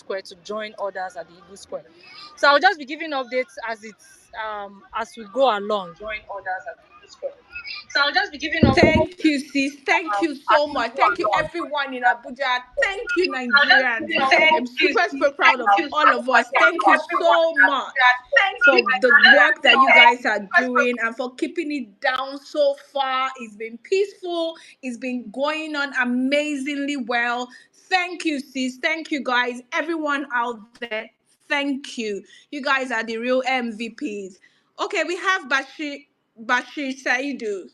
Square to join others at the Eagle Square. So I'll just be giving updates as we go along. Join others at the Eagle Square. So I'll just be giving updates. Thank you, sis. Thank you so much. Thank you, everyone in Abuja. Thank you, Nigerians. I'm super proud of all of us. Thank you so much for the work that you guys are doing and for keeping it down so far. It's been peaceful. It's been going on amazingly well. Thank you, sis. Thank you, guys. Everyone out there, thank you. You guys are the real MVPs. Okay, we have Bashir Saidu.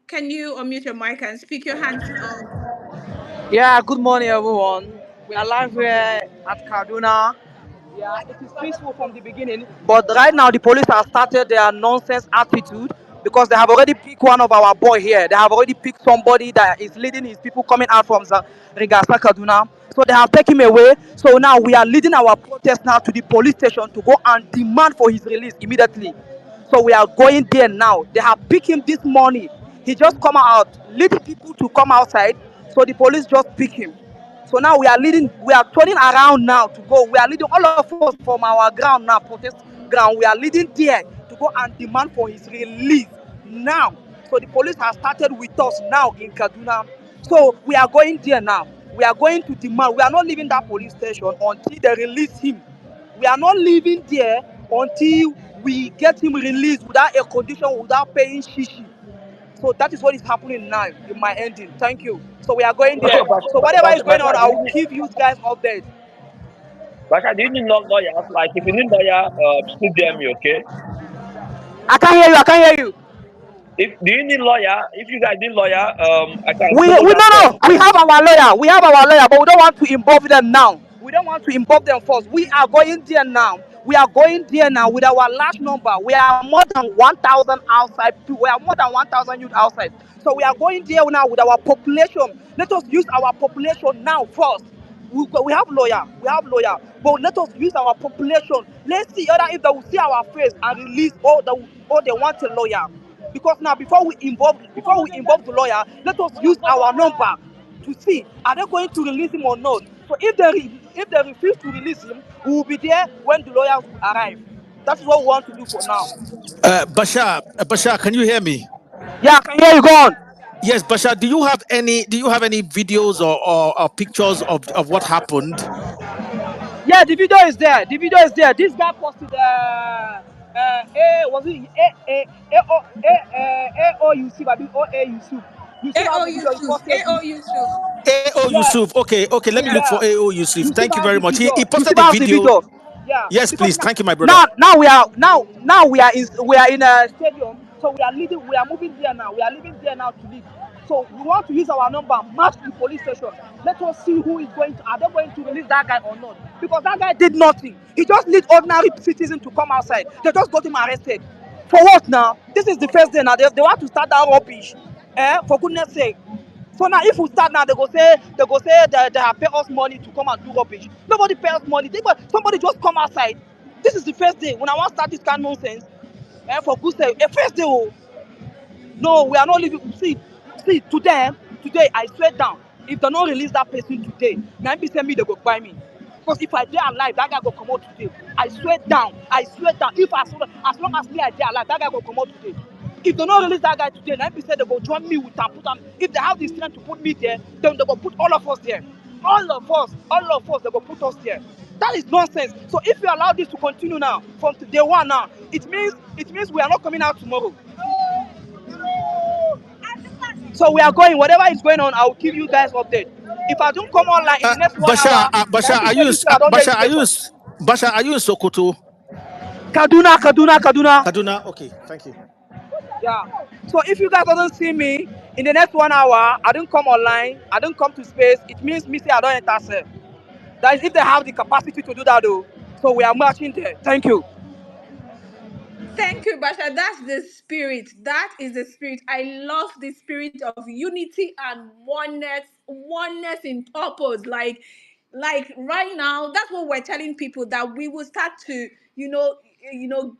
Can you unmute your mic and speak your hands on? Yeah, good morning, everyone. We are live here at Kaduna. Yeah, it is peaceful from the beginning, but right now the police have started their nonsense attitude because they have already picked one of our boy here. They have already picked somebody that is leading his people coming out from Rigasa, Kaduna. So they have taken him away. So now we are leading our protest now to the police station to go and demand for his release immediately. So we are going there now. They have picked him this morning. He just come out, leading people to come outside. So the police just pick him. So now we are turning around now to go. We are leading all of us from our ground now, protest ground. We are leading there to go and demand for his release now. So the police have started with us now in Kaduna. So we are going there now. We are going to demand. We are not leaving that police station until they release him. We are not leaving there until we get him released without a condition, without paying shishi. So that is what is happening now in my ending. Thank you. So we are going there. So whatever is going on, I will give you guys updates. Basha, do you need lawyers? Like, if you need lawyer, still DM me, okay? I can't hear you. I can't hear you. Do you need lawyer? If you guys need lawyer, I can. We no. We have our lawyer. We have our lawyer, but we don't want to involve them now. We don't want to involve them first. We are going there now. We are going there now with our large number. We are more than 1,000 outside. We are more than 1,000 youth outside. So we are going there now with our population. Let us use our population now first. We have lawyer. We have lawyer. But let us use our population. Let's see other if they will see our face and release all they want a lawyer. Because now before we involve the lawyer, let us use our number to see are they going to release him or not. So if they refuse to release him, we will be there when the lawyers will arrive. That's what we want to do for now. Bashar, can you hear me? Yeah, I can hear you. Go on. Yes, Bashar. Do you have any videos or pictures of what happened? Yeah, the video is there. The video is there. This guy posted was it A O Yusuf? I mean OA Yusuf. AO Yusuf. AO Yusuf. Okay. Let me look for AO Yusuf. Thank you very much. He posted the video. Yeah. Yes, please. Thank you, my brother. Now we are in a stadium. So we are moving there now. We are leaving there now to leave. So we want to use our number, match the police station. Let us see who is are they going to release that guy or not? Because that guy did nothing. He just needs ordinary citizens to come outside. They just got him arrested. For what now? This is the first day now. They want to start that rubbish. For goodness sake. So now if we start now, they go say they have paid us money to come and do rubbish. Nobody pay us money. Somebody just come outside. This is the first day. When I want to start this kind of nonsense, for good sake, a first day. Oh. No, we are not leaving. See, today I swear down. If they don't release that person today, now be send me they go buy me. Because if I dare alive, that guy go come out today. I swear down. If as long as me I dare alive, that guy go come out today. If they don't release that guy today, now be say they go join me with and put them. If they have the strength to put me there, then they go put all of us there. All of us, they go put us there. That is nonsense. So if you allow this to continue now, from day one now, it means we are not coming out tomorrow. So we are going. Whatever is going on, I will give you guys update. If I don't come online in the next 1 hour, Bashar, are you in Sokoto? Kaduna. Okay, thank you. Yeah. So if you guys don't see me in the next 1 hour, I don't come online, I don't come to space, it means me say I don't enter self. That is if they have the capacity to do that though. So we are marching there. Thank you. Thank you, Basha. That's the spirit. That is the spirit. I love the spirit of unity and oneness in purpose. Like right now, that's what we're telling people, that we will start to,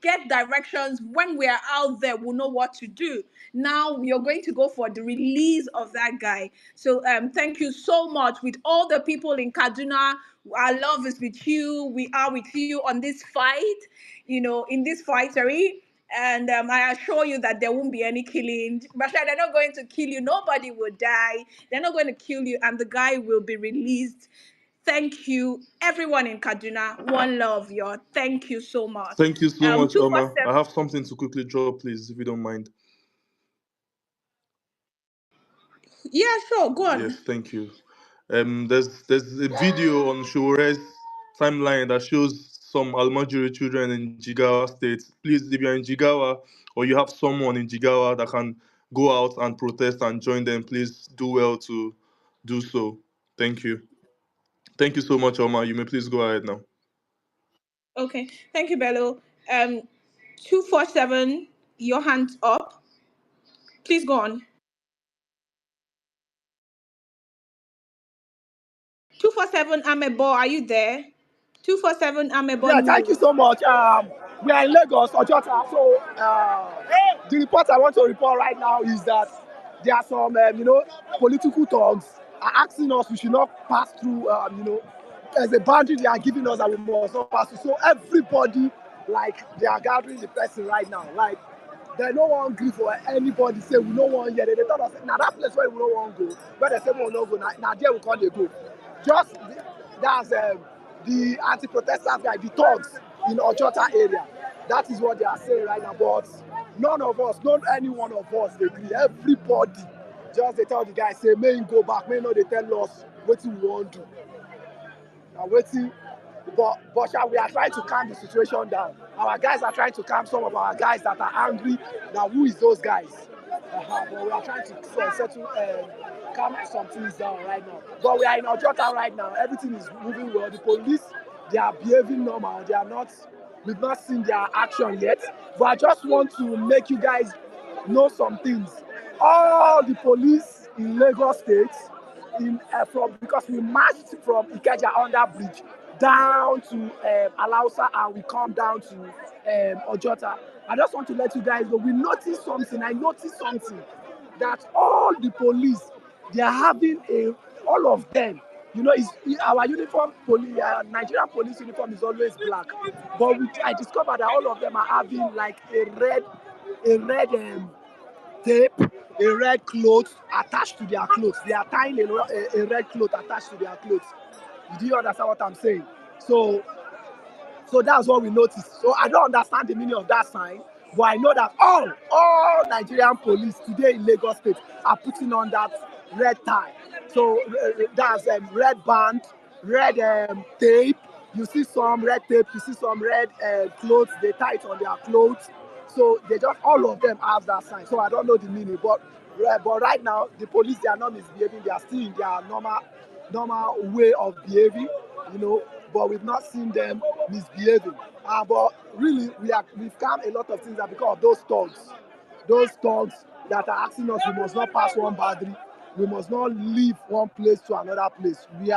get directions. When we are out there, we'll know what to do. Now you're going to go for the release of that guy. So thank you so much. With all the people in Kaduna, our love is with you. We are with you on this fight, in this fightery. And I assure you that there won't be any killing. Basha, they're not going to kill you. Nobody will die. They're not going to kill you. And the guy will be released. Thank you, everyone in Kaduna. One love, y'all. Thank you so much. Thank you so much, Oma. 247. I have something to quickly drop, please, if you don't mind. Yeah, sure. Go Yes, on. thank you. There's a video on Shore's timeline that shows some Almajiri children in Jigawa State. Please, if you're in Jigawa or you have someone in Jigawa that can go out and protest and join them, please do well to do so. Thank you. Thank you so much, Oma. You may please go ahead now. Okay. Thank you, Bello. 247, your hands up. Please go on. 247, Amebo, are you there? 247, Amebo. Yeah, thank you so much. We are in Lagos, Ojota. So the report I want to report right now is that there are some, political thugs are asking us we should not pass through, there's a boundary they are giving us that we must not pass through. So everybody, like, they are gathering the person right now. Like, they no one gree for anybody say we no one here. They tell us now that place where we no one go, where they say we no go, now there we can't they go. Just that's the anti-protesters guy, the thugs in Ojota area. That is what they are saying right now. But none of us, not any one of us, they agree. Everybody just they tell the guy say, may him go back, may not they tell us what we want to do. Now waiting, but we are trying to calm the situation down. Our guys are trying to calm some of our guys that are angry. Now who is those guys? But we are trying to settle, calm some things down right now. But we are in Ojota right now. Everything is moving well. The police, they are behaving normal. They are not. We've not seen their action yet. But I just want to make you guys know some things. All the police in Lagos State, because we marched from Ikeja under bridge down to Alausa and we come down to Ojota. I just want to let you guys know we noticed something. I noticed something that all the police they are having all of them. Our uniform, Nigerian police uniform is always black, but I discovered that all of them are having like a red tape, a red cloth attached to their clothes. They are tying a red cloth attached to their clothes. Do you understand what I'm saying? So that's what we noticed. So I don't understand the meaning of that sign, but I know that all Nigerian police today in Lagos State are putting on that red tie. So that's red band, red tape. You see some red tape, you see some red clothes, they tie it on their clothes. So they just, all of them have that sign. So I don't know the meaning, but right now, the police, they are not misbehaving. They are still in their normal way of behaving, but we've not seen them misbehaving. But really, we've calmed a lot of things because of those thugs that are asking us we must not pass one boundary, we must not leave one place to another place. We've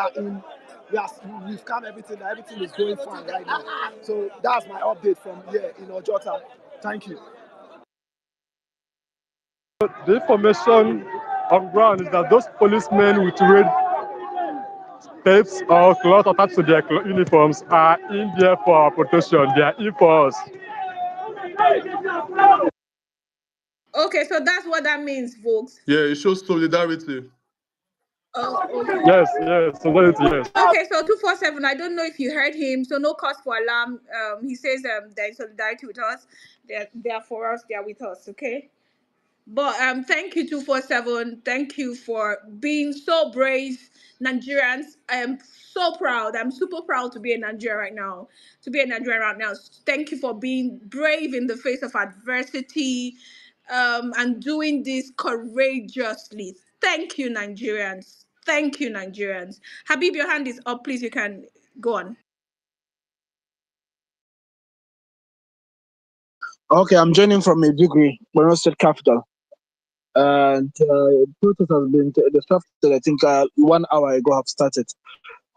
calmed everything. Everything is going fine right now. So that's my update from here in Ojota. Thank you. The information on ground is that those policemen with red tapes or cloth attached to their uniforms are in there for our protection. They are in for us. Okay, so that's what that means, folks. Yeah, it shows solidarity. Oh, okay. Yes, solidarity, yes. Okay, so 247, I don't know if you heard him, so no cause for alarm. He says they're in solidarity with us. They're for us, they're with us, okay? But thank you 247. Thank you for being so brave, Nigerians. I am so proud. I'm super proud to be a Nigerian right now. Thank you for being brave in the face of adversity, and doing this courageously. Thank you, Nigerians. Thank you, Nigerians. Habib, your hand is up. Please, you can go on. Okay, I'm joining from Maiduguri, Borno State Capital. And protest has been, the stuff that I think 1 hour ago have started.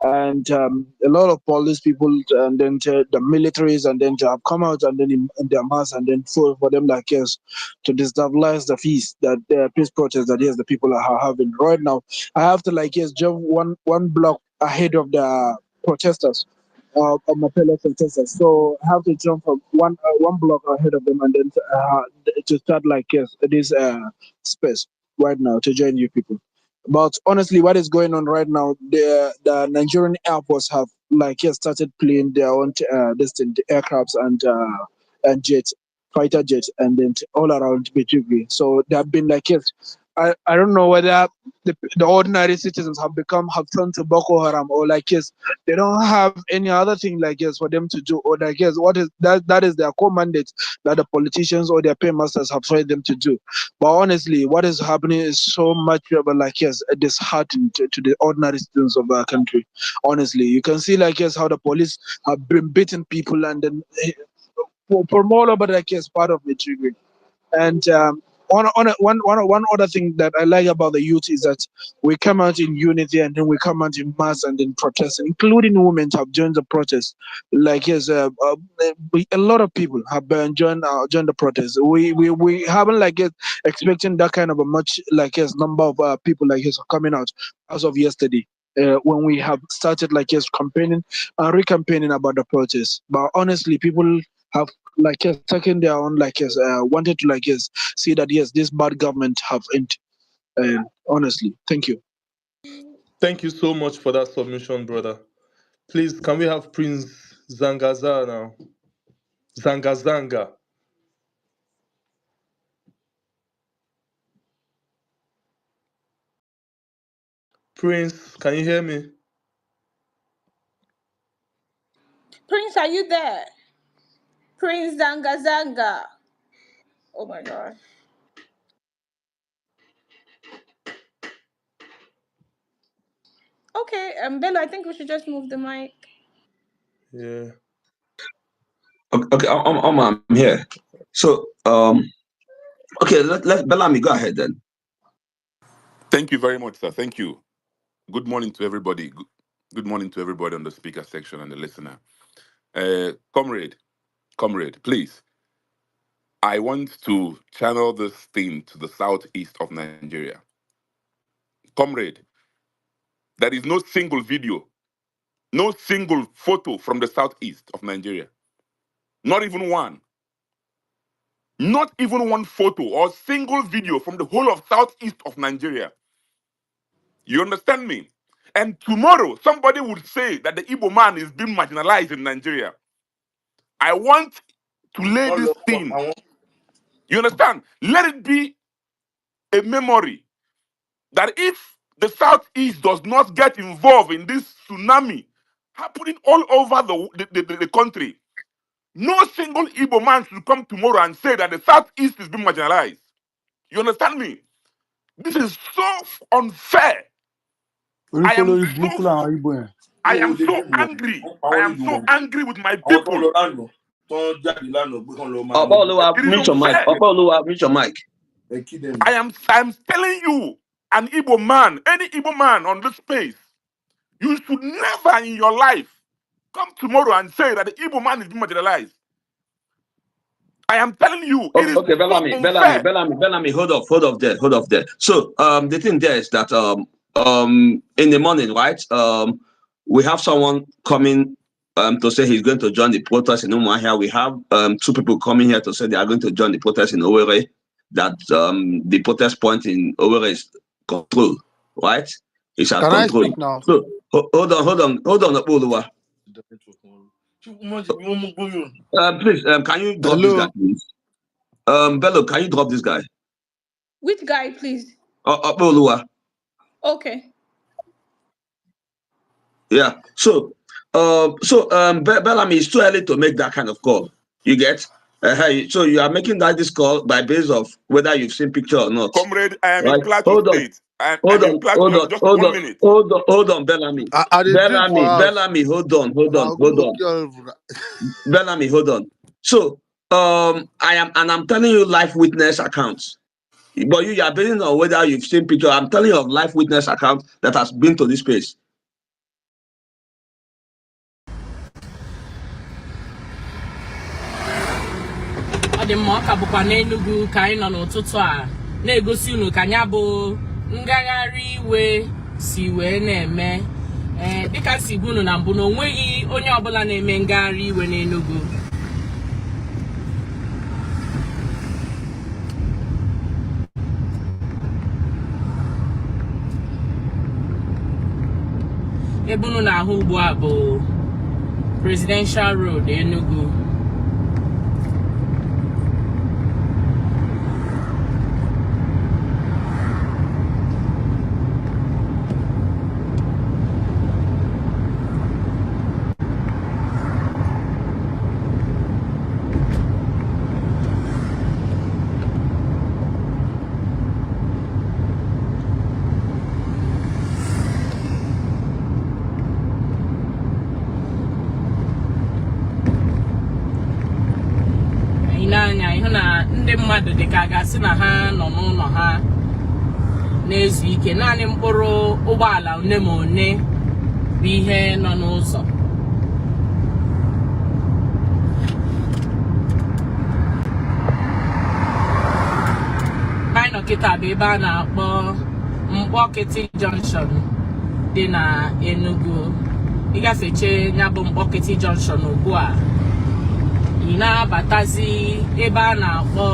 and a lot of police people and then the militaries and then to have come out and then in their mass and then for them like yes to destabilize the peace that the peace protest that yes the people are having right now. I have to like yes jump one block ahead of the protesters of my fellow protesters. So I have to jump from one block ahead of them and then to start like yes this space right now to join you people. But honestly, what is going on right now? The Nigerian airports have like yes started playing their own distant aircrafts and jets, fighter jets, and then all around basically. So they have been like yes. I don't know whether the ordinary citizens have turned to Boko Haram or like yes they don't have any other thing like yes for them to do or like yes what is that is their core mandate that the politicians or their paymasters have tried them to do. But honestly, what is happening is so much of a, like yes, a disheartening to the ordinary citizens of our country. Honestly, you can see like yes how the police have been beating people and then for more over like yes part of it. And one other thing that I like about the youth is that we come out in unity and then we come out in mass and then protest, including women have joined the protest. Like yes, a lot of people have joined the protest. We haven't like yes, expecting that kind of a much like yes number of people like yes coming out as of yesterday. When we have started like yes campaigning and re-campaigning about the protest, but honestly, people have like yes taken their own like yes wanted to like yes see that yes this bad government have end. Honestly, thank you. Thank you so much for that submission, brother. Please, can we have Prince Zangaza now? Zanga. Prince, can you hear me? Prince, are you there? Prince Zanga Zanga. Oh my god. Okay, Bello, I think we should just move the mic. Yeah. Okay, I'm here. So, okay, let Bellamy go ahead then. Thank you very much, sir. Thank you. Good morning to everybody. Good morning to everybody on the speaker section and the listener. Comrade, please. I want to channel this thing to the southeast of Nigeria. Comrade, there is no single video, no single photo from the southeast of Nigeria. Not even one. Not even one photo or single video from the whole of southeast of Nigeria. You understand me? And tomorrow, somebody would say that the Igbo man is being marginalized in Nigeria. I want to lay this thing. You understand? Let it be a memory that if the Southeast does not get involved in this tsunami happening all over the country, no single Igbo man should come tomorrow and say that the Southeast is being marginalized. You understand me? This is so unfair. I am so angry. I am so angry with my people. It is Mute your mic. unfair. Mute your mic. I'm telling you, an Igbo man, any Igbo man on this space, you should never in your life come tomorrow and say that the Igbo man is being marginalized. I am telling you, it is Okay, so unfair. Bellamy, hold off there. So the thing there is that in the morning, right? We have someone coming to say he's going to join the protest in Umuahia. We have two people coming here to say they are going to join the protest in Owerri. That the protest point in Owerri is control, right? It's at Can control. I speak now? So hold on, Oluwa. Please, can you drop this guy, please? Bello, can you drop this guy? Which guy, please? Oluwa. Okay. Yeah. So Bellamy, it's too early to make that kind of call. You get? So you are making this call by base of whether you've seen picture or not. Comrade, I am in Right? Plateau State. I'm in Plateau. Just 1 minute. Hold on, Bellamy. Bellamy, hold on. Bellamy, hold on. So I'm telling you live witness accounts. But you are basing on whether you've seen picture. I'm telling you of live witness account that has been to this place. dị mma ọ ka bụkwa n'Enugu ka anyị nọ n'ụtụtụ a na-egosi unu ka nya bụ ngagharị iwe si wee na-eme dịka si gwa unu na mbụ na onweghị onye ọbụla na-eme ngagharị iwe n'Enugu. ebe unu na-ahụ ugbu a bụ Presidential Road Enugu. Ịhụ na ndị mmadụ dị ka gasị na ha nọ n'ụlọ ha na-ezu ike, naanị mkpụrụ ụgbọala one ma one bụ ihe nọ n'ụzọ. Anyị nọ kịta bụ ebe a na-akpọ Mkpọkịtị Junction dị na Enugu. Ịgafeche ya bụ Mkpọkịtị Junction ugbu a, ị na-abatazi ebe a na-akpọ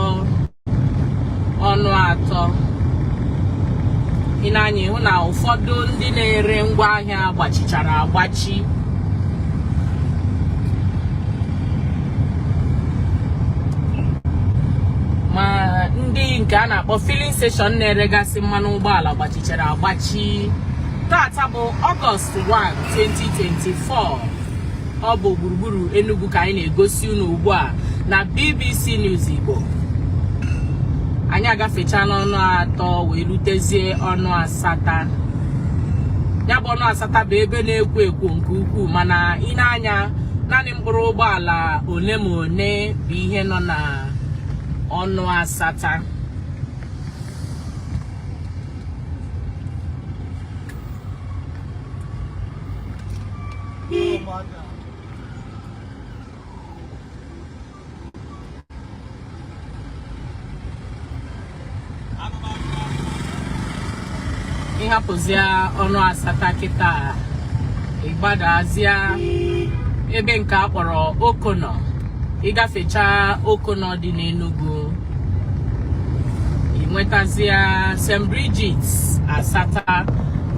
Ọnụ Atọ. Ị na-anya ịhụ na ụfọdụ ndị na-ere ngwaahịa gbachichara agbachi. Ma ndị nke a na-akpọ filling station na-eregasị mmanụ ụgbọala gbachichara agbachi. Tata bụ Ọgọst 1, 2024. Ọ bụ gburugburu Enugu ka anyị na-egosi unu ugbu a na BBC News Igbo. Anyị agafecha n'Ọnụ Atọ wee rutezie Ọnụ Asata. Ya bụ Ọnụ Asata bụ ebe na-ekwo ekwo nke ukwuu, mana ị na-anya naanị mkpụrụ ụgbọala one ma one bụ ihe nọ na Ọnụ Asata. Ịhapụzia Ọnụ Asata kịta, ịgbadazia ebe nke a kpọrọ Okono. Ịgafecha Okono dị n'Enugu, ịnwetazia St. Bridget's Asata.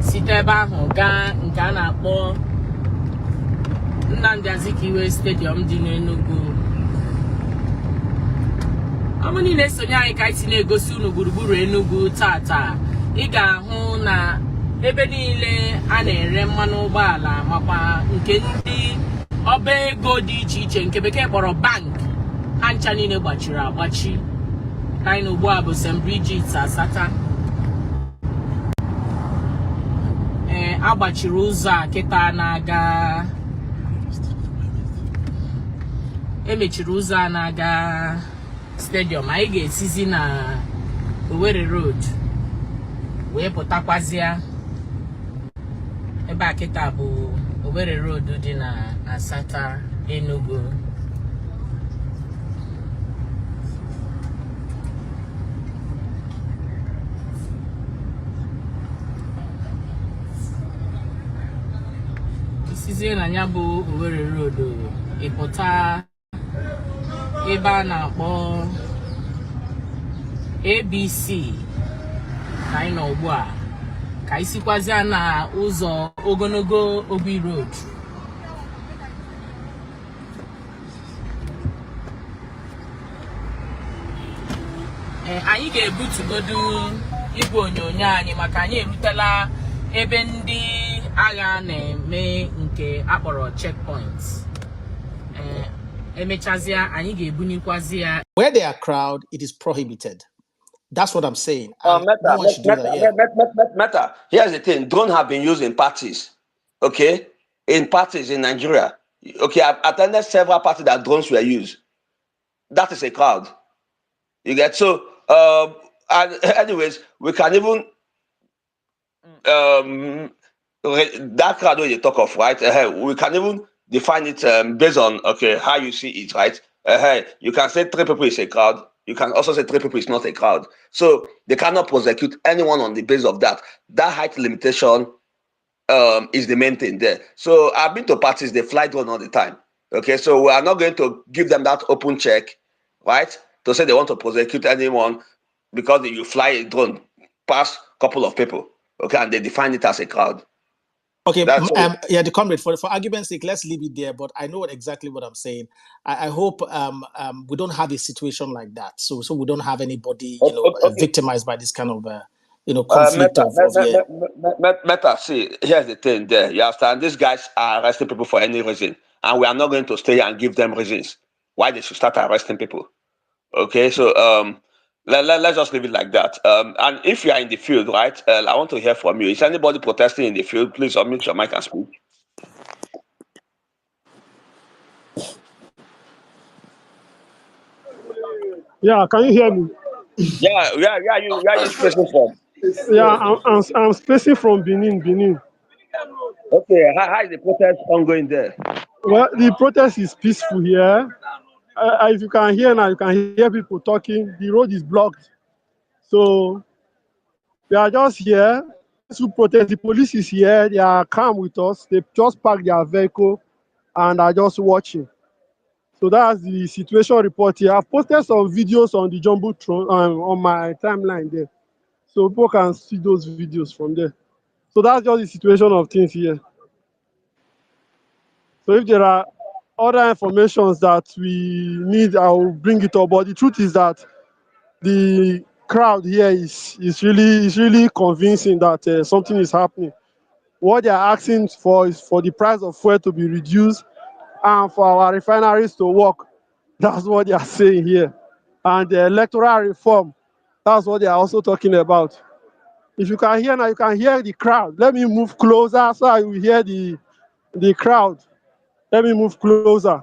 Site ebe ahụ gaa nke a na-akpọ Nnamdi Azikiwe Stadium dị n'Enugu. Ọ bụ niile sonye anyị ka anyị si na-egosi unu gburugburu Enugu tata. Ị ga-ahụ na ebe niile a na-ere mmanụ ụgbọala makwa nke ndị ọba ego dị iche iche nke bekee kpọrọ bank, ha ncha niile gbachiri agbachi. Anyị ugbu a bụ St. Bridget's Asata. Agbachiri ụzọ a kịta na-aga, emechiri ụzọ a na-aga stadium. Anyị ga-esizi na Owerri Road wee pụtakwazịa ebe a kịta bụ Owerri Road dị na Asata, Enugu. Isizie na ya bụ Owerri Road, ịpụta ebe a na-akpọ ABC ka anyị nọ ugbu a, ka anyị sikwazịa na ụzọ ogologo Obi Road. Anyị ga-ebutugodu igwe onyonyo anyị maka anyị erutela ebe ndị agha na-eme nke akpọrọ checkpoints. Emechazia anyị ga-ebunyekwazị ya. Where there are crowd, it is prohibited. That's what I'm saying. No one should do that. Yeah. Here's the thing: drones have been used in parties. Okay, in parties in Nigeria. Okay, I've attended several parties that drones were used. That is a crowd. You get so. And anyways, we can even that crowd you talk of, right? We can even define it based on how you see it, right? You can say 3 people is a crowd. You can also say 3 people is not a crowd. So they cannot prosecute anyone on the basis of that. That height limitation is the main thing there. So I've been to parties, they fly drone all the time. Okay, so we are not going to give them that open check, right? To say they want to prosecute anyone because you fly a drone past a couple of people, okay, and they define it as a crowd. Okay, yeah, the comrade, for argument's sake, let's leave it there. But I know exactly what I'm saying. I hope we don't have a situation like that. So we don't have anybody, victimized by this kind of, conflict Meta, see, here's the thing there. You understand? These guys are arresting people for any reason. And we are not going to stay and give them reasons why they should start arresting people. Okay, so let's just leave it like that. And if you are in the field, right, I want to hear from you. Is anybody protesting in the field? Please unmute your mic and speak. Yeah, can you hear me? Yeah, where are you spacing from? Yeah, I'm spacing from Benin. Okay, how is the protest ongoing there? Well, the protest is peaceful here. If you can hear now, you can hear people talking. The road is blocked. So we are just here to protest. The police is here. They are calm with us. They just parked their vehicle and are just watching. So that's the situation report here. I've posted some videos on the Jumbotron on my timeline there. So people can see those videos from there. So that's just the situation of things here. So if there are other informations that we need, I will bring it up. But the truth is that the crowd here is really convincing that something is happening. What they are asking for is for the price of fuel to be reduced and for our refineries to work. That's what they are saying here. And the electoral reform, that's what they are also talking about. If you can hear now, you can hear the crowd. Let me move closer so I will hear the crowd. Let me move closer.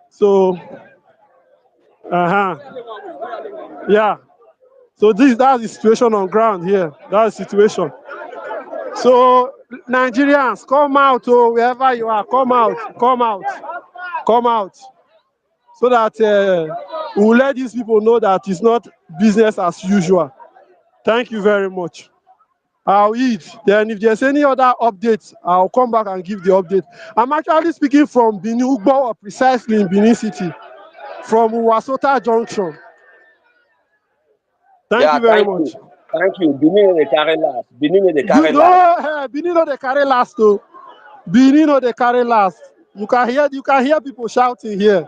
So, yeah. So that's the situation on ground here. That's the situation. So Nigerians, come out, wherever you are, come out, so that we'll let these people know that it's not business as usual. Thank you very much. I'll eat. Then if there's any other updates, I'll come back and give the update. I'm actually speaking from Benin, Ugbo, precisely in Benin City, from Wasota Junction. Thank you very much. Thank you. Benin they carry last. Benin they carry last though. Benin they carry last. You can hear people shouting here.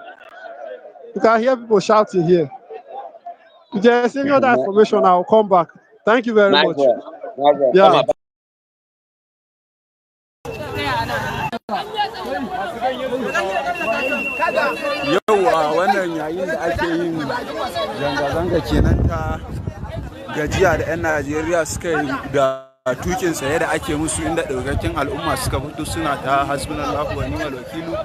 If there's any other information, I'll come back. Thank you very much. Yeah. Yau wannan yayin da ake yin zanga-zanga kenan ta gajiya da 'yan Najeriya suka yi da tukin tsaye da ake musu, inda ɗaukakin al'umma suka fito suna ta hasbunallahu wa ni'mal wakilu.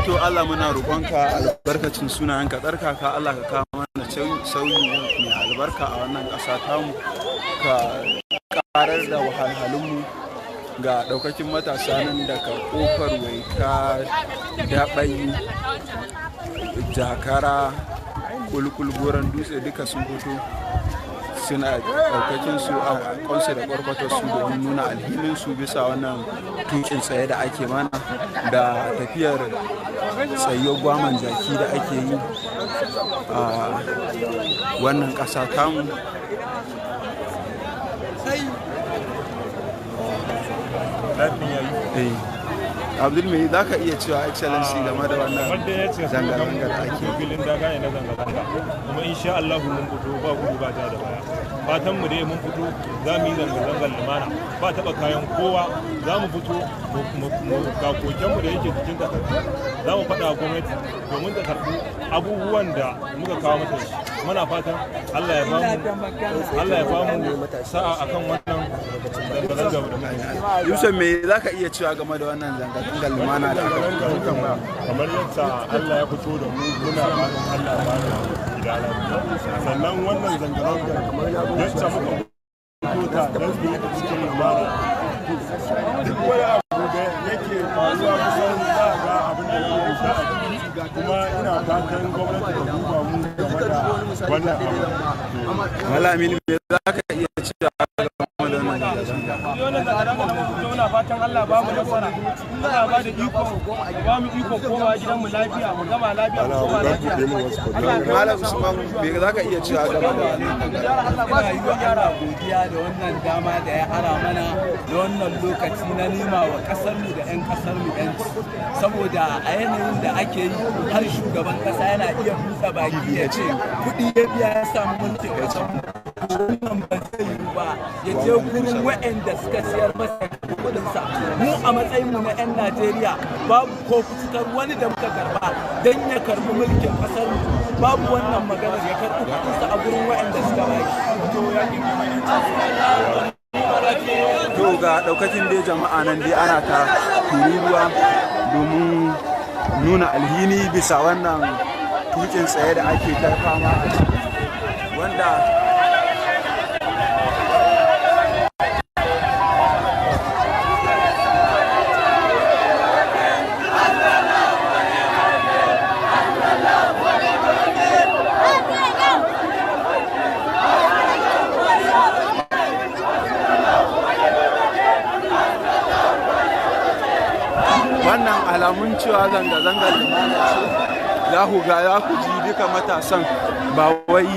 To Allah muna roƙonka albarkacin sunayenka tsarkaka, Allah ka kawo mana sauyi mai albarka a wannan ƙasa tamu, ka ƙarar da wahalhalunmu ga ɗaukakin matasa nan daga ƙofar Waika, Daɓai, Jakara, Kulkul, Goron Dutse duka sun fito suna ɗaukakin su a kwansu da ƙwarƙwatar su domin nuna alhinin su bisa wannan tukin tsaye da ake mana da tafiyar tsayo gwaman jaki da ake yi a wannan ƙasa tamu. Abdul mai za ka iya cewa excellency game da wannan zanga-zanga da ake filin daga ne na zanga-zanga, kuma insha Allah mun fito ba gudu ba ja da baya. Fatan mu dai mun fito za mu yi zanga-zangar lumana, ba taba kayan kowa, za mu fito ga koken mu da yake cikin takardu, za mu faɗa gwamnati domin ta karɓi abubuwan da muka kawo mata shi. Muna fatan Allah ya ba mu sa'a akan wannan zanga-zangar da muke. Yusuf me za ka iya cewa game da wannan zanga-zangar lumana da aka fito? Kamar yadda Allah ya fito da mu, muna fatan Allah ya ba da gidana. Sannan wannan zanga-zangar yadda muka fito ta don su yi cikin lumana. Duk wani abu da yake kuma ina fatan gwamnati ta duba mu game da wannan abu. Malamin me za ka iya cewa game da wannan zanga-zanga? Wannan zanga-zanga da muka muna fatan Allah ba mu nasara, Allah ba da iko, ba mu iko kowa gidan mu lafiya, mu gama lafiya, mu koma lafiya. Malam Usman me za ka iya cewa game da wannan zanga-zanga? Ina yi wa Allah godiya da wannan dama da ya ara mana da wannan lokaci na nema wa ƙasarmu da 'yan ƙasarmu 'yanci, saboda a yanayin da ake yi har shugaban ƙasa yana iya buɗe baki ya ce kuɗi ya biya ya samu mulkin ƙasar wannan ba zai yi ba, ya je gurin waɗanda suka siyar masa kuɗinsa. Mu a matsayinmu na 'yan Najeriya babu ko fitar wani da muka karba don ya karbi mulkin ƙasarmu, babu wannan maganar ya karɓi kuɗinsa a gurin waɗanda suka baki. To ga ɗaukakin dai jama'a nan dai ana ta tururuwa domin nuna alhini bisa wannan tukin tsaye da ake ta fama wanda wannan alamun cewa zanga-zangar lumana ce. Za ku ji duka matasan ba wai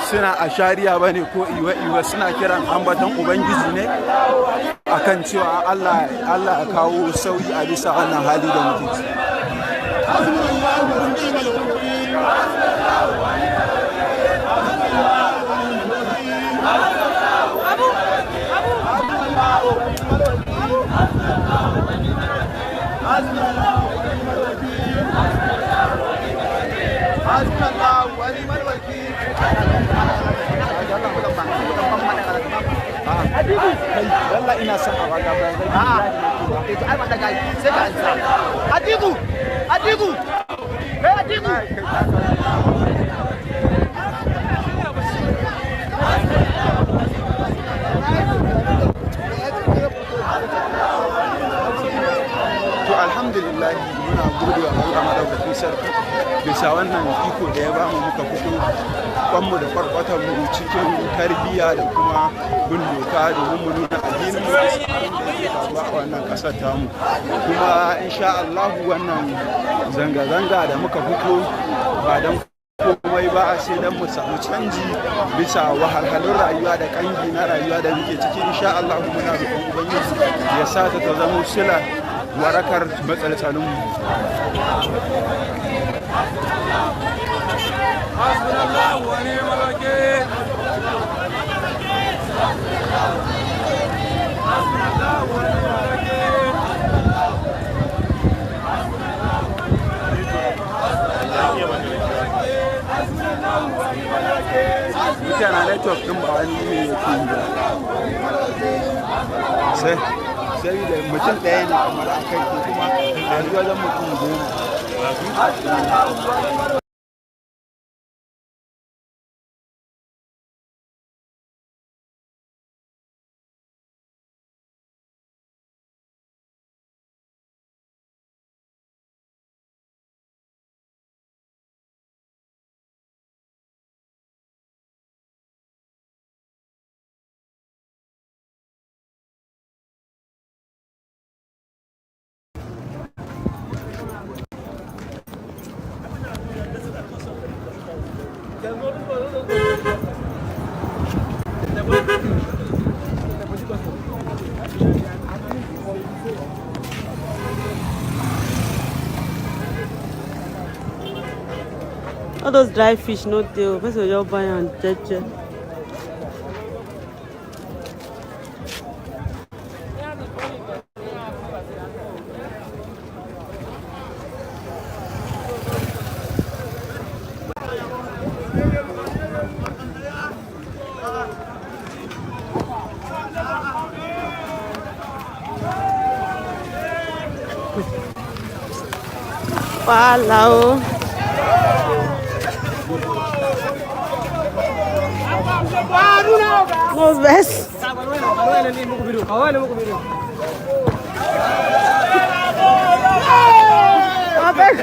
suna a shari'a ba ne ko iwa suna kiran ambaton ubangiji ne akan cewa Allah ya kawo sauyi a bisa wannan hali da muke ciki. Wallah ina son a baka bayan ito ai mata gai sai ka ansa Atiku hey Atiku to alhamdulillah muna gode wa Allah madaukakin sarki bisa wannan iko da ya bamu muka fito kwanmu da kwarkwatan mu cikin tarbiyya da kuma bin doka domin mu nuna addinin mu da yake faruwa a wannan kasar tamu. Kuma insha Allah wannan zanga-zanga da muka fito ba don komai ba sai dan mu samu canji bisa wahalhalun rayuwa da kangi na rayuwa da muke ciki. Insha Allah muna roƙon ubangiji ya sa ta zama sila warakar matsalolin mu. Hasbunallahu wa ni'mal wakeel. Hasbunallahu wa ni'mal wakeel. Mutane network ɗin ba wani ne yake yi ba. Sai da mutum ɗaya ne kamar a kai kuma yanzu wajen mutum goma. All those dry fish, no deal. First of all, buy and judge. Wow. Nos ves. A ver.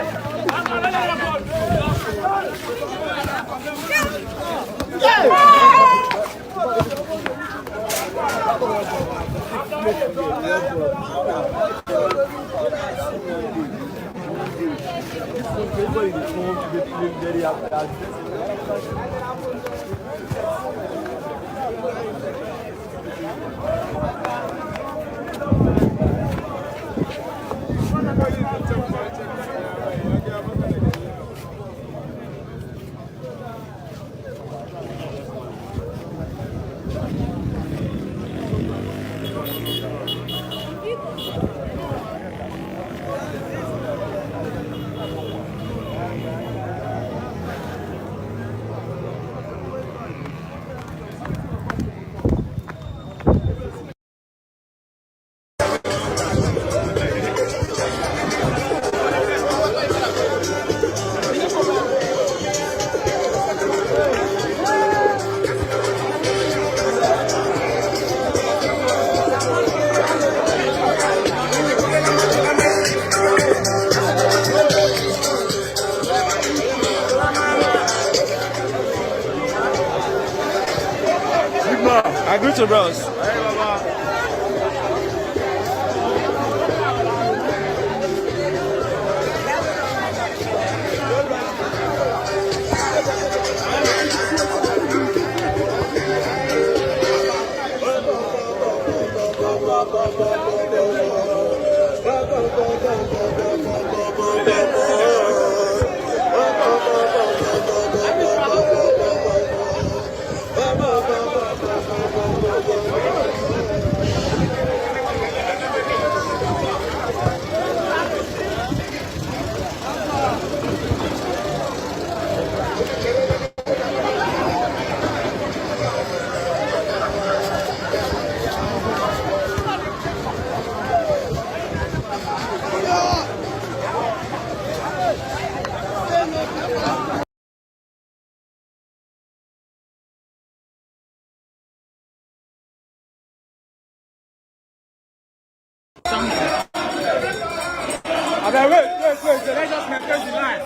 I greet you, bros. Wait, let's just maintain the line.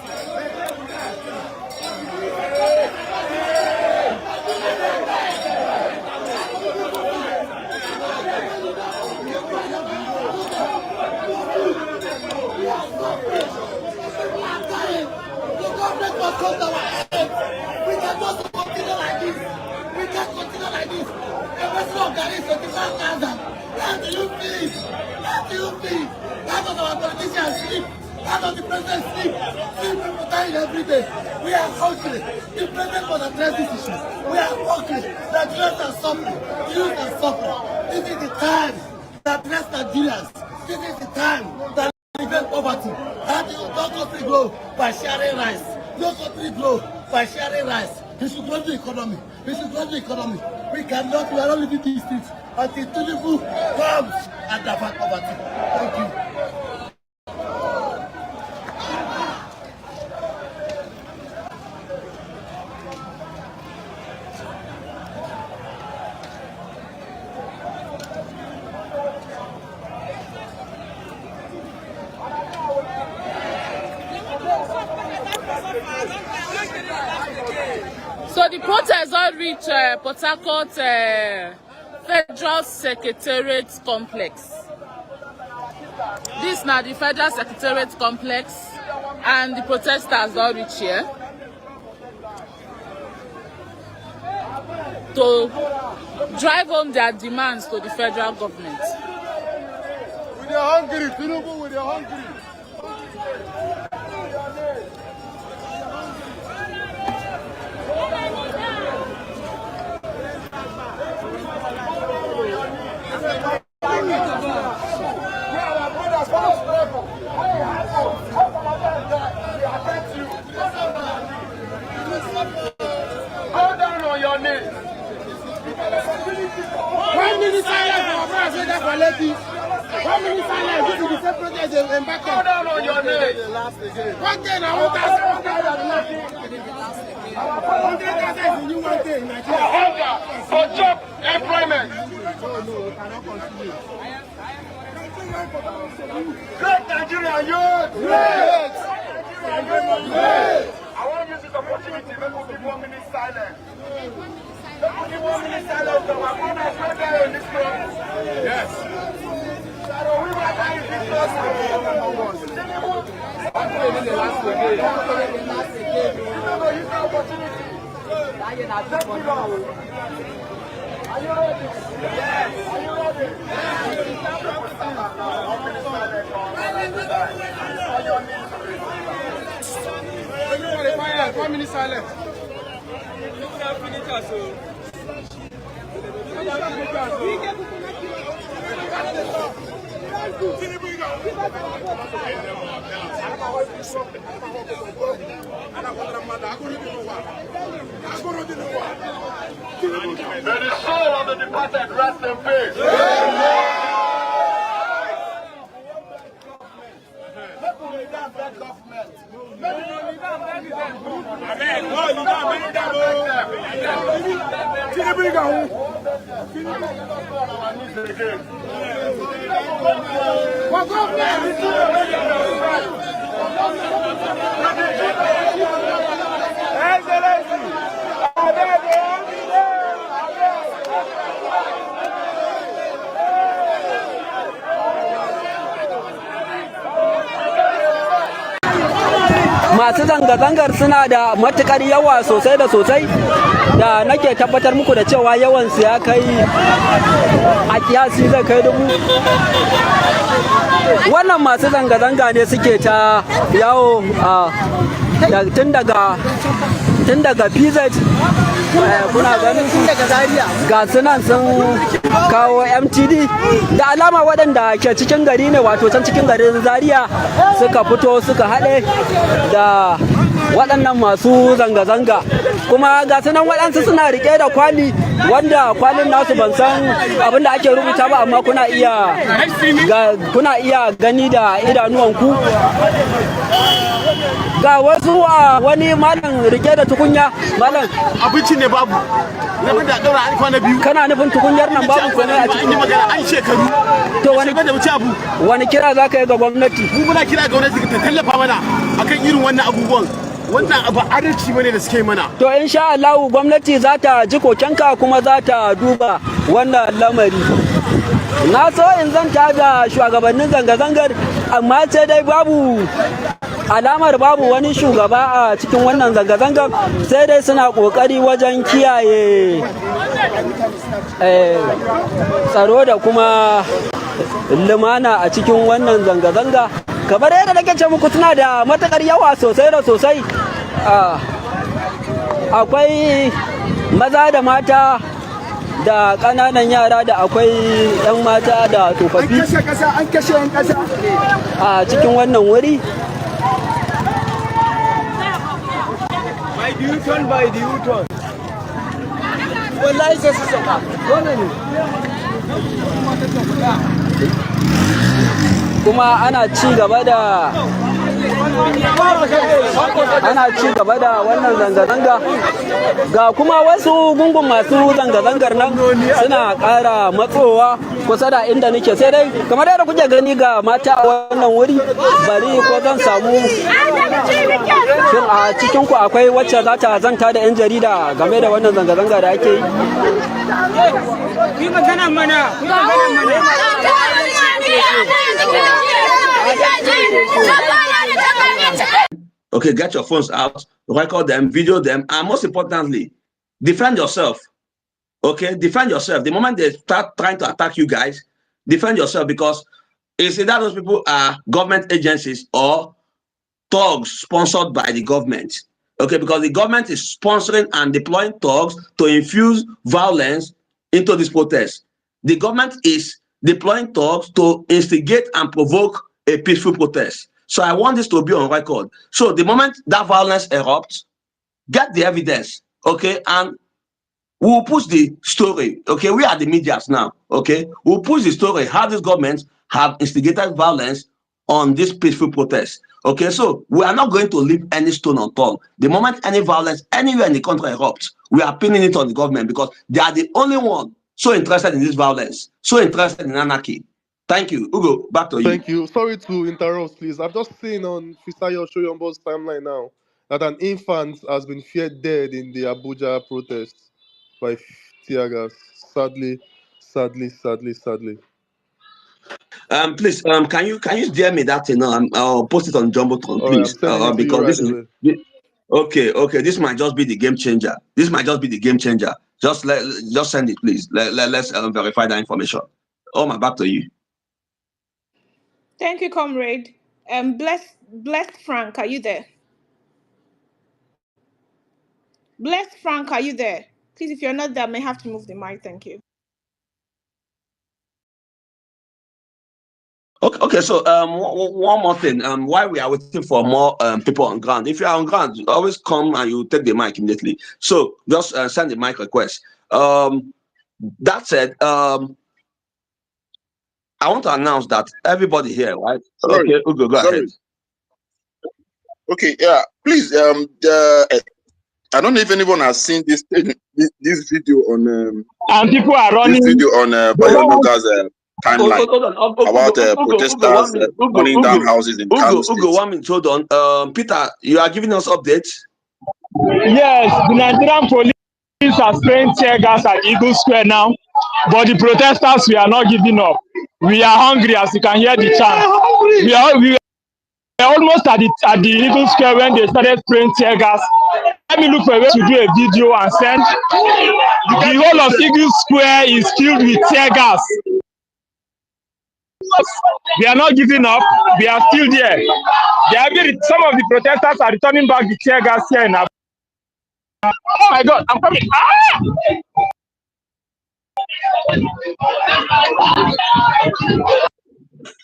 How does the president sleep? People dying every day. We are hungry. The president must address this issue. We are hungry. The Nigerians are suffering. The youth are suffering. This is the time that address Nigerians. This is the time that prevent poverty. How do you no country grow by sharing rice? No country grow by sharing rice. We should grow the economy. We should grow the economy. We are not living these things until Tinubu comes and divert poverty. Thank you. So the protest all reach Port Harcourt Federal Secretariat Complex. This now the Federal Secretariat Complex, and the protesters all reach here to drive home their demands to the federal government. We are hungry, Tinubu, we are hungry. Hold down on your knees. 1 minute silence for our president for ladies. 1 minute silence. This is the same protest they embarked on. Hold down on your knees. One day now, 100,000 is the new one day in Nigeria. For hunger, for job, employment. No, we cannot continue. Great Nigeria, youth! Great! I want to use this opportunity to make 1 minute silence. Everybody, 1 minute silence. May the soul of the departed rest in peace. masu zanga-zangar suna da matukar yawa sosai da sosai da nake tabbatar muku da cewa yawansu ya kai a kiyasi zai kai 1000. Wannan masu zanga-zanga ne suke ta yawo tun daga PZ kuna ganin su ga sunan sun kawo MTD da alama waɗanda ke cikin gari ne, wato can cikin garin Zaria suka fito suka haɗe da waɗannan masu zanga-zanga, kuma ga sunan waɗansu suna riƙe da kwali wanda kwalin nasu ban san abin da ake rubuta ba, amma kuna iya gani da idanuwanku. Ga wasu wani malam rike da tukunya, malam abinci ne babu na da daura an kwana biyu. Kana nufin tukunyar nan babu komai a cikin magana an shekaru to wani da wuce abu. Wani kira zaka yi ga gwamnati? Mu muna kira ga gwamnati ta tallafa mana akan irin wannan abubuwan, wannan abu adalci bane da suke mana. To insha Allah gwamnati za ta ji kokenka kuma za ta duba wannan lamari. Na so in zanta da shugabannin zanga-zangar, amma sai dai alamar babu wani shugaba a cikin wannan zanga-zangar, sai dai suna kokari wajen kiyaye tsaro da kuma lumana a cikin wannan zanga-zanga. Kamar yadda nake ce muku suna da matakar yawa sosai da sosai. Akwai maza da mata da ƙananan yara da akwai 'yan mata da tsofaffi a cikin wannan wuri. By the U-turn. Wallahi sai su sauka. Dole ne. Kuma ana ci gaba da wannan zanga-zanga, ga kuma wasu gungun masu zanga-zangar nan suna ƙara matsowa kusa da inda nake, sai dai kamar yadda kuke gani ga mata a wannan wuri. Bari ko zan samu shin a cikin ku akwai wacce za ta zanta da 'yan jarida game da wannan zanga-zanga da ake yi? Okay, get your phones out, record them, video them, and most importantly, defend yourself. Okay, defend yourself. The moment they start trying to attack you guys, defend yourself, because it's either those people are government agencies or thugs sponsored by the government. Okay, because the government is sponsoring and deploying thugs to infuse violence into this protest. The government is deploying thugs to instigate and provoke a peaceful protest. So I want this to be on record. So the moment that violence erupts, get the evidence, okay, and we'll push the story. Okay, we are the medias now. Okay, we'll push the story how these governments have instigated violence on this peaceful protest. Okay, so we are not going to leave any stone unturned. The moment any violence anywhere in the country erupts, we are pinning it on the government, because they are the only one so interested in this violence, so interested in anarchy. Thank you. Ugo, back to you. Thank you. Sorry to interrupt, please. I've just seen on Fisayo Shoyombo's timeline now that an infant has been feared dead in the Abuja protest. by tear gas. Sadly, sadly, sadly, sadly. Please, can you DM me that thing? I'll post it on Jumbotron, All right, I'm please. sending it to you Because right away. okay. This might just be the game changer. Just send it, please. Let's verify that information. Omar, back to you. Thank you, comrade. Blessed Frank, are you there? Blessed Frank, are you there? Please, if you're not there, I may have to move the mic. Thank you. Okay. So one more thing. While we are waiting for more people on ground, if you are on ground, always come and you take the mic immediately. So just send the mic request. That said, I want to announce that everybody here, right? Sorry, Okay, Ugo, go ahead. Okay, yeah. Please, I don't know if anyone has seen this video on and people are running. this video on Bayologa's timeline about protesters burning down houses in Kano State. Ugo, 1 minute, hold on. Peter, you are giving us updates. Yes, the Nigerian police are spraying tear gas at Eagle Square now, but the protesters, we are not giving up. We are hungry, as you can hear the chant. We are almost at the Eagle Square when they started spraying tear gas. Let me look for a way to do a video and send. The whole of Eagle Square is filled with tear gas. We are not giving up. We are still there. Some of the protesters are returning back the tear gas here in Abuja. Oh my God, I'm coming.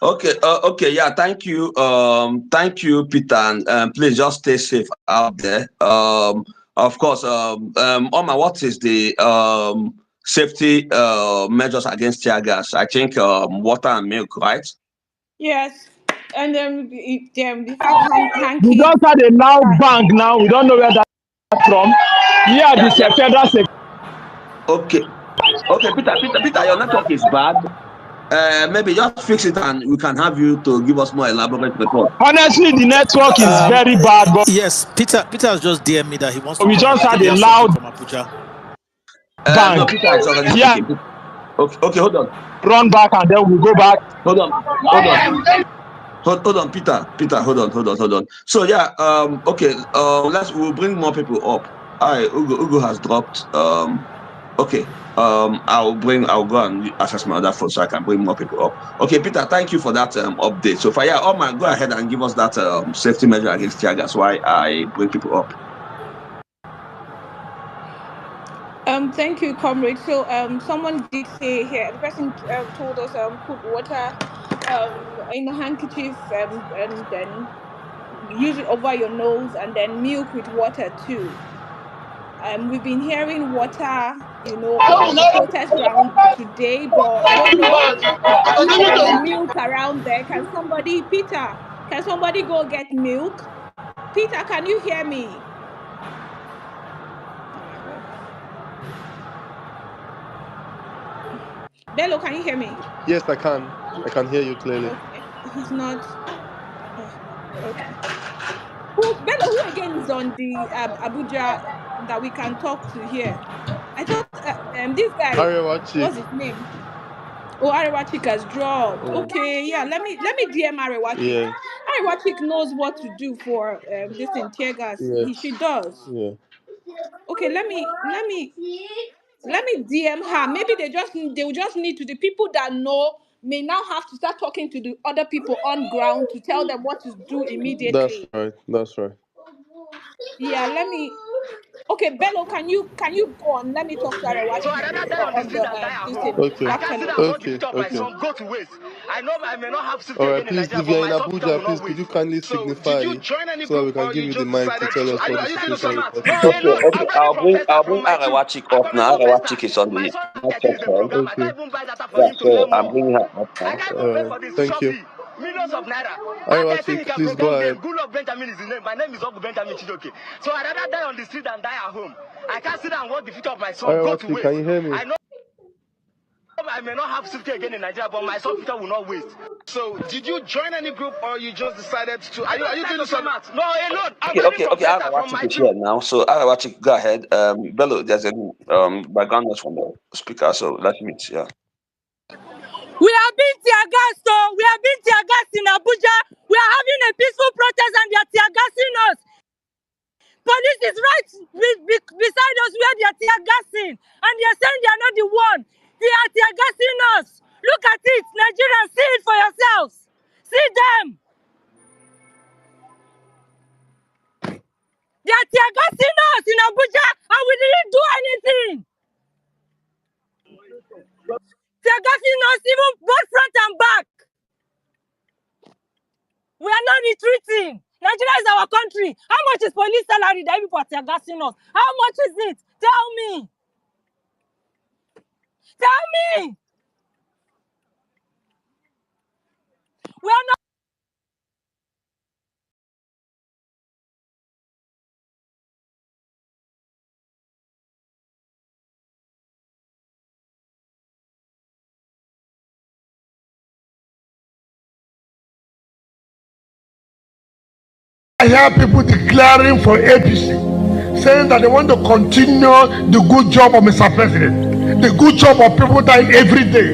Okay, yeah, thank you, Peter, and please just stay safe out there. Of course, Omar, what is the safety measures against tear gas? I think water and milk, right? Yes, and then we have hankies. We just had a loud bang now. We don't know where that's from. Yeah, this is federal security. Okay, Peter, your network is bad. Maybe just fix it and we can have you to give us more elaborate report. Honestly, the network is very bad. But yes, Peter has just DM'd me that he wants to. We just had a loud from Abuja. Bang. No, Peter is already speaking. Okay, hold on. Run back and then we'll go back. Hold on, Peter, hold on. So yeah, okay, we'll bring more people up. All right, Ugo has dropped. Okay, I'll go and access my other phone so I can bring more people up. Okay, Peter, thank you for that update. So Fire, Omar, go ahead and give us that safety measure against tear gas while I bring people up. Thank you, comrade. So someone did say here, the person told us put water in a handkerchief and then use it over your nose, and then milk with water too. We've been hearing water, on the protest ground today, but I don't know if there's milk around there. Peter, can somebody go get milk? Peter, can you hear me? Oh my God. Bello, can you hear me? Yes, I can. I can hear you clearly. Okay, he's not. Okay. Bello, who again is on the Abuja that we can talk to here? I thought this guy. Arewachik. What's his name? Oh, Arewachik has dropped. Okay, yeah. Let me DM Arewachik. Yeah. Arewachik knows what to do for this in tear gas. Yeah. She does. Yeah. Okay, let me DM her. Maybe they will just need to, the people that know may now have to start talking to the other people on ground to tell them what to do immediately. That's right. Yeah, let me. Okay, Bello, can you go on? Let me talk to Arewachik on the this thing. Okay. Back channel. Okay. All right, please, if you're in Abuja, please could you kindly signify so that we can give you the mic to tell us what the situation is. Okay. I'll bring Arewachik up now. Arewachik is on the section. Okay. Yeah, so I'm bringing her up now. Thank you. Millions of naira. Arewachik, please go ahead. Good of Benjamin is his name. My name is Ogu Benjamin Chidoke. So I'd rather die on the street than die at home. I can't sit down and watch the future of my son go to waste. Can you hear me? I know I may not have safety again in Nigeria, but my self-filter will not waste. So, did you join any group or you just decided to? Are you doing this? No, alone. I'm Okay, reading okay, from okay. data from Arawachik my is team. here now. So Arawachik, go ahead. Bello, there's a background noise from the speaker, so let me, yeah. We have been tear gassed, we have been tear gassed in Abuja. We are having a peaceful protest and they are tear gassing us. Police is right beside us where they are tear gassing, and they are saying they are not the one. They are tear gassing us. Look at it, Nigerians, see it for yourselves. See them. They are tear gassing us in Abuja, and we didn't do anything. Tear gassing us even both front and back. We are not retreating. Nigeria is our country. How much is police salary that people are tear gassing us? How much is it? Tell me. Tell me. We are not. I hear people declaring for APC, saying that they want to continue the good job of Mr. President, the good job of people dying every day,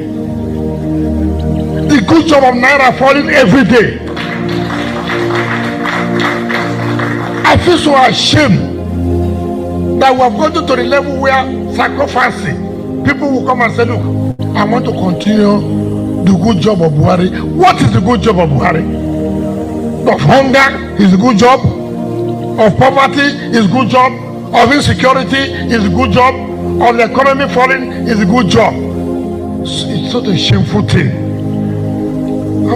the good job of Naira falling every day. I feel so ashamed that we have gotten to the level where sacrificing, people will come and say, look, I want to continue the good job of Buhari. What is the good job of Buhari? Of hunger is a good job, of poverty is a good job, of insecurity is a good job, of the economy falling is a good job. It's such a shameful thing.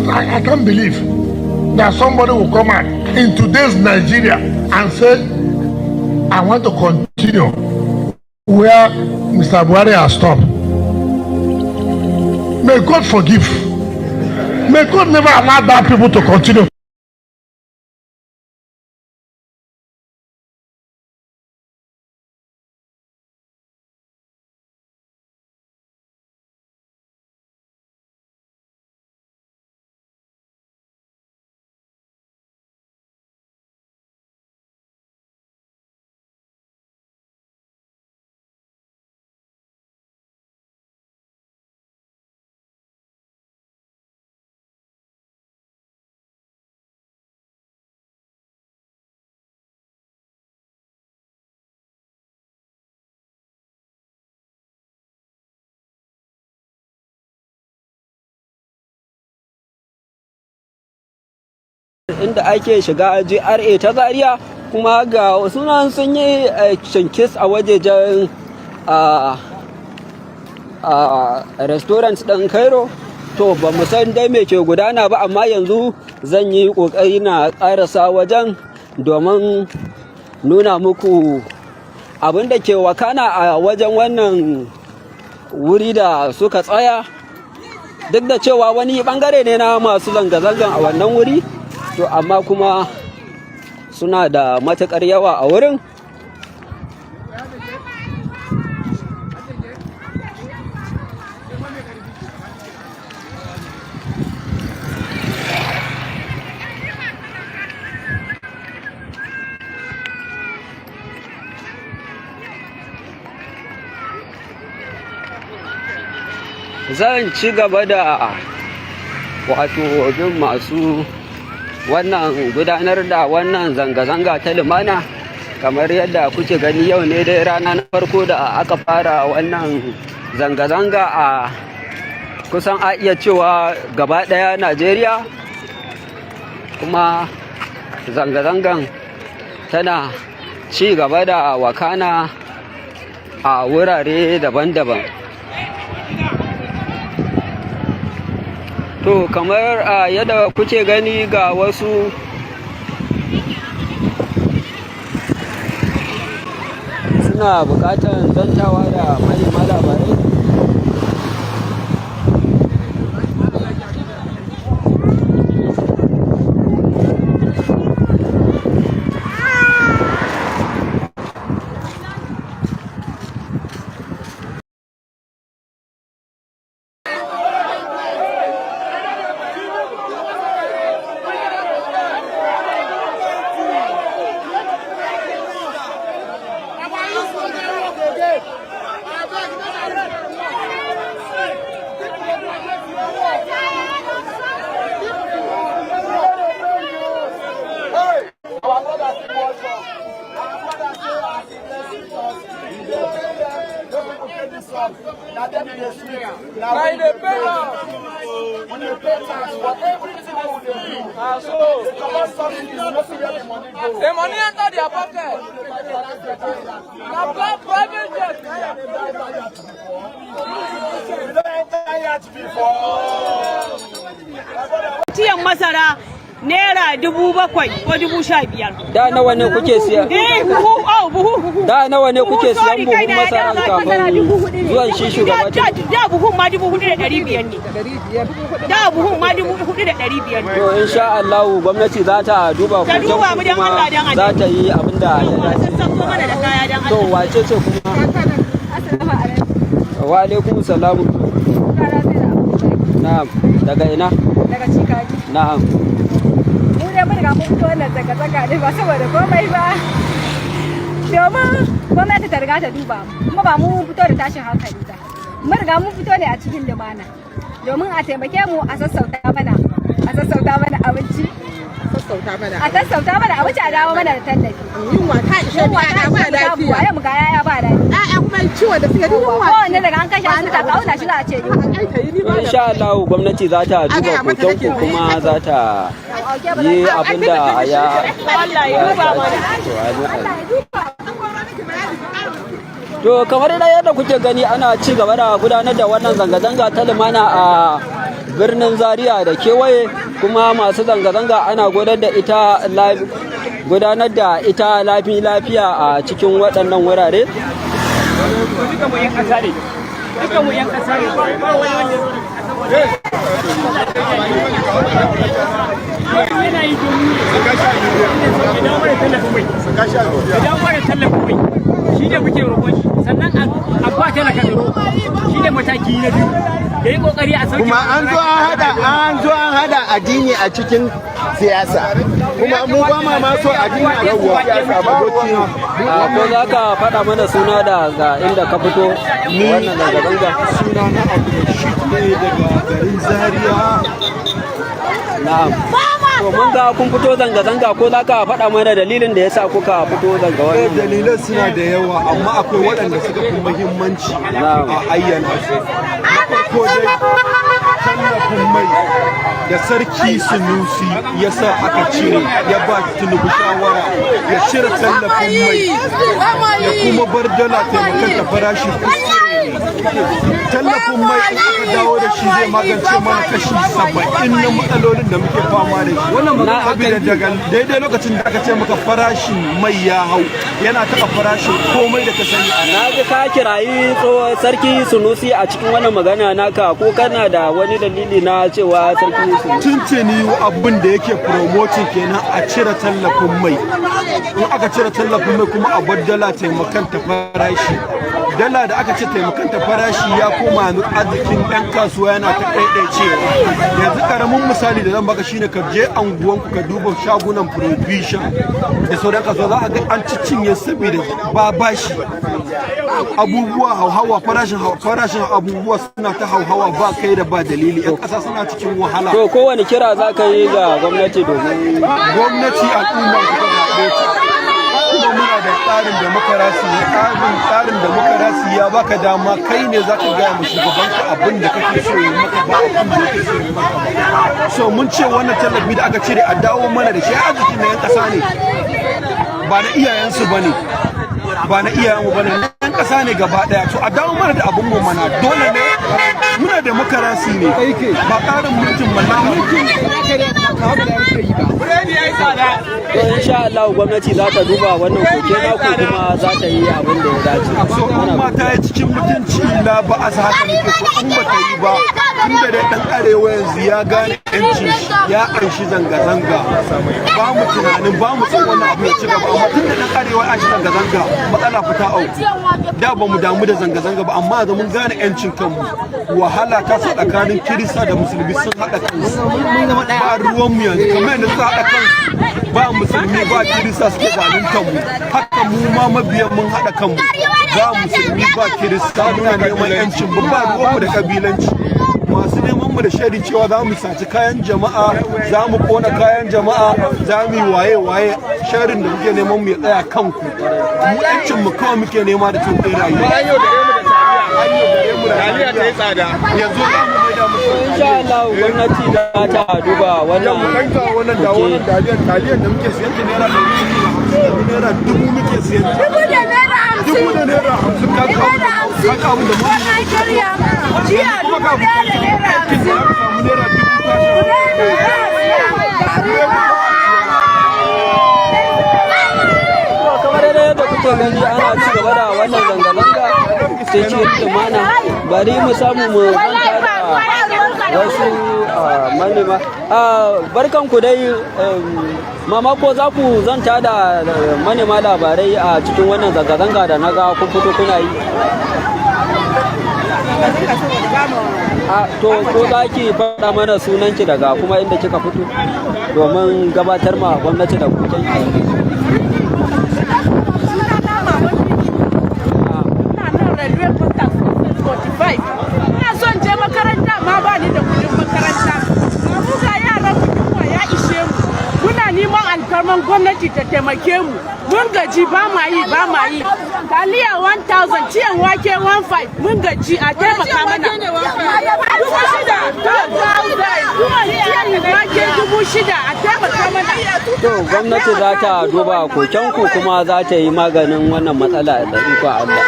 I can't believe that somebody will come out in today's Nigeria and say, I want to continue where Mr. Buhari has stopped. May God forgive. May God never allow that people to continue. Inda ake shiga GRA ta Zaria, kuma ga sunan sun yi shinkis a wajejen restaurant ɗin Cairo. To ba mu san dai me ke gudana ba, amma yanzu zan yi ƙoƙari na ƙarasa wajen domin nuna muku abin da ke wakana a wajen wannan wuri da suka tsaya, duk da cewa wani bangare ne na masu zanga-zangan a wannan wuri, to amma kuma suna da matuƙar yawa a wurin. Zan ci gaba da wato bin masu wannan gudanar da wannan zanga-zanga ta lumana, kamar yadda kuke gani yau ne dai rana na farko da aka fara wannan zanga-zanga a kusan a iya cewa gaba ɗaya Najeriya, kuma zanga-zangan tana ci gaba da wakana a wurare daban-daban. To kamar yadda kuke gani ga wasu suna buƙatar zantawa da manema labarai. Now we dey pay tax. We dey pay tax for everything we dey do. So comot subsidy, no see where the money go. The money enter their pocket. Now private jet. We don't enter yacht before. Tiyan masara Naira 7,000 ko 15,000. Da nawa ne kuke siya? Buhu. Da nawa ne kuke siyan buhun masaran kafin zuwan shi shugaba? Da buhun ma 4,500 ne. Da buhun ma 4,500 ne. To insha Allah gwamnati za ta duba ku kuma za ta yi abin da ya dace. To wace ce kuma? Wa alaikum salam. Na'am, daga ina? Daga Cikaji. Na'am. Mu dai mun riga mun fito wannan zanga-zanga ne ba saboda komai ba. Domin gwamnati ta riga ta duba kuma ba mu fito da tashin hankali ba. Mun riga mun fito ne a cikin lumana. Domin a taimake mu a sassauta mana abinci. A sassauta mana abinci a dawo mana da tallafi. Yunwa ta ishe mu ya ba lafiya. Yau mu ga yaya ba lafiya. Ya'ya kuma ciwo da suke duk yunwa. Kowanne daga an kashe su ta kauna shi za a ce yunwa. Insha Allah gwamnati za ta duba koton ku kuma za ta yi abin da ya To kamar da yadda kuke gani ana ci gaba da gudanar da wannan zanga-zanga ta lumana a birnin Zaria da kewaye kuma masu zanga-zanga ana gudanar da ita lafiya a cikin waɗannan wurare. Shi ne muke roƙon shi sannan a ba talaka tsaro shi ne mataki na biyu da yi ƙoƙari a sauke kuma an zo an hada addini a cikin siyasa kuma mu ba ma so addini a cikin siyasa ba ko za ka faɗa mana suna ga inda ka fito wannan zanga-zanga? Suna na Abdulrashid ne daga garin Zaria. Na'am. To mun ga kun fito zanga-zanga ko za ka faɗa mana dalilin da ya sa kuka fito zanga wannan? Dalilan suna da yawa amma akwai waɗanda suka fi muhimmanci a ayyana su. Na farko dai tallafin mai da sarki Sunusi ya sa aka cire ya ba Tinubu shawara ya cire tallafin mai ya kuma bar dala taimakon farashi tallafin mai aka dawo da shi zai magance mana kashi 70 na matsalolin da muke fama da shi. Wannan daga daidai lokacin da aka ce maka farashin mai ya hau yana taɓa farashin komai da ka sani. Na ji ka kirayi sarki Sunusi a cikin wannan magana naka ko kana da wani dalili na cewa sarki Sunusi? Tuntuni abin da yake promoting kenan a cire tallafin mai. In aka cire tallafin mai kuma a bar dala taimakon ta farashi. Dala da aka ce taimakon ta farashi ya koma arzikin ɗan kasuwa yana ta ɗaiɗaicewa. Yanzu karamin misali da zan baka shine ka je anguwanku ka duba shagunan provision da sauran kasuwa za a ga an cinye saboda ba bashi. Abubuwa hauhawa farashin abubuwa suna ta hauhawa ba kai da ba dalili. 'Yan ƙasa suna cikin wahala. To kowane kira za ka yi ga gwamnati domin? Gwamnati al'umma su ta zaɓe ta. Kuma muna da tsarin demokarasi ya baka dama kai ne za ka gaya ma shugabanka abin da kake so ya maka ba abin da kake so ya maka ba. So mun ce wannan tallafi da aka cire a dawo mana da shi arziki na 'yan ƙasa ne ba na iyayensu ba ne ba na iyayenmu ba ne na 'yan ƙasa ne gaba ɗaya. To a dawo mana da abin mu mana dole ne muna demokarasi ne ba tsarin mulkin To insha Allah gwamnati za ta duba wannan koke naku kuma za ta yi abin da ya dace. So in mata ya cikin mutunci la ba a sa haka nake so in ba ta yi ba tunda dai dan arewa yanzu ya gane yanci ya anshi zanga-zanga ba mu tunanin ba mu son wannan abu ya ci gaba amma tunda dan arewa ya anshi zanga-zanga matsala fita au da ba mu damu da zanga-zanga ba amma yanzu mun gane yancin kanmu wahala ta sa tsakanin kirista da musulmi sun haɗa kansu ba ruwan mu yanzu kamar yadda suka haɗa kansu ba musulmi ba kirista suke zaluntar mu haka mu ma mabiyan mun haɗa kanmu ba musulmi ba kirista muna neman yancin mu ba ruwanmu da kabilanci masu neman mu da shaidi cewa za mu saci kayan jama'a za mu kona kayan jama'a za mu yi waye sharin da muke neman mu ya tsaya kanku mu yancin mu kawai muke nema da tun rayuwa yanzu za mu mai da musu insha Allah gwamnati za ta duba wannan taliyan da muke siyan ta naira 1,000 muke siyan ta 1,000 da naira 50 kaka abu da mu jiya 1,000 da naira 50 kamar yadda kuke gani ana ci gaba da wannan zanga-zanga sai ce lumana bari mu samu mu zanta da wasu manema barkan ku dai mama ko za ku zanta da manema labarai a cikin wannan zanga-zanga da na ga kun fito kuna yi to ko za ki faɗa mana sunanki daga kuma inda kika fito domin gabatar ma gwamnati da kuken ina son je makaranta ma ba ni da kudin makaranta mu ga yaran mu ya ishe mu muna neman alfarman gwamnati ta taimake mu mun gaji ba ma yi taliya 1,000 ciyan wake 1,500 mun gaji a taimaka mana 6,000 wake 6,000 a taimaka mana to gwamnati za ta duba kokenku kuma za ta yi maganin wannan matsala da iko Allah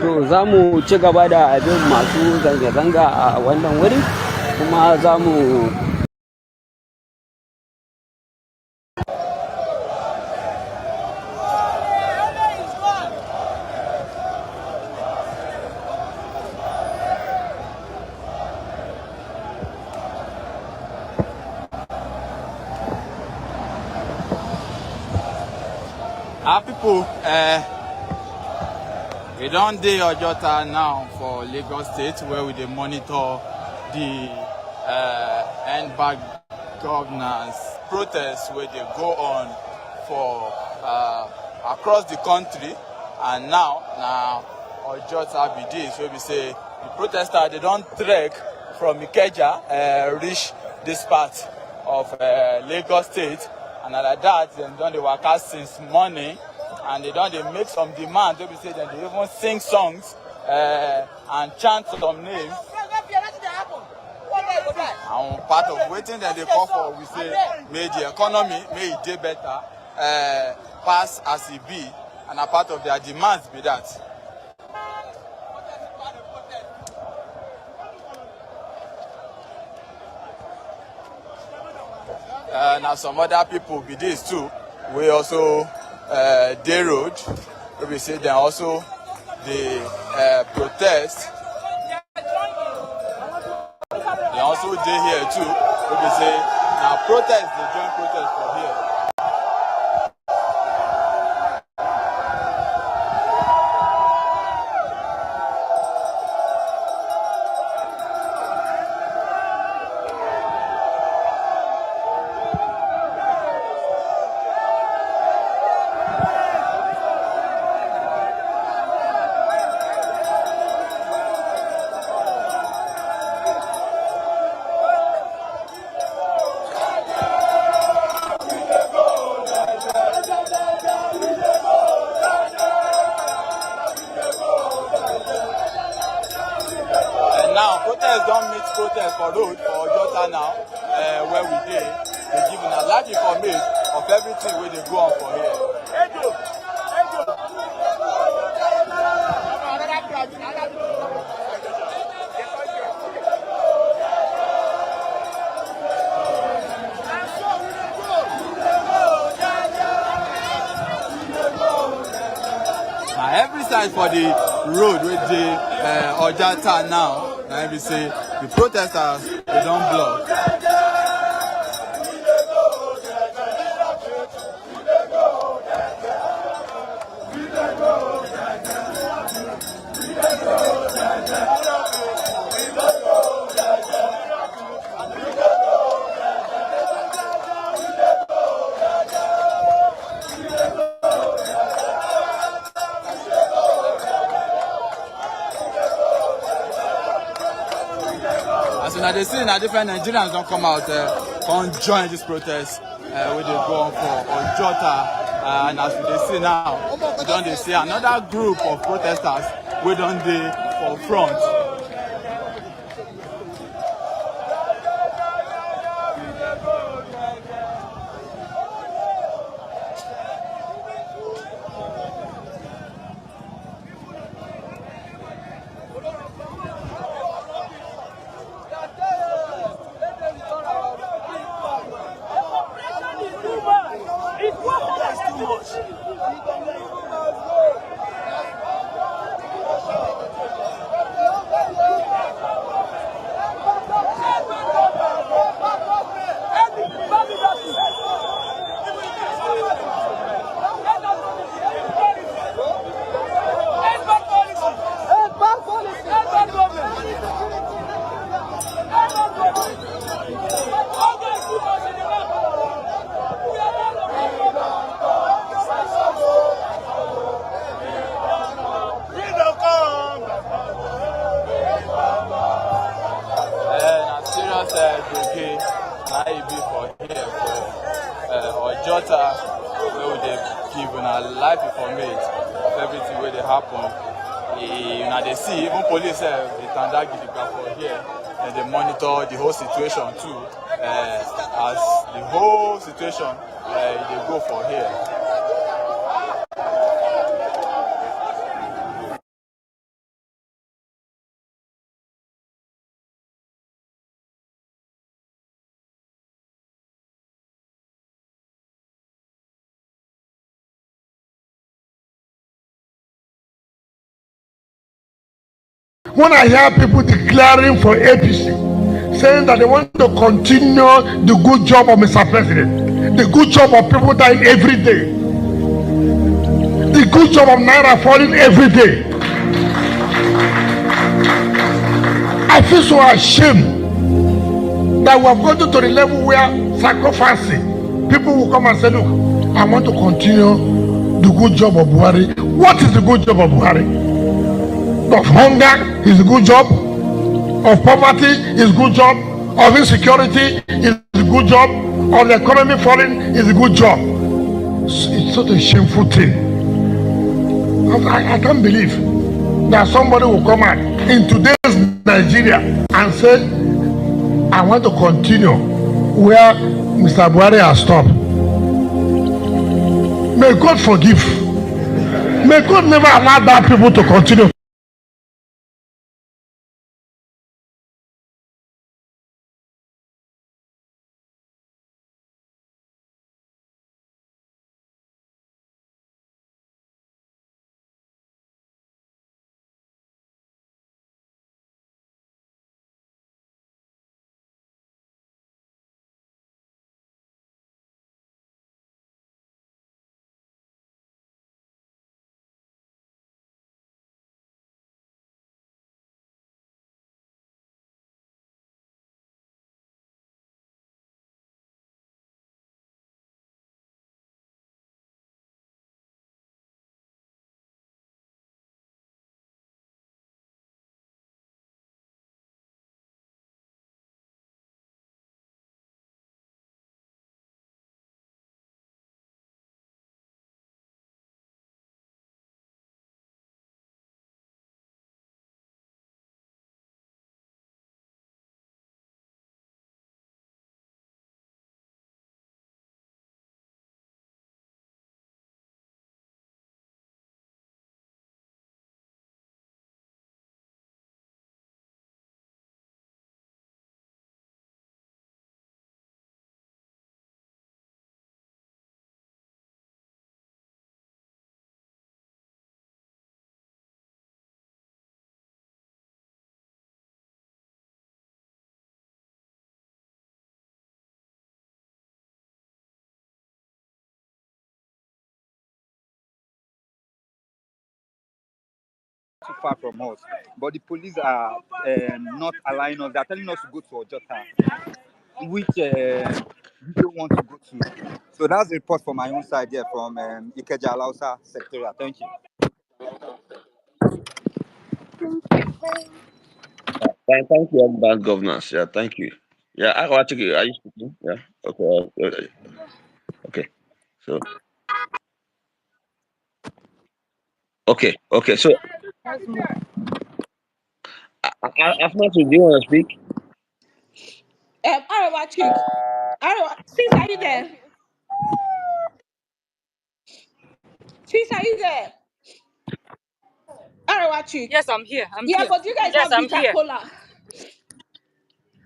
to za mu ci gaba da abin masu zanga-zanga a wannan wuri kuma za mu our people we don't dey Ojota now for Lagos State where we dey monitor the EndBadGovernance protests where they go on for across the country, and now Ojota be this where we say the protesters they don't trek from Ikeja reach this part of Lagos State, and like that dem don dey waka since morning. And they don't make some demands. They say that they even sing songs and chant some names. And part of waiting that they call for, we say, may the economy, may it do better, pass as it be, and a part of their demands be that. Now some other people be this too. We also day road, where we say then also the protest. They also day here too, where we say now protest, they join protest for here. Now, protest don't meet protest for road for Ojota now, where we dey. They give a large information of everything where they go on for here. Now, every side for the road with the Ojota now. Now we say the protesters they don't block. As soon as they see now different Nigerians don't come out and join this protest. where they go on for Ojota. And as we see now, we don't see another group of protesters we don't for front. Ojota, where they give a live information of everything where they happen. They see even police they conduct the for here and they monitor the whole situation too. As the whole situation they go for here. When I hear people declaring for APC, saying that they want to continue the good job of Mr. President, the good job of people dying every day, the good job of Naira falling every day, I feel so ashamed that we have gotten to the level where sacrificing, people will come and say, look, I want to continue the good job of Buhari. What is the good job of Buhari? Of hunger is a good job, of poverty is a good job, of insecurity is a good job, of the economy falling is a good job. It's such a shameful thing. I can't believe that somebody will come out in today's Nigeria and say, I want to continue where Mr. Buhari has stopped. May God forgive. May God never allow that people to continue. Too far from us, but the police are not allowing us. They are telling us to go to Ojota, which we don't want to go to. So that's the report from my own side here from Ikeja Alausa Secretariat. Thank you. Thank you, EndBadGovernance. Yeah, thank you. Yeah, I got to. Are you speaking? Yeah. Okay. So okay. So Asma, do you want to speak? Arewa Chick. Arewa, sis, are you there? Sis, are you there? Arewa Chick. Yes, I'm here. I'm Yeah, here. but you guys Yes, have I'm bitter here. cola.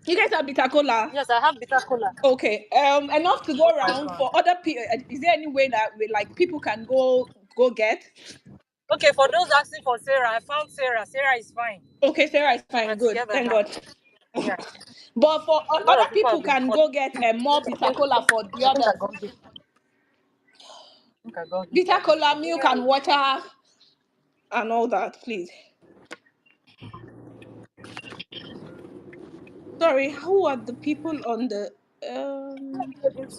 You guys have bitter cola. Yes, I have bitter cola. Okay. Enough to go Oh my around God. for other people. Is there any way that like people can go get? Okay, for those asking for Sarah, I found Sarah. Sarah is fine. Okay, Sarah is fine. We're Good. together Thank now. God. Yeah. But for A lot other of people people have been can calling. go get more I bitter think cola for the I think I others. got it. I think I got it. Bitter cola, milk and water and all that, please. Sorry, who are the people on the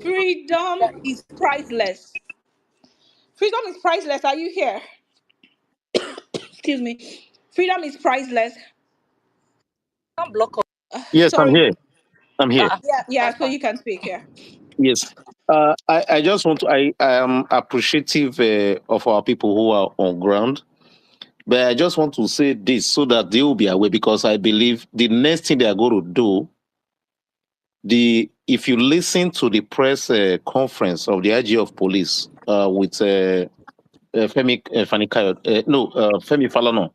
freedom is priceless. Freedom is priceless. Are you here? Excuse me. Freedom is priceless. Can't block up. Yes, I'm Sorry. here. I'm here. Yeah, so you can speak here. Yes. I just want to, I am appreciative of our people who are on ground, but I just want to say this so that they will be aware, because I believe the next thing they are going to do, if you listen to the press conference of the IG of police with Femi Femi Falana,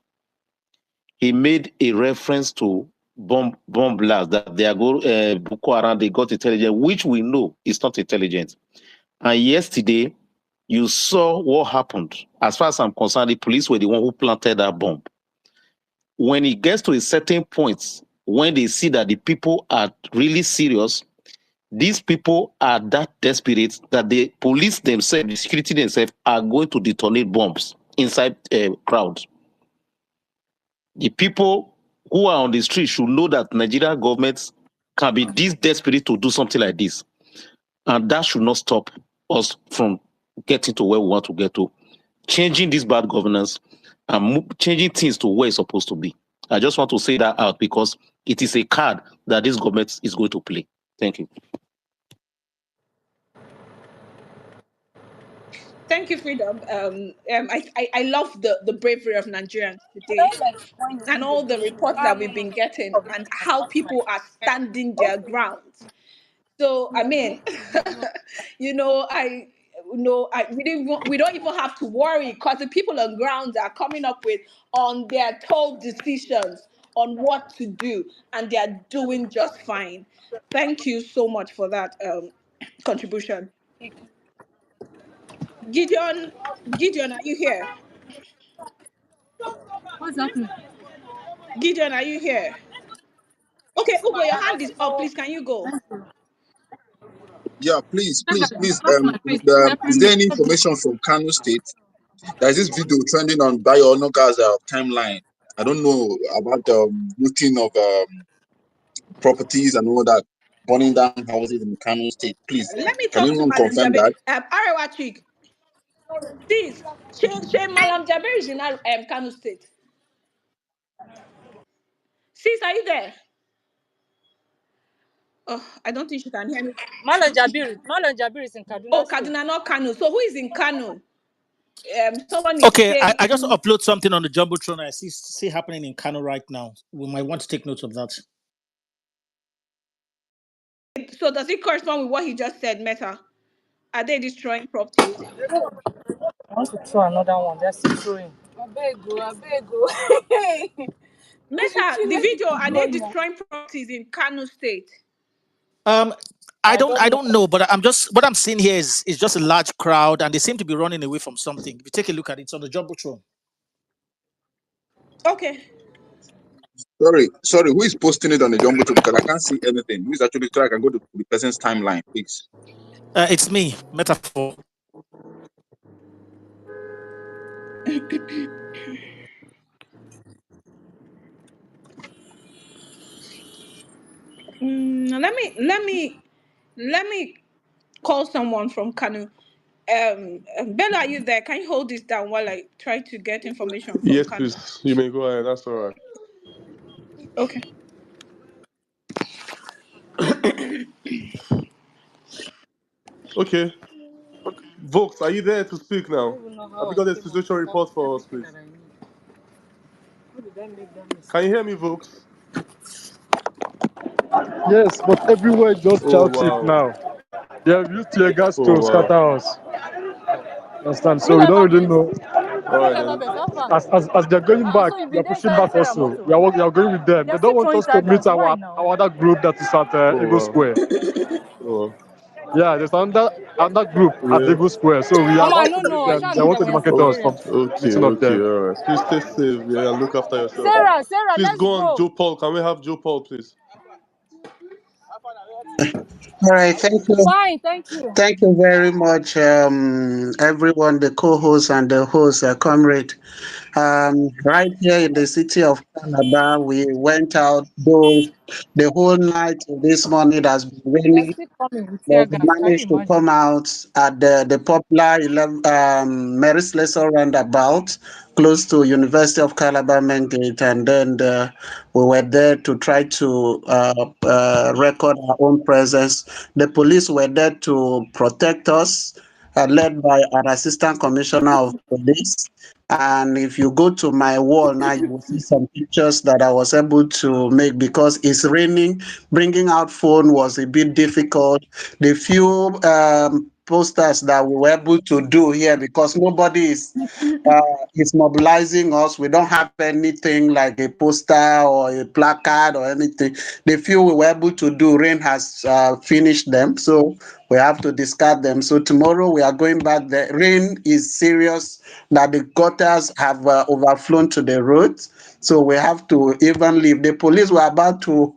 he made a reference to bomb blast that they are Boko Haram, they got intelligence, which we know is not intelligent. And yesterday, you saw what happened. As far as I'm concerned, the police were the one who planted that bomb. When it gets to a certain point, when they see that the people are really serious, these people are that desperate that the police themselves, the security themselves, are going to detonate bombs inside crowds. The people who are on the street should know that Nigerian governments can be this desperate to do something like this. And that should not stop us from getting to where we want to get to, changing this bad governance and changing things to where it's supposed to be. I just want to say that out because it is a card that this government is going to play. Thank you. Thank you, Freedom. I love the bravery of Nigerians today and all the reports that we've been getting and how people are standing their ground. So I mean, we don't even have to worry because the people on ground are coming up with on their told decisions on what to do, and they are doing just fine. Thank you so much for that contribution. Gideon, are you here? What's happening? Gideon, are you here? Okay, Ugo, your hand is up. Please, can you go? Yeah, please. Cross my face. It's Is helping there me. any information from Kano State? There is this video trending on Bayonoga's timeline. I don't know about the looting of properties and all that, burning down houses in Kano State. Please, Let me can talk to anyone Madam confirm Jabe. that? Arewa Chick. Please, Malam Jaber is in Kano State. Sis, are you there? Oh, I don't think she can hear me. Malam Jabir is in Kaduna Oh, State. Kaduna, not Kano. So who is in Kano? Someone is Okay, I just saying. upload something on the Jumbotron I see happening in Kano right now. We might want to take note of that. So does it correspond with what he just said, Meta? Are they destroying properties? I want to throw another one. They're still throwing. I beg you. Meta, the video, are they destroying properties in Kano State? I don't know, but what I'm seeing here is just a large crowd, and they seem to be running away from something. If you take a look at it, it's on the Jumbotron. Okay. Sorry, who is posting it on the Jumbotron? Because I can't see anything. Who is actually trying? I can go to the person's timeline, please. It's me, Metaphor. Let me call someone from Kano. Bella, are you there? Can you hold this down while I try to get information from Yes, Kano? please. You may go ahead. That's all right. Okay. Okay. Vox, are you there to speak now? Have you got a situation report for us, please? Can you hear me, Vox? Yes, but everywhere just Oh chaotic wow. now. They have used tear gas Oh to wow. scatter us. Understand? So we don't really know. All right then. As they're going back, they're pushing back also. We are going with them. They don't want us to meet our other group that is at Oh Eagle wow. Square. Oh wow. Yeah, there's another group at Yeah. Eagle Square. So we are about to meet them. They want to demarcate us from Okay, meeting up okay, them. all right. Please stay safe. Yeah, look after yourself. Sarah, Please let's go on, go. Joe Paul. Can we have Joe Paul, please? All right, thank you. Fine, thank you. Thank you very much, everyone, the co-host and the host, comrade. Right here in the city of Calabar, we went out though the whole night this morning. It has been They're raining, still coming with but tear we gas. Can you managed to imagine? come out at the popular Mary Slessor roundabout close to University of Calabar main gate, and then we were there to try to record our own presence. The police were there to protect us, led by an assistant commissioner of police. And if you go to my wall now, you will see some pictures that I was able to make because it's raining. Bringing out phone was a bit difficult. The few posters that we were able to do here because nobody is mobilizing us. We don't have anything like a poster or a placard or anything. The few we were able to do, rain has finished them. So we have to discard them. So tomorrow we are going back. The rain is serious that the gutters have overflown to the roads. So we have to even leave. The police were about to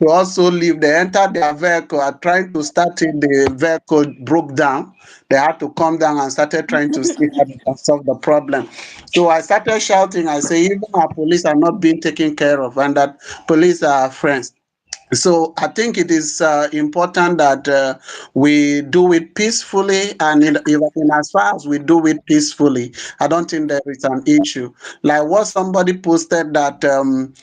also leave. They entered their vehicle, are trying to start it. The vehicle broke down. They had to come down and started trying to see how they can solve the problem. So I started shouting. I say, even our police are not being taken care of, and that police are our friends. So I think it is important that we do it peacefully, and in as far as we do it peacefully, I don't think there is an issue. Like what somebody posted that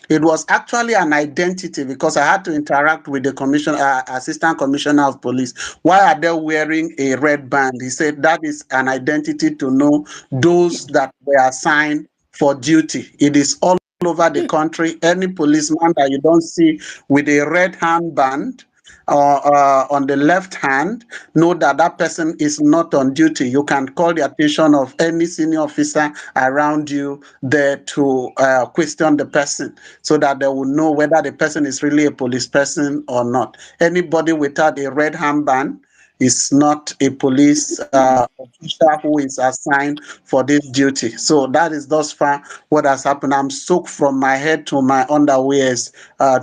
it was actually an identity because I had to interact with the assistant commissioner of police. Why are they wearing a red band? He said that is an identity to know those that were assigned for duty. It is all over the country. Any policeman that you don't see with a red handband on the left hand, know that that person is not on duty. You can call the attention of any senior officer around you there to question the person so that they will know whether the person is really a police person or not. Anybody without a red handband is not a police official who is assigned for this duty. So that is thus far what has happened. I'm soaked from my head to my underwears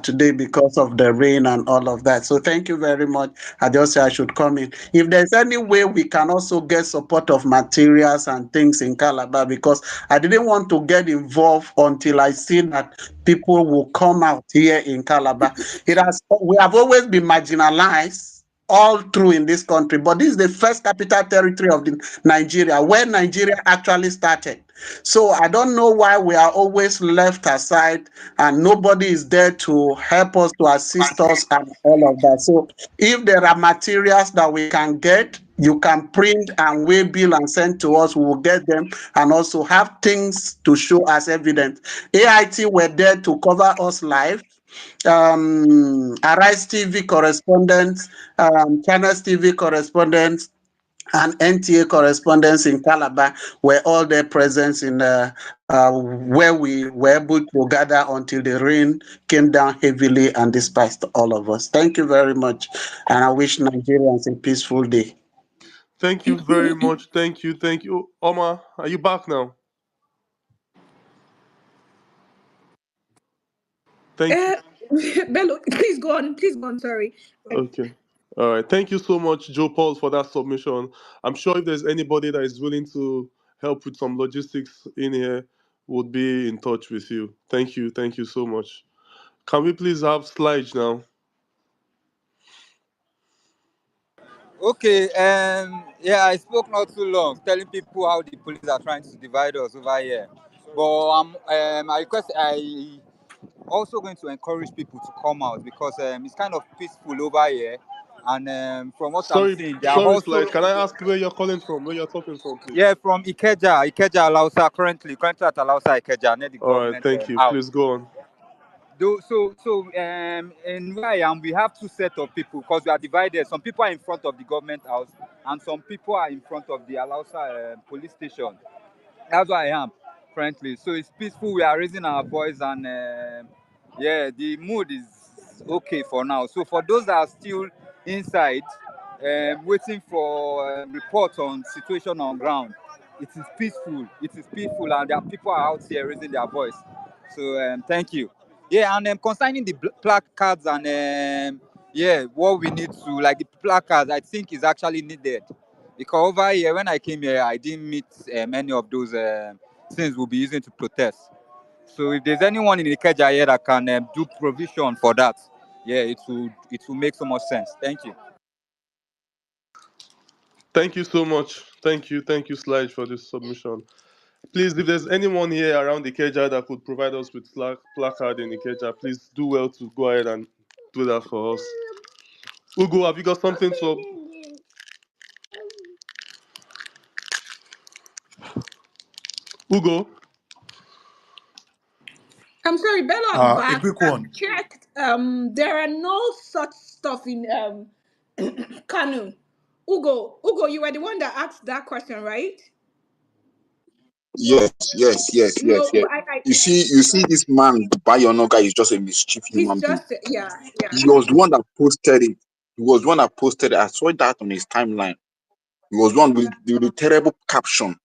today because of the rain and all of that. So thank you very much. I just say I should come in. If there's any way we can also get support of materials and things in Calabar, because I didn't want to get involved until I see that people will come out here in Calabar. We have always been marginalized all through in this country, but this is the first capital territory of Nigeria, where Nigeria actually started. So I don't know why we are always left aside and nobody is there to help us, to assist us and all of that. So if there are materials that we can get, you can print and weigh bill and send to us, we will get them and also have things to show as evidence. AIT were there to cover us live. Arise TV correspondents, Channels TV correspondents, and NTA correspondents in Calabar were all there present in where we were able to gather until the rain came down heavily and dispersed all of us. Thank you very much, and I wish Nigerians a peaceful day. Thank you very much. Thank you. Thank you. Omar, are you back now? Thank you. Bello, please go on. Please go on. Sorry. Okay. All right. Thank you so much, Joe Paul, for that submission. I'm sure if there's anybody that is willing to help with some logistics in here, would be in touch with you. Thank you. Thank you so much. Can we please have slides now? Okay, yeah, I spoke not too long, telling people how the police are trying to divide us over here. But I also going to encourage people to come out because it's kind of peaceful over here. And from what I'm Sorry, seeing, they have sorry, also Sly. Can I ask where you're calling from? Where you're talking from, please? yeah from Ikeja, Alausa currently at Alausa Ikeja near the All right, government thank you. house. Please go on. In where I am, we have two sets of people because we are divided. Some people are in front of the government house, and some people are in front of the Alausa police station. That's where I am currently. So it's peaceful. We are raising our voice, and yeah, the mood is okay for now. So for those that are still inside, waiting for reports on situation on ground, it is peaceful. It is peaceful, and there are people are out here raising their voice. So thank you. Yeah, and concerning the placards and yeah, what we need to like the placards, I think is actually needed. Because over here, when I came here, I didn't meet many of those things we'll be using to protest. So if there's anyone in Ikeja here that can do provision for that, yeah, it will make so much sense. Thank you. Thank you so much. Thank you, Sly, for this submission. Please, if there's anyone here around Ikeja that could provide us with placard in Ikeja, please do well to go ahead and do that for us. Ugo, have you got something to? Ugo? I'm sorry, Bella's A back. quick I've one. checked. There are no such stuff in Kanu. Ugo, you were the one that asked that question, right? Yes, yes, yes, yes, No, yes. but I You see, this man, Bayonoga, is just a mischief he's human being. just yeah, yeah. He was the one that posted it. He was the one that posted it. I saw that on his timeline. He was one with the terrible caption.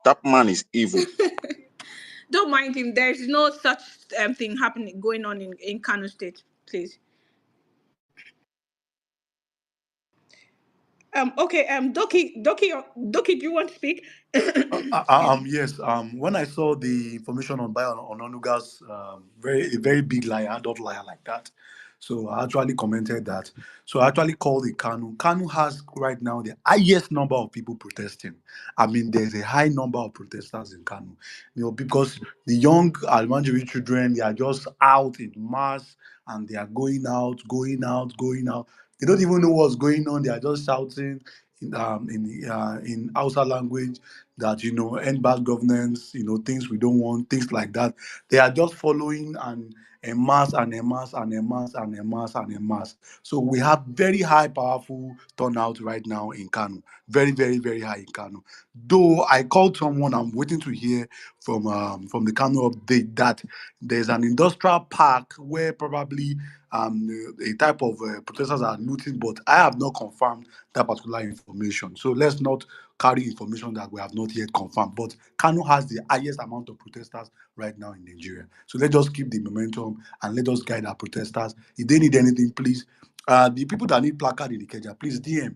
That man is evil. Don't mind him. There's no such thing happening going on in Kano State, please. Okay. Doki, do you want to speak? Yes. When I saw the information on Bayo on Onuga's a very big liar, adult liar like that, so I actually commented that. So I actually called the Kanu. Kanu has right now the highest number of people protesting. I mean, there's a high number of protesters in Kanu. Because the young Almanjiri children, they are just out in mass and they are going out, going out, going out. They don't even know what's going on. They are just shouting in Hausa language that end bad governance, things we don't want, things like that. They are just following and a mass and a mass and a mass and a mass and a mass. So we have very high, powerful turnout right now in Kano. Very, very, very high in Kano. Though I called someone, I'm waiting to hear from the Kano update that there's an industrial park where probably a type of protesters are looting, but I have not confirmed that particular information. So let's not carry information that we have not yet confirmed. But Kano has the highest amount of protesters right now in Nigeria. So let's just keep the momentum and let us guide our protesters. If they need anything, please. The people that need placard in Ikeja, please DM.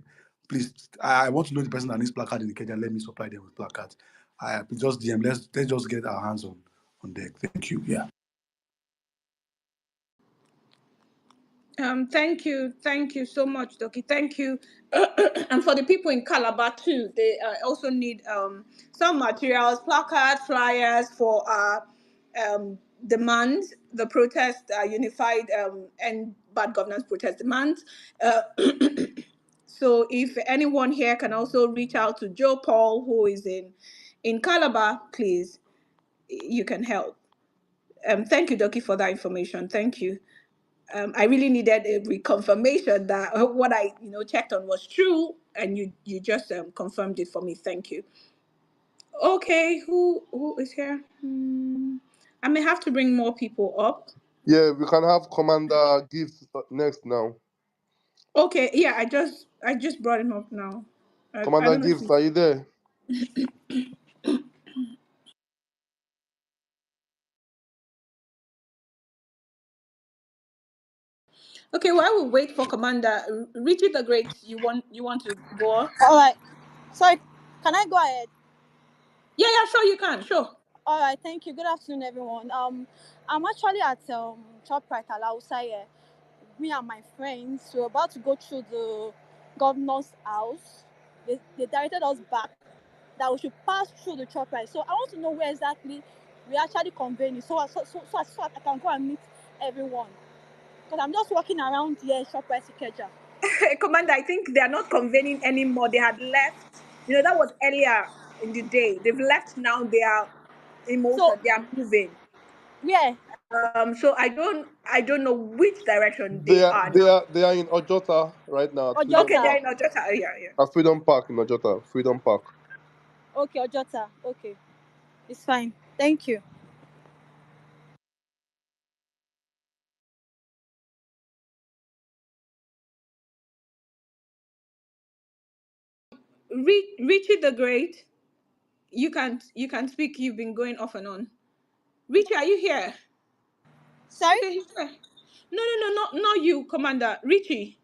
Please, I want to know the person that needs placard in Ikeja. Let me supply them with placards. Please just DM. Let's just get our hands on deck. Thank you. Yeah. Thank you so much, Doki. Thank you, and for the people in Calabar too. They also need some materials, placards, flyers for demands. The protest, unified and bad governance protest demands. So if anyone here can also reach out to Joe Paul, who is in Calabar, please, you can help. Thank you, Doki, for that information. Thank you. I really needed a reconfirmation that what I checked on was true, and you just confirmed it for me. Thank you. Okay, who is here? I may have to bring more people up. Yeah, we can have Commander Gift next now. Okay, yeah, I just brought him up now. I Commander don't know if Gift, are you there? Okay, while we wait for Commander Richie the Great, you want to go on? All right. Sorry, can I go ahead? Yeah, sure you can. Sure. All right, thank you. Good afternoon, everyone. I'm actually at Shoprite Alausa here. Me and my friends, we're about to go through the governor's house. They directed us back that we should pass through the Shoprite. So I want to know where exactly we actually convene, so I can go and meet everyone. Because I'm just walking around here, Shoprite Ikeja. Commander, I think they are not convening anymore. They had left. You know, that was earlier in the day. They've left now. They are in motion. So They are moving. where? So I don't know which direction They they are are they now. are they are in Ojota right now at Freedom Okay, Ojota. they're Park. in Ojota. Yeah, yeah. At Freedom Park in Ojota. Freedom Park. Okay, Ojota. Okay, it's fine. Thank you. Richie the Great, you can speak. You've been going off and on. Richie, are you here? Sorry. Okay, he's here. No, not you, Commander. Richie.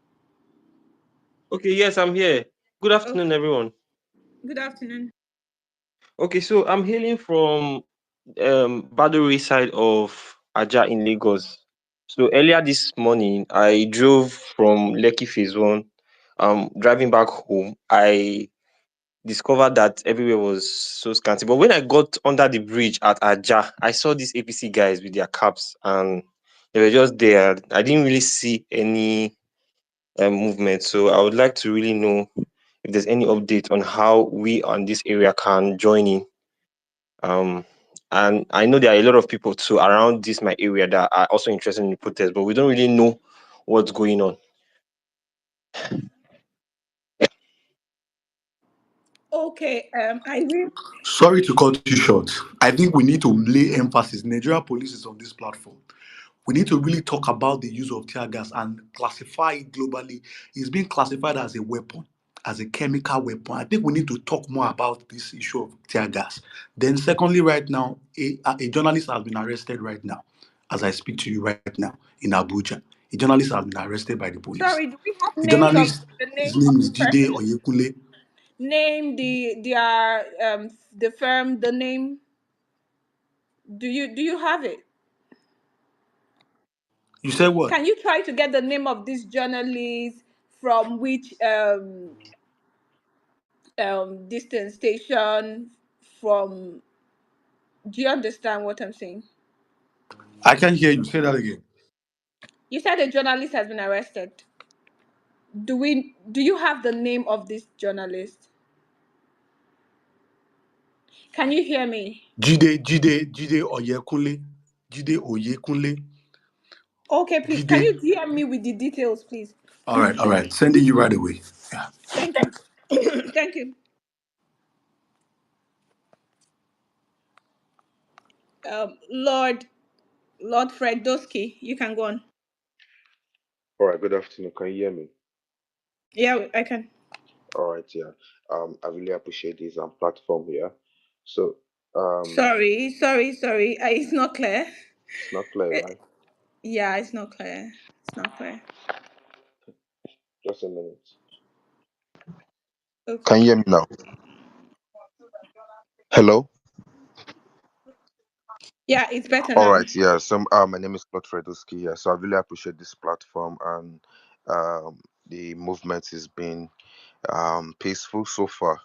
Okay, yes, I'm here. Good afternoon, Okay. everyone. Good afternoon. Okay, so I'm hailing from Badore side of Aja in Lagos. So earlier this morning, I drove from Lekki Phase 1. Driving back home, I discovered that everywhere was so scanty. But when I got under the bridge at Aja, I saw these APC guys with their caps and they were just there. I didn't really see any movement. So I would like to really know if there's any update on how we on this area can join in. Um, and I know there are a lot of people too around this my area that are also interested in the protest, but we don't really know what's going on. Okay. I will. Sorry to cut you short. I think we need to lay emphasis. Nigeria police is on this platform. We need to really talk about the use of tear gas and classify it globally. It's being classified as a weapon, as a chemical weapon. I think we need to talk more about this issue of tear gas. Then, secondly, right now, a journalist has been arrested right now, as I speak to you right now in Abuja. A journalist has been arrested by the police. Sorry, do we have The names of journalist, the his names of name the is Jide person? Oyekunle. Name their the firm, the name. Do you have it? You said what? Can you try to get the name of this journalist from which distance station from? Do you understand what I'm saying? I can't hear you. Say that again. You said a journalist has been arrested. Do you have the name of this journalist? Can you hear me? Jide Oyekunle. Jide Oyekunle. Okay, please. Can Jide. you DM me with the details, please? All right. Sending you right away. Thank you. Thank you. Lord Fred Dosky, you can go on. All right, good afternoon. Can you hear me? Yeah, I can. All right, yeah. I really appreciate this platform here. So, Sorry. It's not clear. it's not clear, Eh, right? yeah, it's not clear. It's not clear. Just a minute. Okay. Can you hear me now? Hello? Yeah, it's better All now. right, yeah. So, my name is Claude Fredowski. Yeah, so I really appreciate this platform, and the movement has been peaceful so far,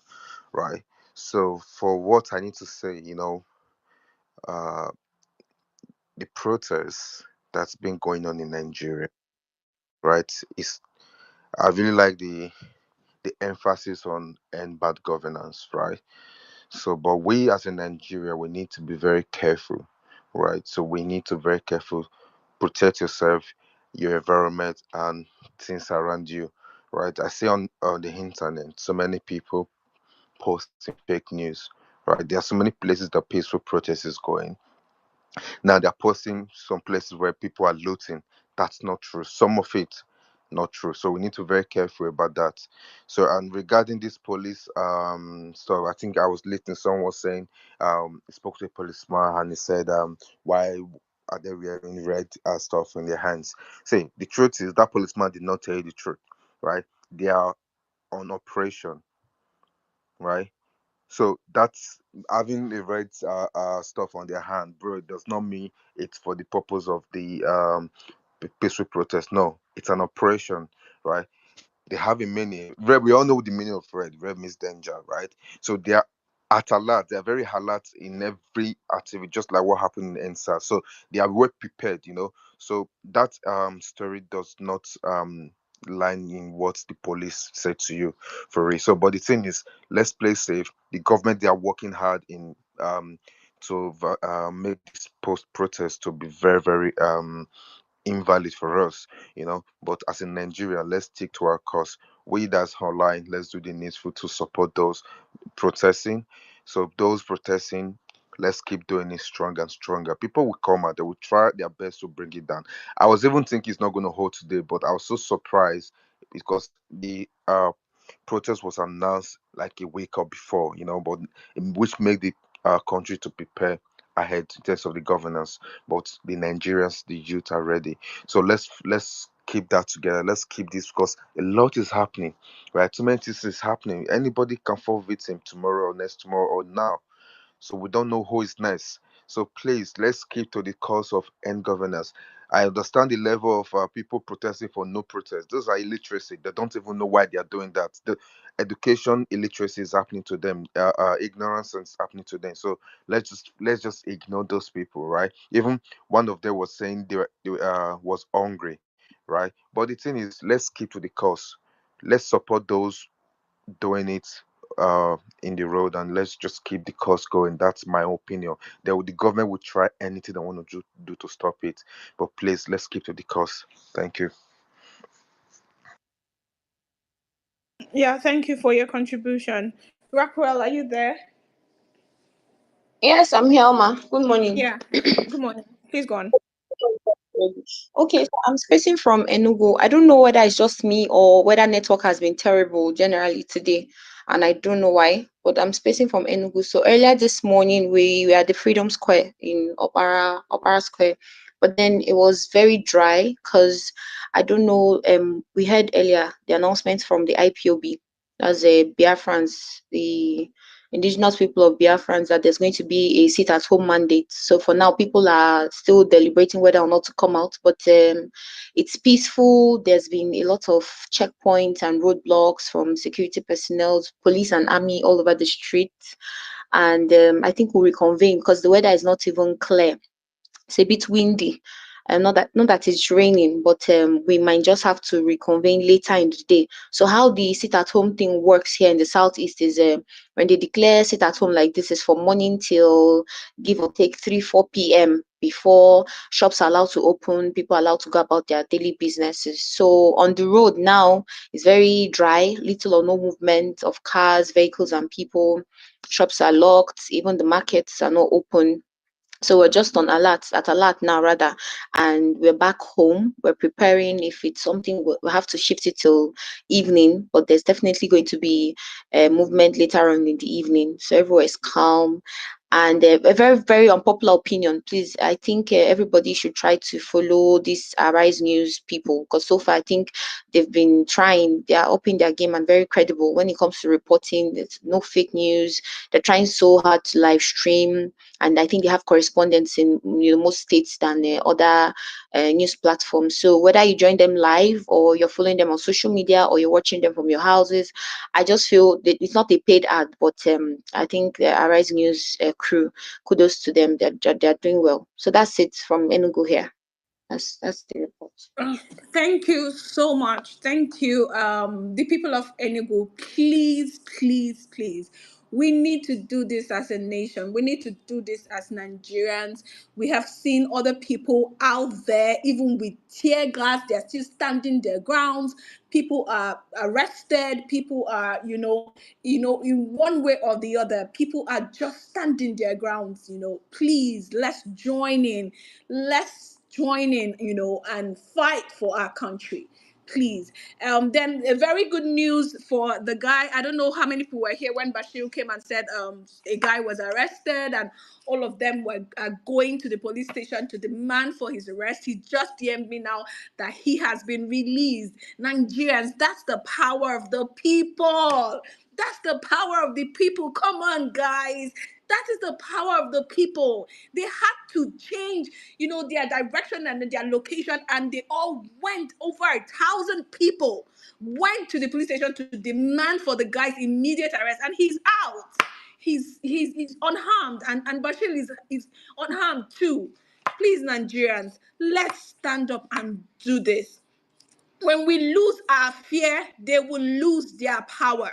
right? So, for what I need to say, uh, the protests that's been going on in Nigeria, right? Is I really like the emphasis on end bad governance, right? So, but we as in Nigeria, we need to be very careful, right? So we need to very careful, protect yourself, your environment, and things around you, right? I see on the internet so many people posting fake news, right? There are so many places that peaceful protest is going. Now they're posting some places where people are looting. That's not true. Some of it not true. So we need to be very careful about that. So and regarding this police stuff, I think I was listening. Someone was saying he spoke to a policeman and he said why are they wearing red stuff in their hands? See, the truth is that policeman did not tell you the truth, right? They are on operation, right? So that's having the red stuff on their hand, bro. It does not mean it's for the purpose of the peaceful protest. No, it's an operation, right? They have a meaning. Red, we all know the meaning of red. Red means danger, right? So they are at alert. They are very alert in every activity, just like what happened in NSA. So they are well prepared, So that story does not line in what the police said to you for it. So, but the thing is, let's play safe. The government, they are working hard in to make this post protest to be very very invalid for us, But as in Nigeria, let's stick to our cause. We that's online, let's do the needful to support those protesting. So those protesting, let's keep doing it stronger and stronger. People will come out, they will try their best to bring it down. I was even thinking it's not going to hold today, but I was so surprised because the protest was announced like a week or before, but which made the country to prepare ahead in terms of the governance. But the Nigerians, the youth are ready. So let's keep that together. Let's keep this because a lot is happening. Right? Too many things is happening. Anybody can fall victim tomorrow or next tomorrow or now. So we don't know who is next. So please, let's keep to the cause of end governance. I understand the level of people protesting for no protest. Those are illiteracy. They don't even know why they are doing that. The education illiteracy is happening to them. Ignorance is happening to them. So let's just ignore those people, right? Even one of them was saying they was hungry, right? But the thing is, let's keep to the cause. Let's support those doing it in the road, and let's just keep the cost going. That's my opinion. The government will try anything they want to do to stop it, but please let's keep to the cost. Thank you. Yeah, thank you for your contribution. Rockwell, are you there? Yes, I'm here, Ma. Good morning. Yeah. Good morning. Please go on. Okay, so I'm spacing from Enugu. I don't know whether it's just me or whether network has been terrible generally today, and I don't know why, but I'm spacing from Enugu. So earlier this morning, we were at the Freedom Square in Opera Square, but then it was very dry because I don't know. We heard earlier the announcement from the IPOB, that's a Biafrans, the indigenous people of Biafrans, that there's going to be a sit-at-home mandate. So for now, people are still deliberating whether or not to come out, but it's peaceful. There's been a lot of checkpoints and roadblocks from security personnel, police and army all over the street. And I think we'll reconvene because the weather is not even clear. It's a bit windy. Not that it's raining, but we might just have to reconvene later in the day. So how the sit-at-home thing works here in the southeast is when they declare sit-at-home like this is from morning till give or take 3-4 p.m. before shops are allowed to open, people are allowed to go about their daily businesses. So on the road now, it's very dry, little or no movement of cars, vehicles, and people. Shops are locked, even the markets are not open. So we're just on alert now rather, and we're back home. We're preparing. If it's something, we have to shift it till evening, but there's definitely going to be a movement later on in the evening. So everywhere is calm. And a very, very unpopular opinion, please. I think everybody should try to follow these Arise News people because so far I think they've been trying. They are upping their game and very credible when it comes to reporting. There's no fake news. They're trying so hard to live stream, and I think they have correspondents in most states than other news platforms. So whether you join them live or you're following them on social media or you're watching them from your houses, I just feel that it's not a paid ad, but I think the Arise News crew, kudos to them. They're doing well. So that's it from Enugu here. That's the report. Thank you so much. Thank you. The people of Enugu, please, please, please. We need to do this as a nation. We need to do this as Nigerians. We have seen other people out there, even with tear gas, they're still standing their grounds. People are arrested. People are, in one way or the other, people are just standing their grounds. Please, let's join in. Let's join in, and fight for our country. Please. Then a very good news for the guy. I don't know how many people were here when Bashir came and said a guy was arrested and all of them were going to the police station to demand for his arrest. He just DM'd me now that he has been released. Nigerians, that's the power of the people. That's the power of the people. Come on, guys. That is the power of the people. They had to change, their direction and their location, and they all went. Over 1,000 people went to the police station to demand for the guy's immediate arrest, and he's out. He's unharmed, and Bashir is unharmed too. Please, Nigerians, let's stand up and do this. When we lose our fear, they will lose their power.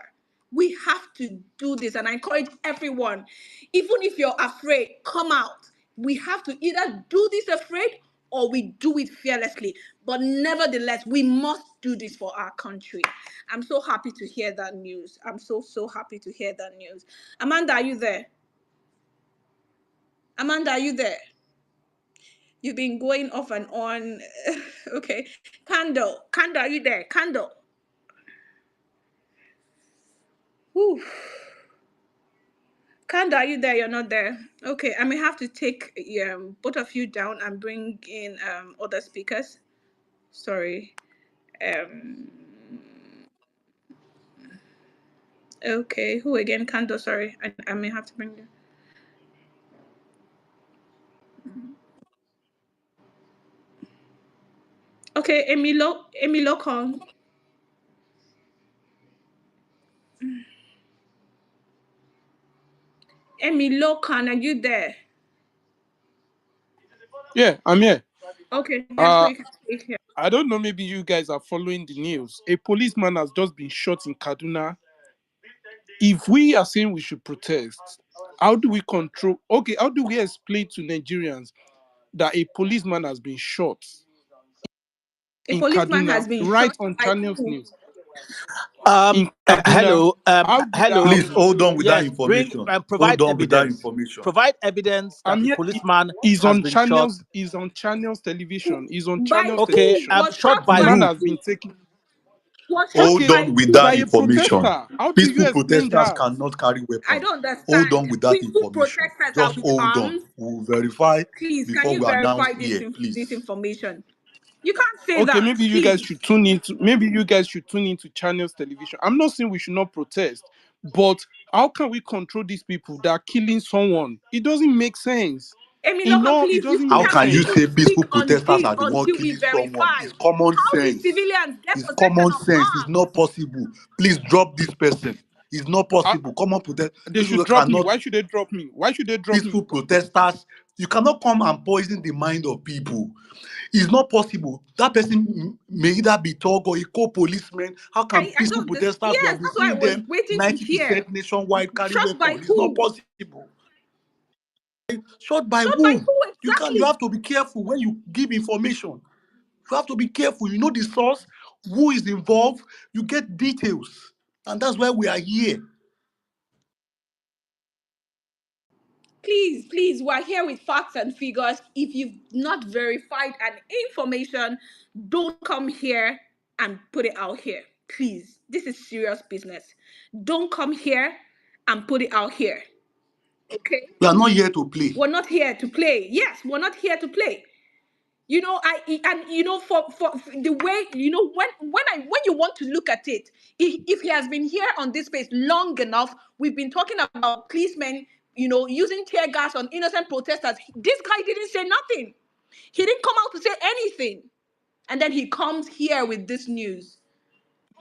We have to do this, and I encourage everyone, even if you're afraid, come out. We have to either do this afraid or we do it fearlessly. But nevertheless, we must do this for our country. I'm so happy to hear that news. I'm so happy to hear that news. Amanda, are you there? Amanda, are you there? You've been going off and on. Okay. Kando, are you there? Kando. Whew. Kanda, are you there? You're not there. Okay, I may have to take both of you down and bring in other speakers. Sorry. Okay, who again? Kando, sorry. I may have to bring you. Okay, Emilo Kong. Emilo Kong, are you there? Yeah, I'm here. Okay, yeah, so you can speak here. I don't know, maybe you guys are following the news. A policeman has just been shot in Kaduna. If we are saying we should protest, how do we control? Okay, how do we explain to Nigerians that a policeman has been shot A in policeman Kaduna, has been right shot on by Channels who? News? In Kaduna, Hello, how did that hello. Please happen? hold on with that Yes, bring information. provide Hold on with that evidence. information. Provide evidence that I'm a here. policeman He's has on been shot. Channels. He's on Channels Television. He's on By Channels Okay, who? Television. Was shot shot The by by man who? has been who? taken. Was shot Hold Okay, by on with who? that by a information. protester. How do you Peaceful explain protesters that? cannot carry I weapons. don't Hold understand. on with that Peaceful information. protesters are Just with hold on. arms. We'll verify Please, can before you we announce verify here, this please. information? You can't say Okay, that, maybe you guys please. should tune into. Maybe you guys should tune into Channels Television. I'm not saying we should not protest, but how can we control these people that are killing someone? It doesn't make sense. Amy In Lokan, law, it please, you doesn't How make can't can you sense. even say peaceful speak on protesters this are the one until we killing someone? verify. It's common How did sense. civilians get It's possession common of sense. It's arms? not possible. Please drop this person. It's not Uh, possible. Common protest. they should People drop me. cannot. Why should they drop me? Why should they drop me? Peaceful protesters. You cannot come and poison the mind of people. It's not possible. That person may either be thug or a co-policeman. How can I peaceful don't understand. protesters we Yes, have been that's why I seeing was them waiting to hear. 90% nationwide carry Shot by weapons? It's not who? possible. Shot by Shot by whom? who You exactly? have to be careful when you give information. You have to be careful. You know the source, who is involved, you get details. And that's why we are here. Please, we're here with facts and figures. If you've not verified an information, don't come here and put it out here. Please, this is serious business. Don't come here and put it out here. Okay? We are not here to play. We're not here to play. Yes, we're not here to play. For the way, when you want to look at it, if he has been here on this space long enough, we've been talking about policemen, using tear gas on innocent protesters. This guy didn't say nothing. He didn't come out to say anything, and then he comes here with this news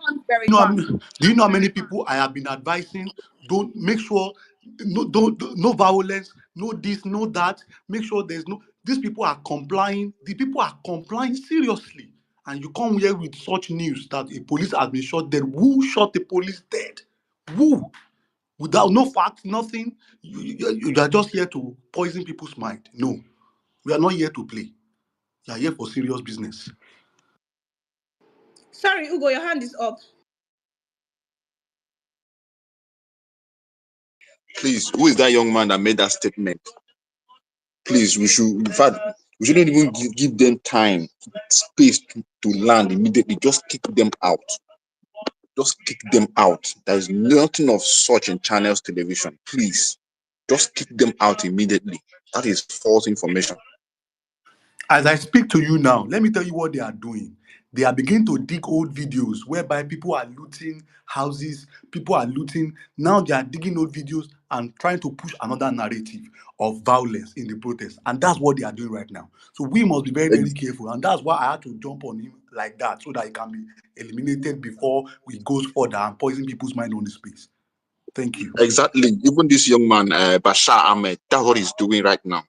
unverified. Do you know how many people I have been advising? Don't make sure no violence, no this, no that. Make sure there's no. These people are complying. The people are complying seriously, and you come here with such news that a police has been shot dead. Who shot the police dead? Who? Without no facts, nothing. You are just here to poison people's mind. No, we are not here to play. We are here for serious business. Sorry, Ugo, your hand is up. Please, who is that young man that made that statement? Please, in fact, we shouldn't even give them time, space to land immediately. Just kick them out. Just kick them out. There is nothing of such in Channels Television. Please, just kick them out immediately. That is false information. As I speak to you now, let me tell you what they are doing. They are beginning to dig old videos whereby people are looting houses, people are looting. Now they are digging old videos and trying to push another narrative of violence in the protest. And that's what they are doing right now. So we must be very, very careful. And that's why I had to jump on him like that so that he can be eliminated before we goes further and poison people's mind on the space. Thank you. Exactly. Even this young man, Bashar Ahmed, that's what he's doing right now.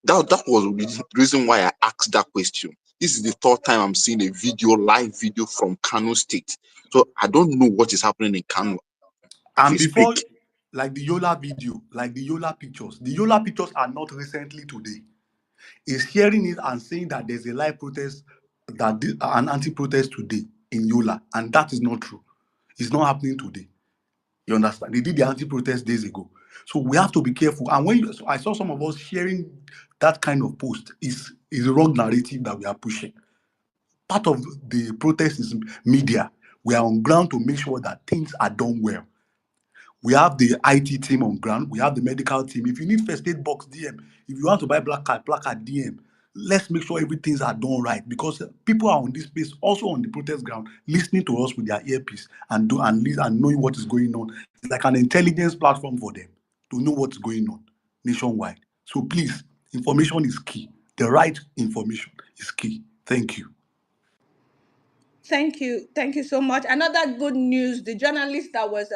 That was the reason why I asked that question. This is the third time I'm seeing a live video from Kano State. So I don't know what is happening in Kano. And Please before, speak. like the Yola video, like the Yola pictures are not recently today. Is sharing it and saying that there's a live protest, an anti-protest today in Yola, and that is not true. It's not happening today. You understand? They did the anti-protest days ago. So we have to be careful. And so I saw some of us sharing that kind of post is the wrong narrative that we are pushing. Part of the protest is media. We are on ground to make sure that things are done well. We have the IT team on ground. We have the medical team. If you need first aid box, DM. If you want to buy placard, DM. Let's make sure everything's are done right, because people are on this space, also on the protest ground, listening to us with their earpiece and knowing what is going on. It's like an intelligence platform for them to know what's going on nationwide. So please, information is key. The right information is key. Thank you. Thank you. Thank you so much. Another good news, the journalist that was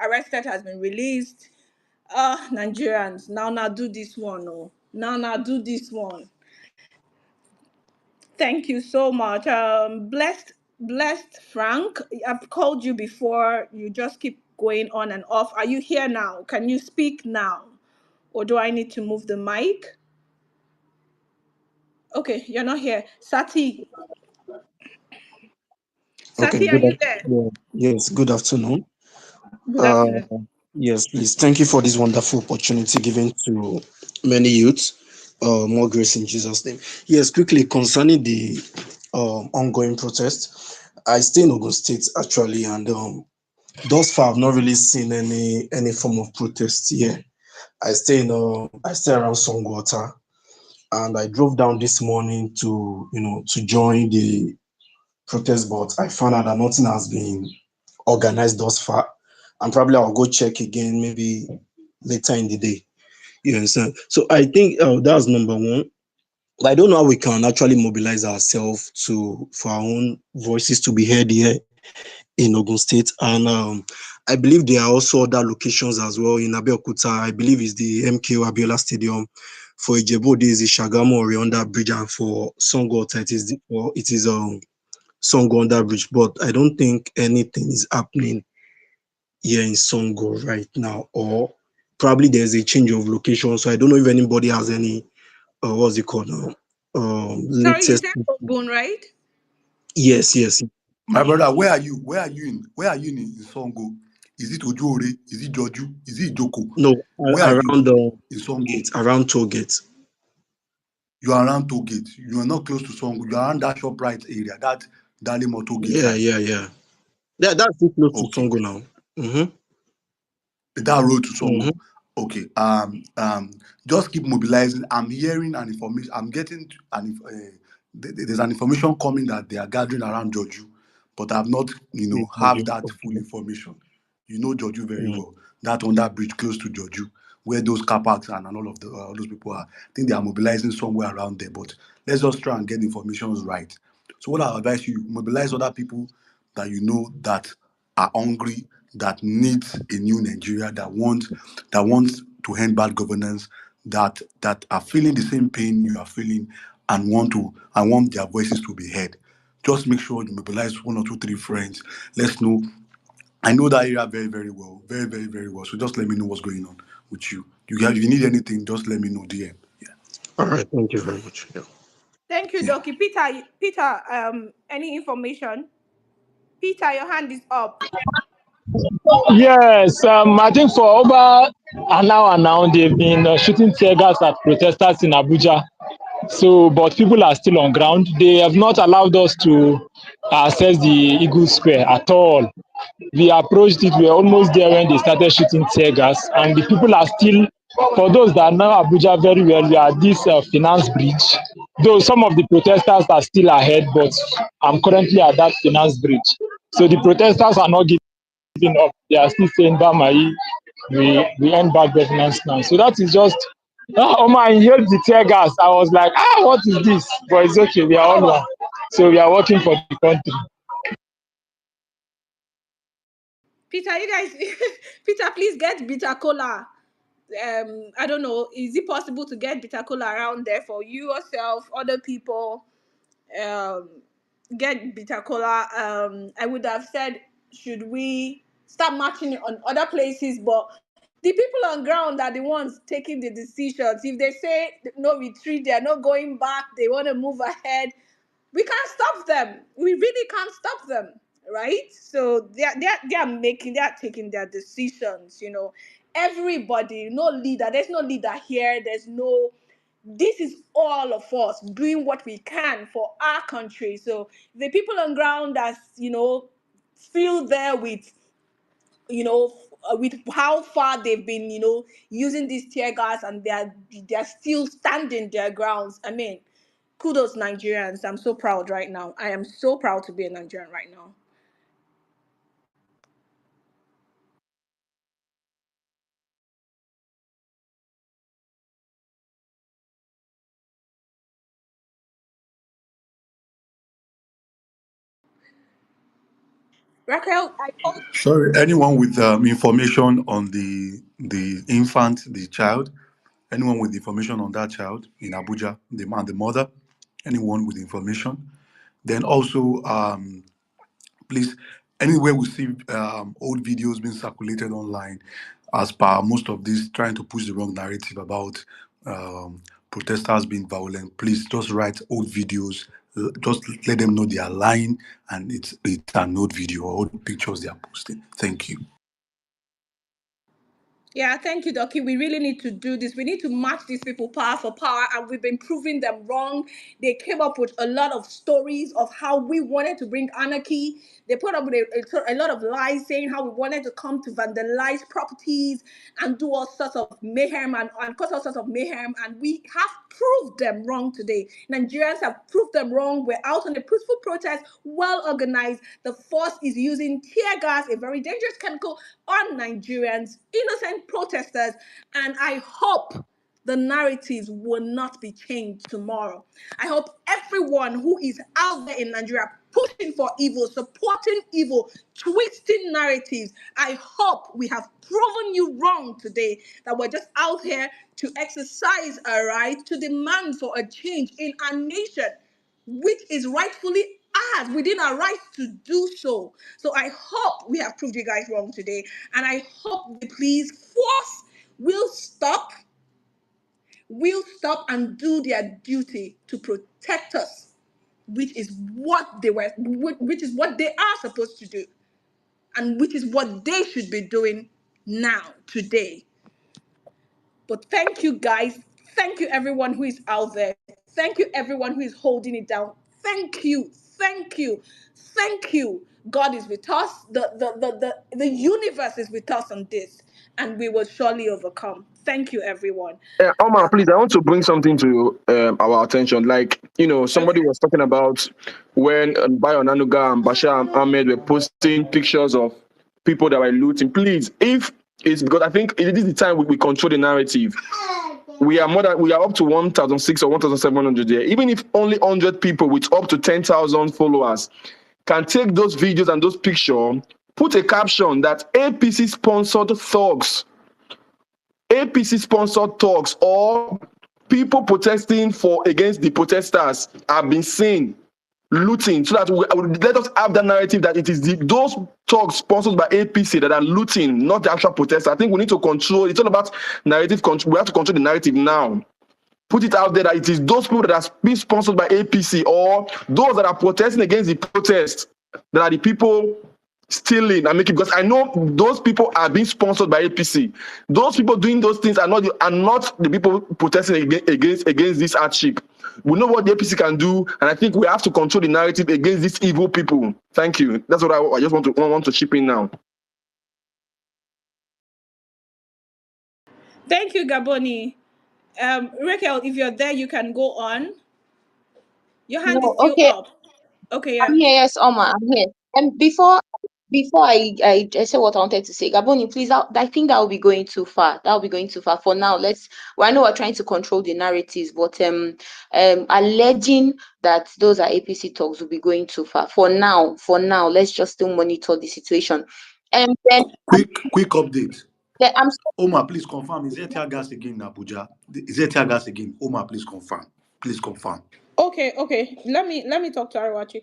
arrested has been released. Nigerians, now do this one. Oh. Now do this one. Thank you so much. Blessed Frank, I've called you before. You just keep going on and off. Are you here now? Can you speak now? Or do I need to move the mic? Okay, you're not here. Sati, Okay, are you there? yes, good afternoon. Good afternoon. Yes, please. Thank you for this wonderful opportunity given to many youths. More grace in Jesus' name. Yes, quickly concerning the ongoing protest, I stay in Ogun State actually, and thus far I've not really seen any form of protest here. I stay around Songwater, and I drove down this morning to join the protest, but I found out that nothing has been organized thus far. And probably I'll go check again maybe later in the day. You understand? So I think that's number one. I don't know how we can actually mobilize ourselves for our own voices to be heard here in Ogun State. And I believe there are also other locations as well in Abeokuta. I believe it's the MKO Abiola Stadium. For Ijebu, is the Shagamu Orianda Bridge, and for Songota, it is Songo under bridge. But I don't think anything is happening here in Songo right now, or probably there's a change of location. So I don't know if anybody has any what's it called now? Sorry, you Latest. said Ogun, right? Yes. My brother, where are you? Where are you in Songo? Is it Ojuore? Is it Joju? Is it Joko? No, Where are you around in Songo? around Tollgate. You are around Tollgate. You are not close to Songo. You are around that ShopRite area, that Dalimo Tollgate Yeah. side. Yeah, that's too close to Okay. Songo now. That road to Mm-hmm. Songo. Okay. Just keep mobilizing. I'm hearing an information. I'm getting there's an information coming that they are gathering around Joju, but I've not, have that full information. You know Joju very well. That on that bridge close to Joju, where those car parks and all of all those people are. I think they are mobilizing somewhere around there. But let's just try and get information right. So what I advise you, mobilize other people that you know that are hungry, that needs a new Nigeria, that wants to end bad governance, that are feeling the same pain you are feeling, and want their voices to be heard. Just make sure you mobilize 1 or 2, 3 friends. Let's know. I know that area very, very well. Very, very, very well. So just let me know what's going on with you. If you need anything, just let me know, DM. Yeah. All right. Thank you very much. Yeah. Thank you, Yeah. Doki. Peter, any information? Peter, your hand is up. Yes, I think for over an hour now, they've been shooting tear gas at protesters in Abuja. So, but people are still on ground. They have not allowed us to access the Eagle Square at all. We approached it, we were almost there when they started shooting tear gas, and the people are still, for those that know Abuja very well, we are at this finance bridge. Though some of the protesters are still ahead, but I'm currently at that finance bridge. So the protesters are not giving up. They are still saying, Bamai, we end bad governance now. So that is just, I inhaled the tear gas. I was like, what is this? But it's okay, we are all one. So we are working for the country. Peter, you guys, Peter, please get bitter cola. I don't know, is it possible to get bitter cola around there for you yourself, other people? get bitter cola, I would have said, should we start marching on other places? But the people on ground are the ones taking the decisions. If they say no retreat, they are not going back, they want to move ahead, we can't stop them. We really can't stop them, right? So they're taking their decisions. Everybody, no leader. There's no leader here. There's no. This is all of us doing what we can for our country. So the people on ground that's still there with with how far they've been using these tear gas, and they're still standing their grounds. I mean, kudos Nigerians. I'm so proud right now. I am so proud to be a Nigerian right now. Raquel, I told. Sorry, anyone with information on the infant, the child, anyone with information on that child in Abuja, the man, the mother, anyone with information. Then also, please, anywhere we see old videos being circulated online, as per most of this trying to push the wrong narrative about protesters being violent, please just write old videos. Just let them know they are lying, and it's an old video or old pictures they are posting. Thank you. Yeah, thank you, Doki. We really need to do this. We need to match these people power for power, and we've been proving them wrong. They came up with a lot of stories of how we wanted to bring anarchy. They put up with a lot of lies saying how we wanted to come to vandalize properties and do all sorts of mayhem and cause all sorts of mayhem. And we have proved them wrong today. Nigerians have proved them wrong. We're out on a peaceful protest, well organized. The force is using tear gas, a very dangerous chemical, on Nigerians, innocent protesters, and I hope the narratives will not be changed tomorrow. I hope everyone who is out there in Nigeria pushing for evil, supporting evil, twisting narratives, I hope we have proven you wrong today, that we're just out here to exercise our right to demand for a change in our nation, which is rightfully ours, within our rights to do so. So I hope we have proved you guys wrong today, and I hope the police force will stop and do their duty to protect us, which is what which is what they are supposed to do, and which is what they should be doing now, today. But thank you, guys. Thank you, everyone who is out there. Thank you, everyone who is holding it down. Thank you. Thank you. Thank you. God is with us. The universe is with us on this, and we will surely overcome. Thank you, everyone. Omar, please, I want to bring something to our attention. Like, somebody was talking about when Bayo Nanuga and Bashar Ahmed were posting pictures of people that were looting. Please, if it's because I think it is the time we control the narrative. We are up to 1,600 or 1,700 there. Even if only 100 people with up to 10,000 followers can take those videos and those pictures, put a caption that APC sponsored thugs. APC-sponsored talks or people protesting against the protesters have been seen looting, so that let us have that narrative that it is those talks sponsored by APC that are looting, not the actual protesters. I think we need to control. It's all about narrative control. We have to control the narrative now. Put it out there that it is those people that are being sponsored by APC or those that are protesting against the protest that are the people stealing and making, because I know those people are being sponsored by APC. Those people doing those things are not the people protesting against this hardship. We know what the APC can do, and I think we have to control the narrative against these evil people. Thank you. That's what I just want to chip in now. Thank you, Gaboni. Raquel, if you're there, you can go on. Your hand is No, still okay. up. Okay, I'm yeah. here, yes, Oma, I'm here. And before I say what I wanted to say, Gaboni, please, I think that will be going too far. That will be going too far. For now, well, I know we're trying to control the narratives, but alleging that those are APC talks will be going too far. For now, let's just still monitor the situation. And then Quick update. I'm Omar, please confirm. Is there tear gas again in Abuja? Is there tear gas again? Omar, please confirm. Please confirm. Okay. Let me talk to Arawachi.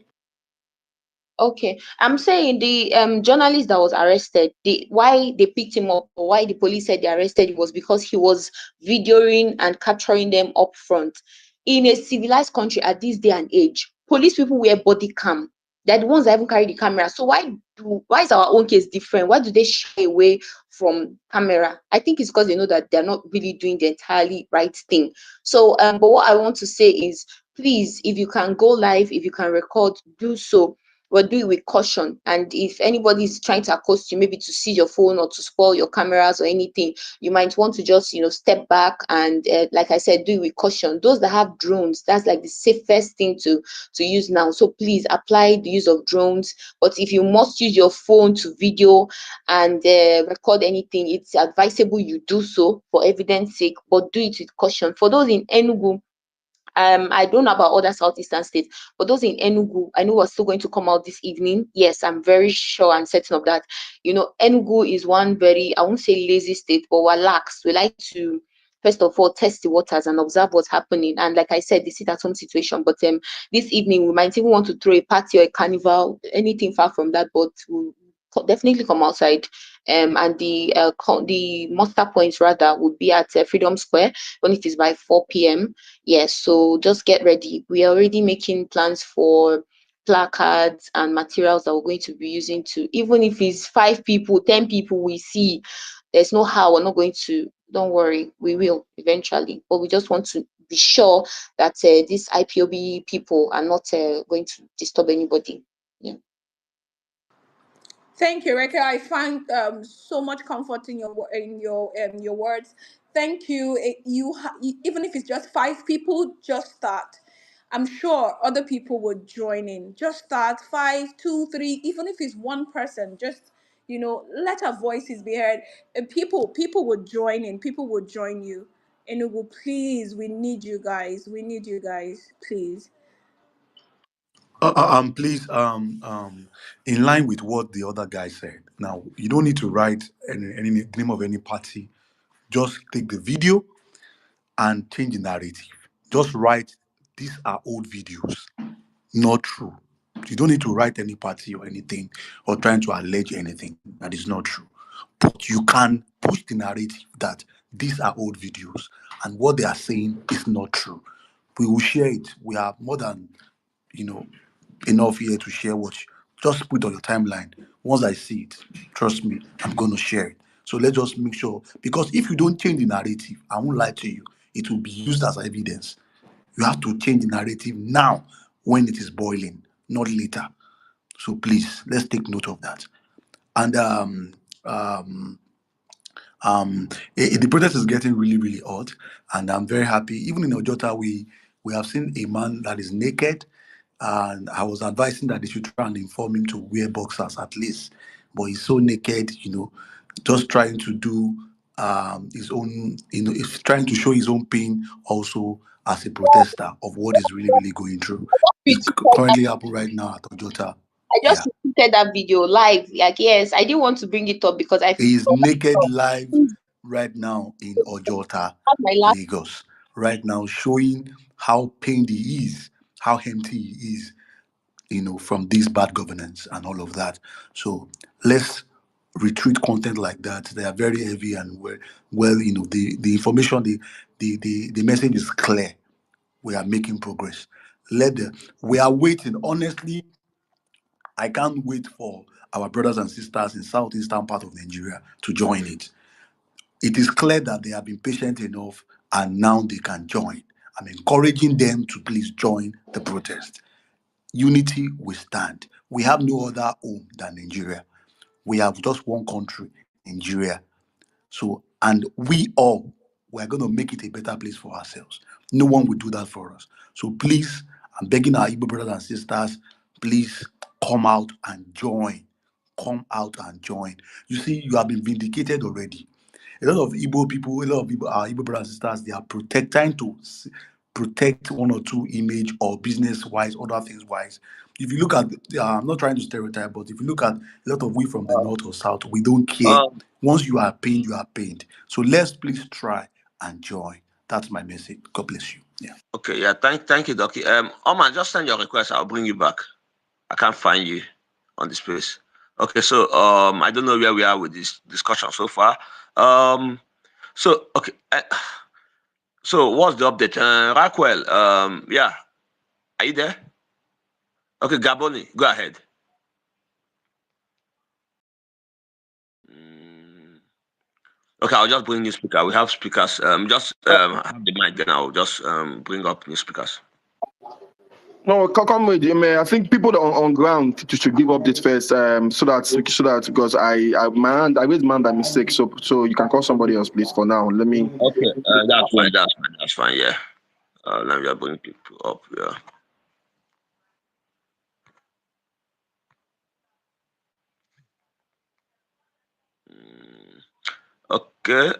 Okay, I'm saying the journalist that was arrested, why they picked him up, or why the police said they arrested him, was because he was videoing and capturing them up front. In a civilized country at this day and age, police people wear body cam. They're the ones that even carry the camera. So why is our own case different? Why do they shy away from camera? I think it's because they know that they're not really doing the entirely right thing. So but what I want to say is, please, if you can go live, if you can record, do so, but do it with caution. And if anybody is trying to accost you, maybe to seize your phone or to spoil your cameras or anything, you might want to just, step back and, like I said, do it with caution. Those that have drones, that's like the safest thing to use now. So please apply the use of drones. But if you must use your phone to video and record anything, it's advisable you do so for evidence sake, but do it with caution. For those in Enugu, I don't know about other southeastern states, but those in Enugu, I know are still going to come out this evening. Yes, I'm very sure and certain of that. Enugu is one very, I won't say lazy state, but we're lax. We like to, first of all, test the waters and observe what's happening. And like I said, the sit-at-home situation. But this evening, we might even want to throw a party or a carnival, anything far from that, but we'll definitely come outside. And the muster points rather would be at Freedom Square when it is by 4 p.m. Yes, so just get ready. We are already making plans for placards and materials that we're going to be using to, even if it's 5 people, 10 people we see, there's no how we're not going to, don't worry, we will eventually. But we just want to be sure that these IPOB people are not going to disturb anybody. Yeah. Thank you, Reka. I find so much comfort in your words. Thank you. Even if it's just 5 people, just start. I'm sure other people would join in. Just start 5, 2, 3. Even if it's one person, just let our voices be heard. And people would join in. People would join you. Enugu, please, we need you guys. We need you guys, please. Please, in line with what the other guy said. Now, you don't need to write any name of any party. Just take the video and change the narrative. Just write, these are old videos, not true. You don't need to write any party or anything or trying to allege anything that is not true. But you can push the narrative that these are old videos and what they are saying is not true. We will share it. We have more than, you know, enough here to share what just put on your timeline. Once I see it, trust me, I'm going to share it. So let's just make sure, because if you don't change the narrative, I won't lie to you, it will be used as evidence. You have to change the narrative now when it is boiling, not later. So please, let's take note of that. And um, the protest is getting really, really hot, and I'm very happy. Even in Ojota, we have seen a man that is naked, and I was advising that they should try and inform him to wear boxers at least. But he's so naked, just trying to do his own, he's trying to show his own pain also as a protester of what is really, really going through. It's currently happening right now at Ojota. I Yeah. just repeated that video live. Like, yes, I didn't want to bring it up because I He is naked live have right now in Ojota, my last. Lagos. Right now, showing how pained he is, how empty he is, from this bad governance and all of that. So let's retweet content like that. They are very heavy and the information, the message is clear. We are making progress. We are waiting. Honestly, I can't wait for our brothers and sisters in southeastern part of Nigeria to join it. It is clear that they have been patient enough and now they can join. I'm encouraging them to please join the protest. Unity will stand. We have no other home than Nigeria. We have just one country, Nigeria. So, and we're going to make it a better place for ourselves. No one will do that for us. So please, I'm begging our Igbo brothers and sisters, please come out and join. Come out and join. You see, you have been vindicated already. A lot of Igbo people, a lot of people, our Igbo brothers and sisters, they are trying to protect one or two image or business wise, other things wise. If you look at, I'm not trying to stereotype, but if you look at a lot of we from the north or south, we don't care. Once you are pained. So let's please try and join. That's my message. God bless you. Okay, yeah, thank you, Doki. Oman, just send your request. I'll bring you back. I can't find you on the space. Okay, so I don't know where we are with this discussion so far. So okay, so what's the update? Raquel, yeah, are you there? Okay, Gaboni, go ahead. Okay, I'll just bring new speaker. We have speakers. Just have the mic, then I'll just bring up new speakers. No, come with him. I think people on ground should give updates first, so that because I raised my hand by mistake, so you can call somebody else, please. For now, let me. Okay, that's fine. Yeah, let me just bring people up. Yeah. Okay.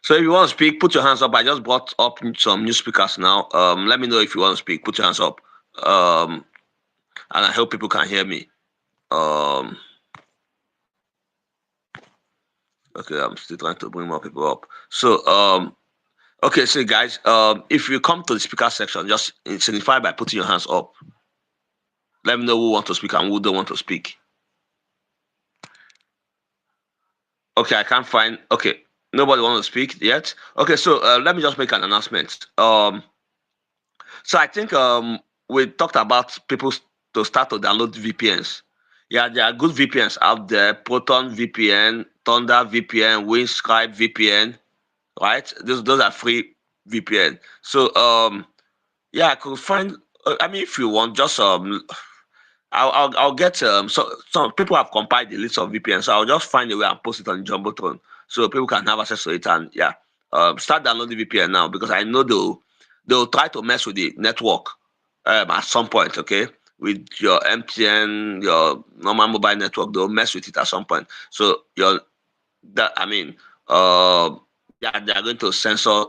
So if you want to speak, put your hands up. I just brought up some new speakers now. Let me know if you want to speak. Put your hands up. And I hope people can hear me. Okay, I'm still trying to bring more people up. So okay, so guys, if you come to the speaker section, just signify by putting your hands up. Let me know who want to speak and who don't want to speak. Okay, I can't find. Okay, nobody want to speak yet. Okay, so let me just make an announcement. So I think we talked about people to start to download VPNs. Yeah, there are good VPNs out there: Proton VPN, Thunder VPN, Windscribe VPN. Right? Those are free VPN. So yeah, I could find. I mean, if you want, just I'll get so some people have compiled the list of VPNs, so I'll just find a way and post it on Jumbotron so people can have access to it and yeah, start downloading VPN now because I know they'll try to mess with the network at some point. Okay, with your MTN, your normal mobile network, they'll mess with it at some point. So your that I mean, yeah, they are going to censor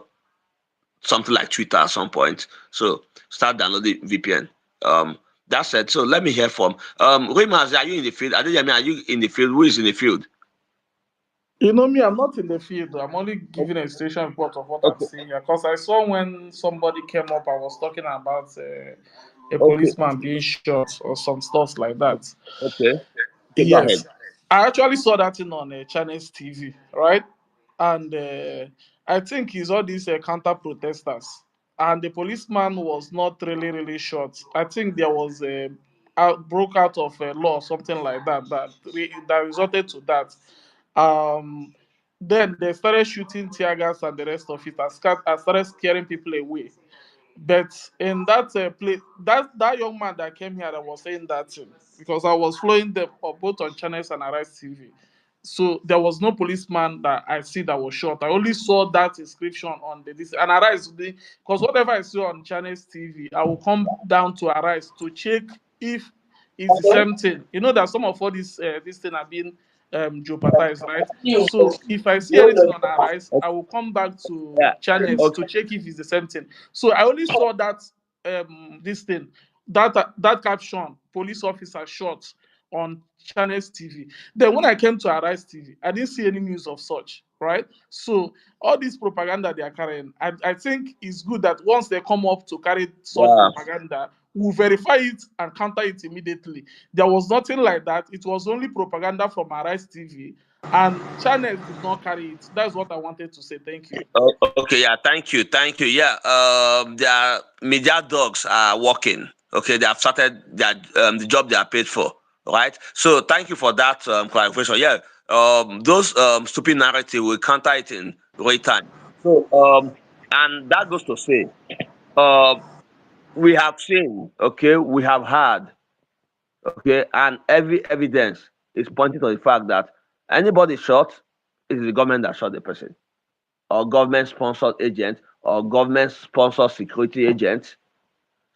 something like Twitter at some point. So start downloading VPN. That said, so let me hear from Remas. Are you in the field? Adeyemi, are you in the field? Who is in the field? You know me, I'm not in the field. I'm only giving a situation report of what I'm Okay, seeing here. Because I saw when somebody came up, I was talking about a okay, policeman being shot or some stuff like that. okay, okay. Go ahead. Yes, I actually saw that thing on Channels TV, right? And I think it's all these counter protesters. And the policeman was not really short. I think there was a broke out of a law, something like that, that resulted to that. Um, then they started shooting tear gas and the rest of it, and started scaring people away. But in that place, that young man that came here that was saying that thing, because I was following them both on Channels and Arise TV. So there was no policeman that I see that was shot. I only saw that inscription on the this and Arise because whatever I see on Channels TV, I will come down to Arise to check if it's the same thing. You know that some of all this thing are being jeopardized, right? So if I see anything on Arise, I will come back to Yeah. Channels Okay. to check if it's the same thing. So I only saw that this thing, that caption, police officer shot on Channels TV. Then when I came to Arise TV, I didn't see any news of such, right? So all this propaganda they are carrying, I think it's good that once they come up to carry such Yeah. propaganda, we'll verify it and counter it immediately. There was nothing like that. It was only propaganda from Arise TV, and Channels did not carry it. That's what I wanted to say. Thank you. Okay. Yeah. Thank you. Yeah. Their media dogs are working. Okay. They have started their the job they are paid for. Right. So thank you for that clarification. Yeah. Those stupid narrative will counter it in real time. So and that goes to say, we have seen. Okay. We have had. Okay, and every evidence is pointing to the fact that anybody shot is the government that shot the person, or government sponsored agent, or government sponsored security agent.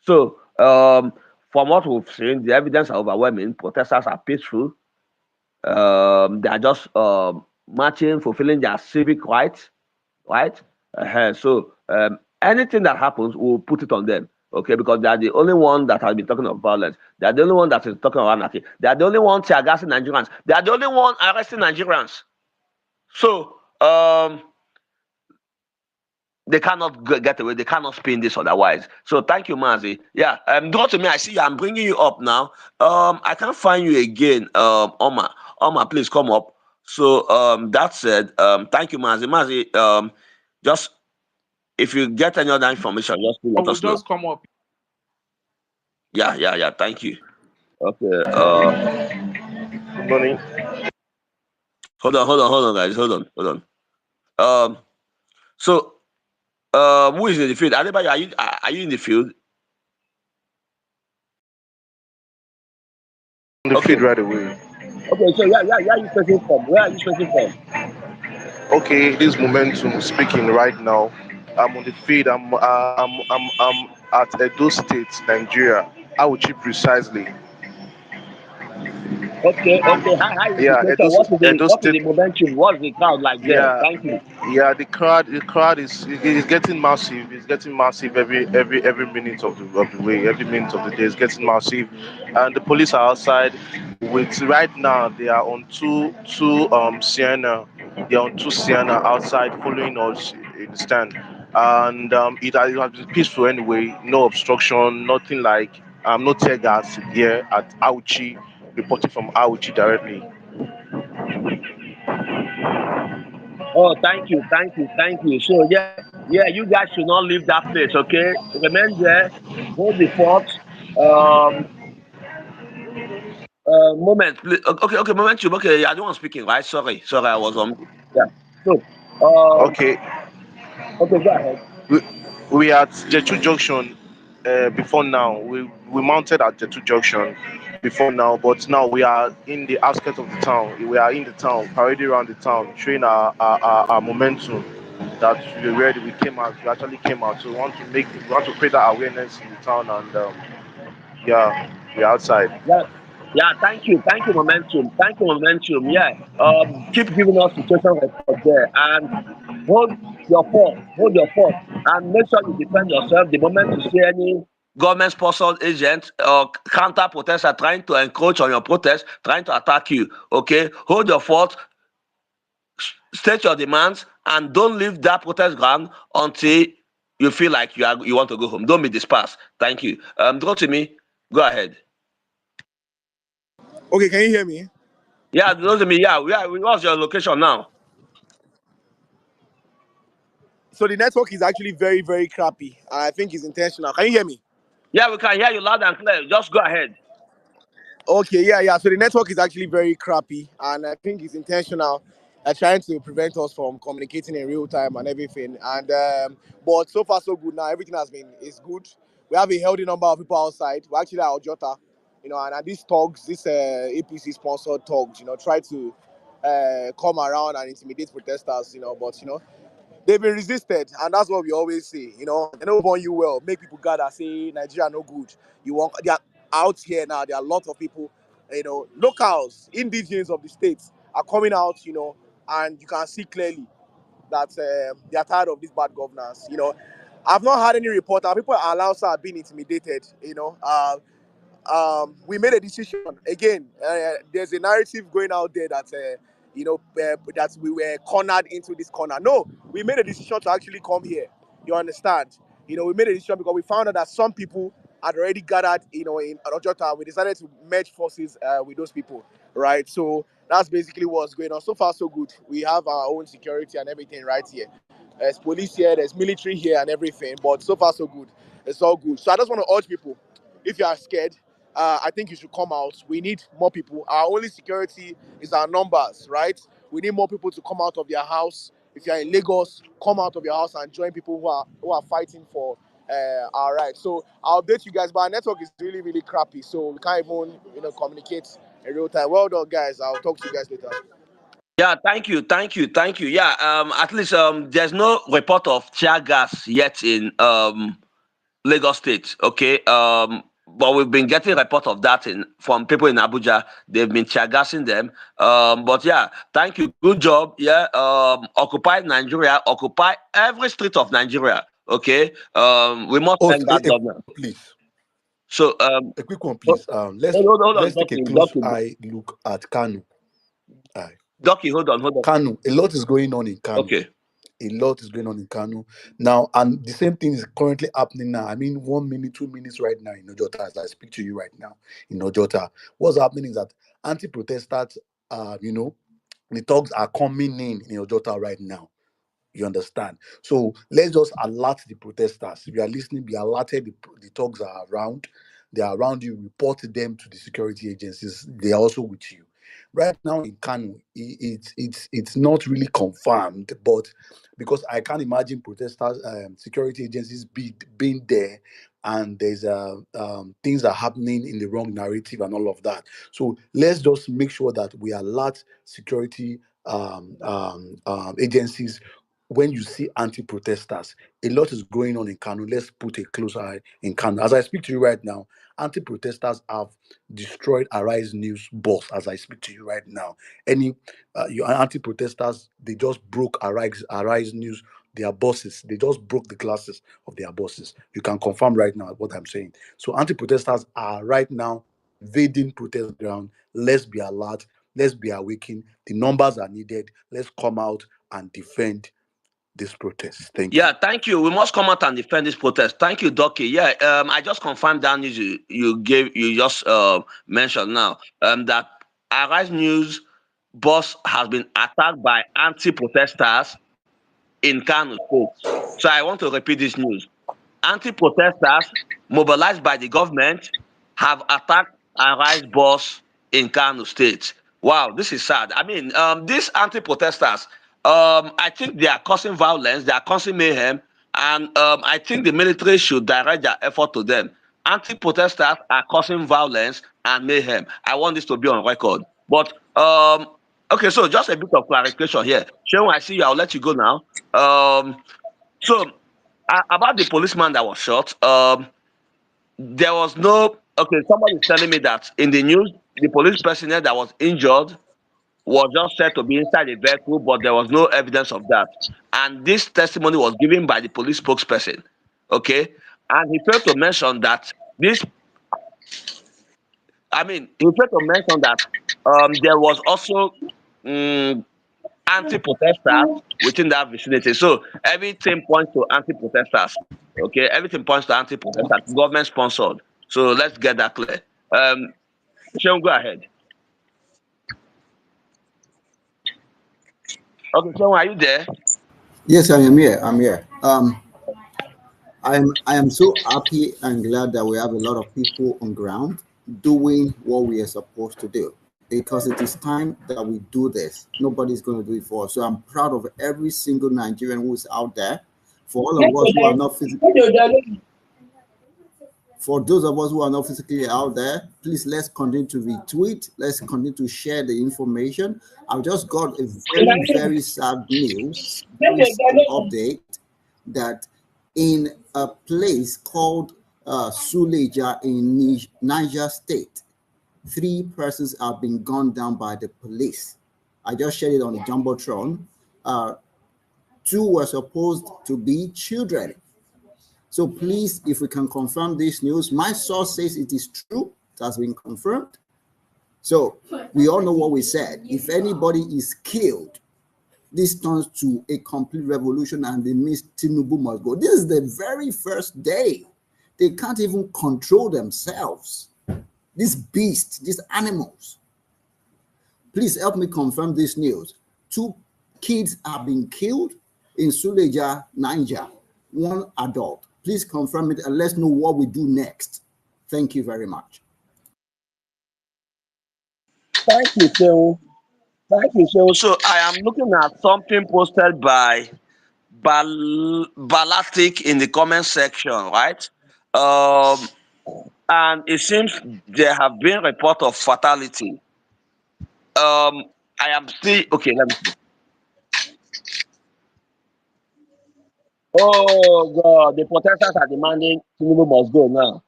So, from what we've seen, the evidence are overwhelming. Protesters are peaceful. They are just marching, fulfilling their civic rights, right? So anything that happens, we'll put it on them, okay? Because they are the only one that has been talking of violence. They are the only one that is talking of anarchy. They are the only one tear gassing Nigerians. They are the only one arresting Nigerians. So they cannot get away. They cannot spin this otherwise. So thank you, Mazi. Yeah, go to me. I see you. I'm bringing you up now. I can't find you again. Omar, please come up. So that said, thank you, Mazi. Mazi, just if you get any other information, just I let will us know. just come up. Yeah. Thank you. Okay. Good morning. Hold on, guys. Hold on. So who is in the field? Adebayo, are you in the field? On the Okay. feed right away. Okay. So yeah. Where are you facing from? Where are you facing from? Okay, this momentum speaking right now. I'm on the feed. I'm at Edo State, Nigeria. Auchi precisely. Okay. How is the Yeah, situation? Edo What is State. the momentum? What's the crowd like there? Yeah, Thank you. yeah. The crowd is getting massive. It's getting massive every minute of the way. Every minute of the day is getting massive, and the police are outside. With right now, they are on two Sienna. They are on two Sienna outside, following us in the stand, and it has been peaceful anyway. No obstruction, nothing like no tear gas here at Auchi. Reporting from Auchi directly. Oh, thank you. So yeah, you guys should not leave that place, okay? Remain there, hold the fort. Um, moment, please. Okay, momentum. Okay, yeah, I don't want speaking, right? Sorry, I was on. Yeah. So, Okay, okay, go ahead. we, we are at Jetu Junction before now. We mounted at Jetu Junction before now, but now we are in the outskirts of the town. We are in the town, parading around the town, showing our momentum that we ready. We came out. We actually came out. So we want to create that awareness in the town, and yeah, we're outside. Yeah, thank you, momentum. Yeah, keep giving us situation report there and hold hold your fort, and make sure you defend yourself the moment you see any government-sponsored agent or counter protester trying to encroach on your protest, trying to attack you. Okay, hold your fort, state your demands, and don't leave that protest ground until you feel like you want to go home. Don't be dispersed. Thank you. Go to me. Go ahead. Okay, can you hear me? Yeah, those to me. Yeah. What's your location now? So the network is actually very, very crappy, and I think it's intentional. Can you hear me? Yeah, we can hear you loud and clear. Just go ahead. Okay, yeah. So the network is actually very crappy, and I think it's intentional. Trying to prevent us from communicating in real time and everything. And but so far so good now. Everything is good. We have a healthy number of people outside. We're actually at Ojota, and these thugs, this APC sponsored thugs, try to come around and intimidate protesters, but they've been resisted, and that's what we always say. They don't want you well. Make people gather, say Nigeria no good. They are out here now. There are a lot of people, locals, indigenous of the states are coming out, and you can see clearly that they are tired of this bad governance. I've not had any report that people are allowed to have been intimidated. We made a decision again. There's a narrative going out there that that we were cornered into this corner. No, we made a decision to actually come here. You understand? We made a decision because we found out that some people had already gathered, in Ojota. We decided to merge forces with those people, right? So that's basically what's going on. So far, so good. We have our own security and everything right here. There's police here, there's military here and everything. But so far, so good. It's all good. So I just want to urge people, if you are scared, I think you should come out. We need more people. Our only security is our numbers, right? We need more people to come out of their house. If you're in Lagos, come out of your house and join people who are fighting for our rights. So I'll update you guys, but our network is really, really crappy, so we can't even communicate in real time. Well done, guys. I'll talk to you guys later. Yeah, thank you. Yeah, at least there's no report of tear gas yet in Lagos State. Okay, but we've been getting report of that from people in Abuja. They've been tear gassing them. But yeah, thank you. Good job. Yeah, occupy Nigeria, occupy every street of Nigeria. Okay, we must Oh, end that government. please. So A quick one, please. hold on, Let's take a close Doki, eye look at Kano. Doki, hold on. Kano, a lot is going on in Kano. Okay. A lot is going on in Kano now, and the same thing is currently happening now. I mean, 1 minute, 2 minutes right now in Ojota, as I speak to you right now in Ojota. What's happening is that anti-protesters, the thugs are coming in Ojota right now. You understand? So let's just alert the protesters. If you are listening, be alerted. The thugs are around. They are around you. Report them to the security agencies. They are also with you. Right now in Kano, it's not really confirmed, but because I can't imagine protesters, security agencies being there, and there's things are happening in the wrong narrative and all of that. So let's just make sure that we alert security agencies when you see anti-protesters. A lot is going on in Kano. Let's put a close eye in Kano. As I speak to you right now, anti-protesters have destroyed Arise News boss. As I speak to you right now, your anti-protesters, they just broke Arise News. Their bosses, they just broke the glasses of their bosses. You can confirm right now what I'm saying. So anti-protesters are right now invading protest ground. Let's be alert. Let's be awakened. The numbers are needed. Let's come out and defend this protest. Thank you. Yeah, thank you. We must come out and defend this protest. Thank you, Doki. Yeah, I just confirmed that news you just mentioned now. That Arise News boss has been attacked by anti-protesters in Kano State. So I want to repeat this news. Anti-protesters mobilized by the government have attacked Arise boss in Kano State. Wow, this is sad. I mean, these anti-protesters, I think they are causing violence, they are causing mayhem, and I think the military should direct their effort to them. Anti-protesters are causing violence and mayhem. I want this to be on record. But okay, so just a bit of clarification here. Sheon, I see you. I'll let you go now. So about the policeman that was shot, there was no. Okay, somebody is telling me that in the news, the police personnel that was injured was just said to be inside the vehicle, but there was no evidence of that. And this testimony was given by the police spokesperson. Okay, and he failed to mention that this. I mean, he failed to mention that there was also anti-protesters within that vicinity. So everything points to anti-protesters. Okay, everything points to anti-protesters, government sponsored. So let's get that clear. Sean, go ahead. Okay, Sean, are you there? Yes, I am here. I'm here. I am so happy and glad that we have a lot of people on ground doing what we are supposed to do, because it is time that we do this. Nobody's going to do it for us. So I'm proud of every single Nigerian who is out there. For all of us who are not physically, for those of us who are not physically out there, please let's continue to retweet. Let's continue to share the information. I've just got a very, very sad news, very sad update that in a place called Suleja in Niger State, 3 persons have been gunned down by the police. I just shared it on the Jumbotron. 2 were supposed to be children. So please, if we can confirm this news, my source says it is true. It has been confirmed. So we all know what we said. If anybody is killed, this turns to a complete revolution and they miss Tinubu must go. This is the very first day. They can't even control themselves. These beasts, these animals. Please help me confirm this news. 2 kids have been killed in Suleja, Niger. 1 adult. Please confirm it and let's know what we do next. Thank you very much. Thank you, Seun. Thank you, Seun. So I am looking at something posted by Ballastic in the comment section, right? And it seems there have been reports of fatality. I am still okay. Let me see. Oh God, the protesters are demanding Tinubu must go now.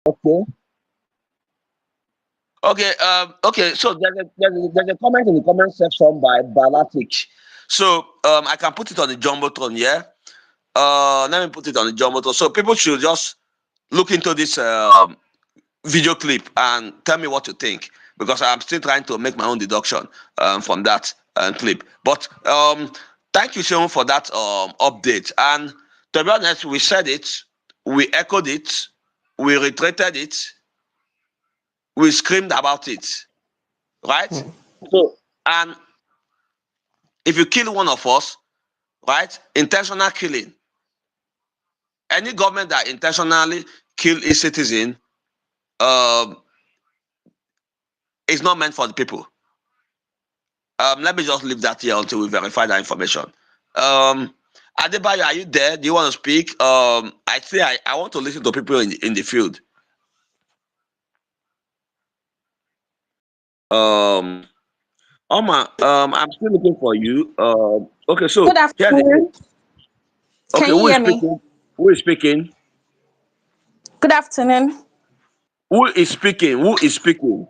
Okay. Okay. Okay. So there's a comment in the comment section by Balatic. So I can put it on the jumbotron. Yeah. Let me put it on the jumbotron. So people should just look into this video clip and tell me what you think. because I'm still trying to make my own deduction from that clip. But thank you, Sean, for that update. And to be honest, we said it, we echoed it, we reiterated it, we screamed about it, right? So, and if you kill one of us, right, intentional killing, any government that intentionally kill a citizen is not meant for the people. Let me just leave that here until we verify that information. Adebayo, are you there? Do you want to speak? I want to listen to people in the field. Oma, I'm still looking for you. Okay, so Good here's the thing. afternoon. Okay, Can you who is hear me? speaking? Who is speaking? Good afternoon. Who is speaking? Who is speaking?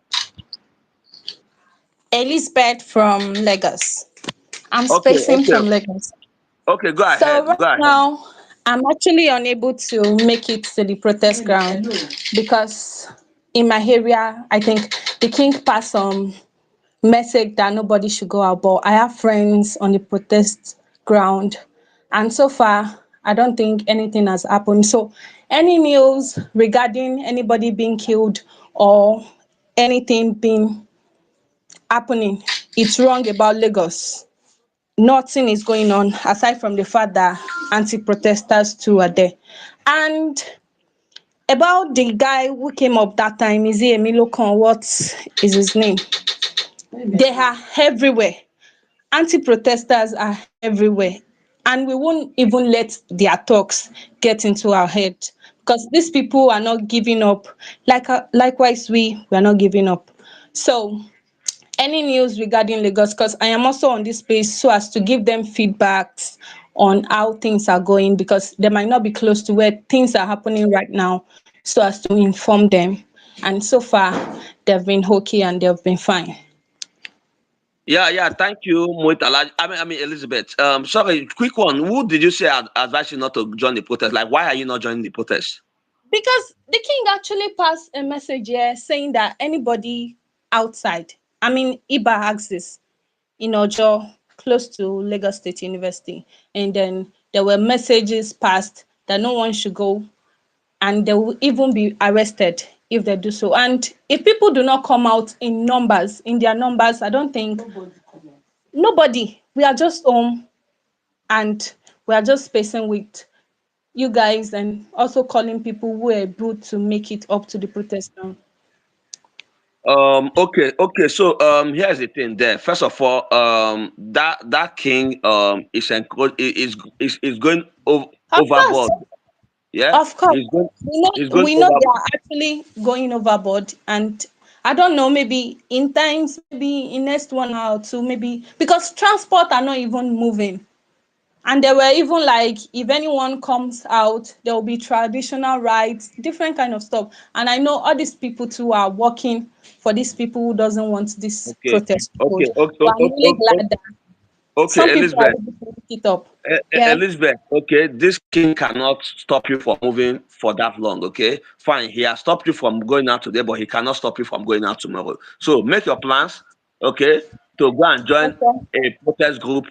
Elizabeth from Lagos. I'm Okay, spacing okay, from Lagos. okay. Go So ahead. right Go ahead. now, I'm actually unable to make it to the protest ground because in my area, I think the king passed some message that nobody should go out. But I have friends on the protest ground, and so far, I don't think anything has happened. So, any news regarding anybody being killed or anything being happening, it's wrong about Lagos. Nothing is going on aside from the fact that anti-protesters too are there. And about the guy who came up that time, is he Emilokan? What is his name? They are everywhere. Anti-protesters are everywhere. And we won't even let their talks get into our head because these people are not giving up. Likewise, we are not giving up. So any news regarding Lagos, because I am also on this space so as to give them feedbacks on how things are going because they might not be close to where things are happening right now, so as to inform them. And so far, they've been okay and they've been fine. Yeah. Thank you, Moitala. I mean, Elizabeth. Sorry, quick one. Who did you say advised you not to join the protest? Like, why are you not joining the protest? Because the king actually passed a message here saying that anybody outside, I mean, Iba axis in Ojo, close to Lagos State University, and then there were messages passed that no one should go and they will even be arrested if they do so. And if people do not come out in their numbers, I don't think nobody. We are just home and we are just spacing with you guys and also calling people who are able to make it up to the protest now. Okay. So, here's the thing. There, first of all, that king, is going Of course, overboard. Yeah, of course. he's going, We know he's going we know they overboard. are actually going overboard, and I don't know, maybe in times, maybe in next 1 hour or two, maybe because transport are not even moving. And they were even like, if anyone comes out, there will be traditional rites, different kind of stuff. And I know all these people too are working for these people who doesn't want this Okay, protest to okay, hold. okay, But I'm okay, really okay, glad that some okay, people are Elizabeth. able to pick it up. Yeah, Elizabeth, okay, this king cannot stop you from moving for that long, okay? Fine, he has stopped you from going out today, but he cannot stop you from going out tomorrow. So make your plans, okay, to go and join okay. a protest group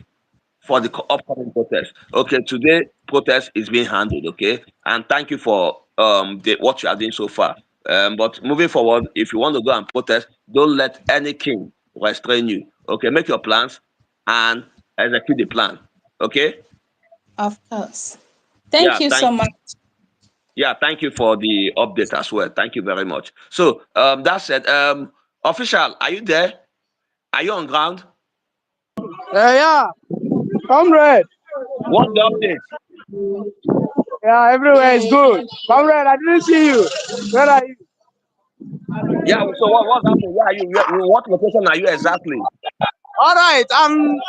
for the upcoming protest. Okay, today protest is being handled, okay? And thank you for what you are doing so far. But moving forward, if you want to go and protest, don't let any king restrain you. Okay, make your plans and execute the plan. Okay? Of course. Yeah, Thank you so much. thank you for the update as well. Thank you very much. So that said, official, are you there? Are you on ground? Yeah, comrade. What's the update? Yeah, everywhere is good. Comrade, I didn't see you. Where are you? Yeah, so what's happening? Where are you? What location are you exactly? All right, I'm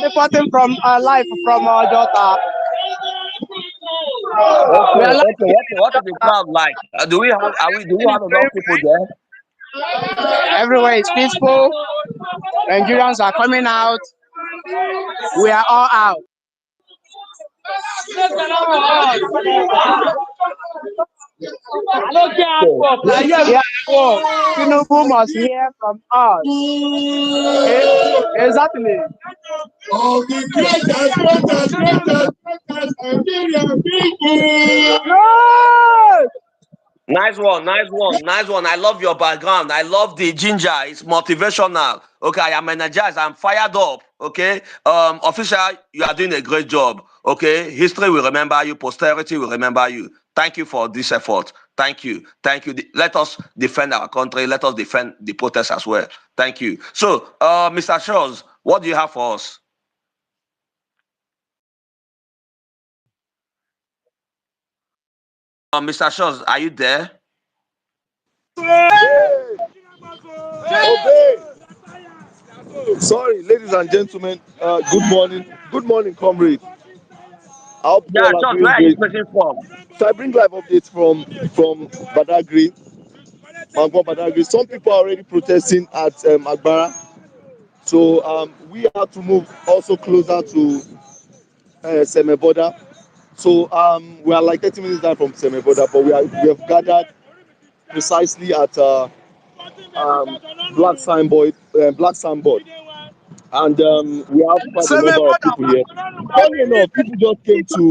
reporting from live from Jota. We Okay, are live okay. here What in is the crowd like? Do we have do we have enough people there? Jota. Everywhere is peaceful. Nigerians are coming out. We are all out. Yeah, Tinubu must hear from us. Exactly. Yes! Nice one, nice one, nice one. I love your background. I love the ginger. It's motivational. Okay, I am energized. I'm fired up. Okay, official, you are doing a great job. Okay, history will remember you. Posterity will remember you. Thank you for this effort. Thank you, thank you. Let us defend our country. Let us defend the protest as well. Thank you. So, Mr. Charles, what do you have for us? Mr. Charles, are you there? Obey. Sorry, ladies and gentlemen. Good morning. Good morning, comrade. I hope you Yeah, all are Charles, doing where are you great. speaking from? So I bring live updates from Badagry, Mango Badagry. Some people are already protesting at Agbara. So we have to move also closer to Seme border. So we are like 30 minutes down from Seme border, but we have gathered precisely at Black Signboard, and we have quite a number of people here. Funny enough, people just came to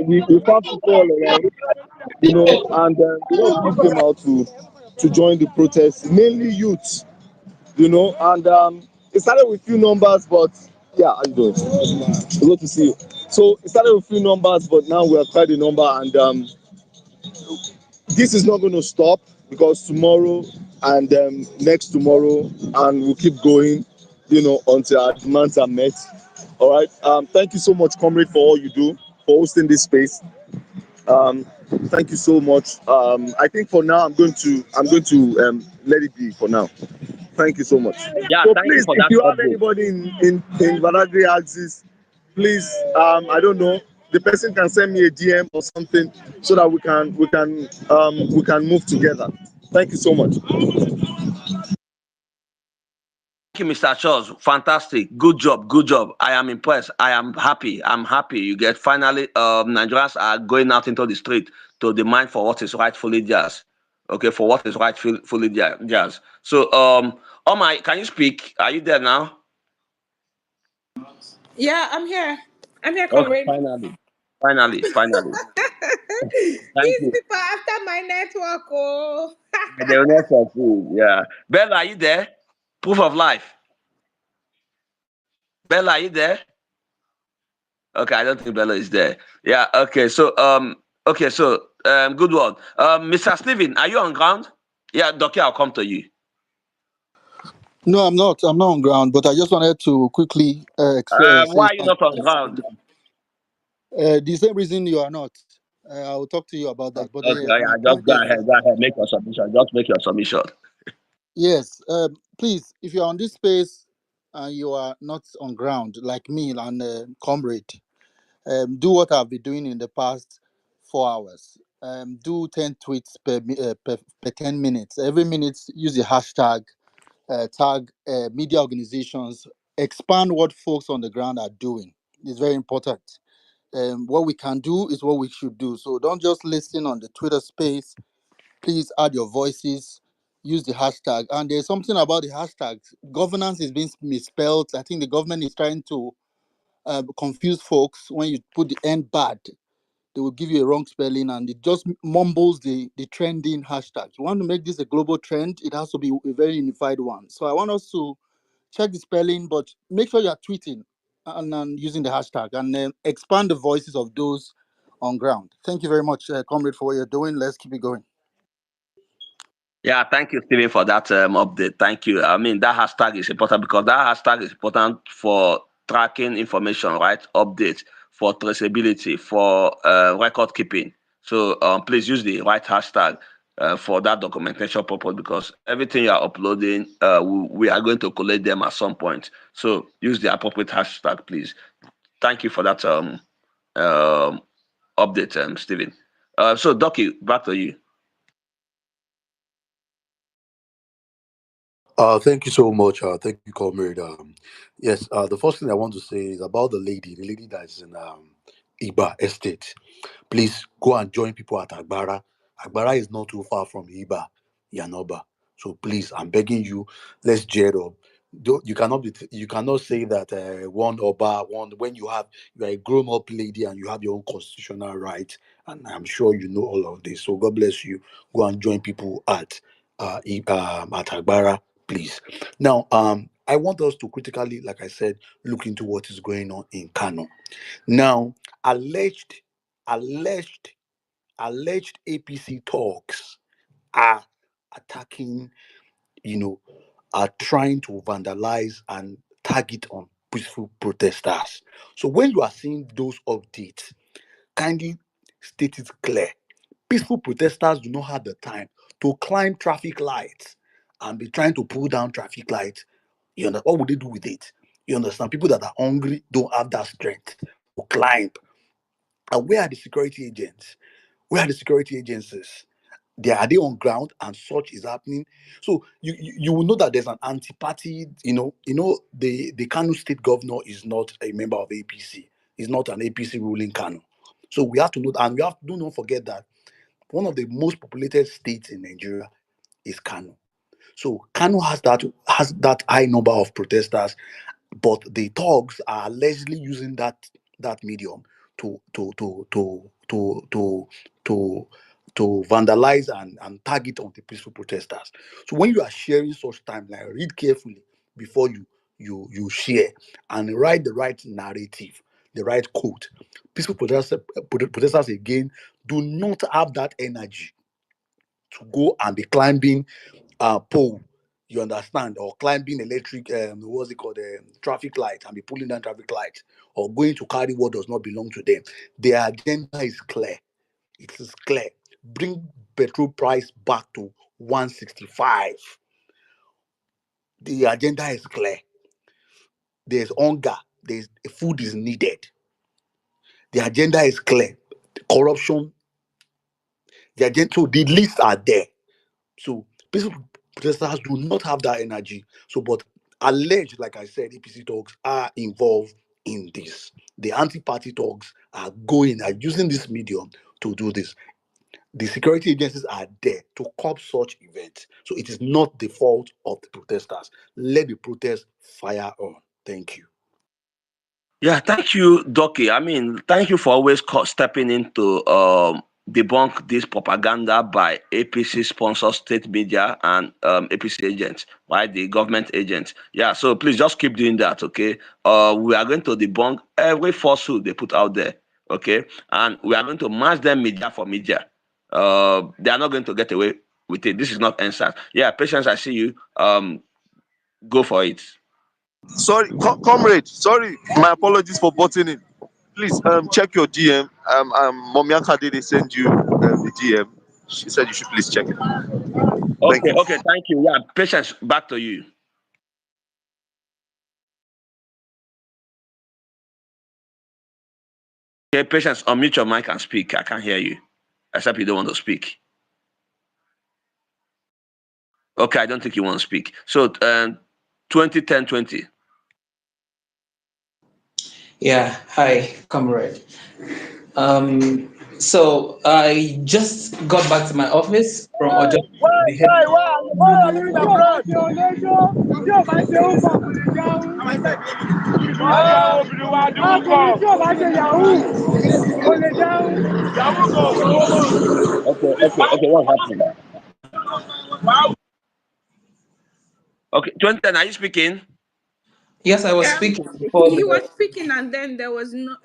we found people all around, and a lot of people came out to join the protest, mainly youths, and it started with few numbers, but yeah, how you doing? Good to see you. So it started with few numbers, but now we are quite a number, and this is not going to stop because tomorrow and next tomorrow, and we'll keep going, until our demands are met. All right. Thank you so much, comrade, for all you do for hosting this space. Thank you so much. I think for now, I'm going to let it be for now. Thank you so much. Yeah, So thank you please, for if that you have update. anybody in Badagry axis, please, I don't know, the person can send me a DM or something so that we can move together. Thank you so much. Thank you, Mr. Charles. Fantastic. Good job. Good job. I am impressed. I am happy. I'm happy. You get finally, Nigerians are going out into the street to demand for what is rightfully theirs. Okay, for what is rightfully theirs. So, oh my, can you speak? Are you there now? Yeah, I'm here. I'm here, Okay, comrade. finally. Thank These you. people are after my network, oh. The rest of you, yeah. Bella, are you there? Proof of life. Bella, are you there? Okay, I don't think Bella is there. Yeah, good one. Mr. Steven, are you on ground? Yeah, Doki, I'll come to you. No, I'm not. I'm not on ground, but I just wanted to quickly say Why are you not on ground? the same reason you are not. I will talk to you about that. But Okay, yeah, my just point is, go ahead, make your submission. Just make your submission. yes, please, if you're on this space and you are not on ground like me and comrade, do what I've been doing in the past 4 hours. Do 10 tweets per 10 minutes. Every minute, use the hashtag, tag media organizations, expand what folks on the ground are doing. It's very important. What we can do is what we should do. So don't just listen on the Twitter space. Please add your voices, use the hashtag. And there's something about the hashtag. Governance is being misspelled. I think the government is trying to confuse folks. When you put the end bad, they will give you a wrong spelling and it just mumbles the trending hashtags. You want to make this a global trend, it has to be a very unified one. So I want us to check the spelling, but make sure you're tweeting and using the hashtag and expand the voices of those on ground. Thank you very much, comrade, for what you're doing. Let's keep it going. Yeah, thank you, Steven, for that update. Thank you. I mean, that hashtag is important because that hashtag is important for tracking information, right? Updates, for traceability, for record keeping. So please use the right hashtag for that documentation purpose because everything you are uploading, we are going to collect them at some point. So use the appropriate hashtag, please. Thank you for that update, Steven. So, Doki, back to you. Thank you so much. Thank you, comrade. Yes, the first thing I want to say is about the lady that is in Iba Estate. Please go and join people at Agbara. Agbara is not too far from Iba, Yanoba. So please, I'm begging you, let's jet up. You cannot say that one Oba one when you are a grown up lady and you have your own constitutional right, and I'm sure you know all of this. So God bless you. Go and join people at Agbara, please. Now, I want us to critically, like I said, look into what is going on in Kano. Now, alleged alleged APC talks are attacking, you know, are trying to vandalize and target on peaceful protesters. So when you are seeing those updates, kindly state it clear. Peaceful protesters do not have the time to climb traffic lights and be trying to pull down traffic lights. You know, what would they do with it? You understand? People that are hungry don't have that strength to climb. And where are the security agents? Where are the security agencies? Are they on ground and such is happening? So you will know that there's an anti-party. The Kano state governor is not a member of APC. He's not an APC ruling Kano. So we have to know, and we have do not forget that one of the most populated states in Nigeria is Kano. So Kano has that high number of protesters, but the thugs are allegedly using that medium to to to to to to to to vandalize and target on the peaceful protesters. So when you are sharing such timeline, read carefully before you share and write the right narrative, the right quote. Protesters again do not have that energy to go and be climbing pole, you understand, or climbing electric what's it called, traffic light, and be pulling down traffic lights, or going to carry what does not belong to them. Their agenda is clear. It is clear. Bring petrol price back to 165. The agenda is clear. There's hunger. There's food is needed. The agenda is clear. Corruption. The agenda. So the lists are there. So peaceful protesters do not have that energy. So, but alleged, like I said, APC talks are involved in this. The anti-party talks are using this medium to do this. The security agencies are there to curb such events. So it is not the fault of the protesters. Let the protest fire on. Thank you. Yeah, thank you, Doki. I mean, thank you for always stepping in to debunk this propaganda by APC sponsor state media and APC agents, right? The government agents. Yeah, so please just keep doing that, okay? We are going to debunk every falsehood they put out there, okay? And we are going to match them media for media. They are not going to get away with it. This is not answer. Yeah, patience, I see you. Go for it. Sorry, comrade. Sorry, my apologies for butting in. Please, check your DM. Mommy Akade, they send you the DM. She said you should please check it. Thank Okay, you. okay, thank you. Yeah, patience, back to you. Okay, patience, unmute your mic and speak. I can't hear you, except you don't want to speak. Okay, I don't think you want to speak. So, 2010 20. Yeah, hi, comrade. So I just got back to my office from Ojo, the head. Okay, what's happening? Okay, 2010, are you speaking? Yes, I was Um, speaking before he was the. speaking, and then there was no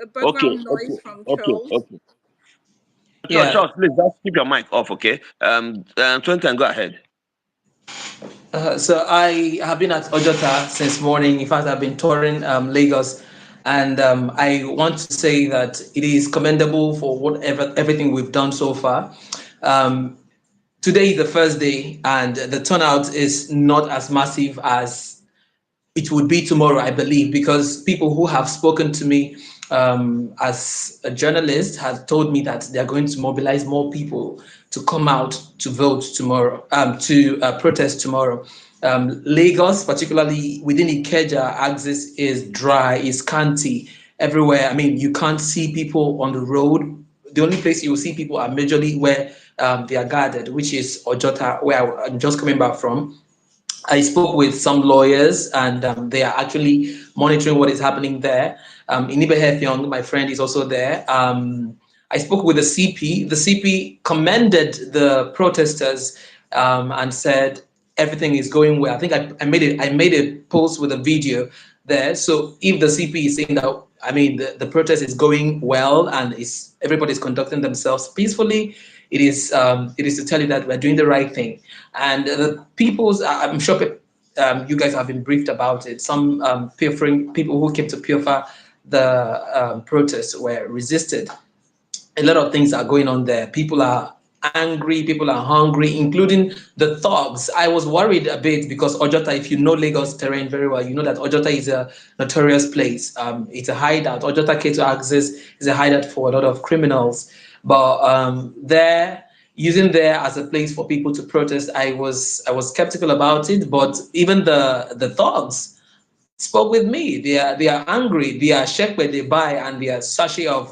a Okay, background noise from Charles. okay. Yeah. Charles, please just keep your mic off, okay? 2010, go ahead. So I have been at Ojota since morning. In fact, I've been touring Lagos, and I want to say that it is commendable for everything we've done so far. Um, Today is the first day, and the turnout is not as massive as it would be tomorrow, I believe, because people who have spoken to me as a journalist have told me that they're going to mobilize more people to come out to vote tomorrow, to protest tomorrow. Lagos, particularly within Ikeja, axis is dry, is scanty everywhere. I mean, you can't see people on the road the only place you will see people are majorly where they are guarded, which is Ojota, where I'm just coming back from. I spoke with some lawyers, and they are actually monitoring what is happening there. Inibe Hefyong, my friend, is also there. I spoke with the CP. The CP commended the protesters and said everything is going well. I think I made a post with a video there. So if the CP is saying that, I mean, the protest is going well and everybody's conducting themselves peacefully, it is to tell you that we're doing the right thing. And the people's, I'm sure you guys have been briefed about it. Some people who came to Piofa the protests were resisted. A lot of things are going on there. People are angry, people are hungry, including the thugs. I was worried a bit because Ojota, if you know Lagos terrain very well, you know that Ojota is a notorious place. It's a hideout. Ojota Keto Access is a hideout for a lot of criminals. But using there as a place for people to protest, I was skeptical about it. But even the thugs spoke with me. They are angry. Their shekel they buy and their sachet of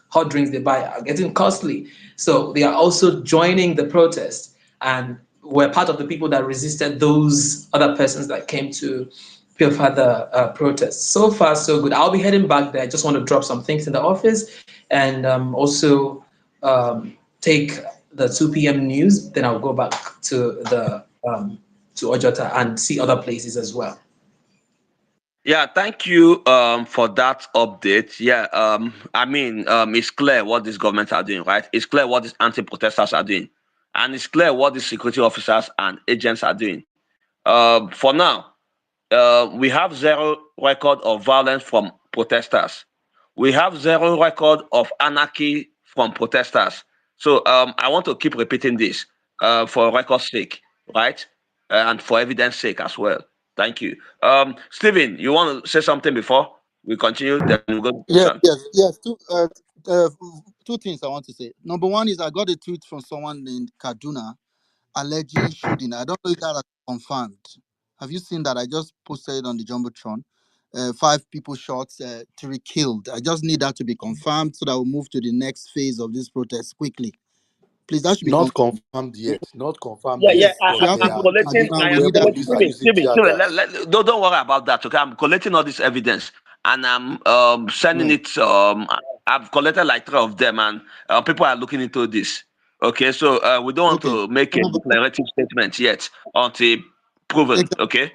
hot drinks they buy are getting costly. So they are also joining the protest and were part of the people that resisted those other persons that came to purify the protest. So far, so good. I'll be heading back there. I just want to drop some things in the office and also take the 2 p.m. news. Then I'll go back to the to Ojota and see other places as well. Yeah, thank you for that update. Yeah, I mean, it's clear what these governments are doing, right? It's clear what these anti-protesters are doing, and it's clear what the security officers and agents are doing. For now, we have zero record of violence from protesters. We have zero record of anarchy from protesters. So I want to keep repeating this for record's sake, right? And for evidence sake as well. Thank you. Stephen, you want to say something before we continue? Then we go to Yes, question. yes, yes. Uh, two things I want to say. Number one is I got a tweet from someone in Kaduna alleging shooting. I don't know if that is confirmed. Have you seen that? I just posted it on the Jumbotron. 5 people shot, 3 killed. I just need that to be confirmed so that we'll move to the next phase of this protest quickly. Please, that should be Not confirmed. confirmed yet. Not confirmed Yeah, yeah. yet. Yes, I, if you But I, have there I'm it are in collecting. Kaduna, I we am where need that to police be are collecting. using Stephen, tear Stephen, gas. don't worry about that. Okay, I'm collecting all this evidence and I'm sending right. it. I've collected like 3 of them, and people are looking into this. Okay, so we don't want Okay. to make So a number two, declarative statement yet until proven. exactly. Okay.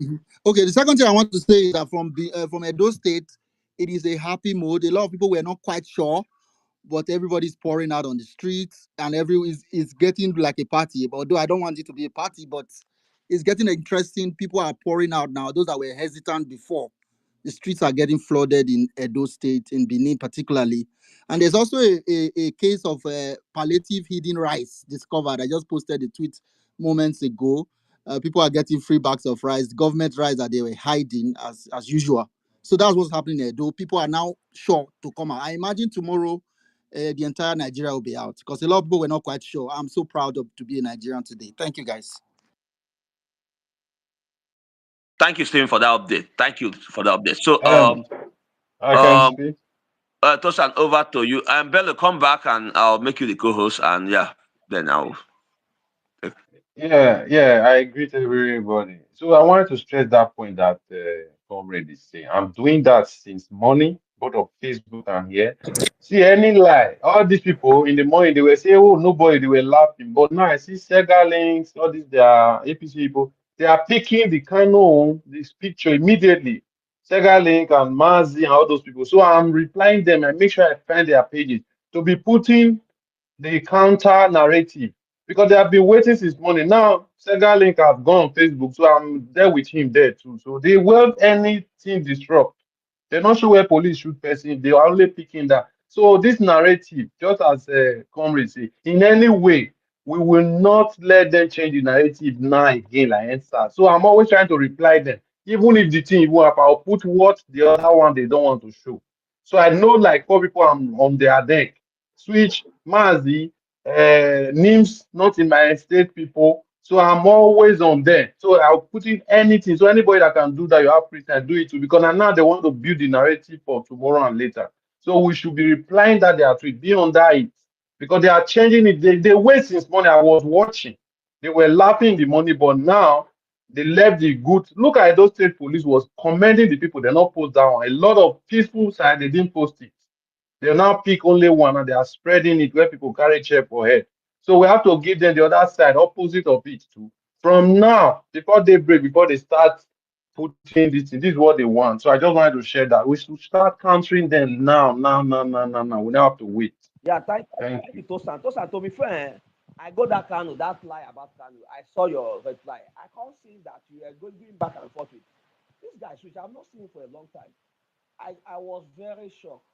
Mhm. Okay, the second thing I want to say is that from Edo State, it is a happy mood. A lot of people were not quite sure, but everybody's pouring out on the streets and is getting like a party. Although I don't want it to be a party, but it's getting interesting. People are pouring out now. Those that were hesitant before, the streets are getting flooded in Edo State, in Benin particularly. And there's also a case of palliative hidden rice discovered. I just posted a tweet moments ago. People are getting free bags of rice, government rice that they were hiding as usual. So that's what's happening there. Though people are now sure to come out. I imagine tomorrow the entire Nigeria will be out because a lot of people were not quite sure. I'm so proud to be a Nigerian today. Thank you, guys. Thank you, Stephen, for that update. Thank you for the update. So Um, I can um, speak. Tosan, over to you. And Bello, come back and I'll make you the co-host. And yeah, then I'll. Yeah, I greet everybody. So I wanted to stress that point that comrade is saying. I'm doing that since morning, both of Facebook and here. See any lie, all these people in the morning they were saying, "Oh, nobody," they were laughing. But now I see Sega links, all these their APC people, they are picking the Kano, this picture immediately. Sega link and Mazi and all those people. So I'm replying them and make sure I find their pages to be putting the counter narrative because they have been waiting since morning. Now, Sega Link have gone on Facebook, so I'm there with him there too. So they will anything disrupt. They're not sure where police shoot person. They are only picking that. So this narrative, just as comrade say, in any way, we will not let them change the narrative now again like answer. So I'm always trying to reply them. Even if the thing will happen, I'll put what the other one they don't want to show. So I know like 4 people on their deck. Switch, Mazi, names not in my state people. So I'm always on there. So I'll put in anything. So anybody that can do that, you have free time, do it too. Because now they want to build the narrative for tomorrow and later. So we should be replying that they are tweet, be under it. Because they are changing it. They wait since morning. I was watching. They were laughing the money, but now they left the good. Look at those state police was commending the people. They not post that one. A lot of peaceful side, they didn't post it. They now pick only one and they are spreading it where people carry chair for head. So we have to give them the other side, opposite of it too. From now, before they break, before they start putting this in, this is what they want. So I just wanted to share that. We should start countering them now, now, now, now, now, now. We don't have to wait. Yeah, thank Thank you, you. Tosan. Tosan, to be fair, I got that Kano, that lie about Kano. I saw your reply. I can't see that you are going back and forth with this guy, which I've not seen for a long time. I was very shocked.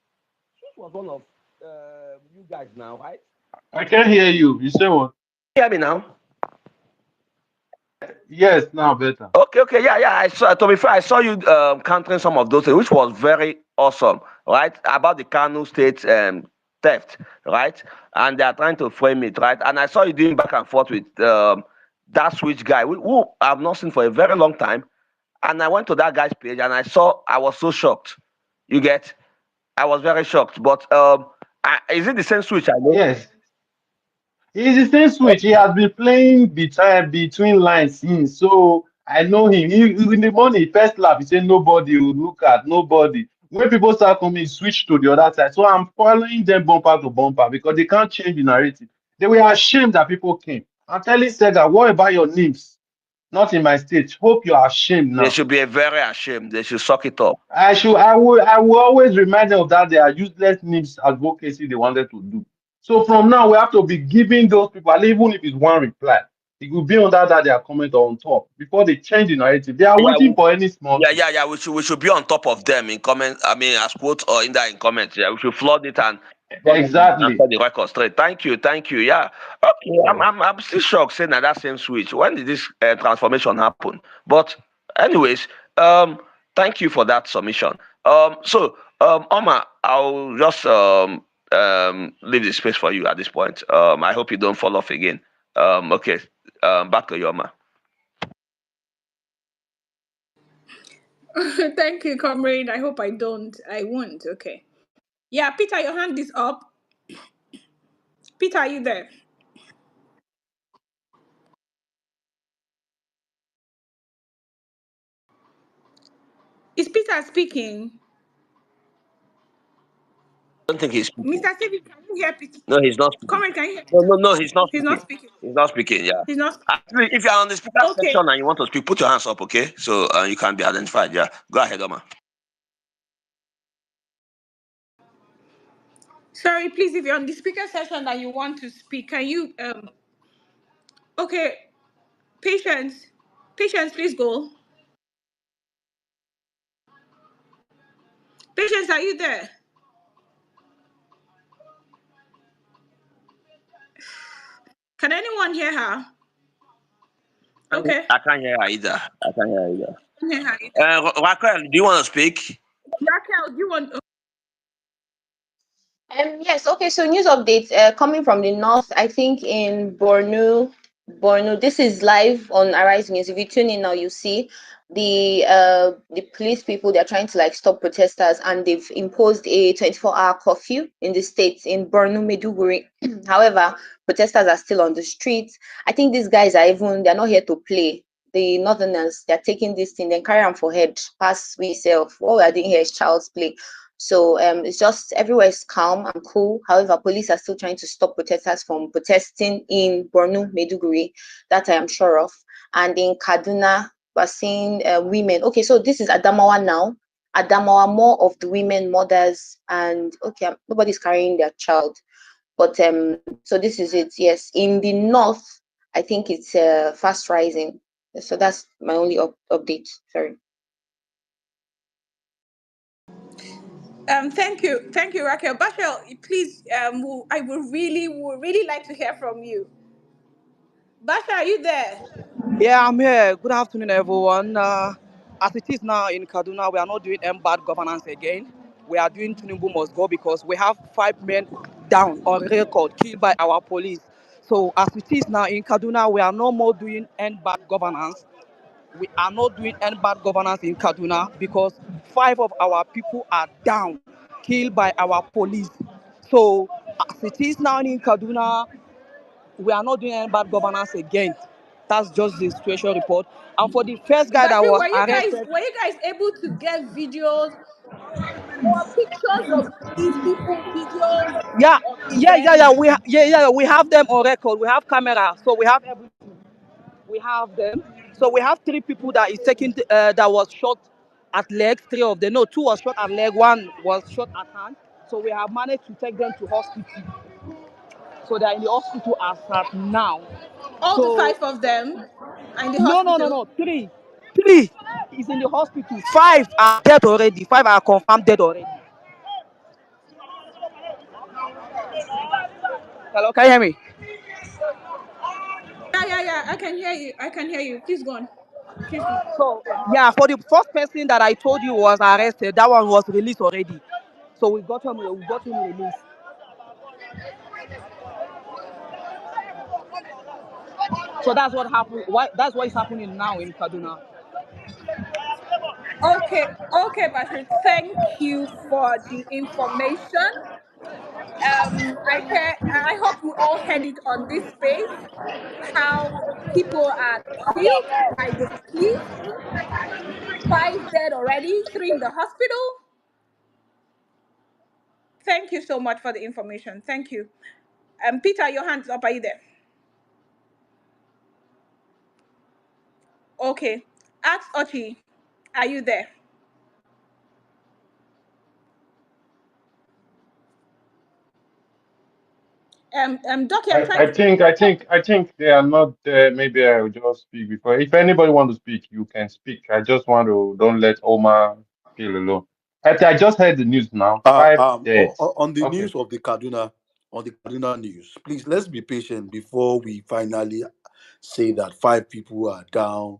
Switch was one of you guys now, right? I can hear you. You say what? You hear me now? Yes, now better. Okay, yeah. I saw. To be fair, I saw you countering some of those things, which was very awesome, right? About the Kano State theft, right? And they are trying to frame it, right? And I saw you doing back and forth with that switch guy, who I've not seen for a very long time. And I went to that guy's page and I was so shocked. You get? I was very shocked. But is it the same switch I know? Yes. He's the same switch. He has been playing between lines since. So I know him. In the morning, first lap, he said nobody will look at nobody. When people start coming, he switch to the other side. So I'm following them bumper to bumper because they can't change the narrative. They were ashamed that people came. I'm telling Sega, what about your names? Not in my state. Hope you are ashamed They now. should be very ashamed. They should suck it up. I will always remind them of that they are useless needs advocacy they wanted to do. So from now we have to be giving those people, and even if it's one reply, it will be under that their comment on top before they change the narrative. They are Yeah, waiting for any small thing. yeah. We should be on top of them in comment. I mean, as quote or in that in comments. Yeah, we should flood it and Exactly. set the record straight. Thank you. Yeah. Okay, Yeah. I'm still shocked saying that same switch. When did this transformation happen? But anyways, thank you for that submission. Omar, I'll just leave the space for you at this point. I hope you don't fall off again. Okay. Back to you, Omar. Thank you, comrade. I hope I don't. I won't. Okay. Yeah, Peter, your hand is up. Peter, are you there? Is Peter speaking? I don't think he's speaking. Mr. Stevie, can you hear Peter? No, he's not speaking. Comrade, can you hear No, Peter? he's not He's speaking. not speaking. He's not speaking. Yeah. He's not. Actually, if you're on the speaker Okay. section and you want to speak, put your hands up, okay? So you can be identified. Yeah. Go ahead, Omar. Sorry, please, if you're on the speaker session and you want to speak, can you okay, patience. Patience, please go. Patience, are you there? Can anyone hear her? Okay. I can't hear her either. I can't hear her either. I can't hear her either. Raquel, do you want to speak? Raquel, do you want Yes, okay, so news updates coming from the north, I think in Borno, this is live on Arise News. If you tune in now, you see the police people, they're trying to like stop protesters, and they've imposed a 24-hour curfew in the states in Borno, Meduguri. However, protesters are still on the streets. I think these guys they're not here to play. The northerners, they're taking this thing, then carry on for head, pass we self. What we are doing here is child's play. So it's just everywhere is calm and cool. However, police are still trying to stop protesters from protesting in Borno, Meduguri. That I am sure of. And in Kaduna, we're seeing women. Okay, so this is Adamawa now. Adamawa, more of the women, mothers, and okay, nobody's carrying their child. But so this is it. Yes, in the north, I think it's fast rising. So that's my only update. Sorry. thank you, Raquel. Bashel, please, I would really like to hear from you. Basha, are you there? Yeah, I'm here. Good afternoon, everyone. As it is now in Kaduna, we are not doing bad governance again. We are doing Tinubu must go because we have 5 men down on record killed by our police. So as it is now in Kaduna, we are no more doing bad governance. We are not doing bad governance in Kaduna because 5 of our people are down. killed by our police. So as it is now in Kaduna, we are not doing any bad governance again. That's just the situation report. And for the first guy that Bashir, was arrested, were you guys able to get videos or pictures of these people, videos yeah, of events? we have them on record. We have camera, so we have everything. We have them. So we have three people that is taking that was shot at leg. Three of them. No, two was shot at leg. One was shot at hand. So we have managed to take them to hospital. So they're in the hospital as at now. All the So five of them are in the no, hospital. no. Three is in the hospital. Five are dead already. Five are confirmed dead already. Hello, can you hear me? Yeah. I can hear you. Please go on. Please go on. So yeah, for the first person that I told you was arrested, that one was released already. So we got him released. So that's what happened. That's what is happening now in Kaduna. Okay, Bashir. Thank you for the information. I hope we all heard it on this space. How people are killed by the police. 5 dead already. 3 in the hospital. Thank you so much for the information. Thank you. Peter, your hands up. Are you there? Okay. Ask Ochi. Are you there? Doki, I'm trying to. I think they are not there. Maybe I will just speak before. If anybody want to speak, you can speak. I just want to don't let Omar feel alone. I just heard the news now. 5 dead. On the Okay. news of the Kaduna news, please let's be patient before we finally say that 5 people are down.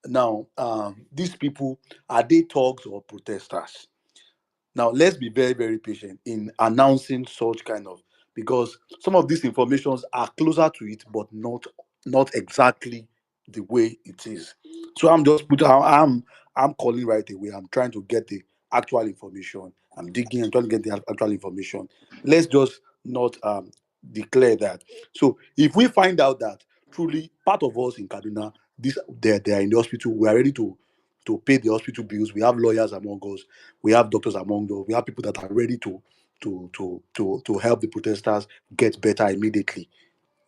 Now, these people, are they thugs or protesters? Now, let's be very, very patient in announcing such kind of, because some of these informations are closer to it, but not exactly the way it is. So I'm calling right away. I'm trying to get the actual information. I'm digging. I'm trying to get the actual information. Let's just not declare that. So if we find out that truly part of us in Kaduna, they are in the hospital, we are ready to pay the hospital bills. We have lawyers among us. We have doctors among us. We have people that are ready to help the protesters get better immediately.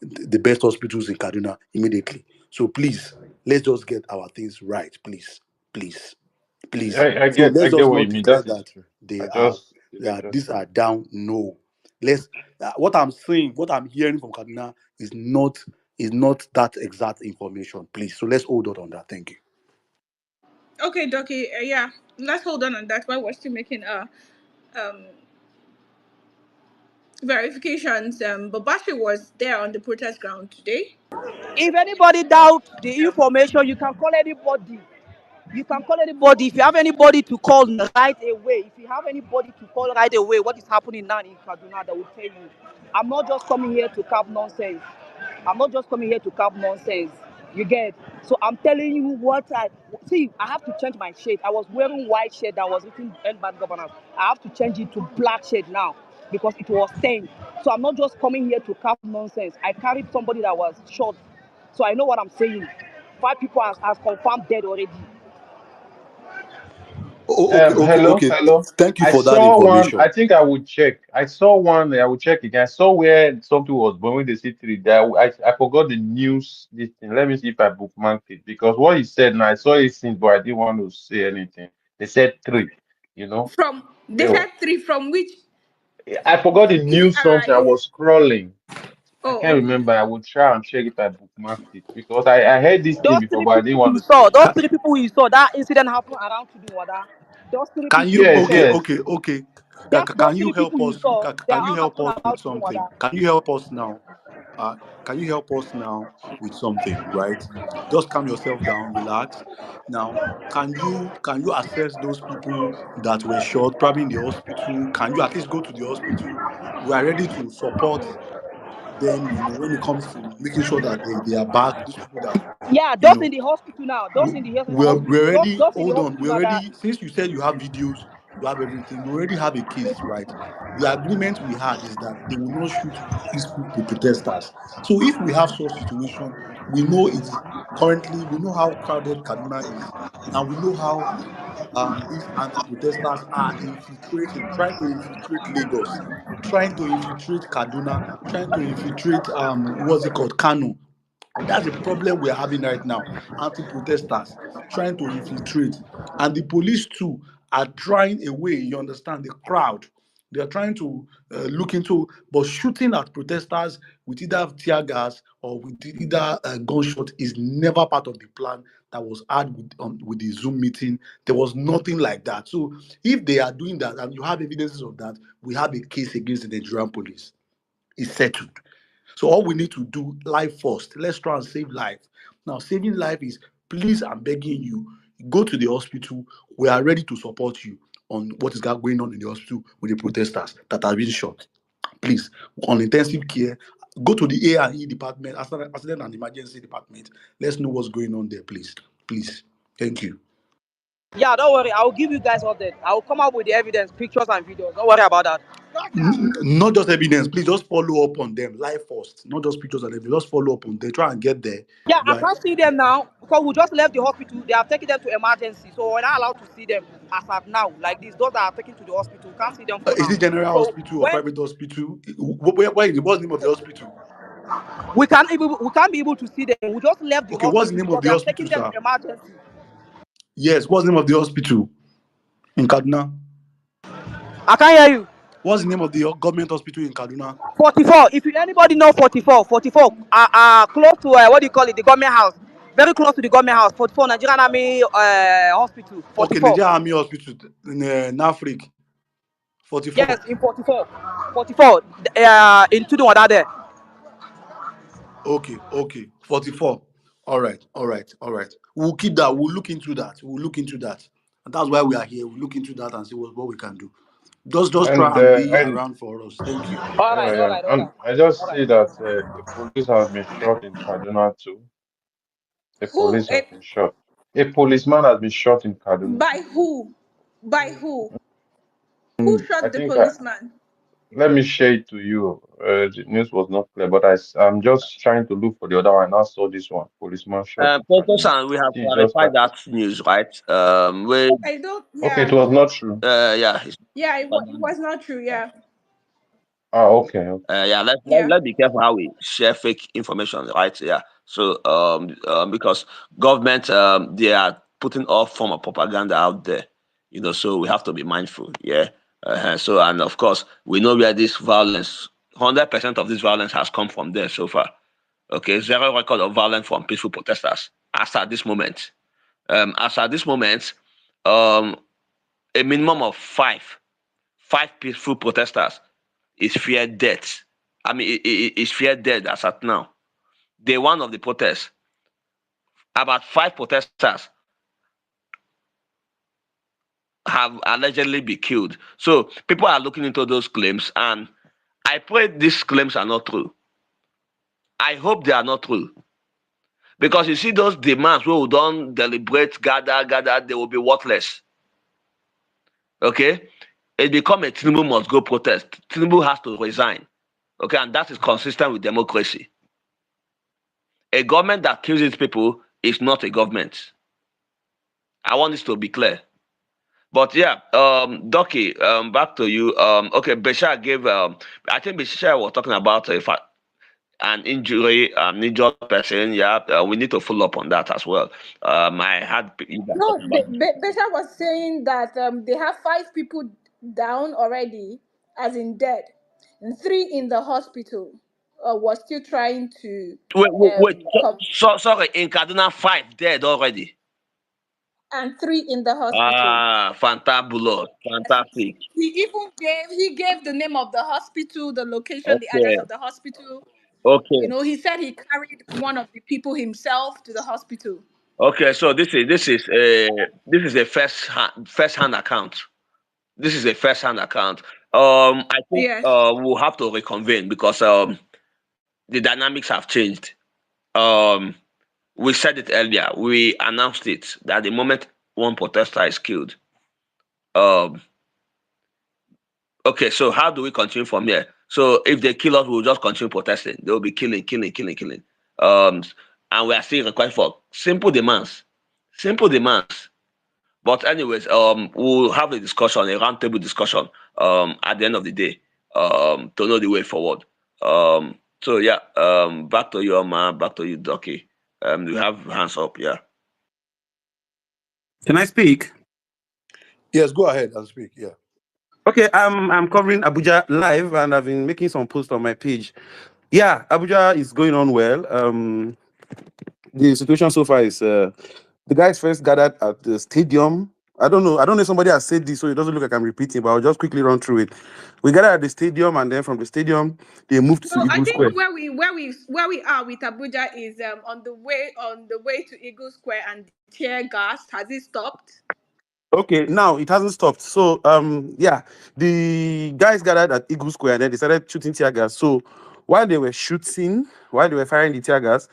The best hospitals in Kaduna immediately. So please, let's just get our things right, please, please, please. So I let's get just what not you mean. declare That is that true. they are Just these are down. No, let's. What I'm saying, what I'm hearing from Kaduna is not that exact information, please. So let's hold on that. Thank you. Okay, Doki. Yeah, let's hold on that while we're still making um verifications. But Bashir was there on the protest ground today. If anybody doubt the information, you can call anybody. You can call anybody. If you have anybody to call right away, if you have anybody to call right away, what is happening now in Kaduna, that will tell you. I'm not just coming here to cap nonsense. I'm not just coming here to cap nonsense. You get? So I'm telling you what I see. I have to change my shade. I was wearing white shade that was written "End Bad Governance." I have to change it to black shade now because it was stained. So I'm not just coming here to cap nonsense. I carried somebody that was shot, so I know what I'm saying. 5 people has confirmed dead already. Okay. Hello. Thank you I for that saw one. I information. think I would check. I saw one. I will check again. I saw where something was born when they see 3. That I forgot the news. This thing. Let me see if I bookmarked it because what he said. Now I saw it since, but I didn't want to say anything. They said 3. You know. From they Yo, said 3 from which? I forgot the Is it news. Something I Arise? was scrolling. I Oh, can't okay. remember. I will try and check if I bookmarked it because I heard this thing Those before, three but I didn't people want you to say saw, it. those 3 people you saw, that incident happened around Kidunwada. Those three Can people you you Yes, saw, yes. okay? those Can you three help people you us? saw, they Can are you all help happened us with around something? Kidunwada. Can you help us now? Can you help us now with something? Right? Just calm yourself down, relax. Now, can you assess those people that were shot, probably in the hospital? Can you at least go to the hospital? We are ready to support them. When it comes to making sure that they are back. These people that Yeah, you those know in the hospital now, those we- in the we're hospital, already those in the hold on. We hospital now that already, since you said you have videos, you have everything, you already have a case, right? The agreement we had is that they will not shoot peaceful protesters. So if we have such situation, we know it's currently, we know how crowded Kaduna is, and we know how these anti-protesters are infiltrating, trying to infiltrate Lagos, trying to infiltrate Kaduna, trying to infiltrate what's it called, Kano. That's the problem we're having right now. Anti-protesters trying to infiltrate. And the police too are trying a way, you understand, the crowd. They are trying to look into, but shooting at protesters with either tear gas or with either gunshot is never part of the plan that was had with the Zoom meeting. There was nothing like that. So if they are doing that and you have evidences of that, we have a case against the Nigerian police. It's settled. So all we need to do, life first. Let's try and save life. Now, saving life is, please, I'm begging you, go to the hospital. We are ready to support you on what is going on in the hospital with the protesters that have been shot. Please, on intensive care, go to the A&E department, accident and emergency department. Let's know what's going on there, please. Please. Thank you. Yeah, don't worry. I'll give you guys update. I'll come up with the evidence, pictures, and videos. Don't worry about that. Not just evidence, please just follow up on them. Live first, not just pictures and evidence. Just follow up on them. Try and get there. Yeah, I Right. can't see them now because we just left the hospital. They have taken them to emergency, so we're not allowed to see them as of now. Like these, those that are taken to the hospital, we can't see them for Is now. it general So hospital or when private hospital? What's the name of the hospital? we can't be able to see them. We just left the Okay, what's the hospital name of because the they have hospital, taken them sir? to emergency. Yes, what's the name of the hospital in Kaduna? I can't hear you. What's the name of the government hospital in Kaduna? 44. If anybody know 44, 44, close to what do you call it? The government house. Very close to the government house. 44 Nigerian Army Hospital. Okay, 44. Nigeria Army Hospital in Nafric. 44. Yes, in 44. 44. In Tudun there. Okay. 44. All right. We'll keep that. We'll look into that. And that's why we are here. We'll look into that and see what we can do. Just try and be And around for us. Thank you. All yeah, right, all yeah, right, all and right, I just all right. see that a police has been shot in Kaduna too. A Who? police has been shot. A policeman has been shot in Kaduna. By who? By who? Who And I shot the think policeman? let me share it to you. The news was not clear, but I'm just trying to look for the other one. I saw this one. Policeman shot in Kaduna. Professor, we have It is just clarified that. that news, right? Where, I don't. Okay, it Yeah. was not true. yeah, Yeah. It was not true. Yeah. Ah, okay. yeah, Yeah. let's be careful how we share fake information, right? Yeah. So, because government, they are putting all form of propaganda out there, so we have to be mindful. Yeah. So, and of course, we know where this violence, 100% of this violence has come from there so far. Okay, zero record of violence from peaceful protesters as at this moment. Um, a minimum of five peaceful protesters is feared death. I mean, is feared dead as at now. Day one of the protest, about five protesters have allegedly been killed. So people are looking into those claims, and I pray these claims are not true. I hope they are not true. Because you see those demands where we don't deliberate, gather, they will be worthless. Okay? It become a Tinubu must go protest. Tinubu has to resign. Okay, and that is consistent with democracy. A government that kills its people is not a government. I want this to be clear. But yeah, Doki, back to you. Okay, Bashar gave. I think Bashar was talking about an injury, injured person. Yeah, we need to follow up on that as well. I had you guys No, talking about. Besha was saying that they have 5 people down already, as in dead, and 3 in the hospital. Was still trying to Wait. come, Sorry, in Kaduna, 5 dead already. and 3 in the hospital. Fantabulous, fantastic. He gave the name of the hospital, the location, the address Okay, of the hospital. okay. He said he carried one of the people himself to the hospital. Okay, so this is a first hand account. This is a first hand account. I think Yes. we'll have to reconvene because the dynamics have changed. Um, we said it earlier. We announced it that the moment one protester is killed, um, Okay, so how do we continue from here? So if they kill us, we'll just continue protesting. They'll be killing, killing, killing, killing. And we are still requesting for simple demands. Simple demands. But anyways, we'll have a discussion, a roundtable discussion, at the end of the day, to know the way forward. So yeah, back to you, Oma, back to you, Ducky. You have hands up, yeah. Can I speak? Yes, go ahead and speak. Yeah. Okay, I'm covering Abuja live, and I've been making some posts on my page. Yeah, Abuja is going on well. The situation so far is the guys first gathered at the stadium. I don't know if somebody has said this, so it doesn't look like I'm repeating, but I'll just quickly run through it. We gathered at the stadium, and then from the stadium they moved to So I Eagle think Square. where we are with Abuja is on the way to Eagle Square, and tear gas has it stopped? Okay, now it hasn't stopped. So yeah, the guys gathered at Eagle Square and then they started shooting tear gas. So while they were firing the tear gas,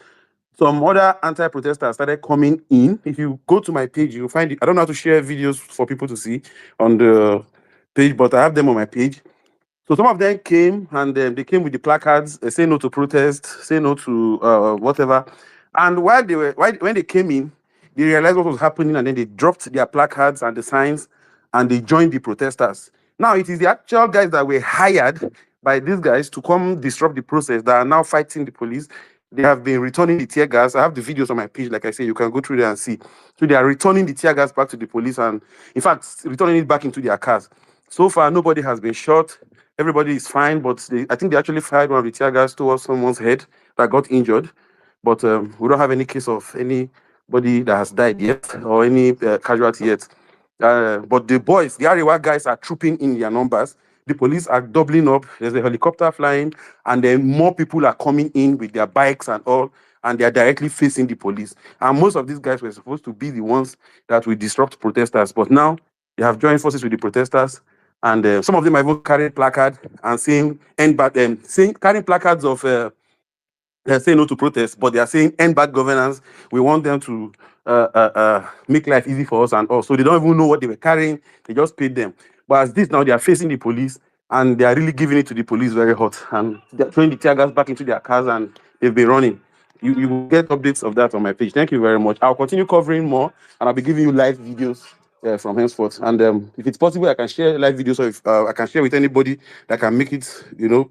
some other anti-protesters started coming in. If you go to my page, you'll find it. I don't know how to share videos for people to see on the page, but I have them on my page. So some of them came and they came with the placards, say no to protest, say no to whatever. And when they came in, they realized what was happening and then they dropped their placards and the signs and they joined the protesters. Now it is the actual guys that were hired by these guys to come disrupt the process that are now fighting the police. They have been returning the tear gas. I have the videos on my page, like I say, you can go through there and see. So they are returning the tear gas back to the police and, in fact, returning it back into their cars. So far, nobody has been shot. Everybody is fine, but I think they actually fired one of the tear gas towards someone's head that got injured. But we don't have any case of anybody that has died yet or any casualty yet. But the boys, the Arewa guys, are trooping in their numbers. The police are doubling up. There's a helicopter flying, and then more people are coming in with their bikes and all, and they are directly facing the police. And most of these guys were supposed to be the ones that will disrupt protesters, but now they have joined forces with the protesters, and some of them are even carrying placards and saying "end bad," carrying placards of they're saying no to protest, but they are saying end bad governance. We want them to make life easy for us and all. So they don't even know what they were carrying. They just paid them. But as this now, they are facing the police and they are really giving it to the police very hot. And they're throwing the tear gas back into their cars and they've been running. You will get updates of that on my page. Thank you very much. I'll continue covering more and I'll be giving you live videos from henceforth. And if it's possible, I can share live videos, or if I can share with anybody that can make it,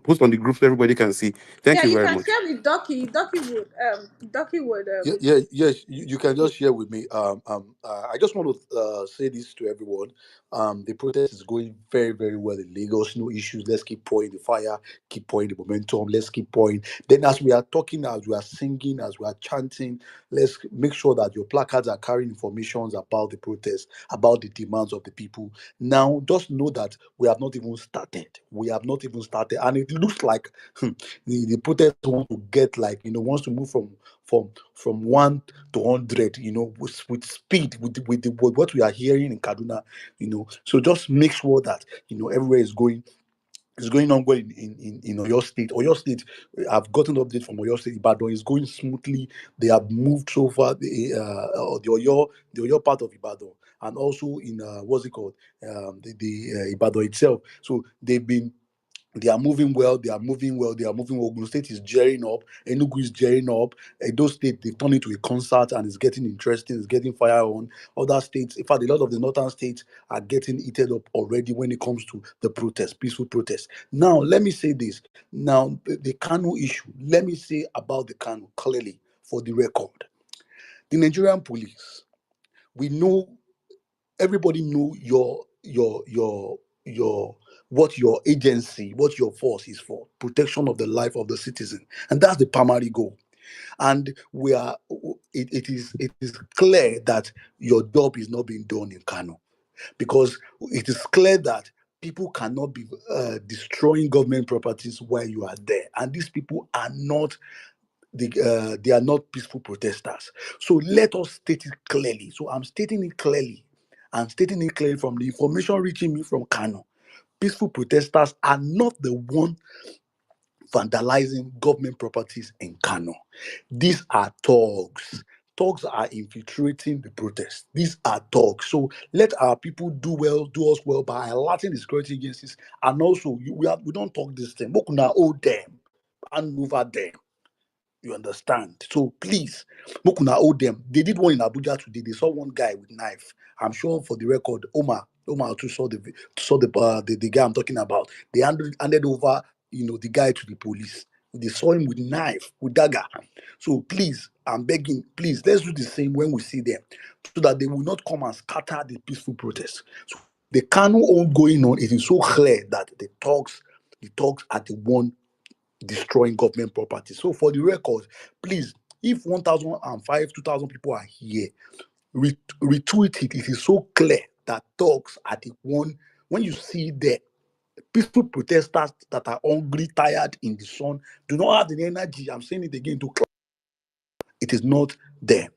post on the group so everybody can see. Thank Yeah, you you very can much. share with Ducky. Ducky would Yeah, yeah, yes, you can just share with me. I just want to say this to everyone. The protest is going very, very well in Lagos. No issues. Let's keep pouring the fire, keep pouring the momentum. Let's keep pouring. Then, as we are talking, as we are singing, as we are chanting, let's make sure that your placards are carrying informations about the protest, about the demands of the people. Now, just know that we have not even started. We have not even started, and it looks like the protest want to get like wants to move from 1 to 100, with speed, with what we are hearing in Kaduna, So just make sure that everywhere is going on well in Oyo State. Oyo State, I've gotten an update from Oyo State. Ibadan is going smoothly. They have moved so far. The Oyo part of Ibadan, and also in what's it called, the Ibadan itself. So they are moving well. They are moving well. They are moving well. Ogun State is gearing up. Enugu is gearing up. Edo State, they've turned into a concert and it's getting interesting. It's getting fire on. Other states, in fact, a lot of the northern states are getting heated up already when it comes to the protest, peaceful protest. Now, let me say this. Now, the Kano issue. Let me say about the Kano clearly for the record. The Nigerian police, we know, everybody know your what your agency, what your force is for: protection of the life of the citizen, and that's the primary goal. And we are it is clear that your job is not being done in Kano, because it is clear that people cannot be destroying government properties while you are there, and these people are not they are not peaceful protesters. So let us state it clearly. So I'm stating it clearly. I'm stating it clearly from the information reaching me from Kano. Peaceful protesters are not the one vandalizing government properties in Kano. These are thugs. Thugs are infiltrating the protest. These are thugs. So let our people do us well by alerting the security agencies. And also, we don't talk this thing. Mokuna owe them and over them. You understand? So please, Mokuna owe them. They did one in Abuja today. They saw one guy with knife. I'm sure for the record, Omar too saw the guy I'm talking about. They handed over, the guy to the police. They saw him with knife, with dagger. So please, I'm begging, please, let's do the same when we see them, so that they will not come and scatter the peaceful protest. So the Kano all going on, it is so clear that the talks are the one destroying government property. So for the record, please, if 1,005, 2,000 people are here, retweet it. It is so clear that talks are the one. When you see the peaceful protesters that are hungry, tired in the sun, do not have the energy. I'm saying it again to it is not them.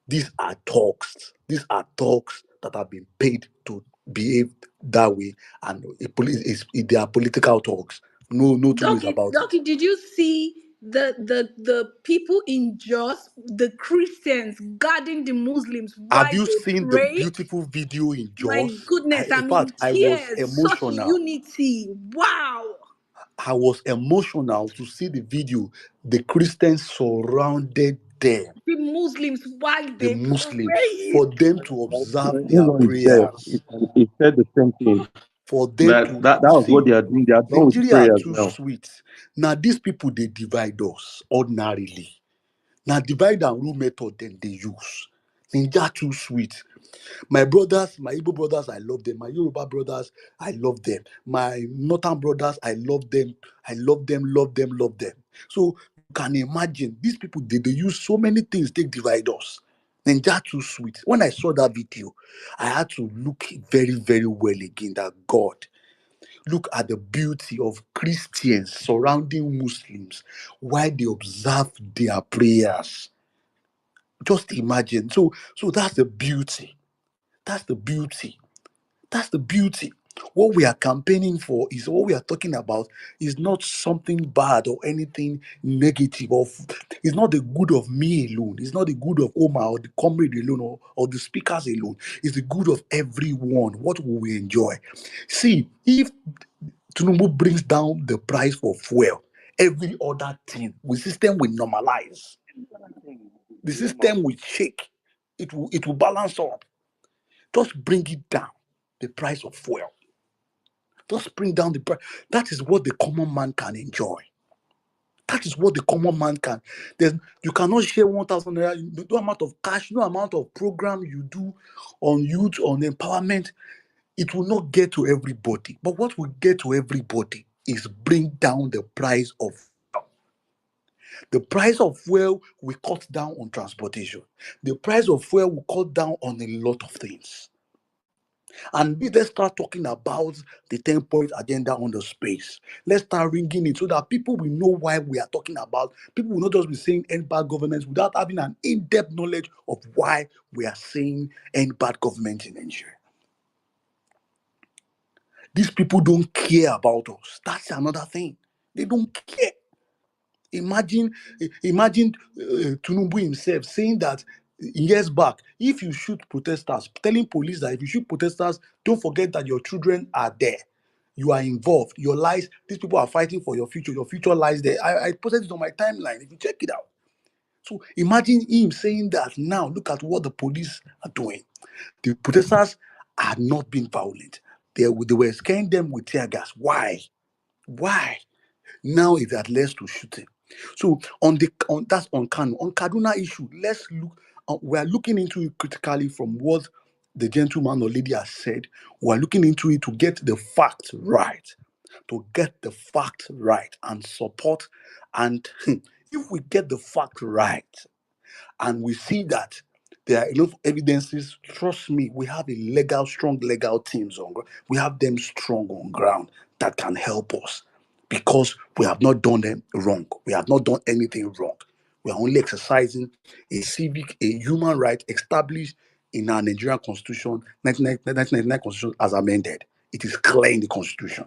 These are talks. These are talks that have been paid to behave that way, and they are political talks. No two ways about it. Doki, did you see the people in Jos, the Christians guarding the Muslims Have while you they seen the pray? beautiful video in My Jaws? goodness, In I'm in fact, I was tears. Such emotional. unity. Wow. I was emotional to see the video. The Christians surrounded them, The Muslims while the they Muslims, pray. for them to observe their Elon is there. prayers, He said the same thing. for them But to that was what see. they are doing. They are done with Nigeria are prayers too now. sweet. Now, these people, they divide us ordinarily. Now, divide and rule method, then they use. Ninja too sweet. My brothers, my Igbo brothers, I love them. My Yoruba brothers, I love them. My Northern brothers, I love them. I love them, love them, love them. So you can imagine these people, they use so many things, they divide us. Ninja too sweet. When I saw that video, I had to look very, very well again that God, look at the beauty of Christians surrounding Muslims while they observe their prayers. Just imagine. So that's the beauty. That's the beauty. That's the beauty. What we are campaigning for is what we are talking about is not something bad or anything negative. It's not the good of me alone. It's not the good of Omar or the comrade alone or the speakers alone. It's the good of everyone. What will we enjoy? See, if Tinubu brings down the price for fuel, every other thing, the system will normalize. The system will shake. It will balance up. Just bring it down. The price of fuel. Just bring down the price. That is what the common man can enjoy. That is what the common man can. You cannot share 1,000 naira. No amount of cash, no amount of program you do on youth, on empowerment, it will not get to everybody. But what will get to everybody is bring down the price of fuel. The price of fuel will cut down on transportation. The price of fuel will cut down on a lot of things. And let's start talking about the 10-point agenda on the space. Let's start ringing it so that people will know why we are talking about. People will not just be saying end bad governance without having an in-depth knowledge of why we are saying end bad government in Nigeria. These people don't care about us. That's another thing. They don't care. Imagine Tinubu himself saying that years back, if you shoot protesters, telling police that if you shoot protesters, don't forget that your children are there. You are involved. Your lives, these people are fighting for your future. Your future lies there. I posted it on my timeline. If you check it out. So imagine him saying that now. Look at what the police are doing. The protesters are not being violent. They were scaring them with tear gas. Why? Why? Now it has led to shooting. So that's on Kano. On Kaduna issue, let's look. We are looking into it critically from what the gentleman or lady has said. We are looking into it to get the facts right, and support. And if we get the fact right, and we see that there are enough evidences, trust me, we have strong legal teams on ground. We have them strong on ground that can help us because we have not done them wrong. We have not done anything wrong. We are only exercising a human right established in our Nigerian constitution, 1999 constitution as amended. It is clear in the constitution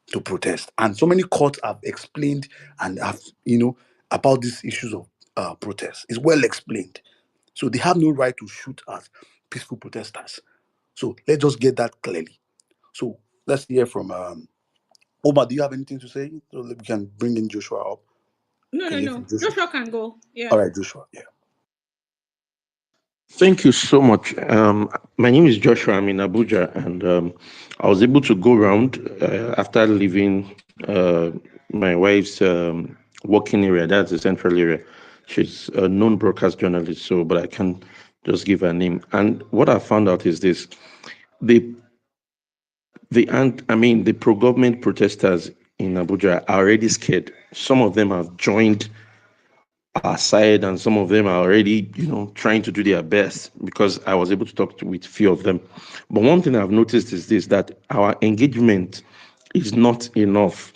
to protest. And so many courts have explained and have, about these issues of protest. It's well explained. So they have no right to shoot at peaceful protesters. So let's just get that clearly. So let's hear from Omar. Do you have anything to say? So that we can bring in Joshua up. No, Can no, you hear no. from Joshua? Joshua can go. All Yeah. right, Joshua. Yeah. Thank you so much. My name is Joshua. I'm in Abuja, and I was able to go around after leaving my wife's working area. That's the central area. She's a known broadcast journalist, so but I can just give her name. And what I found out is this: the the pro-government protesters in Abuja are already scared. Some of them have joined our side, and some of them are already, trying to do their best because I was able to talk with few of them. But one thing I've noticed is this: that our engagement is not enough.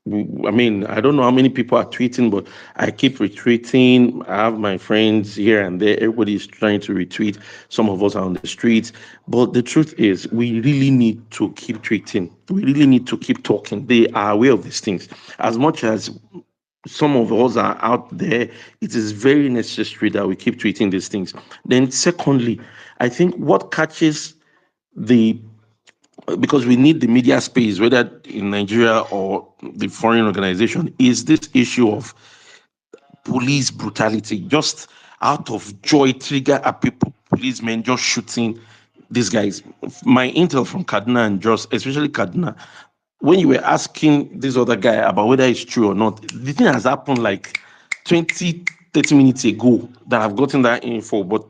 I don't know how many people are tweeting, but I keep retweeting. I have my friends here and there. Everybody's trying to retweet. Some of us are on the streets. But the truth is, we really need to keep tweeting. We really need to keep talking. They are aware of these things. As much as some of us are out there, it is very necessary that we keep tweeting these things. Then, secondly, I think what catches the because we need the media space, whether in Nigeria or the foreign organization, is this issue of police brutality. Just out of joy, trigger a people, policemen just shooting these guys. My intel from Kaduna and just especially Kaduna, when you were asking this other guy about whether it's true or not, the thing has happened like 20, 30 minutes ago that I've gotten that info. But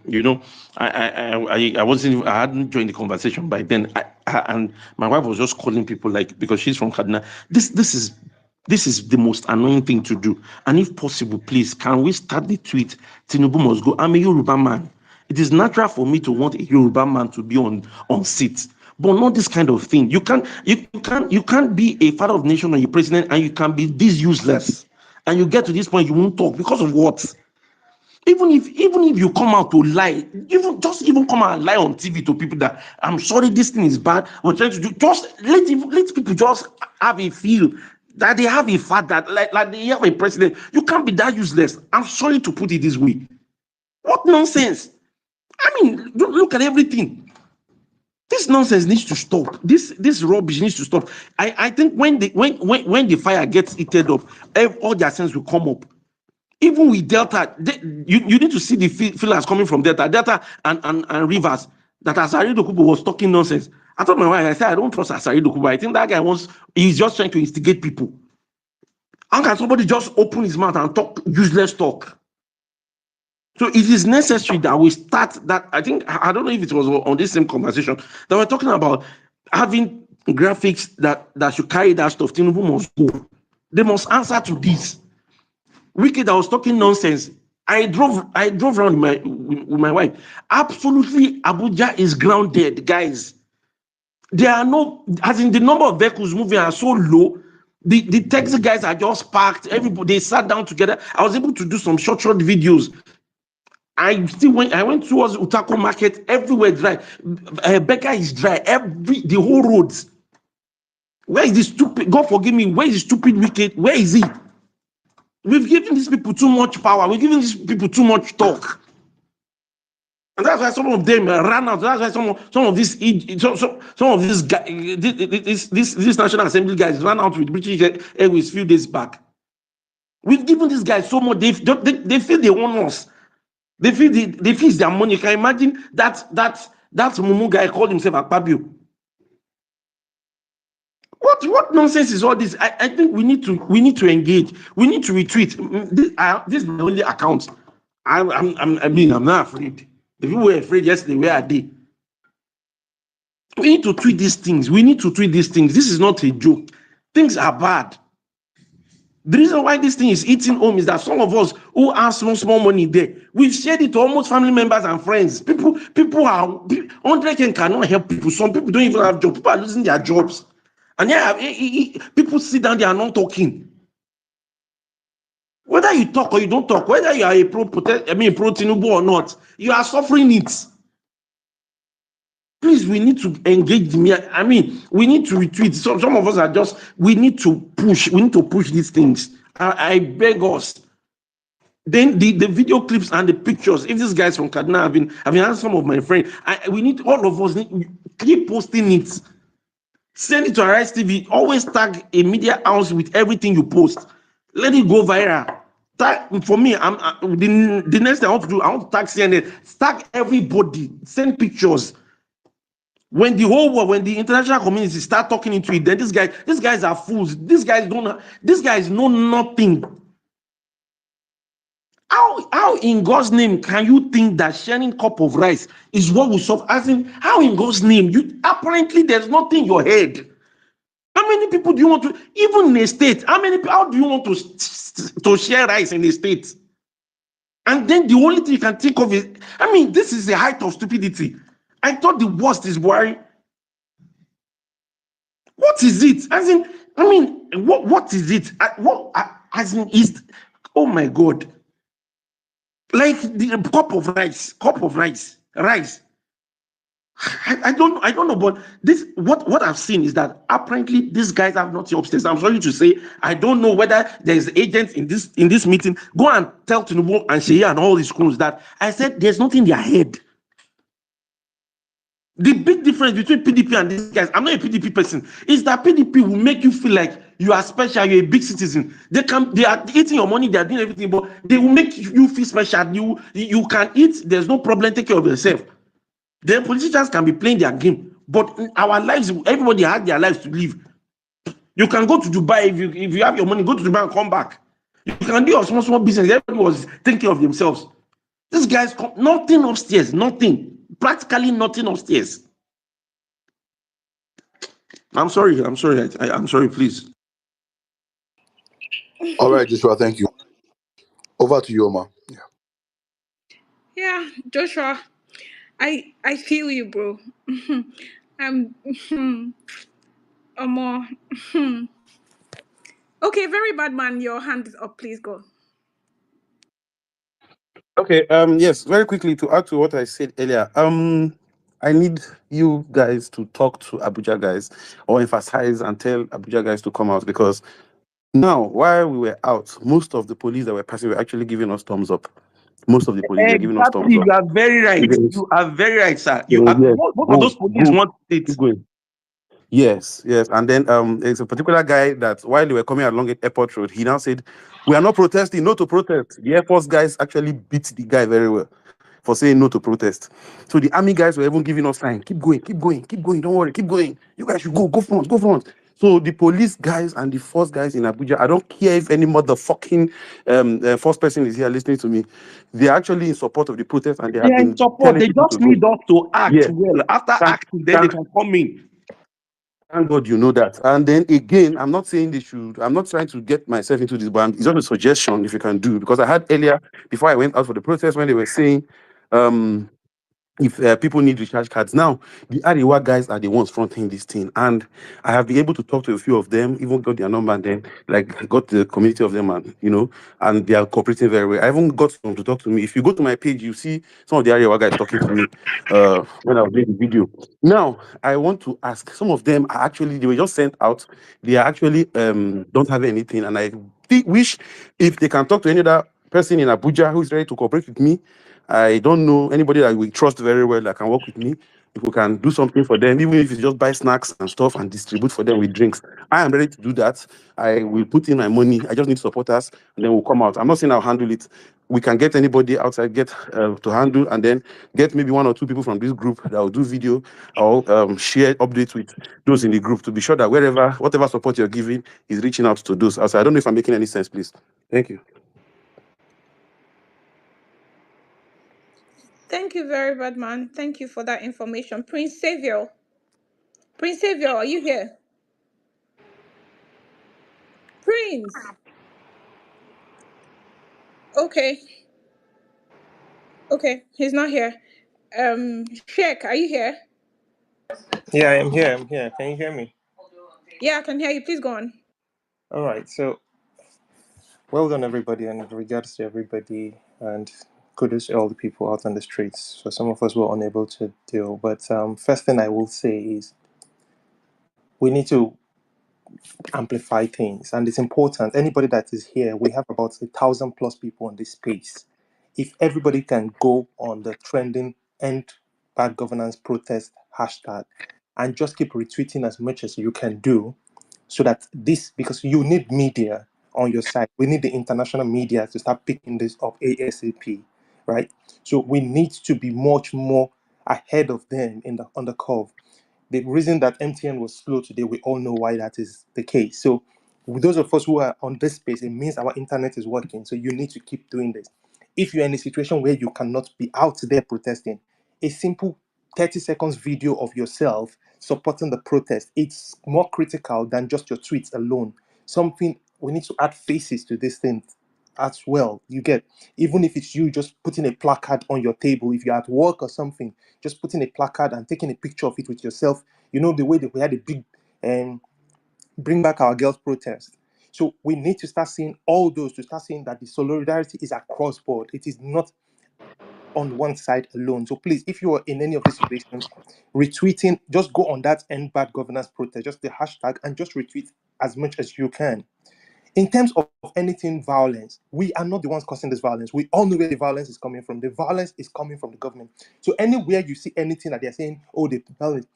I wasn't, I hadn't joined the conversation by then. And my wife was just calling people like, because she's from Kaduna. This is the most annoying thing to do. And if possible, please, can we start the tweet? Tinubu must go. I'm a Yoruba man. It is natural for me to want a Yoruba man to be on seat, but not this kind of thing. You can't be a father of the nation or a president, and you can be this useless. And you get to this point, you won't talk because of what? Even if you come out to lie, even come out and lie on TV to people that I'm sorry, this thing is bad. We're trying to do, just let people just have a feel that they have a father, like they have a president. You can't be that useless. I'm sorry to put it this way. What nonsense! Look at everything. This nonsense needs to stop. This rubbish needs to stop. I think when the fire gets heated up, all their sense will come up. Even with Delta, you need to see the feelers coming from Delta and Rivers. That Asari Dokubo was talking nonsense. I told my wife, I said, I don't trust Asari Dokubo. I think that guy he's just trying to instigate people. How can somebody just open his mouth and talk useless talk? So it is necessary that we start that. I think, I don't know if it was on this same conversation that we're talking about having graphics that should carry that stuff. Tinubu must go. They must answer to this. Wicked, I was talking nonsense. I drove around with my wife. Absolutely, Abuja is grounded, guys. There are no, as in the number of vehicles moving are so low. The taxi guys are just parked. Everybody, they sat down together. I was able to do some short videos. I went towards Utako Market, everywhere dry. Becca is dry. The whole roads. Where is the stupid? God forgive me. Where is the stupid wicked? Where is he? We've given these people too much power. We've given these people too much talk. And that's why some of them ran out. That's why some of these guys, this National Assembly guys ran out with British Airways a few days back. We've given these guys so much. They feel they want us. They feel it's their money. You can imagine that Mumu guy called himself Akpabio. What nonsense is all this? I think we need to engage. We need to retweet. This is my only account. I'm not afraid. The people were afraid yesterday. Where are they? We need to tweet these things. This is not a joke. Things are bad. The reason why this thing is eating home is that some of us who have small money there, we've shared it to almost family members and friends. People are 100 cannot help people. Some people don't even have jobs. People are losing their jobs. And people sit down, they are not talking. Whether you talk or you don't talk, whether you are a pro Tinubu or not, you are suffering it. Please, we need to engage the media. We need to retweet. Some of us are just, we need to push these things. I beg us. Then the video clips and the pictures. If these guys from Kaduna have been asked some of my friends, we need all of us keep posting it. Send it to Arise TV. Always tag a media house with everything you post. Let it go viral. Tag, for me, the next thing I want to do, I want to tag CNN. Tag everybody. Send pictures. When the whole world, when the international community start talking into it, then these guys are fools. These guys know nothing. How in God's name can you think that sharing cup of rice is what will solve? As in, how in God's name? You apparently there's nothing in your head. How many people do you want to, even in a state? How do you want to share rice in a state? And then the only thing you can think of is, this is the height of stupidity. I thought the worst is Buhari. What is it? What is it? Oh my God. Like the cup of rice. I don't know, but this what I've seen is that apparently these guys have nothing upstairs. I'm sorry to say, I don't know whether there's agents in this meeting. Go and tell Tinubu and Sheyi and all these crews that I said there's nothing in their head. The big difference between PDP and these guys, I'm not a PDP person, is that PDP will make you feel like you are special, you're a big citizen. They are eating your money, they are doing everything, but they will make you feel special. You can eat, there's no problem, take care of yourself. The politicians can be playing their game, but in our lives, everybody had their lives to live. You can go to Dubai if you have your money, go to Dubai and come back. You can do your small business. Everybody was taking care of themselves. These guys, nothing upstairs, nothing, practically nothing upstairs. I'm sorry, I'm sorry, please. All right, Joshua, thank you. Over to you, Omar. Yeah, Joshua, I feel you, bro. I'm more. Okay, very bad man. Your hand is up. Please go. Okay. Yes. Very quickly to add to what I said earlier. I need you guys to talk to Abuja guys or emphasize and tell Abuja guys to come out, because now while we were out, most of the police that were passing were actually giving us thumbs up. Most of the police were giving us thumbs Exactly, up. you are very right. Yes. You are very right, sir. Yes. Both of Go. those police want it. Keep going. Yes, yes. And then there's a particular guy that while they were coming along at Airport Road, he now said, "We are not protesting, no to protest." The Air Force guys actually beat the guy very well for saying no to protest. So the army guys were even giving us sign, keep going, don't worry, keep going. You guys should go front, go front. So the police guys and the force guys in Abuja, I don't care if any motherfucking force person is here listening to me, they're actually in support of the protest and they They have are in been support. telling They people just to go. need us to act Yes. well. After Thank, acting, then they thank can come in. Thank God you know that. And then again, I'm not saying they should, I'm not trying to get myself into this, but it's just a suggestion if you can do. Because I had earlier, before I went out for the protest, when they were saying, um, if people need recharge cards. Now, the Ariwa guys are the ones fronting this thing. And I have been able to talk to a few of them, even got their number and then, like, got the community of them, and, and they are cooperating very well. I even got some to talk to me. If you go to my page, you see some of the Ariwa guys talking to me when I was doing the video. Now, I want to ask, some of them are actually, they were just sent out. They are actually don't have anything. And I wish if they can talk to any other person in Abuja who is ready to cooperate with me. I don't know anybody that we trust very well that can work with me. If we can do something for them, even if it's just buy snacks and stuff and distribute for them with drinks, I am ready to do that. I will put in my money. I just need supporters, and then we'll come out. I'm not saying I'll handle it. We can get anybody outside to handle, and then get maybe one or two people from this group that will do video or share updates with those in the group to be sure that whatever support you're giving is reaching out to those outside. I don't know if I'm making any sense, please. Thank you. Thank you, very bad man. Thank you for that information. Prince Savior. Prince Savior, are you here? Prince. Okay. Okay. He's not here. Sheik, are you here? Yeah, I'm here. I'm here. Can you hear me? Yeah, I can hear you. Please go on. All right. So, well done, everybody, and regards to everybody, and kudos to all the people out on the streets. So, some of us were unable to deal. But first thing I will say is we need to amplify things, and it's important. Anybody that is here, we have about 1,000+ people on this space. If everybody can go on the trending end bad governance protest hashtag and just keep retweeting as much as you can do, so that this, because you need media on your side, we need the international media to start picking this up ASAP, right? So we need to be much more ahead of them on the curve. The reason that MTN was slow today, we all know why that is the case. So with those of us who are on this space, it means our internet is working. So you need to keep doing this. If you're in a situation where you cannot be out there protesting, a simple 30 seconds video of yourself supporting the protest, it's more critical than just your tweets alone. Something, we need to add faces to this thing as well. You get, even if it's you just putting a placard on your table, if you're at work or something, just putting a placard and taking a picture of it with yourself. You know, the way that we had a big bring back our girls protest. So we need to start seeing all those, to start seeing that the solidarity is across board. It is not on one side alone. So please, if you are in any of these situations, retweeting, just go on that end bad governance protest, just the hashtag, and just retweet as much as you can. In terms of anything violence, we are not the ones causing this violence. We all know where the violence is coming from. The violence is coming from the government. So anywhere you see anything that they're saying, oh, the violence,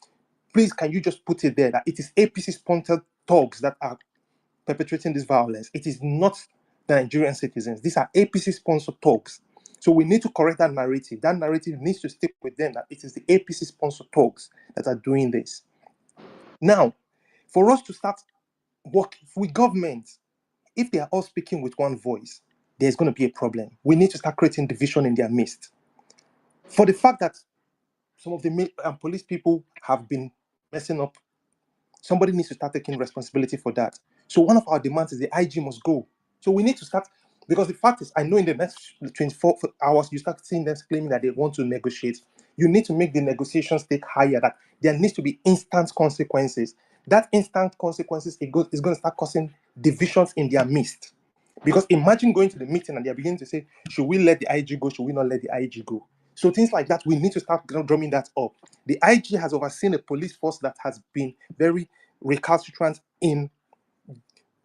please can you just put it there that it is APC-sponsored thugs that are perpetrating this violence. It is not the Nigerian citizens. These are APC-sponsored thugs. So we need to correct that narrative. That narrative needs to stick with them, that it is the APC-sponsored thugs that are doing this. Now, for us to start working with government, if they are all speaking with one voice, there's going to be a problem. We need to start creating division in their midst. For the fact that some of the police people have been messing up, somebody needs to start taking responsibility for that. So one of our demands is the IG must go. So we need to start, because the fact is, I know in the next 24 hours, you start seeing them claiming that they want to negotiate. You need to make the negotiations take higher, that there needs to be instant consequences. That instant consequences is going to start causing divisions in their midst. Because imagine going to the meeting and they're beginning to say, should we let the IG go? Should we not let the IG go? So things like that, we need to start drumming that up. The IG has overseen a police force that has been very recalcitrant in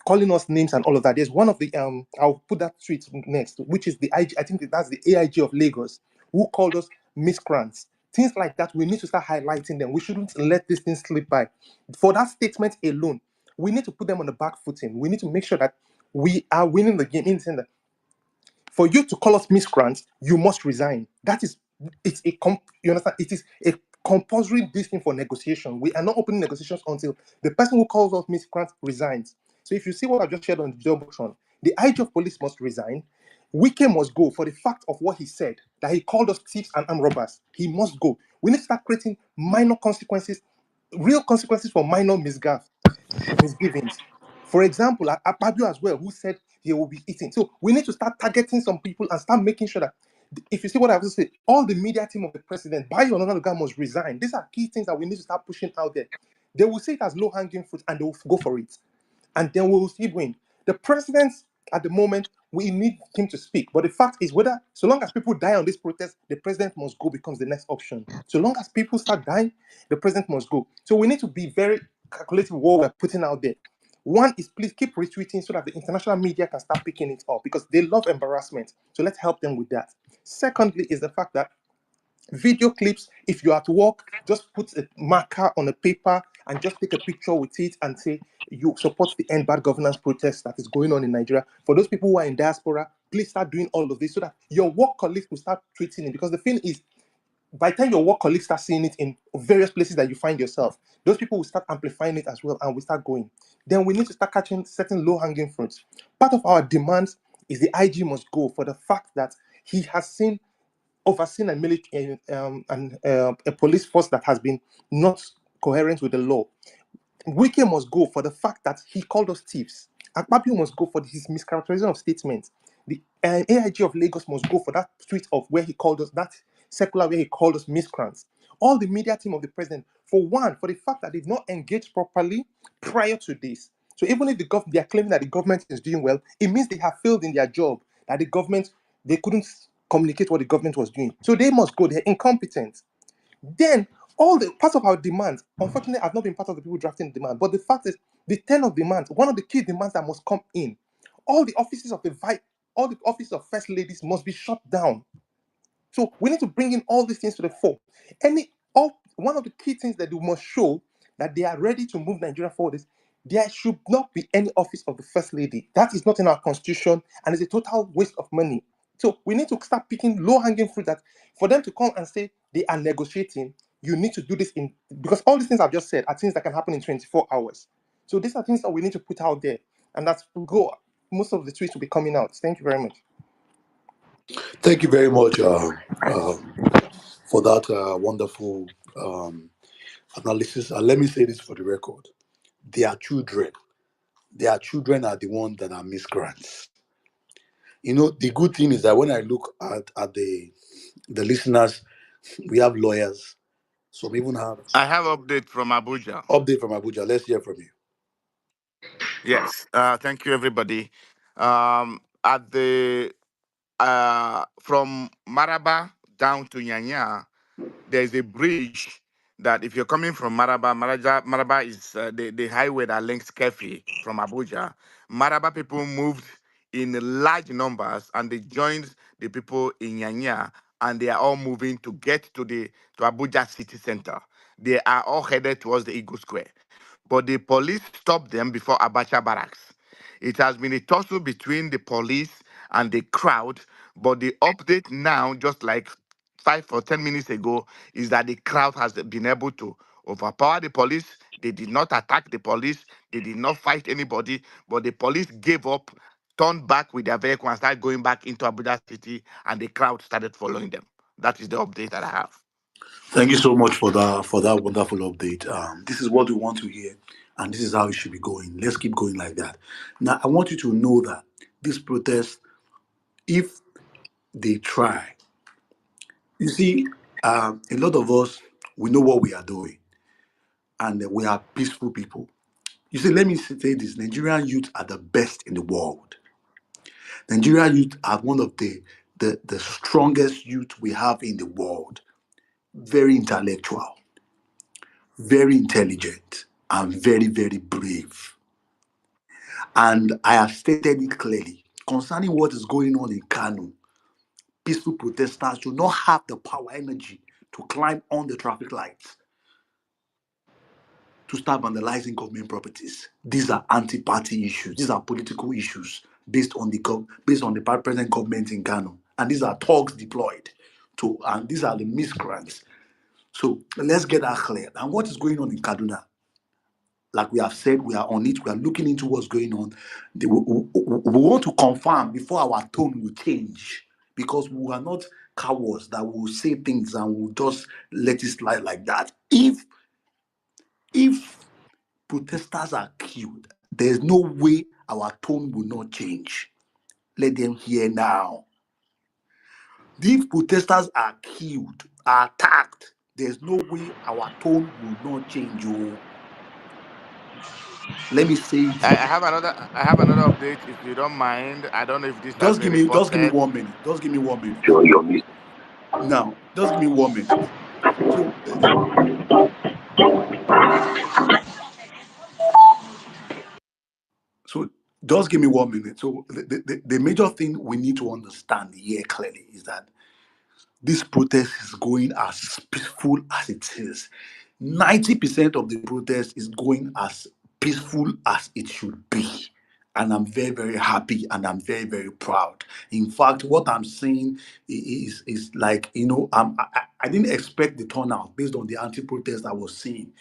calling us names and all of that. There's one of the I'll put that tweet next, which is the IG. I think that's the AIG of Lagos, who called us miscreants. Things like that, we need to start highlighting them. We shouldn't let this thing slip by. For that statement alone, we need to put them on the back footing. We need to make sure that we are winning the game in the sense that for you to call us miscreants, you must resign. That is, you understand? It is a compulsory this thing for negotiation. We are not opening negotiations until the person who calls us miscreants resigns. So if you see what I just shared on the Jumbotron, the IG of police must resign. Wike must go for the fact of what he said, that he called us thieves and armed robbers. He must go. We need to start creating minor consequences, real consequences for minor misgivings. For example, Akpabio as well, who said he will be eating. So we need to start targeting some people and start making sure that, if you see what I have to say, all the media team of the president, Bayo Onanuga must resign. These are key things that we need to start pushing out there. They will see it as low-hanging fruit and they will go for it. And then we will see win. The president, at the moment, we need him to speak. But the fact is, whether, so long as people die on this protest, the president must go becomes the next option. So long as people start dying, the president must go. So we need to be very calculative what we're putting out there. One is, please keep retweeting so that the international media can start picking it up, because they love embarrassment. So let's help them with that. Secondly, is the fact that video clips, if you're at work, just put a marker on a paper and just take a picture with it and say you support the end bad governance protest that is going on in Nigeria. For those people who are in diaspora, please start doing all of this so that your work colleagues will start tweeting it. Because the thing is, by the time your work colleagues start seeing it in various places that you find yourself, those people will start amplifying it as well and we start going. Then we need to start catching certain low-hanging fruits. Part of our demands is the IG must go, for the fact that he has overseen a military and a police force that has been not coherent with the law. Wike must go for the fact that he called us thieves. Akpabio must go for his mischaracterization of statements. The AIG of Lagos must go for that tweet of where he called us, that circular where he called us miscreants. All the media team of the president, for one, for the fact that they've not engaged properly prior to this. So even if they are claiming that the government is doing well, it means they have failed in their job, that the government, they couldn't communicate what the government was doing. So they must go, they're incompetent. Then all the parts of our demands, unfortunately, I've not been part of the people drafting the demand. But the fact is, The 10 of demands, one of the key demands that must come in, all the offices of all the offices of first ladies must be shut down. So we need to bring in all these things to the fore. One of the key things that they must show that they are ready to move Nigeria forward is there should not be any office of the first lady. That is not in our constitution, and it's a total waste of money. So we need to start picking low-hanging fruit that for them to come and say they are negotiating, you need to do this because all these things I've just said are things that can happen in 24 hours. So these are things that we need to put out there, and that's go. Most of the tweets will be coming out. Thank you very much. Thank you very much for that wonderful analysis. And let me say this for the record: their children, are the ones that are miscreants. You know, the good thing is that when I look at the listeners, we have lawyers. Some even have I have update from Abuja. update from Abuja. Let's hear from you. Yes. Thank you, everybody. At the from Maraba down to Nyanya, there's a bridge that if you're coming from Maraba is the highway that links Kefi from Abuja. Maraba people moved in large numbers and they joined the people in Nyanya, and they are all moving to get to Abuja city center. They are all headed towards the Eagle Square. But the police stopped them before Abacha Barracks. It has been a tussle between the police and the crowd, but the update now, just like 5 or 10 minutes ago, is that the crowd has been able to overpower the police. They did not attack the police, they did not fight anybody, but the police gave up, turned back with their vehicle, and started going back into Abuja City, and the crowd started following them. That is the update that I have. Thank you so much for that wonderful update. This is what we want to hear, and this is how it should be going. Let's keep going like that. Now, I want you to know that this protest, if they try, you see, a lot of us, we know what we are doing, and we are peaceful people. You see, let me say this: Nigerian youth are the best in the world. Nigerian youth are one of the strongest youth we have in the world. Very intellectual, very intelligent, and very, very brave. And I have stated it clearly concerning what is going on in Kano. Peaceful protesters do not have the power energy to climb on the traffic lights to start vandalizing government properties. These are anti-party issues. These are political issues based on the present government in Kano, and these are thugs deployed and these are the miscreants. So let's get that clear. And what is going on in Kaduna? Like we have said, we are on it. We are looking into what's going on. We want to confirm before our tone will change, because we are not cowards that will say things and will just let it slide like that. If protesters are killed, there's no way our tone will not change. Let them hear now. If protesters are killed, are attacked, there's no way our tone will not change. Oh. Let me say it. I have another update if you don't mind. I don't know if this has Just been give me reported. 1 minute. Just give me 1 minute. Now, just give me 1 minute. So, so just give me 1 minute. So, the major thing we need to understand here clearly is that this protest is going as peaceful as it is. 90% of the protest is going as peaceful as it should be. And I'm very, very happy and I'm very, very proud. In fact, what I'm seeing is like, I didn't expect the turnout based on the anti protest I was seeing.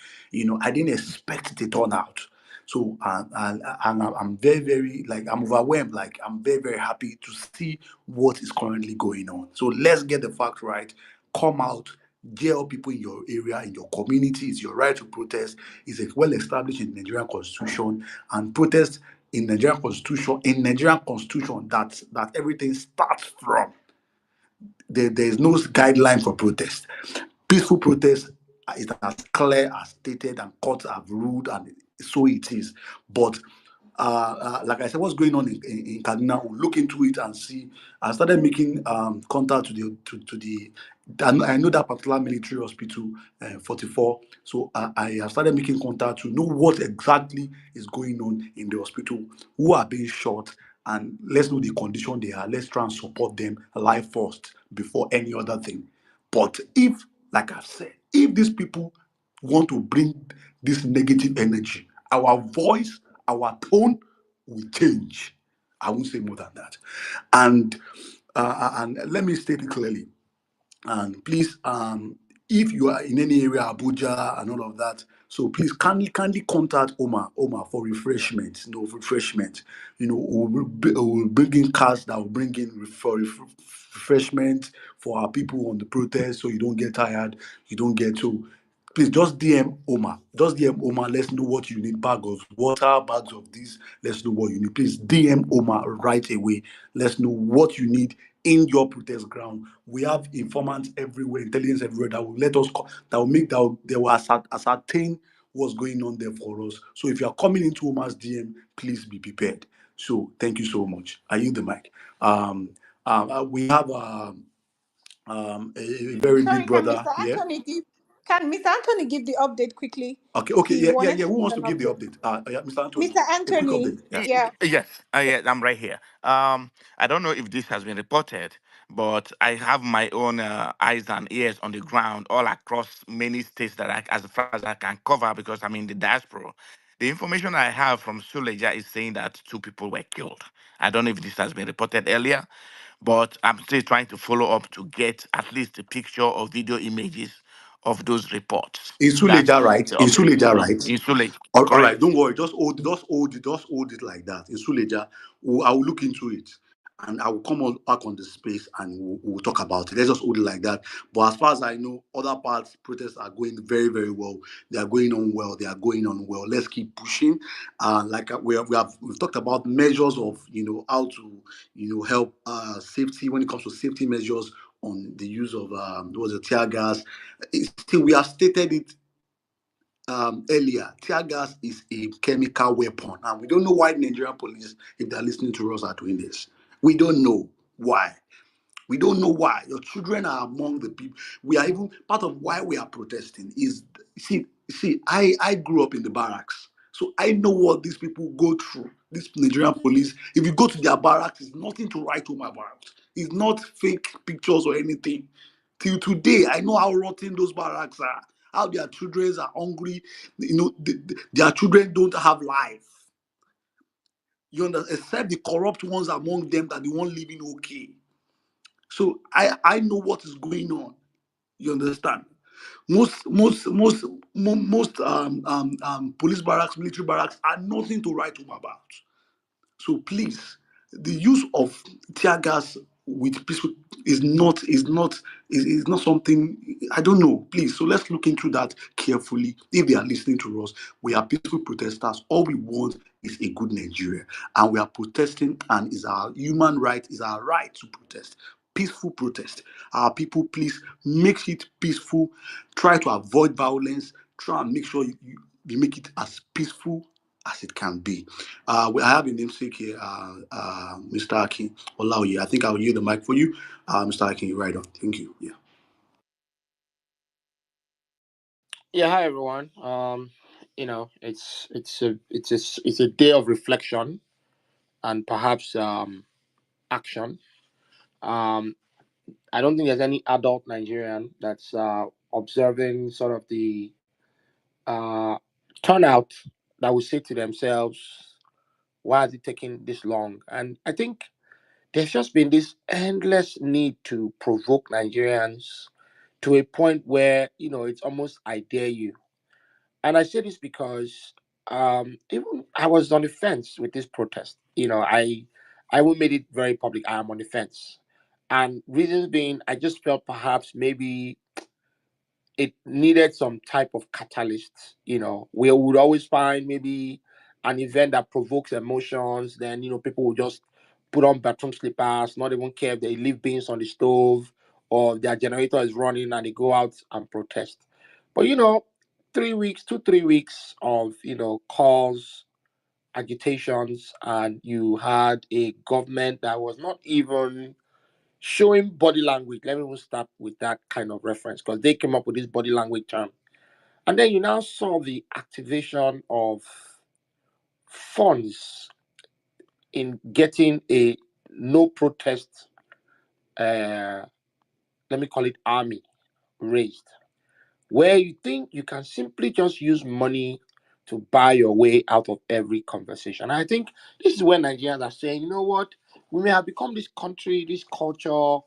I didn't expect the turnout. So and I'm very, very, like, I'm overwhelmed. Like, I'm very, very happy to see what is currently going on. So let's get the facts right. Come out, get up people in your area, in your community. It's your right to protest. It's well established in the Nigerian constitution, and protest in Nigerian constitution that everything starts from. There is no guideline for protest. Peaceful protest is as clear as stated, and courts have ruled, and so it is. But like I said, what's going on in Kaduna, we'll look into it and see. I started making contact to the. I know that particular military hospital, 44. So I have started making contact to know what exactly is going on in the hospital, who are being shot, and let's know the condition they are. Let's try and support them life first before any other thing. But if, like I've said, if these people want to bring this negative energy, our voice, our tone will change. I won't say more than that. And let me state it clearly. And please, if you are in any area, Abuja and all of that, so please kindly contact Omar for refreshment. Refreshment. We'll bring in cars that will bring in refreshment for our people on the protest, so you don't get tired, you don't get too. Please just DM Omar. Just DM Omar. Let's know what you need. Bag of water, bags of this. Let's know what you need. Please DM Omar right away. Let's know what you need in your protest ground. We have informants everywhere, intelligence everywhere that will let us that will make that they will ascertain what's going on there for us. So if you are coming into Omar's DM, please be prepared. So thank you so much. I yield the mic. We have a very big Sorry, brother here. Can Mr. Anthony give the update quickly? Okay, He yeah. wanted to Who give wants an to give the update. update? Yeah, Mr. Anthony, Mr. a quick Anthony, update. Yeah. yeah. Yes, yes, I'm right here. I don't know if this has been reported, but I have my own eyes and ears on the ground all across many states that as far as I can cover because I'm in the diaspora. The information I have from Suleja is saying that 2 people were killed. I don't know if this has been reported earlier, but I'm still trying to follow up to get at least a picture or video images of those reports. In That's Suleja, right? the In update Suleja, right? in Suleja. All right, Correct. don't worry. Just hold it like that. In Suleja, I will look into it, and I will come back on the space, and we'll talk about it. Let's just hold it like that. But as far as I know, other parts protests are going very, very well. They are going on well. They are going on well. Let's keep pushing. Like we've talked about measures of how to help safety when it comes to safety measures on the use of what was it, tear gas. Still, we have stated it earlier. Tear gas is a chemical weapon, and we don't know why Nigerian police, if they're listening to us, are doing this. We don't know why. We don't know why. Your children are among the people. We are even part of why we are protesting. Is see, I grew up in the barracks, so I know what these people go through. This Nigerian police. If you go to their barracks, it's nothing to write home about. It's not fake pictures or anything. Till today, I know how rotten those barracks are. How their children are hungry. Their children don't have life. You understand? Except the corrupt ones among them that they won't living okay. So I know what is going on. You understand? Most police barracks, military barracks are nothing to write home about. So please, the use of tear gas with peaceful is not something I don't know. Please, so let's look into that carefully. If they are listening to us, we are peaceful protesters. All we want is a good Nigeria, and we are protesting, and is our human right, is our right to protest. Peaceful protest. Our people, please make it peaceful. Try to avoid violence. Try and make sure you make it as peaceful as it can be. I have a namesake here, Mr. Akin Olaoye. I think I'll yield the mic for you, Mr. Akin. You're right on. Thank you. Yeah. Yeah, hi everyone. It's a day of reflection and perhaps action. Um, I don't think there's any adult Nigerian that's observing sort of the uh, turnout that will say to themselves, "Why is it taking this long?" And I think there's just been this endless need to provoke Nigerians to a point where it's almost I dare you. And I say this because even I was on the fence with this protest. I will made it very public. I am on the fence, and reasons being, I just felt perhaps maybe it needed some type of catalyst. We would always find maybe an event that provokes emotions. Then people will just put on bathroom slippers, not even care if they leave beans on the stove or their generator is running, and they go out and protest. But 3 weeks, 2, 3 weeks of calls agitations, and you had a government that was not even showing body language. Let me even start with that kind of reference because they came up with this body language term. And then you now saw the activation of funds in getting a no protest, uh, let me call it army, raised, where you think you can simply just use money to buy your way out of every conversation. I think this is where Nigerians are saying, you know what, we may have become this country, this culture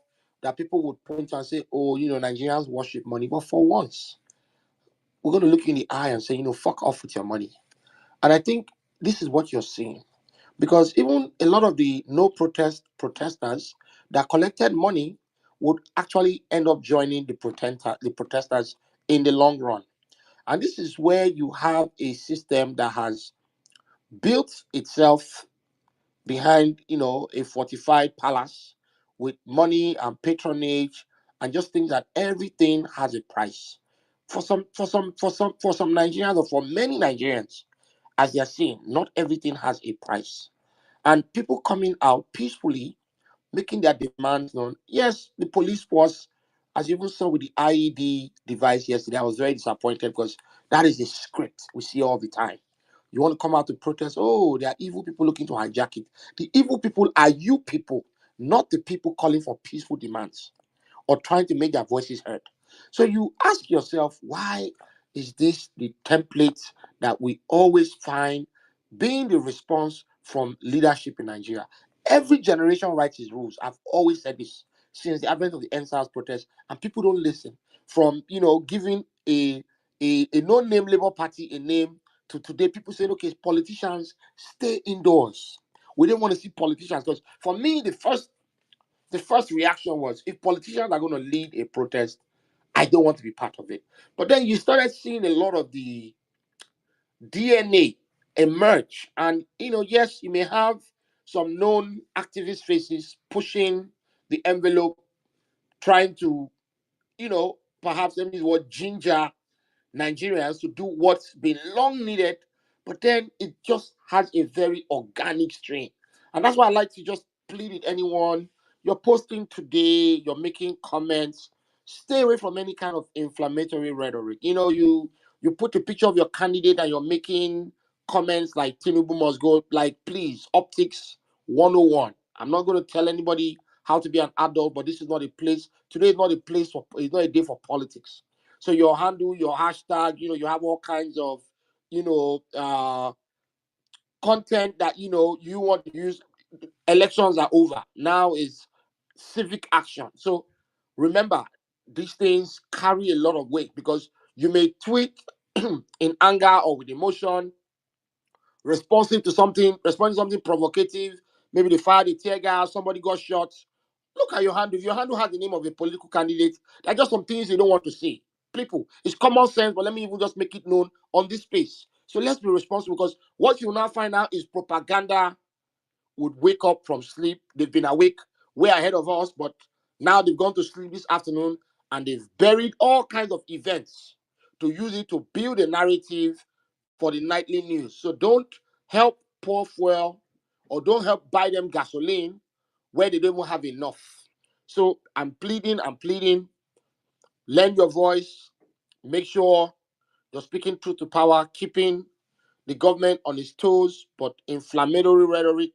that people would point and say, oh, Nigerians worship money. But for once, we're going to look in the eye and say, fuck off with your money. And I think this is what you're seeing. Because even a lot of the no protest protesters that collected money would actually end up joining the protesters in the long run. And this is where you have a system that has built itself behind, a fortified palace with money and patronage and just think that everything has a price. For some Nigerians, or for many Nigerians, as they are saying, not everything has a price. And people coming out peacefully, making their demands known. Yes, the police force, as you even saw with the IED device yesterday, I was very disappointed because that is a script we see all the time. You want to come out to protest? Oh, there are evil people looking to hijack it. The evil people are you people, not the people calling for peaceful demands or trying to make their voices heard. So you ask yourself, why is this the template that we always find being the response from leadership in Nigeria? Every generation writes its rules. I've always said this since the advent of the NSAS protest, and people don't listen. From giving a no-name Labour Party a name to today, people saying, okay, politicians stay indoors. We didn't want to see politicians because for me, the first reaction was, if politicians are going to lead a protest, I don't want to be part of it. But then you started seeing a lot of the DNA emerge. And, yes, you may have some known activist faces pushing the envelope, trying to, perhaps let me use the word ginger Nigerians to do what's been long needed, but then it just has a very organic strain. And that's why I like to just plead with anyone. You're posting today, you're making comments. Stay away from any kind of inflammatory rhetoric. You put a picture of your candidate and you're making comments like Tinubu must go. Like, please, optics 101. I'm not going to tell anybody how to be an adult, but this is not a place. Today is not a place for. It's not a day for politics. So your handle, your hashtag, you have all kinds of, content that, you want to use. Elections are over. Now is civic action. So remember, these things carry a lot of weight because you may tweet in anger or with emotion, responding to something provocative. Maybe they fired a tear gas, somebody got shot. Look at your handle. If your handle has the name of a political candidate, there are just some things you don't want to say. People, it's common sense, but let me even just make it known on this space. So let's be responsible because what you will now find out is propaganda would wake up from sleep. They've been awake way ahead of us, but now they've gone to sleep this afternoon and they've buried all kinds of events to use it to build a narrative for the nightly news. So don't help pour fuel or don't help buy them gasoline where they don't even have enough. So I'm pleading, lend your voice, make sure you're speaking truth to power, keeping the government on its toes, but inflammatory rhetoric,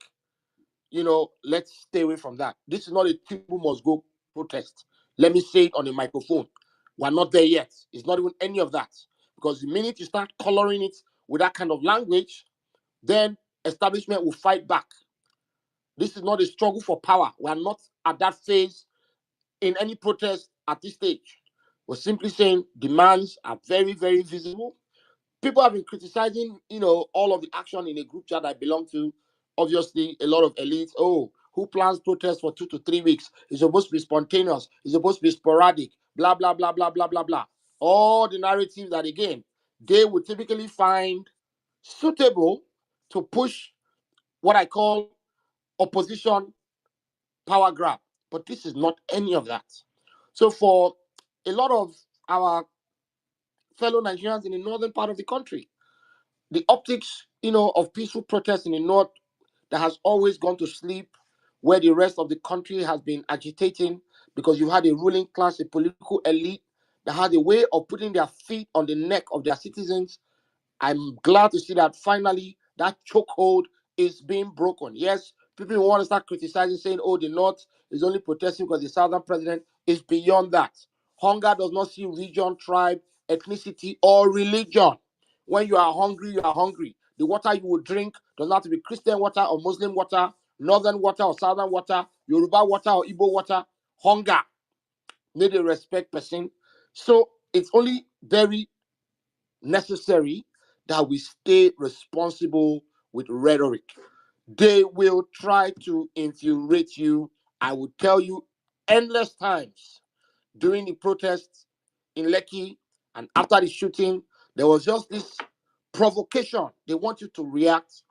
let's stay away from that. This is not a Tinubu must go protest. Let me say it on a microphone. We're not there yet. It's not even any of that. Because the minute you start coloring it with that kind of language, then establishment will fight back. This is not a struggle for power. We are not at that phase in any protest at this stage. We're simply saying demands are very, very visible. People have been criticizing, all of the action in a group chat I belong to. Obviously, a lot of elites. Oh, who plans protests for 2 to 3 weeks? It's supposed to be spontaneous. It's supposed to be sporadic. Blah blah blah blah blah blah blah. All the narratives that again they would typically find suitable to push what I call opposition power grab. But this is not any of that. So for a lot of our fellow Nigerians in the northern part of the country, the optics of peaceful protests in the north that has always gone to sleep, where the rest of the country has been agitating because you had a ruling class, a political elite that had a way of putting their feet on the neck of their citizens. I'm glad to see that finally that chokehold is being broken. Yes, people want to start criticizing, saying, oh, the North is only protesting because the Southern president is beyond that. Hunger does not see region, tribe, ethnicity, or religion. When you are hungry, you are hungry. The water you will drink does not have to be Christian water or Muslim water, Northern water or Southern water, Yoruba water or Igbo water. Hunger need a respect person. So it's only very necessary that we stay responsible with rhetoric. They will try to infuriate you. I will tell you endless times during the protests in Lekki and after the shooting, there was just this provocation. They want you to react.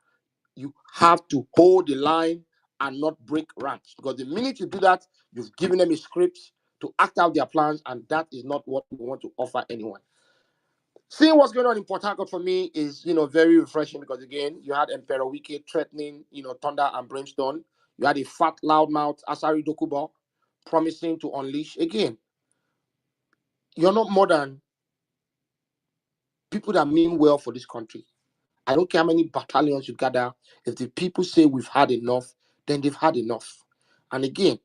You have to hold the line and not break ranks, because the minute you do that, you've given them a script to act out their plans, and that is not what we want to offer anyone. Seeing what's going on in Port Harcourt for me is, very refreshing, because again, you had Emperor Wike threatening, thunder and brimstone. You had a fat loudmouth Asari Dokubo promising to unleash. Again, you're not more than people that mean well for this country. I don't care how many battalions you gather. If the people say we've had enough, then they've had enough. And again,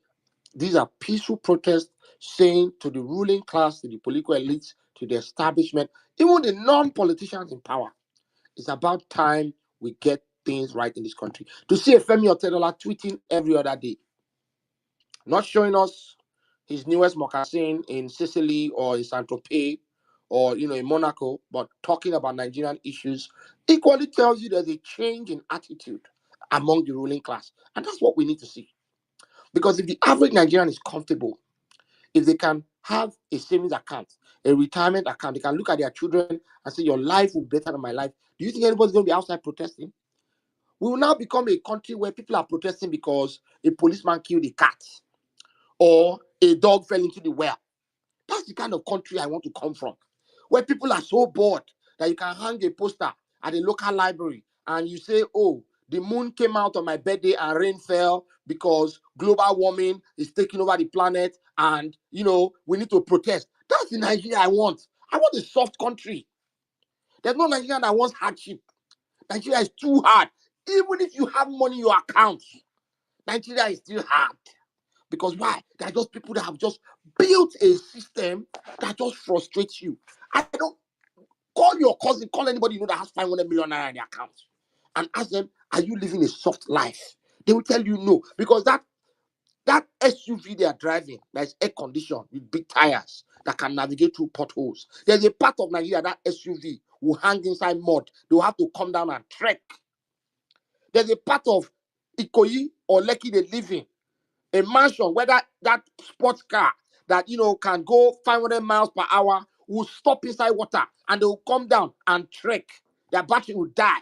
these are peaceful protests saying to the ruling class, to the political elites, to the establishment, even the non-politicians in power, it's about time we get things right in this country. To see a Femi Otedola tweeting every other day, not showing us his newest moccasin in Sicily or in Saint-Tropez or in Monaco, but talking about Nigerian issues, equally tells you there's a change in attitude among the ruling class. And that's what we need to see. Because if the average Nigerian is comfortable, if they can have a savings account, a retirement account, they can look at their children and say, your life will be better than my life. Do you think anybody's going to be outside protesting? We will now become a country where people are protesting because a policeman killed a cat or a dog fell into the well. That's the kind of country I want to come from, where people are so bored that you can hang a poster at a local library and you say, oh, the moon came out on my birthday and rain fell because global warming is taking over the planet and, we need to protest. That's the Nigeria I want. I want a soft country. There's no Nigeria that wants hardship. Nigeria is too hard. Even if you have money in your account, Nigeria is still hard. Because why? There are just people that have just built a system that just frustrates you. I don't call your cousin, call anybody that has 500 million naira in their account and ask them, are you living a soft life? They will tell you no. Because that SUV they are driving, that is air conditioned with big tires that can navigate through potholes. There's a part of Nigeria that SUV will hang inside mud. They will have to come down and trek. There's a part of Ikoyi or Lekki they live in, a mansion where that sports car that can go 500 miles per hour will stop inside water and they will come down and trek. Their battery will die.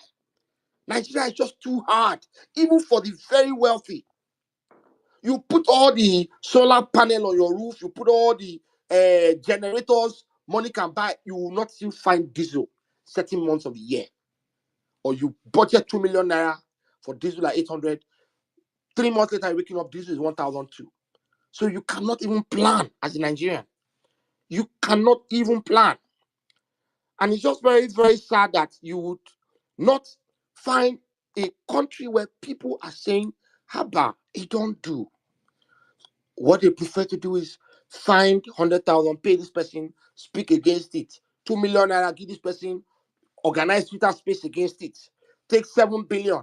Nigeria is just too hard, even for the very wealthy. You put all the solar panel on your roof, you put all the generators money can buy, you will not still find diesel certain months of the year. Or you budget 2 million naira for diesel at 800. 3 months later, you're waking up, diesel is 1,002. So you cannot even plan as a Nigerian. You cannot even plan. And it's just very, very sad that you would not find a country where people are saying, Haba, it don't do. What they prefer to do is find 100,000, pay this person, speak against it. 2 million naira, give this person, organize Twitter space against it. Take 7 billion,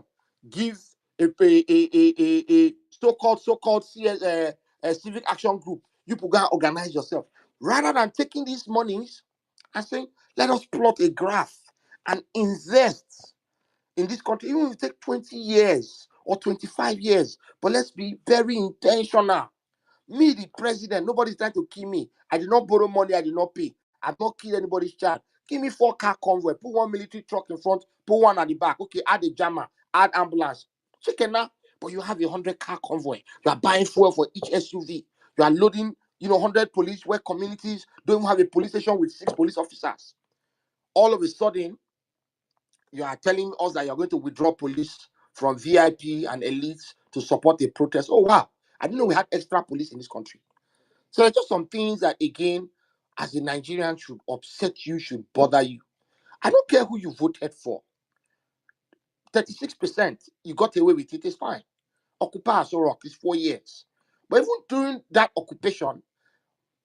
give a so-called civic action group. You people go organize yourself. Rather than taking these monies and saying, let us plot a graph and invest in this country. Even if it take 20 years or 25 years, but let's be very intentional. Me, the president, nobody's trying to kill me. I did not borrow money, I did not pay. I've not killed anybody's child. Give me 4 car convoy, put 1 military truck in front, put 1 at the back. Okay, add a jammer, add ambulance. Chicken now, but you have a 100 car convoy. You are buying fuel for each SUV. You are loading, 100 police where communities don't even have a police station with 6 police officers. All of a sudden, You are telling us that you're going to withdraw police from VIP and elites to support a protest. Oh, wow. I didn't know we had extra police in this country. So there's just some things that, again, as a Nigerian, should upset you, should bother you. I don't care who you voted for. 36%, you got away with it, it's fine. Occupy Aso Rock is 4 years. But even during that occupation,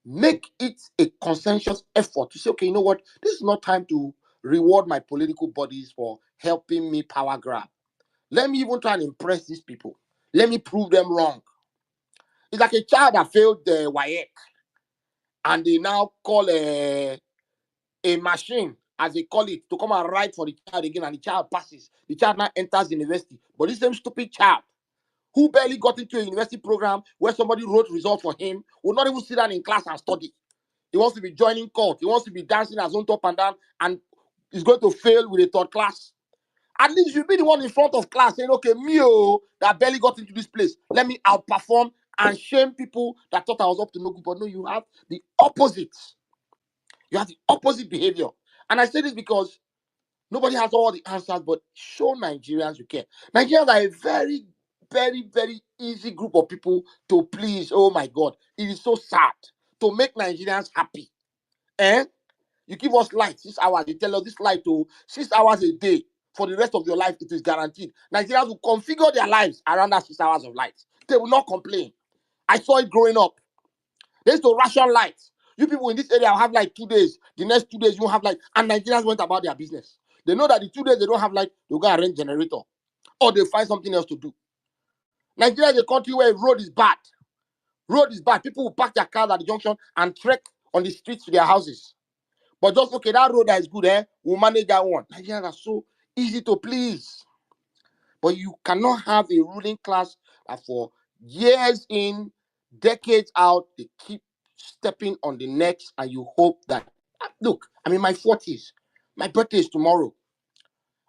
make it a consensus effort to say, okay, you know what? This is not time to reward my political bodies for helping me power grab. Let me even try and impress these people. Let me prove them wrong. It's like a child that failed the WAEC, and they now call a machine, as they call it, to come and write for the child again, and the child passes. The child now enters university. But this same stupid child, who barely got into a university program where somebody wrote results for him, will not even sit down in class and study. He wants to be joining court. He wants to be dancing his own top and down, and he's going to fail with a third class. At least you be the one in front of class saying, okay, me that barely got into this place, let me outperform and shame people that thought I was up to no good. But no, you have the opposite. You have the opposite behavior. And I say this because nobody has all the answers, but show Nigerians you care. Nigerians are a very, very, very easy group of people to please. Oh my God. It is so sad to make Nigerians happy. Eh? You give us light 6 hours. You tell us this light to 6 hours a day for the rest of your life. It is guaranteed. Nigerians will configure their lives around that 6 hours of light. They will not complain. I saw it growing up. They used to ration light. You people in this area will have like 2 days. The next 2 days you won't have light. And Nigerians went about their business. They know that the 2 days they don't have light, they'll go and rent generator. Or they'll find something else to do. Nigeria is a country where road is bad. Road is bad. People will park their cars at the junction and trek on the streets to their houses. But just, okay, that road that is good, we'll manage that one. Nigerians are so easy to please. But you cannot have a ruling class that for years in, decades out, they keep stepping on the necks, and you hope that, look, I'm in my 40s. My birthday is tomorrow.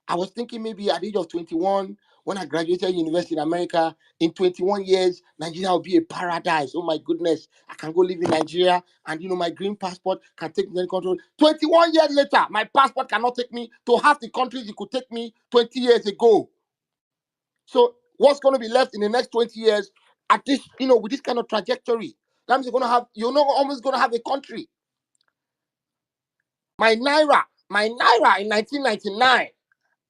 I was thinking maybe at the age of 21, when I graduated university in America, in 21 years, Nigeria will be a paradise. Oh my goodness, I can go live in Nigeria, and my green passport can take me to any country. 21 years later, my passport cannot take me to half the countries it could take me 20 years ago. So what's going to be left in the next 20 years at this, with this kind of trajectory? That means you're not almost going to have a country. My naira in 1999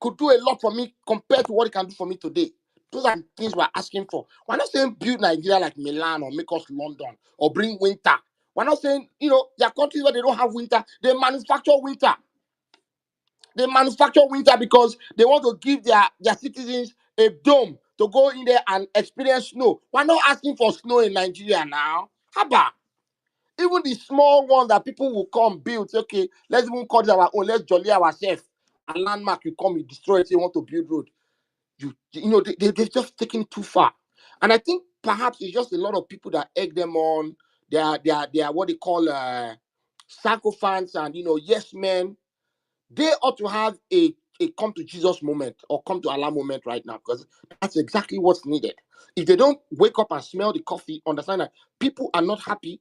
could do a lot for me compared to what it can do for me today. Those are the things we're asking for. We're not saying build Nigeria like Milan or make us London or bring winter. We're not saying, there are countries where they don't have winter. They manufacture winter. They manufacture winter because they want to give their citizens a dome to go in there and experience snow. We're not asking for snow in Nigeria now. How about? Even the small ones that people will come build, say, okay, let's even call it our own, let's jolly ourselves. A landmark, you come, you destroy it, you want to build road. They've just taken it too far. And I think perhaps it's just a lot of people that egg them on. They are what they call sycophants and yes men. They ought to have a come to Jesus moment or come to Allah moment right now, because that's exactly what's needed. If they don't wake up and smell the coffee, understand that people are not happy,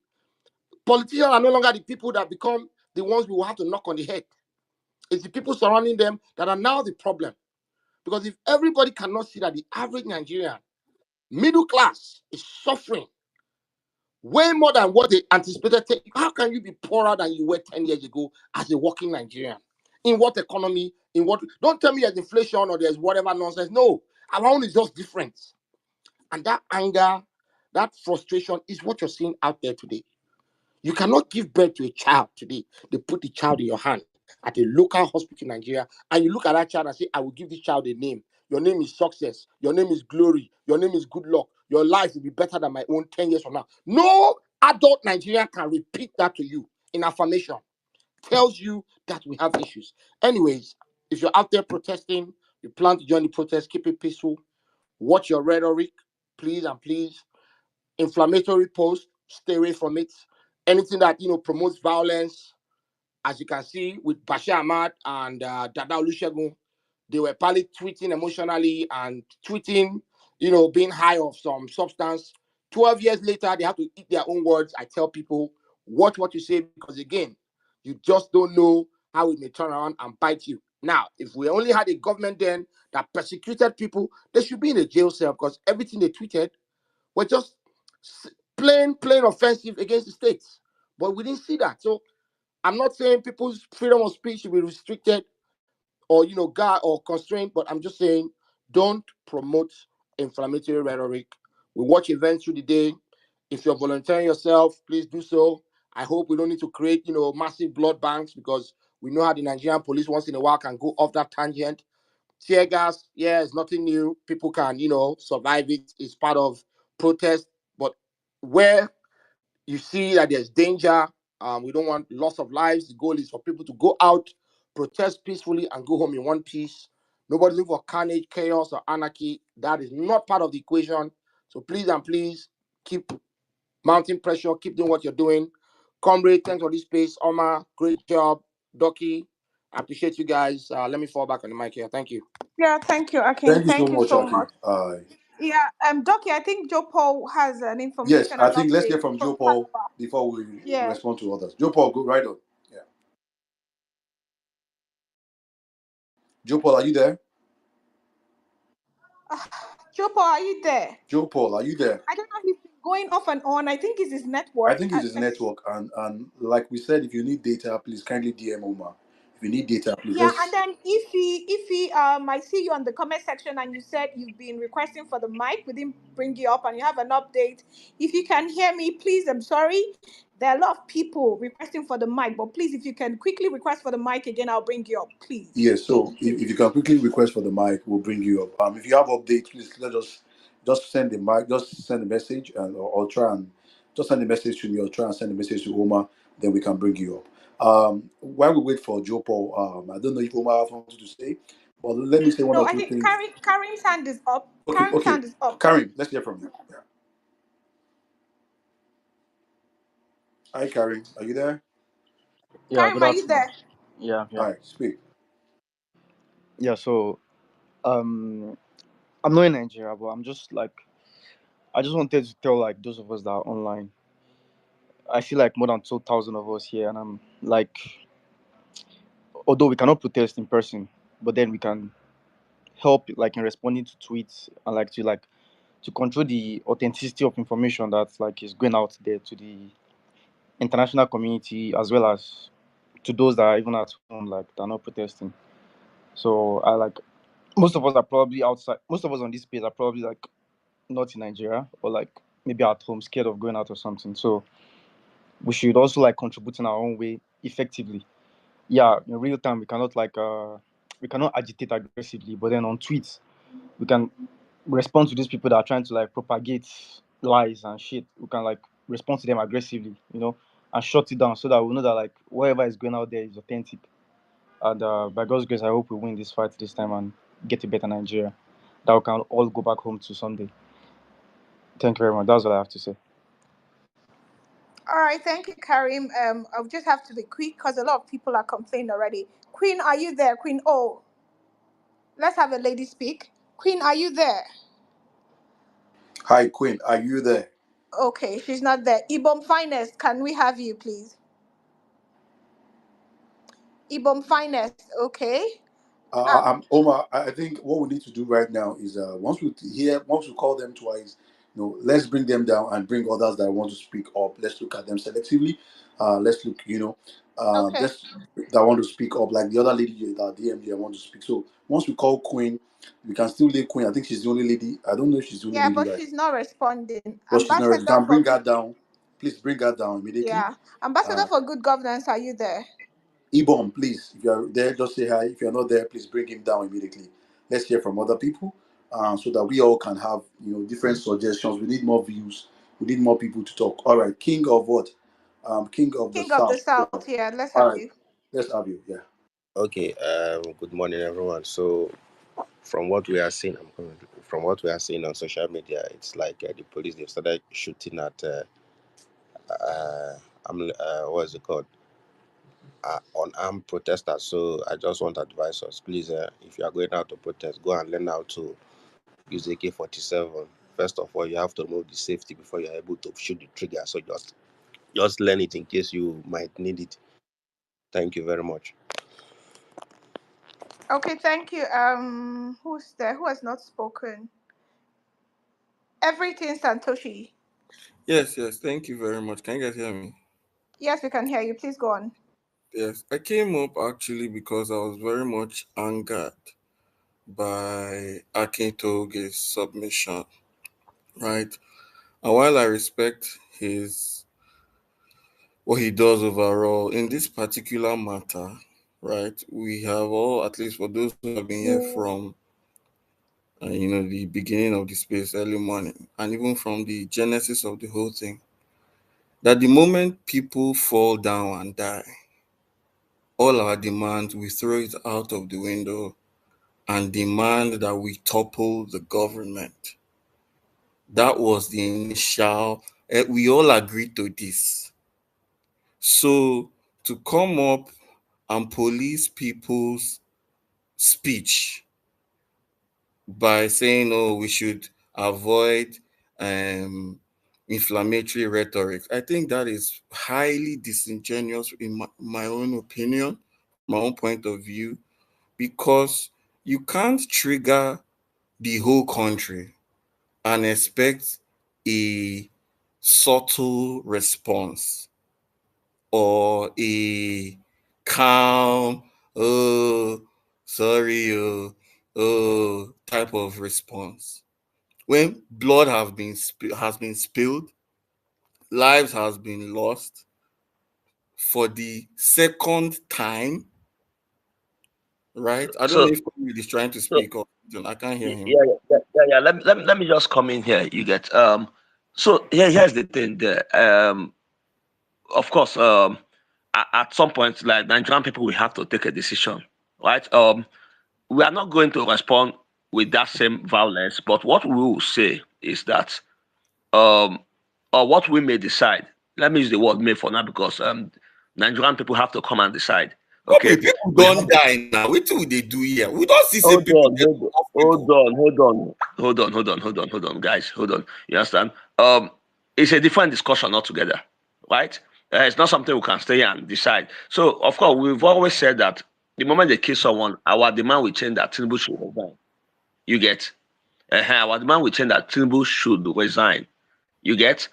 politicians are no longer the people that become the ones we will have to knock on the head. It's the people surrounding them that are now the problem. Because if everybody cannot see that the average Nigerian, middle class, is suffering way more than what they anticipated, how can you be poorer than you were 10 years ago as a working Nigerian? In what economy? In what? Don't tell me there's inflation or there's whatever nonsense. No, our own is just different. And that anger, that frustration is what you're seeing out there today. You cannot give birth to a child today. They put the child in your hand at a local hospital in Nigeria, and you look at that child and say, I will give this child a name. Your name is success. Your name is glory. Your name is good luck. Your life will be better than my own 10 years from now. No adult Nigerian can repeat that to you in affirmation. Tells you that we have issues. Anyways, if you're out there protesting, you plan to join the protest, keep it peaceful. Watch your rhetoric, please and please. Inflammatory posts, stay away from it. Anything that promotes violence, as you can see with Bashir Ahmad and Dada Olusegun, they were probably tweeting emotionally and tweeting, being high of some substance. 12 years later, they have to eat their own words. I tell people, watch what you say, because again, you just don't know how it may turn around and bite you. Now, if we only had a government then that persecuted people, they should be in a jail cell because everything they tweeted were just plain offensive against the state. But we didn't see that. So I'm not saying people's freedom of speech should be restricted or guard or constrained, but I'm just saying don't promote inflammatory rhetoric. We watch events through the day. If you're volunteering yourself, please do so. I hope we don't need to create massive blood banks because we know how the Nigerian police once in a while can go off that tangent. Tear gas, yeah, it's nothing new. People can survive it. It's part of protest. But where you see that there's danger, we don't want loss of lives. The goal is for people to go out, protest peacefully, and go home in one piece. Nobody's looking for carnage, chaos, or anarchy. That is not part of the equation. So please and please keep mounting pressure, keep doing what you're doing. Comrade, thanks for this space. Omar, great job. Doki, I appreciate you guys. Let me fall back on the mic here. Thank you. Yeah, thank you, Akin. Thank you so Thank you much, so Aki. much. Yeah, Doki, I think Joe Paul has an Yes, information I and think let's update hear from from Joe Paul Calabar. before we Yeah. respond to others. Joe Paul, go right on. Yeah. Joe Paul, are you there? Joe Paul, are you there? Joe Paul, are you there? I don't know. He's been going off and on. I think it's his I network. think it's his network, and like we said, if you need data, please kindly DM Omar. If you need data, please Yeah, let's. and then I see you on the comment section, and you said you've been requesting for the mic. We didn't bring you up, and you have an update. If you can hear me, please. I'm sorry. There are a lot of people requesting for the mic, but please, if you can quickly request for the mic again, I'll bring you up, please. Yes, so Thank you. if you can quickly request for the mic, we'll bring you up. If you have updates, please let us just send the mic, just send a message, and or try and just send a message to me, or try and send a message to Omar. Then we can bring you up. While we wait for Joe Paul, I don't know if Omar has something to say, but let me say one No, or I two think things. Karim's hand is up. Okay, Karim's okay, hand is up. Karim, let's hear from you. Yeah. Hi, Karim, are you there? Yeah, Karim, good are you afternoon. there? Yeah, All yeah. right, speak. Yeah, so um I'm not in Nigeria, but I'm just like I just wanted to tell like those of us that are online. I feel like more than 2,000 of us here, and I'm like, although we cannot protest in person, but then we can help like in responding to tweets and like to control the authenticity of information that like is going out there to the international community as well as to those that are even at home like they're not protesting. So I like most of us are probably outside. Most of us on this page are probably like not in Nigeria or like maybe at home, scared of going out or something. So we should also like contribute in our own way effectively. Yeah, in real time we cannot agitate aggressively, but then on tweets we can respond to these people that are trying to like propagate lies and shit. We can like respond to them aggressively, and shut it down so that we know that like whatever is going out there is authentic. And by God's grace, I hope we win this fight this time and get a better Nigeria that we can all go back home to someday. Thank you very much. That's what I have to say. All right, thank you, Karim. I'll just have to be quick because a lot of people are complaining already. Queen, are you there? Queen, oh, let's have a lady speak. Queen, are you there? Hi, Queen, are you there? Okay, she's not there. Ibom Finest, can we have you, please? Ibom Finest, okay. Omar, I think what we need to do right now is once we call them twice, let's bring them down and bring others that want to speak up. Let's look at them selectively. Let's look, Okay. just that want to speak up, like the other lady that DMD I want to speak. So once we call Queen, we can still leave Queen. I think she's the only lady. I don't know if she's the only Yeah, lady but right, she's not responding. but she's not ready. You Ambassador can for bring her good. down. Please bring her down immediately. Yeah, Ambassador Uh, for good governance, are you there? Ibom, please, if you are there, just say hi. If you are not there, please bring him down immediately. Let's hear from other people, so that we all can have different suggestions. We need more views. We need more people to talk. All right, King of what? King of the King of the South. South, yeah, let's All have right, you. let's have you. Yeah. Okay, good morning, everyone. So, from what we are seeing, from what we are seeing on social media, it's like the police they've started shooting at what is it called? Unarmed protesters. So, I just want to advise us, please, if you are going out to protest, go and learn how to use AK-47. First of all, you have to remove the safety before you are able to shoot the trigger. So, just learn it in case you might need it. Thank you very much. Okay, thank you. Who's there? Who has not spoken? Everything Santoshi. Yes, yes. Thank you very much. Can you guys hear me? Yes, we can hear you. Please go on. Yes. I came up actually because I was very much angered by Akintoge's submission, right? And while I respect his what he does overall in this particular matter, right? We have all, at least for those who have been here from the beginning of the space, early morning, and even from the genesis of the whole thing, that the moment people fall down and die, all our demands, we throw it out of the window and demand that we topple the government. That was the initial, we all agreed to this. So to come up and police people's speech by saying, oh, we should avoid inflammatory rhetoric, I think that is highly disingenuous in my own opinion, from my own point of view, because you can't trigger the whole country and expect a subtle response or a calm, oh, sorry, type of response. When blood has been spilled, lives has been lost for the second time, right? I don't So, know if Comrade is trying to so speak or I can't hear yeah, him. yeah. Let me just come in here. You get So here's the thing. There, of course, at some point, like Nigerian people, we have to take a decision, right? We are not going to respond with that same violence, but what we will say is that, um, or what we may decide. Let me use the word "may" for now because Nigerian people have to come and decide. Probably Okay, people we don't have die now. What do they do here? We don't see say hold people on, get hold on, off hold people. on, hold on, guys, hold on. You understand? It's a different discussion altogether, right? It's not something we can stay here and decide. So, of course, we've always said that the moment they kill someone, our demand will change that Tinubu should resign. You get? Our demand will change that Tinubu should resign. You get?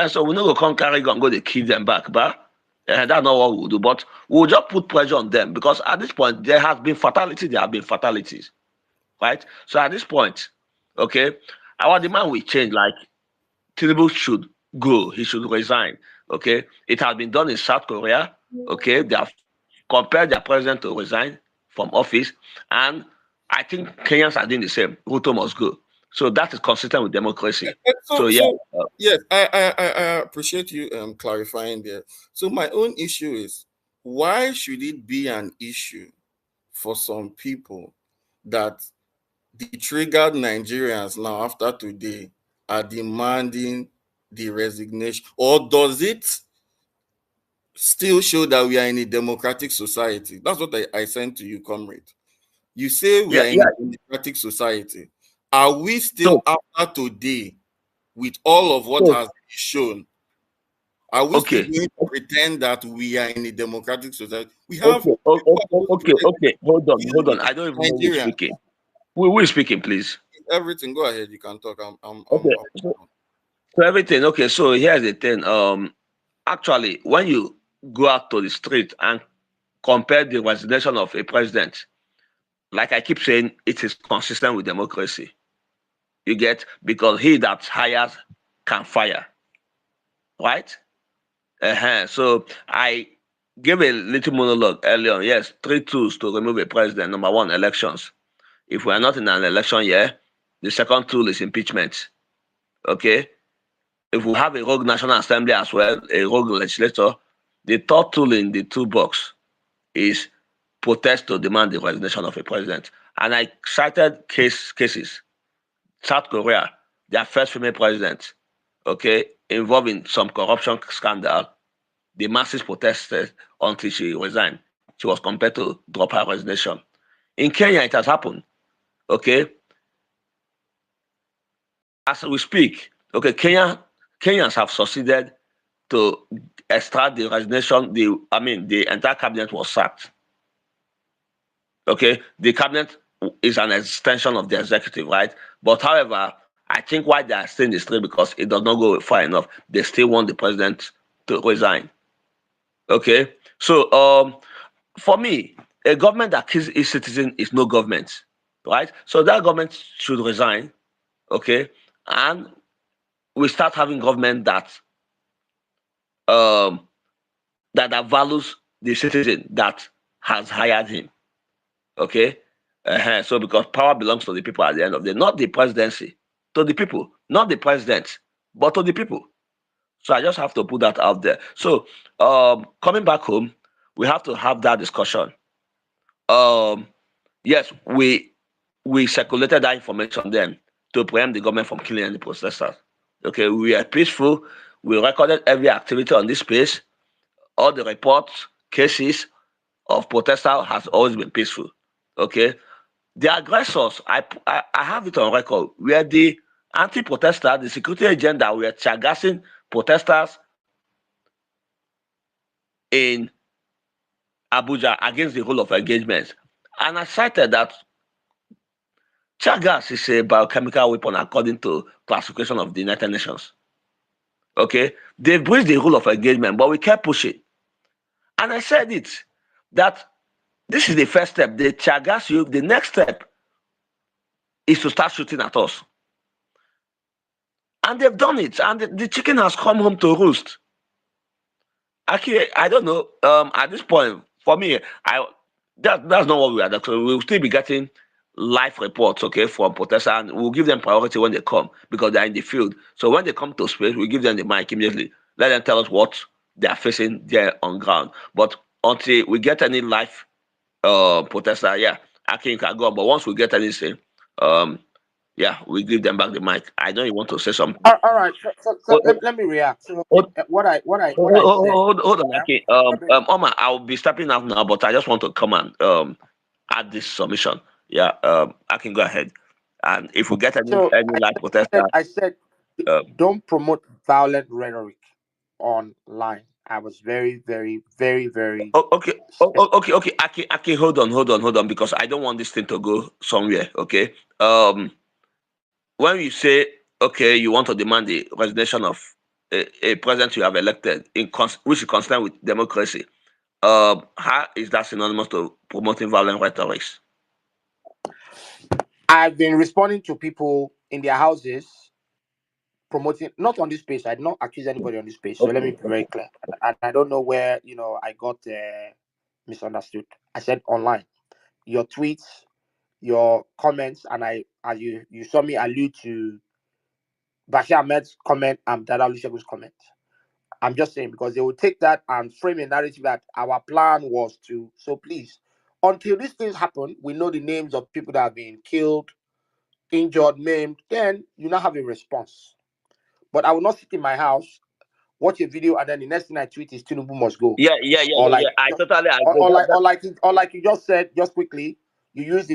So we no go come carry gun go dey kill them back, but that's not what we'll do. But we'll just put pressure on them because at this point there has been fatality, there have been fatalities, right? So at this point, okay, our demand will change. Like Tinubu should go, he should resign. Okay, it has been done in South Korea. Okay, they have compelled their president to resign from office, and I think Kenyans are doing the same. Ruto must go. So that is consistent with democracy. So So yeah, so yes, I appreciate you clarifying there. So my own issue is, why should it be an issue for some people that the triggered Nigerians now after today are demanding the resignation? Or does it still show that we are in a democratic society? That's what I sent to you, comrade. You say we yeah, are in yeah. a democratic society. Are we still, So after today, with all of what so has been shown, are we still okay, going to pretend that we are in a democratic society? We have okay, people are going to okay. Hold on. kill I don't even know who is Nigerians. speaking. Who is speaking, please? Everything. Go ahead. You can talk. Okay. So everything. Okay. So here's the thing. Actually, when you go out to the street and compare the resignation of a president, like I keep saying, it is consistent with democracy. You get because he that hires can fire, right? So I gave a little monologue earlier on. Yes, three tools to remove a president. Number one, elections. If we are not in an election year, the second tool is impeachment. Okay. If we have a rogue National Assembly as well, a rogue legislator, the third tool in the toolbox is protest to demand the resignation of a president. And I cited cases. South Korea, their first female president, okay, involved in some corruption scandal. The masses protested until she resigned. She was compelled to drop her resignation. In Kenya, it has happened. Okay, as we speak, okay, Kenyans have succeeded to extract the resignation. The entire cabinet was sacked. Okay, the cabinet is an extension of the executive, right? But however, I think why they are still in the street because it does not go far enough. They still want the president to resign. Okay, so for me, a government that kills its citizen is no government, right? So that government should resign. Okay, and we start having government um that values the citizen that has hired him. Okay, so because power belongs to the people at the end of the day, not the presidency, to the people, not the president, but to the people. So I just have to put that out there. So coming back home, we have to have that discussion. Um, yes, we circulated that information then to preempt the government from killing any protesters. Okay, we are peaceful. We recorded every activity on this space. All the reports, cases of protesters has always been peaceful. Okay, the aggressors, I have it on record, were the anti-protesters, the security agents that were charging protesters in Abuja against the rule of engagement. And I cited that tear gas is a biochemical weapon according to classification of the United Nations. Okay, they breached the rule of engagement, but we kept pushing. And I said it that this is the first step. They tear gas you. The next step is to start shooting at us. And they've done it. And the chicken has come home to roost. Actually, I don't know. At this point, for me, that's not what we are. So we'll still be getting live reports, okay, from protesters, and we'll give them priority when they come because they're in the field. So when they come to space, we give them the mic immediately. Let them tell us what they are facing there on ground. But until we get any live protester, yeah, I think can go. But once we get anything, um, yeah, we give them back the mic. I know you want to say something. All right. So Oh, oh, let me react. So oh, what I said. hold on, Yeah. Aki. Omar, I'll be stepping out now, but I just want to come and add this submission. Yeah, I can go ahead. And if we get So any like protester, I said um, don't promote violent rhetoric online. I was very, very, very, very okay, specific. okay, Aki, hold on, because I don't want this thing to go somewhere. Okay, when you say okay, you want to demand the resignation of a president you have elected which is consistent with democracy. How is that synonymous to promoting violent rhetoric? I've been responding to people in their houses promoting, not on this page. I did not accuse anybody on this page. So let me Okay, be very clear. And I don't know where I got misunderstood. I said online. Your tweets, your comments, and as you saw me allude to Bashir Ahmed's comment and Dada Olusegun's comment. I'm just saying because they will take that and frame a narrative that our plan was to. So please, until these things happen, we know the names of people that have been killed, injured, maimed. Then you now have a response. But I will not sit in my house, watch a video, and then the next thing I tweet is Tinubu must go. Or yeah. like, I totally agree. or like you just said, just quickly, you use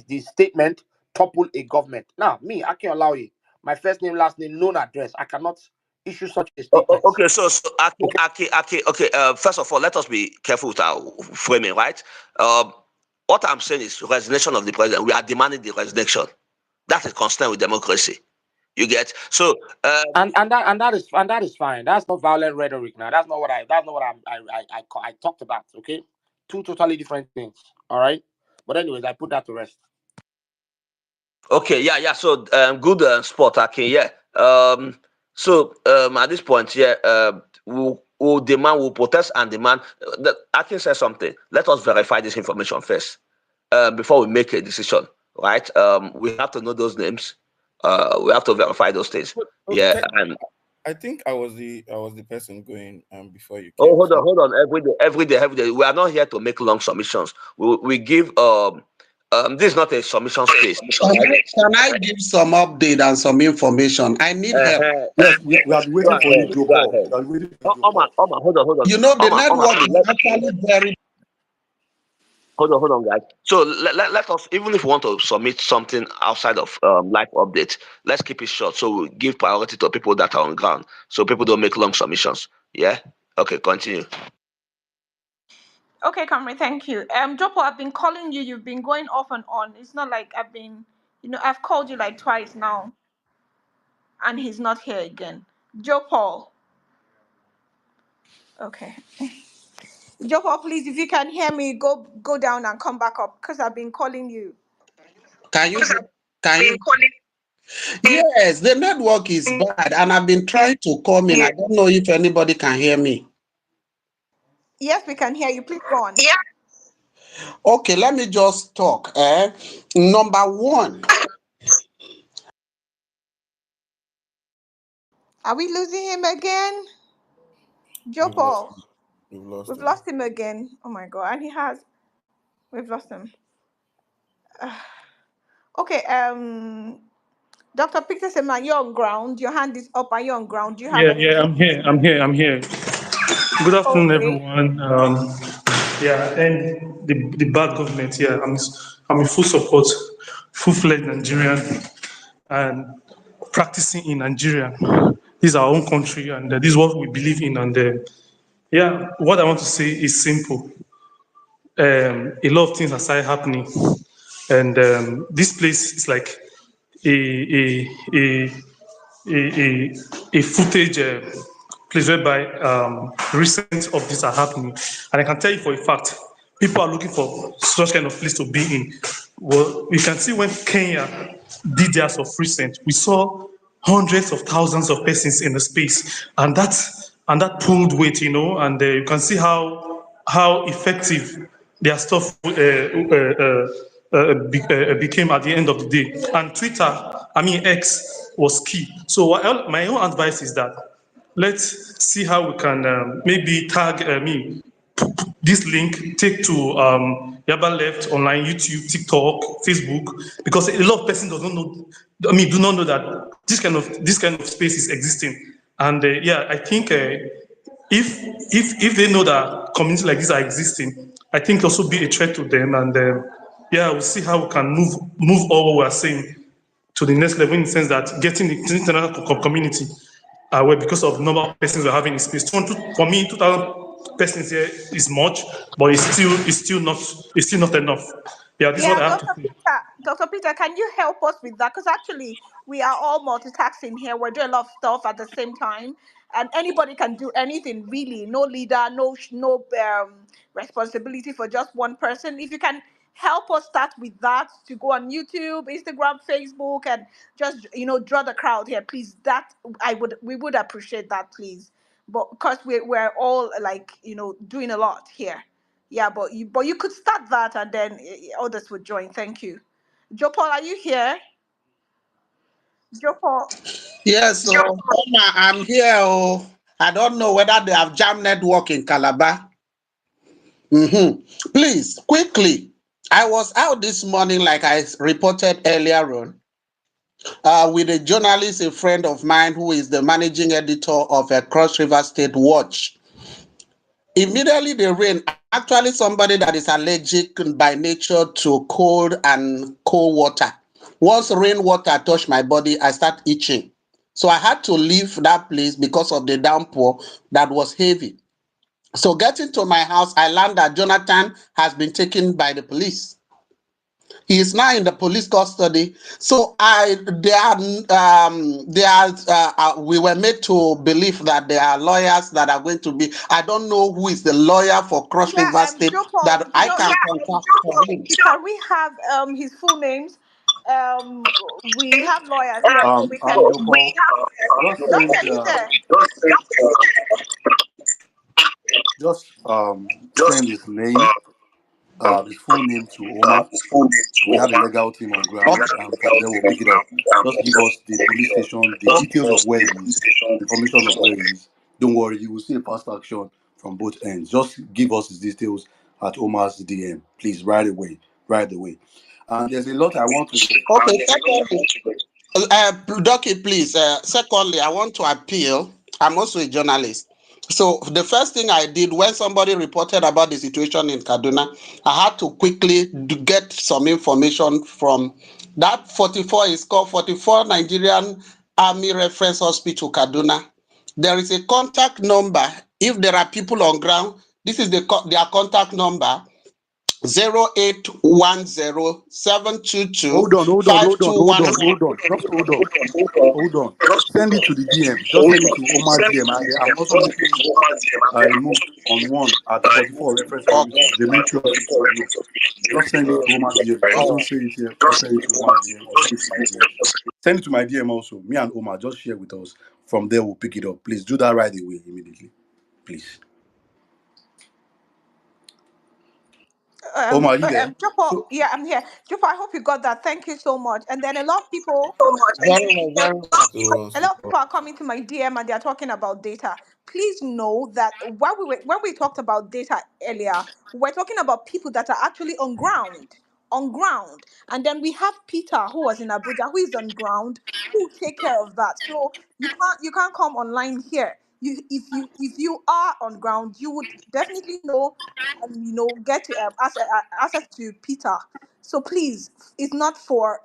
this statement, topple a government. Now, me, I can allow you. My first name, last name, known address. I cannot issue such a statement. Okay, so Okay. Okay. First of all, let us be careful with our framing, right? Um, what I'm saying is resignation of the president. We are demanding the resignation. That is consistent with democracy. You get so. And that is fine. That's not violent rhetoric. Now, that's not what I talked about. Okay, two totally different things. All right. But anyways, I put that to rest. Okay, yeah. So good spot, okay, yeah. At this point, yeah, we'll demand, we'll protest and demand. Akin said something. Let us verify this information first before we make a decision, right? We have to know those names. We have to verify those things. Yeah, and I think I was the person going before you oh, came. So hold on. Every day. We are not here to make long submissions. We give this is not a submission space, right? Can I give some update and some information? I need help. Uh-huh. Yes, we have been Go waiting for you, ahead. Joe Go Paul. ahead. We have been waiting for you, Oh, Joe Paul. Hold on. You know, the Omar, network is actually very. hold on, guys. So let us, even if we want to submit something outside of live updates, let's keep it short. So we give priority to people that are on ground, so people don't make long submissions. Yeah. Okay, continue. Okay, Kamri, thank you. Jopo, I've been calling you. You've been going off and on. It's not like I've been, I've called you like twice now, and he's not here again. Jopo. Okay. Jopo, please, if you can hear me, go down and come back up because I've been calling you. Can you? Can you? Yes, the network is bad, and I've been trying to come in. I don't know if anybody can hear me. Yes, we can hear you. Please go on. Okay, let me just talk. Number one, Are we losing him again? We've lost Jopo, him. We've lost we've him. lost him again. Oh my God, and we've lost him. Okay, Dr. Peter Sema, you're on ground. Your hand is up. Are you on ground? Do you have Yeah, yeah, anything? I'm here. Good afternoon, Okay. everyone. Yeah, and the bad government. Yeah, I'm in full support, full-fledged Nigerian, and practicing in Nigeria. This is our own country, and this is what we believe in. And yeah, what I want to say is simple. A lot of things are started happening, and this place is like a a a a footage place whereby recent updates are happening, and I can tell you for a fact, people are looking for such kind of place to be in. Well, you can see when Kenya did theirs of recent, we saw hundreds of thousands of persons in the space, and that pulled weight, and you can see how effective their stuff became at the end of the day. And Twitter, X was key. So my own advice is that let's see how we can maybe tag this link, take to Yaba Left online, YouTube, TikTok, Facebook, because a lot of persons do not know that this kind of space is existing. And yeah, I think if they know that communities like this are existing, I think also be a threat to them. And yeah, we'll see how we can move all what we're saying to the next level, in the sense that getting the international community aware, because of the number of persons we're having in space. For me, 2,000 persons here is much, but it's still not enough. Yeah, this is what Yeah, I have to say. Dr. Peter, can you help us with that? Because actually, we are all multitasking here. We're doing a lot of stuff at the same time, and anybody can do anything. Really, no leader, no responsibility for just one person. If you can help us start with that, to go on YouTube, Instagram, Facebook, and just draw the crowd here, please. We would appreciate that, please. But because we're all like doing a lot here. Yeah, but you could start that, and then others would join. Thank you. Joe Paul, are you here? Joe Paul. yes, so Oma, I'm here. Oh, I don't know whether they have jam network in Calabar. Please, quickly. I was out this morning, like I reported earlier on, with a journalist, a friend of mine, who is the managing editor of a Cross River State Watch. Immediately the rain, actually somebody that is allergic by nature to cold and cold water. Once rainwater touched my body, I start itching. So I had to leave that place because of the downpour that was heavy. So getting to my house, I learned that Jonathan has been taken by the police. He is now in the police custody. So we were made to believe that there are lawyers that are going to be. I don't know who is the lawyer for Cross Yeah, River State Joe Paul. that I can contact for him. Can we have his full names? We have lawyers here, so we can. Joe Paul, just Don't send tell you there. just send his full name to Oma. We have a legal team on ground, and from there we'll pick it up. Just give us the police station, the details of where he is, information of where he is. Don't worry, you will see a fast action from both ends. Just give us his details at Oma's DM, please, right away, right away. And there's a lot I want to. Okay, Doki, please. Secondly, I want to appeal. I'm also a journalist. So the first thing I did when somebody reported about the situation in Kaduna, I had to quickly get some information from that 44 is called 44 Nigerian Army Reference Hospital, Kaduna. There is a contact number. If there are people on ground, This is their contact number: 0810 Hold on, hold on, hold on, hold on, hold on. Just hold on, hold on. Send it to the DM. Just send it to Omar's DM. I'm also making a move on one at 44 reference services. The military hospital, no. Just send it to Omar's DM. Just don't say it here. Just send it to Omar's DM or send it to my DM. Send it to my DM also. Me and Omar, just share with us. From there, we'll pick it up. Please do that right away, immediately. Please. Omar, are you there? Joppo, So, yeah, I'm here. Joppo, I hope you got that. Thank you so much. And then a lot of people Very well, very well. a lot of people are coming to my DM and they're talking about data. Please know that when we talked about data earlier, we're talking about people that are actually on ground. On ground. And then we have Peter who was in Abuja, who is on ground, who will take care of that. So you can't come online here. If you are on ground, you would definitely know and get access to Peter. So please, it's not for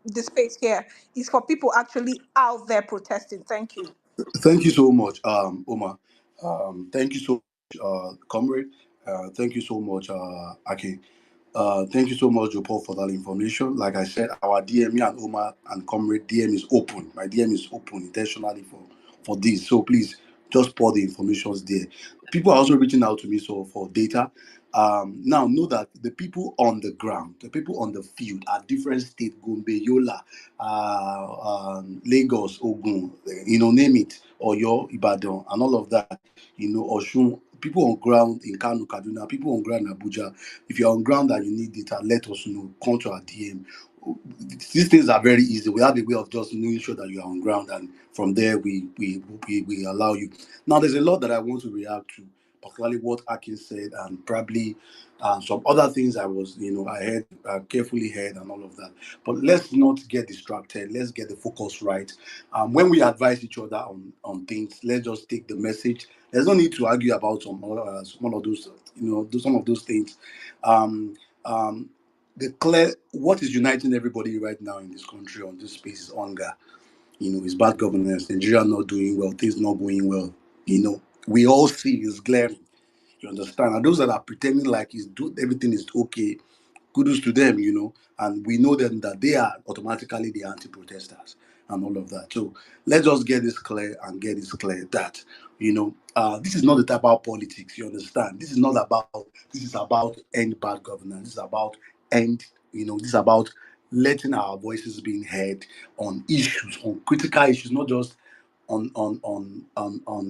the space here is for people actually out there protesting. Thank you. thank you so much, Omar. Thank you so much, comrade. Thank you so much, Aki. Thank you so much, Paul, for that information. Like I said, our DM, me and Omar and comrade DM is open. My DM is open intentionally for this. So please just pour the informations there. People are also reaching out to me so for data. Now know that the people on the ground, the people on the field are different states: Gombe, Yola, Lagos, Ogun, name it, Oyo, Ibadan, and all of that. Oshun. People on ground in Kano, Kaduna, people on ground in Abuja. If you're on ground and you need data, let us know. Come to our DM. These things are very easy. We have a way of just making sure that you are on ground, and from there we allow you. Now, there's a lot that I want to react to, particularly what Akin said, and probably some other things I heard, carefully heard, and all of that. But let's not get distracted. Let's get the focus right. When we advise each other on things, let's just take the message. There's no need to argue about one of those, some of those things. Um, um, the clear what is uniting everybody right now in this country on this space is hunger. It's bad governance. Nigeria not doing well. Things not going well. We all see it's glaring. You understand? And those that are pretending like everything is okay, kudos to them, and we know them that they are automatically the anti-protesters and all of that. So let's just get this clear and get this clear that, this is not the type of politics, you understand? This is about end bad governance. This is about end, this is about letting our voices being heard on issues, on critical issues, not just on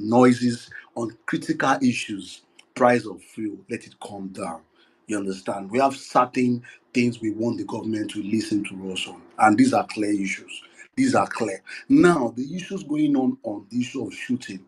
noises, on critical issues. Price of fuel, let it come down. You understand? We have certain things we want the government to listen to us on, and these are clear issues. These are clear. Now, the issues going on the issue of shooting,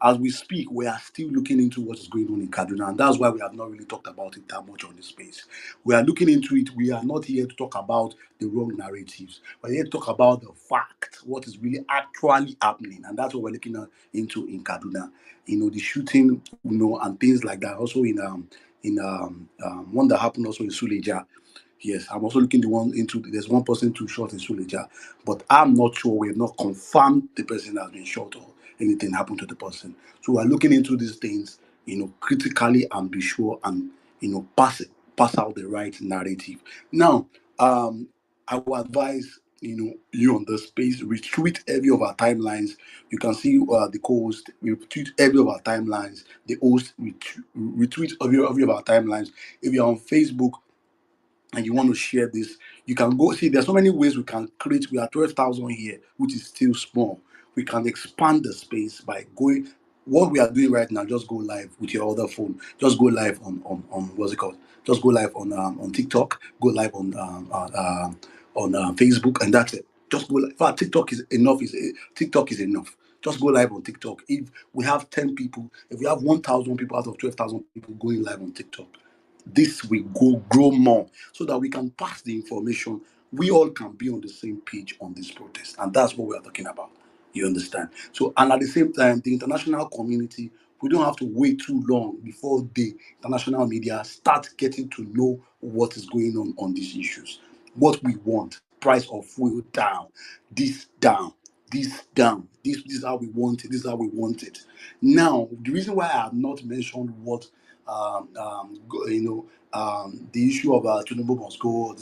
as we speak, we are still looking into what is going on in Kaduna, and that's why we have not really talked about it that much on this space. We are looking into it. We are not here to talk about the wrong narratives. We're here to talk about the fact, what is really actually happening, and that's what we're looking into in Kaduna. The shooting, and things like that. Also in one that happened also in Suleja. Yes, I'm also looking there's one person too shot in Suleja, but I'm not sure. We have not confirmed the person has been shot or anything happened to the person. So we're looking into these things, critically, and be sure and pass out the right narrative. Now, I will advise you on the space, retweet every of our timelines. You can see the co-host retweet every of our timelines. The host retweet every of our timelines. If you're on Facebook and you want to share this, you can go see. There's so many ways we can create. We are 12,000 here, which is still small. We can expand the space by going. What we are doing right now, just go live with your other phone. Just go live on what's it called? Just go live on TikTok. Go live on Facebook, and that's it. Just go. In fact, TikTok is enough. TikTok is enough. Just go live on TikTok. If we have 10 people, if we have 1,000 people out of 12,000 people going live on TikTok, this will grow more so that we can pass the information. We all can be on the same page on this protest, and that's what we are talking about. You understand? So, and at the same time, the international community, we don't have to wait too long before the international media start getting to know what is going on these issues. What we want: price of fuel down, this down, this down. This is how we want it. This is how we want it. Now, the reason why I have not mentioned what the issue of Tinubu must go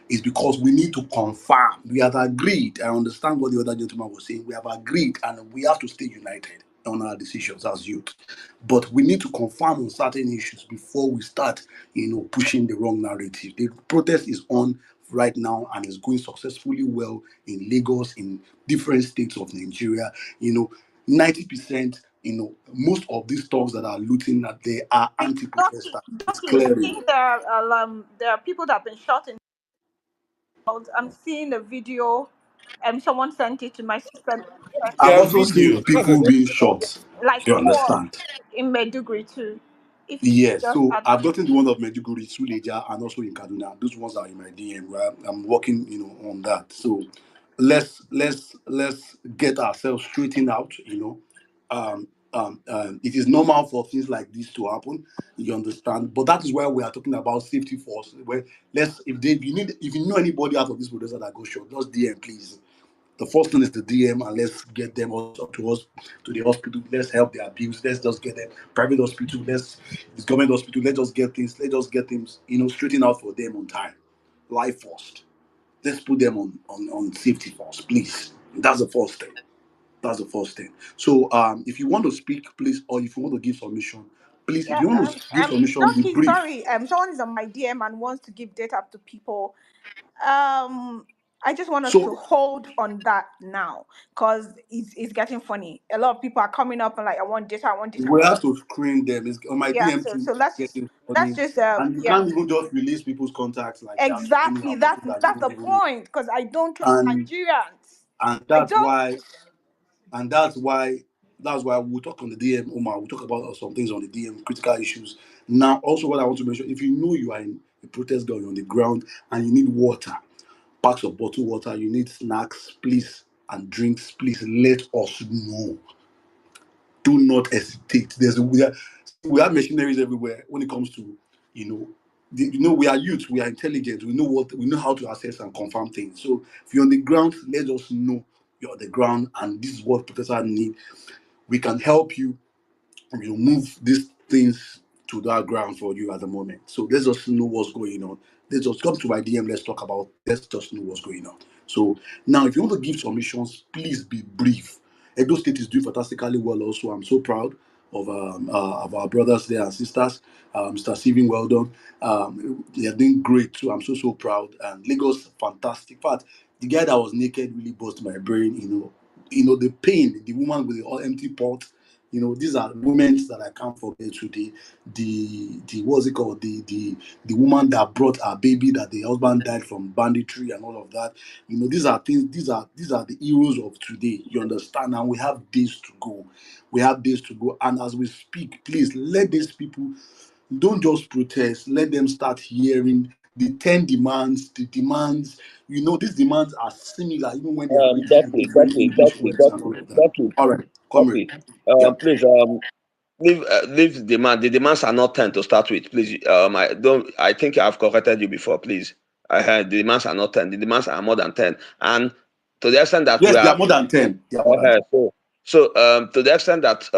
is because we need to confirm. We have agreed. I understand what the other gentleman was saying. We have agreed, and we have to stay united on our decisions as youth. But we need to confirm on certain issues before we start, pushing the wrong narrative. The protest is on right now and is going successfully well in Lagos, in different states of Nigeria. 90%, most of these stores that are looting that they are anti-protester. It's I clearing. think there are people that have been shot in. I'm seeing a video, and someone sent it to my sister. I've Yeah, also video. seen people being shot. Like You 4 understand? in Maiduguri too. If you Yes, just so add I've gotten the one of Medjugorje, Suleja, and also in Kaduna. Those ones are in my DM. Where I'm working, on that. So let's get ourselves straightened out. It is normal for things like this to happen. You understand? But that is why we are talking about safety force. Where if you know anybody out of this producer that goes short, just DM please. The first thing is the DM, and let's get them also to us to the hospital. Let's help their bills. Let's just get them private hospital. It's government hospital. Let's just get things, straightened out for them on time. Life first. Let's put them on safety first, please. That's the first thing. That's the first thing. So if you want to speak, please, or if you want to give submission, please, if yeah, you want to give submission, be Lucky, brief. sorry, someone is on my DM and wants to give data to people. I just want us to So hold on that now, because it's getting funny. A lot of people are coming up and like, I want data, I want data. we have to screen them. It's on my Yeah, DM too. so Getting let's funny, just and you yeah. can't even just release people's contacts like that anyhow Exactly. for people that you That's don't the even know. point. Because I don't trust And Nigerians. and I that's don't. why and that's why we'll talk on the DM, Omar. We'll talk about some things on the DM, critical issues. Now, also what I want to mention, if you know you are in a protest going on the ground and you need water, packs of bottled water, you need snacks, please, and drinks, please let us know. Do not hesitate. We have machineries everywhere when it comes to, we are youth, we are intelligent, we know how to assess and confirm things. So if you're on the ground, let us know you're on the ground and this is what protesters need. We can help you, move these things to that ground for you at the moment. So let's just know what's going on. Let's just come to my DM. Let's just know what's going on. So now, if you want to give submissions, please be brief. Edo State is doing fantastically well. Also, I'm so proud of our brothers there and sisters. Mr. Steven, well done. They are doing great too. I'm so proud. And Lagos, fantastic. In fact, the guy that was naked really burst my brain. The pain, the woman with the all empty pot. These are moments that I can't forget today. The what's it called? The woman that brought her baby that the husband died from banditry and all of that. These are things, these are the heroes of today. You understand? And we have days to go. We have days to go. And as we speak, please let these people don't just protest, let them start hearing the 10 demands, the demands. These demands are similar even when they are written in different English words and all of that. All right, comrade. Copy. Yeah. Please, leave the demand. The demands are not 10 to start with. Please, I don't. I think I've corrected you before. Please, I heard the demands are not 10. The demands are more than 10, and to the extent that we Yes, they are, are more than 10. They are more than 10. to the extent that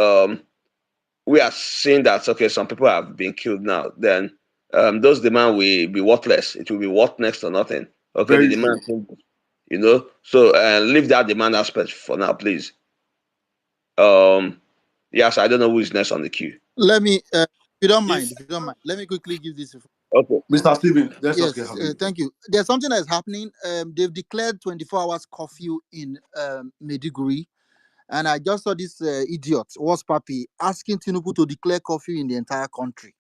we are seeing that okay, some people have been killed now. Then those demands will be worthless. It will be worth next to nothing. Okay, the Very demand, true. So leave that demand aspect for now, please. Yes, I don't know who is next on the queue. Let me, If if you don't mind, let me quickly give this. Okay. Mr. Steven, let's just get Yes, having it. thank you. There's something that's happening. They've declared 24 hours curfew in Maiduguri, and I just saw this idiot, was Papi, asking Tinubu to declare curfew in the entire country.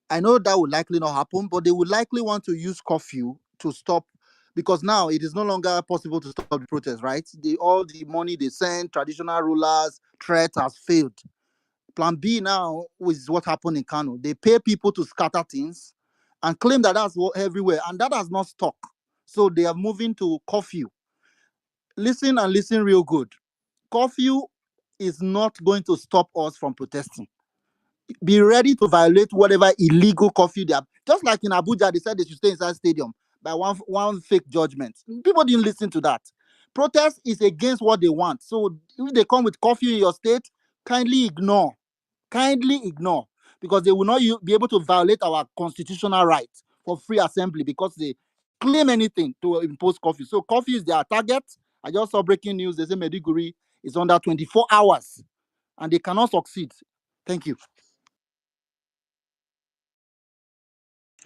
I know that will likely not happen, but they would likely want to use curfew to stop, because now it is no longer possible to stop the protest, right? All the money they send, traditional rulers, threat has failed. Plan B now is what happened in Kano. They pay people to scatter things and claim that that's what everywhere, and that has not stuck. So they are moving to curfew. Listen and listen real good. Curfew is not going to stop us from protesting. Be ready to violate whatever illegal curfew they have. Just like in Abuja, they said they should stay inside stadium by one fake judgment. People didn't listen to that. Protest is against what they want. So if they come with curfew in your state, kindly ignore. Kindly ignore. Because they will not be able to violate our constitutional right for free assembly because they claim anything to impose curfew. So curfew is their target. I just saw breaking news. They say Mediguri is under 24 hours and they cannot succeed. Thank you.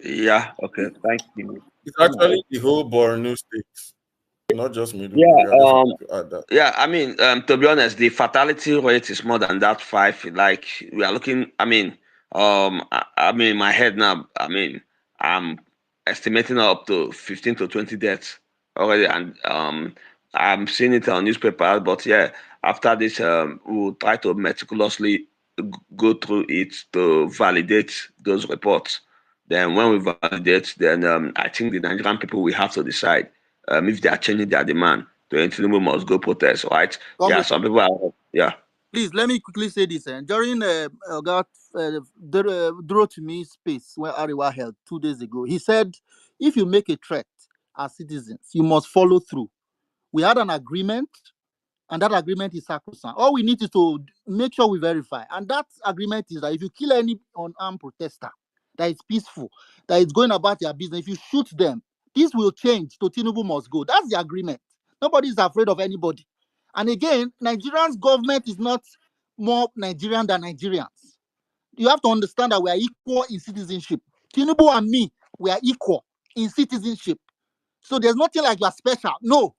Yeah, okay, thank you. It's actually the whole Borno state, not just Yeah, Maiduguri. I just wanted to add that. yeah, I mean, to be honest, the fatality rate is more than that five. Like we are looking, I mean, in my head now, I mean, I'm estimating up to 15 to 20 deaths already, and I'm seeing it on newspapers. But yeah, after this, we'll try to meticulously go through it to validate those reports. Then when we validate, then I think the Nigerian people will have to decide if they are changing their demand to Tinubu must go protest, right? Yeah, Comrade, some people are, yeah. please let me quickly say this. During Duro to me space where Ariwa held 2 days ago, he said, if you make a threat as citizens, you must follow through. We had an agreement, and that agreement is sacrosanct. All we need is to make sure we verify. And that agreement is that if you kill any unarmed protester that is peaceful, that is going about their business, if you shoot them, this will change to Tinubu must go. That's the agreement. Nobody is afraid of anybody. And again, Nigerian's government is not more Nigerian than Nigerians. You have to understand that we are equal in citizenship. Tinubu and me, we are equal in citizenship. So there's nothing like you are special. No,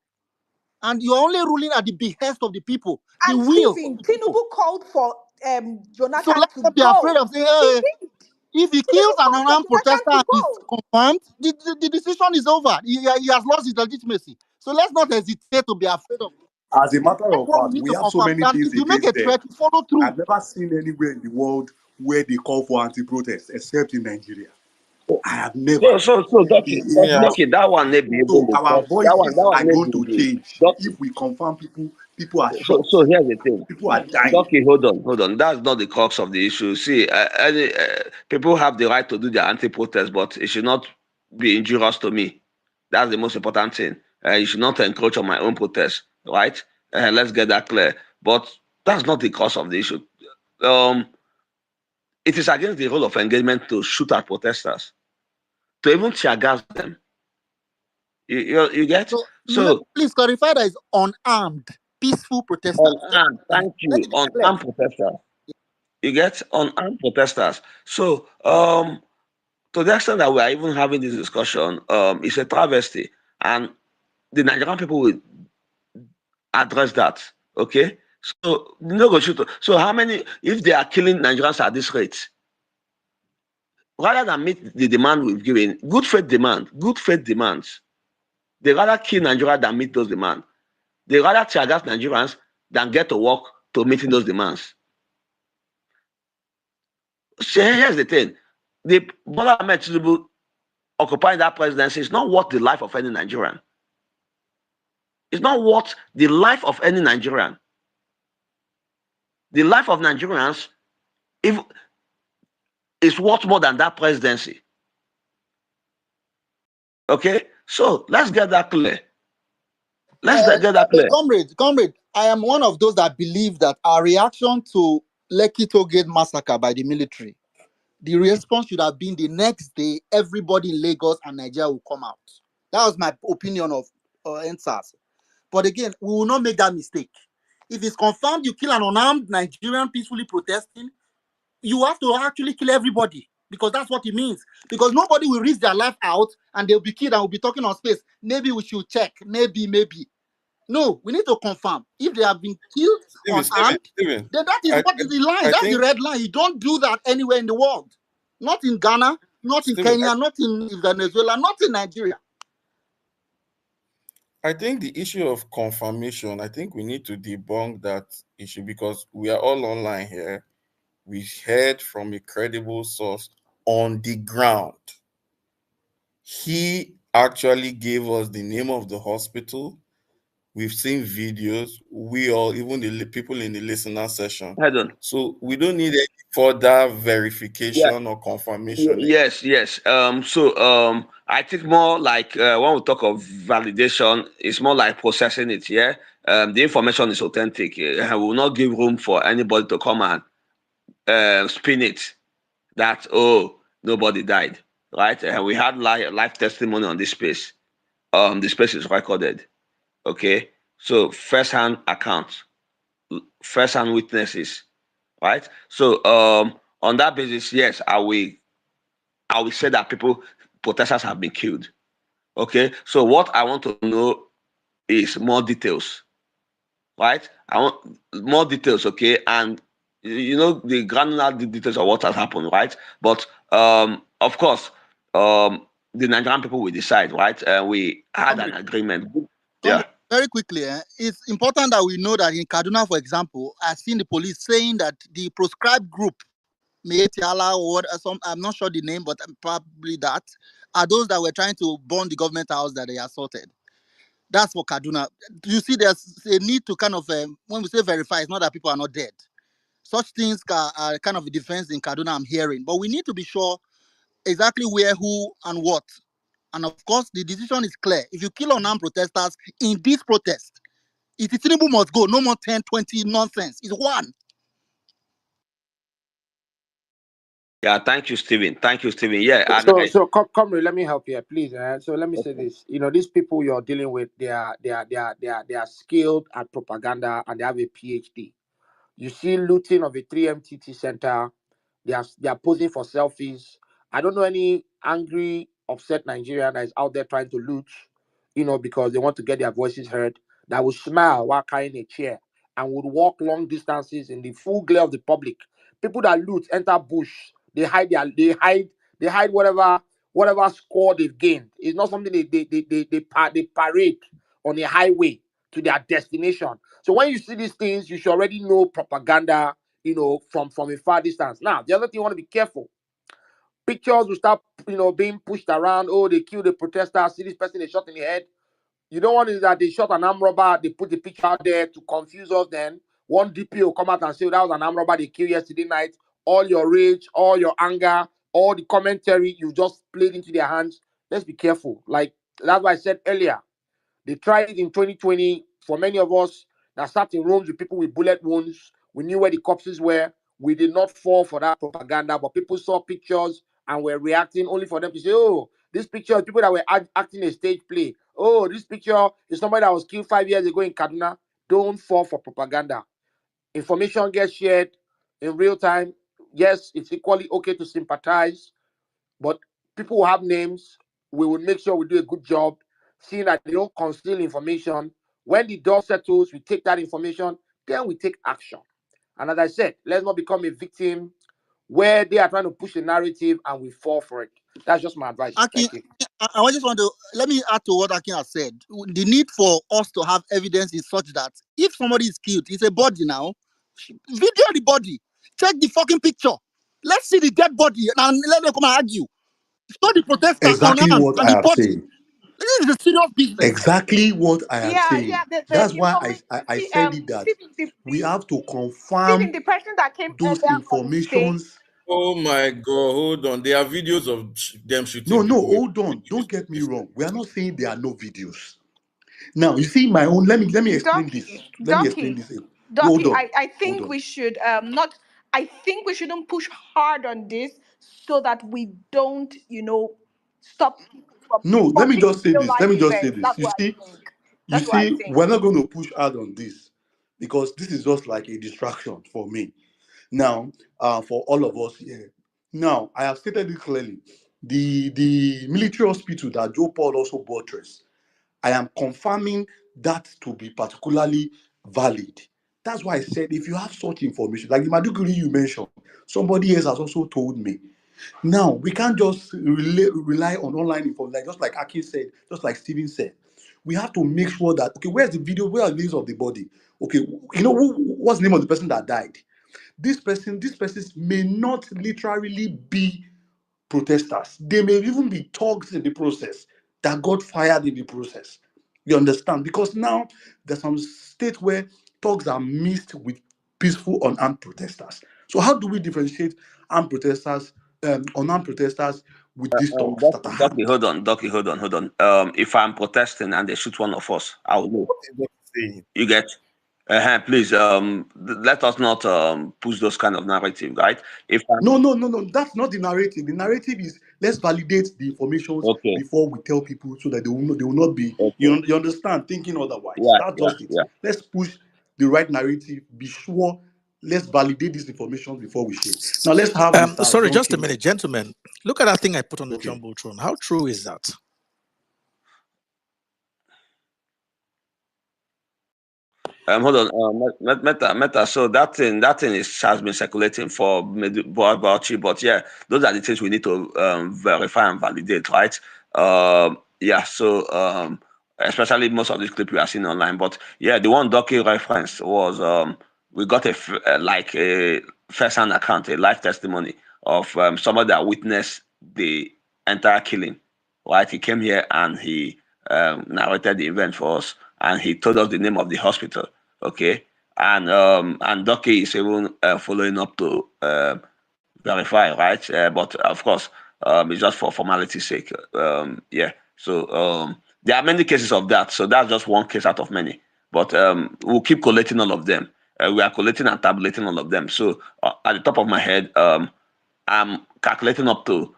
and you're only ruling at the behest of the people, the And will of Stephen, the people. Tinubu called for So Jonathan let's to not be afraid go. of saying, He hey, did. if he kills Tinubu an called for unarmed Jonathan protester to and it's go. confirmed, the decision is over. He has lost his legitimacy. So let's not hesitate to be afraid of. As a matter That's of what we fact, need we to have so confirm. many That things if you make a against them. threat, you follow through. I've never seen anywhere in the world where they call for anti-protest, except in Nigeria. I have never. Ducky, Me, I, Ducky, that one may be even So our because that voices one are may going be to the change Ducky. if we confirm people. People are So, shot. so here's the thing. People are dying. Ducky, hold on. That's not the crux of the issue. See, people have the right to do their anti-protest, but it should not be injurious to me. That's the most important thing. You should not encroach on my own protest, right? Let's get that clear. But that's not the cause of the issue. Um, it is against the rule of engagement to shoot at protesters, to even tear gas them. You get? So So, please clarify that it's unarmed, peaceful protesters. unarmed, thank Let you, it be clear. unarmed protesters. You get unarmed protesters. So, to the extent that we are even having this discussion, it's a travesty, and the Nigerian people will address that. Okay, so no go shoot. So, how many? If they are killing Nigerians at this rate, rather than meet the demand we've given, good faith demands, they rather kill Nigeria than meet those demands. They rather tear gas Nigerians than get to work to meeting those demands. So here's the thing: the Bola Ahmed Tinubu occupying that presidency is not worth the life of any Nigerian. It's not worth the life of any Nigerian. The life of Nigerians if, is worth more than that presidency. Okay? So let's get that clear. Get that clear. Comrade, I am one of those that believe that our reaction to Lekki Gate massacre by the military, the response should have been the next day, everybody in Lagos and Nigeria will come out. That was my opinion of NSAS. But again, we will not make that mistake. If it's confirmed you kill an unarmed Nigerian peacefully protesting, you have to actually kill everybody because that's what it means. Because nobody will risk their life out and they'll be killed and will be talking on space. Maybe we should check. Maybe. No, we need to confirm. If they have been killed unarmed, Steven, then that is I, what is the line. I That's the think red line. You don't do that anywhere in the world. Not in Ghana, not in Steven, Kenya, not in Venezuela, not in Nigeria. I think the issue of confirmation, I think we need to debunk that issue because we are all online here. We heard from a credible source on the ground. He actually gave us the name of the hospital we've seen videos. We all, even the people in the listener session. Hold on. So we don't need any further Yeah. verification or confirmation. Yes. I think more like when we talk of validation, it's more like processing it. Yeah. The information is authentic. We will not give room for anybody to come and spin it that, oh, nobody died, right? We had live testimony on this space. The space is recorded. Okay. So first-hand accounts, first-hand witnesses, right? So on that basis, yes, I will say that protesters have been killed. Okay, so what I want to know is more details, right? I want more details, okay, and the granular details of what has happened, right? But of course, the Nigerian people will decide, right? We had an Comrade, agreement. Yeah. comrade, very quickly, it's important that we know that in Kaduna, for example, I've seen the police saying that the proscribed group, Meetiala or what, some, I'm not sure the name, but probably that, are those that were trying to burn the government house that they assaulted. That's for Kaduna. You see, there's a need to kind of, when we say verify, it's not that people are not dead. Such things are kind of a defense in Kaduna, I'm hearing. But we need to be sure exactly where, who, and what. And of course, the decision is clear. If you kill unarmed protesters in this protest, it is Tinubu must go. No more 10, 20 nonsense. It's one. Yeah, thank you, Stephen. Thank you, Stephen. Yeah, and Comrade, let me help you, please. So let me say this. These people you're dealing with, they are skilled at propaganda and they have a PhD. You see looting of a 3MTT center. They are posing for selfies. I don't know any angry, upset Nigerian that is out there trying to loot, because they want to get their voices heard. That would smile while carrying a chair and would walk long distances in the full glare of the public. People that loot enter bush. They hide whatever score they've gained. It's not something they parade on a highway to their destination. So when you see these things, you should already know propaganda, from a far distance. Now, the other thing you want to be careful. Pictures will start, being pushed around. Oh, they killed the protester. See this person they shot in the head. You don't want is that they shot an armed robber. They put the picture out there to confuse us. Then one DPO come out and say, "Oh, that was an armed robber they killed yesterday night." All your rage, all your anger, all the commentary you just played into their hands. Let's be careful. Like that's why I said earlier. They tried it in 2020. For many of us that sat in rooms with people with bullet wounds, we knew where the corpses were. We did not fall for that propaganda, but people saw pictures and were reacting only for them to say, "Oh, this picture is people that were acting a stage play. Oh, this picture is somebody that was killed 5 years ago in Kaduna." Don't fall for propaganda. Information gets shared in real time. Yes, it's equally okay to sympathize, but people who have names, we will make sure we do a good job, seeing that they don't conceal information. When the dust settles, we take that information, then we take action. And as I said, let's not become a victim where they are trying to push a narrative and we fall for it. That's just my advice. Akin, Thank you. I just want to let me add to what Akin has said. The need for us to have evidence is such that if somebody is killed, it's a body now. Video the body. Check the fucking picture. Let's see the dead body and let them come and argue. Show the protester Exactly unarmed what and I the am body. saying. This is a serious business. Exactly what I am Yeah. saying. The That's why information. I See, said it that Stephen, we have to Stephen, confirm the person that came those earlier on stage. informations. Oh my God, hold on. There are videos of them No, shooting no, people with hold on. Don't get me this. wrong. We are not saying there are no videos. Now, you see my own. Let me explain this. Ducky, Let me explain Ducky, this. Hold Ducky. on. I Hold think on. we should not. I think we shouldn't push hard on this so that we don't, stop people from No, let me reporting just say real this. life Let me just say events. this. That's You what I see, think. you That's what I see, think. we're not going to push hard on this because this is just like a distraction for me. Now, for all of us here. Now, I have stated it clearly. The military hospital that Joe Paul also buttressed, I am confirming that to be particularly valid. That's why I said if you have such information, like the Maduguri you mentioned, somebody else has also told me. Now we can't just rely on online info, like just like Aki said, just like Steven said. We have to make sure that okay, where's the video? Where are the videos of the body? Okay, what's the name of the person that died? These persons may not literally be protesters. They may even be thugs in the process that got fired in the process. You understand? Because now there's some states where thugs are mixed with peaceful unarmed protesters. So how do we differentiate armed protesters, unarmed protesters with these thugs that are Ducky, armed? hold on. If I'm protesting and they shoot one of us, I will know. What is what saying? You get? Please, let us not push those kind of narrative, right? If I'm No. That's not the narrative. The narrative is let's validate the information okay, before we tell people so that they will not be, okay, you understand, thinking otherwise. yeah, That's yeah, just it. yeah. Let's push the right narrative. Be sure. Let's validate this information before we share. Now let's have Mr. Sorry, John just a King. minute, gentlemen. Look at that thing I put on the Okay. jumbotron. How true is that? Hold on, Meta. So that thing has been circulating for about you, but yeah, those are the things we need to verify and validate, right? Yeah. So especially most of these clips we are seeing online, but yeah, the one Docky reference was we got like a first-hand account, a live testimony of somebody that witnessed the entire killing, right? He came here and he narrated the event for us, and he told us the name of the hospital. Okay, and Ducky is even following up to verify, right? But of course, it's just for formality's sake. Yeah. So there are many cases of that. So that's just one case out of many. But we'll keep collating all of them. We are collating and tabulating all of them. So at the top of my head, I'm calculating up to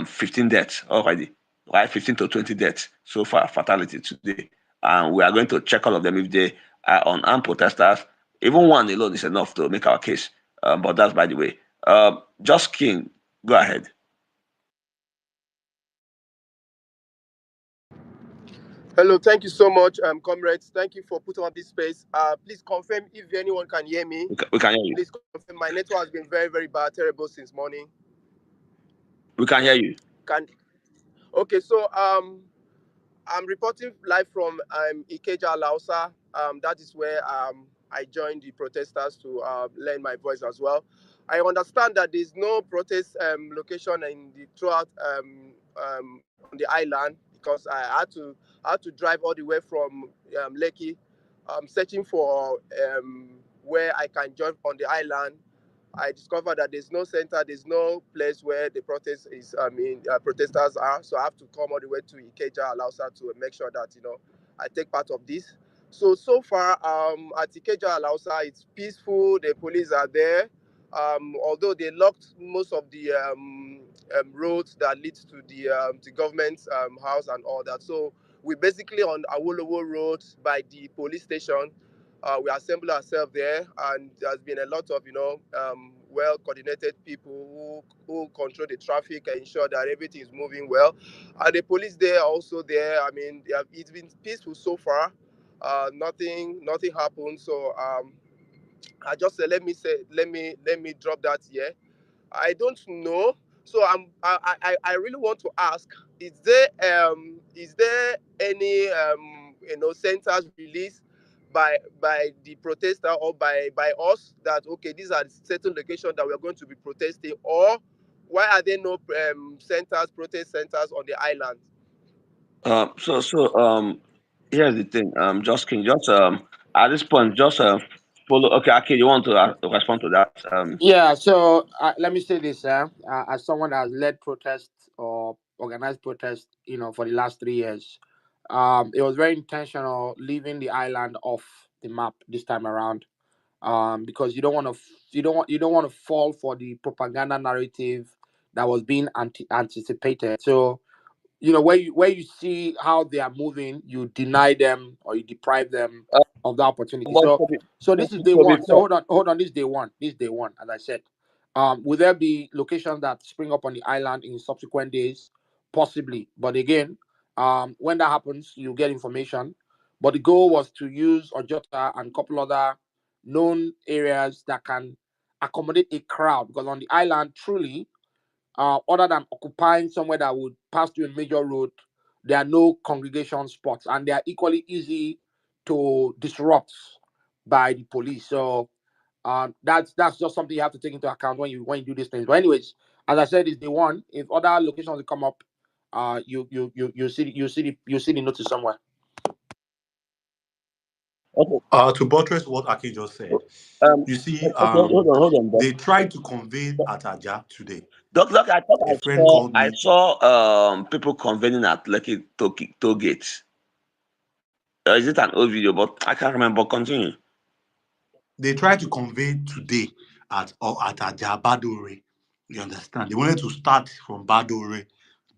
15 deaths already, right? 15 to 20 deaths so far, fatality today. And we are going to check all of them if they are unarmed protesters. Even one alone is enough to make our case. But that's by the way. Just King, go ahead. Hello, thank you so much, comrades. Thank you for putting up this space. Please confirm if anyone can hear me. We can hear you. Please confirm. My network has been very, very bad, terrible since morning. We can hear you. Can Okay, so I'm reporting live from Ikeja, Lausa. That is where I joined the protesters to lend my voice as well. I understand that there's no protest location in the throughout on the island because I had to drive all the way from Lekki, searching for where I can join on the island. I discovered that there's no center, there's no place where the protest is. Protesters are. So I have to come all the way to Ikeja, Alausa, to make sure that I take part of this. So far, at Ikeja, Alausa, it's peaceful. The police are there. Although they locked most of the roads that leads to the government's house and all that. So we're basically on Awolowo Road by the police station. We assemble ourselves there, and there's been a lot of well coordinated people who control the traffic and ensure that everything is moving well. And the police there are also there. I mean, it's been peaceful so far. Nothing happened. So I just let me drop that here. I don't know. So I really want to ask: is there any centers released by the protester or by us that okay, these are certain locations that we're going to be protesting, or why are there no protest centers on the island? Here's the thing. Just King, just at this point, just follow. Okay, Aki, you want to respond to that? Yeah, so let me say this, as someone that has led protests or organized protests, for the last 3 years, it was very intentional leaving the island off the map this time around, because you don't want to fall for the propaganda narrative that was being anticipated. So where you see how they are moving, you deny them or you deprive them Uh, of the opportunity. but So this is day to be one. So fair, hold on, this is day one. This is day one, as I said. Will there be locations that spring up on the island in subsequent days? Possibly, but again, when that happens, you get information. But the goal was to use Ojota and a couple other known areas that can accommodate a crowd, because on the island, truly, other than occupying somewhere that would pass through a major road, there are no congregation spots, and they are equally easy to disrupt by the police. So that's just something you have to take into account when you do these things. But anyways, as I said, it's the one. If other locations will come up, you see the notice somewhere. Okay. To buttress what Aki just said, you see, Okay, hold on, Doc. they tried to convene at Aja today. Doc, I thought A friend called I me. saw people convening at Lekki toll gate. Is it an old video? But I can't remember. Continue. They tried to convene today at Aja Badore. You understand? They wanted to start from Badore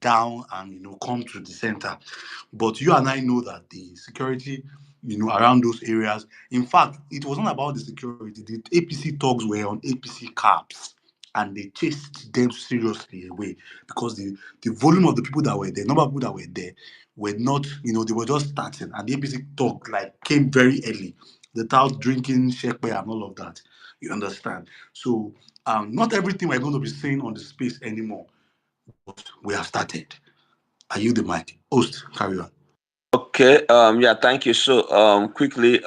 down and come to the center. But you and I know that the security, around those areas. In fact, it wasn't about the security. The APC thugs were on APC cabs and they chased them seriously away because the volume of the people that were there, number of people that were there, were not, they were just starting. And the APC thug came very early without drinking shekpe and all of that. You understand? So not everything we're going to be saying on the space anymore, but we have started. Are you the mic? Host, carry on. Okay. Yeah. Thank you. So, quickly,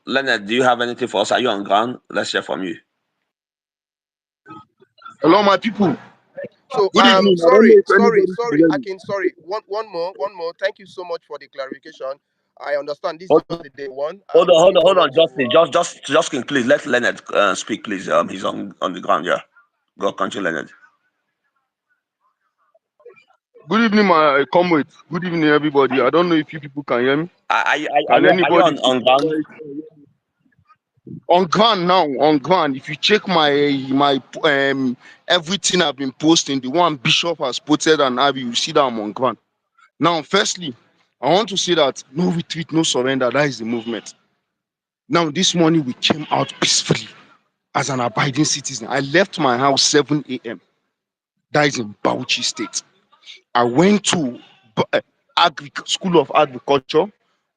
Leonard, do you have anything for us? Are you on ground? Let's hear from you. Hello, my people. So Good evening. I don't know if anybody can hear me. Akin, sorry. One more. Thank you so much for the clarification. I understand this is Hold just the day one. hold I'm on, hold looking on, hold on, forward to Justin. Justin, please let Leonard speak, please. He's on the ground. Yeah. Go, continue, Leonard. Good evening, my comrades. Good evening, everybody. I don't know if you people can hear me. Are Can you anybody keep on ground? quiet? On ground now? On ground. If you check my everything I've been posting, the one Bishop has posted and Abby, you see that I'm on ground. Now, firstly, I want to say that no retreat, no surrender. That is the movement. Now, this morning we came out peacefully as an abiding citizen. I left my house 7 a.m. That is in Bauchi State. I went to School of Agriculture.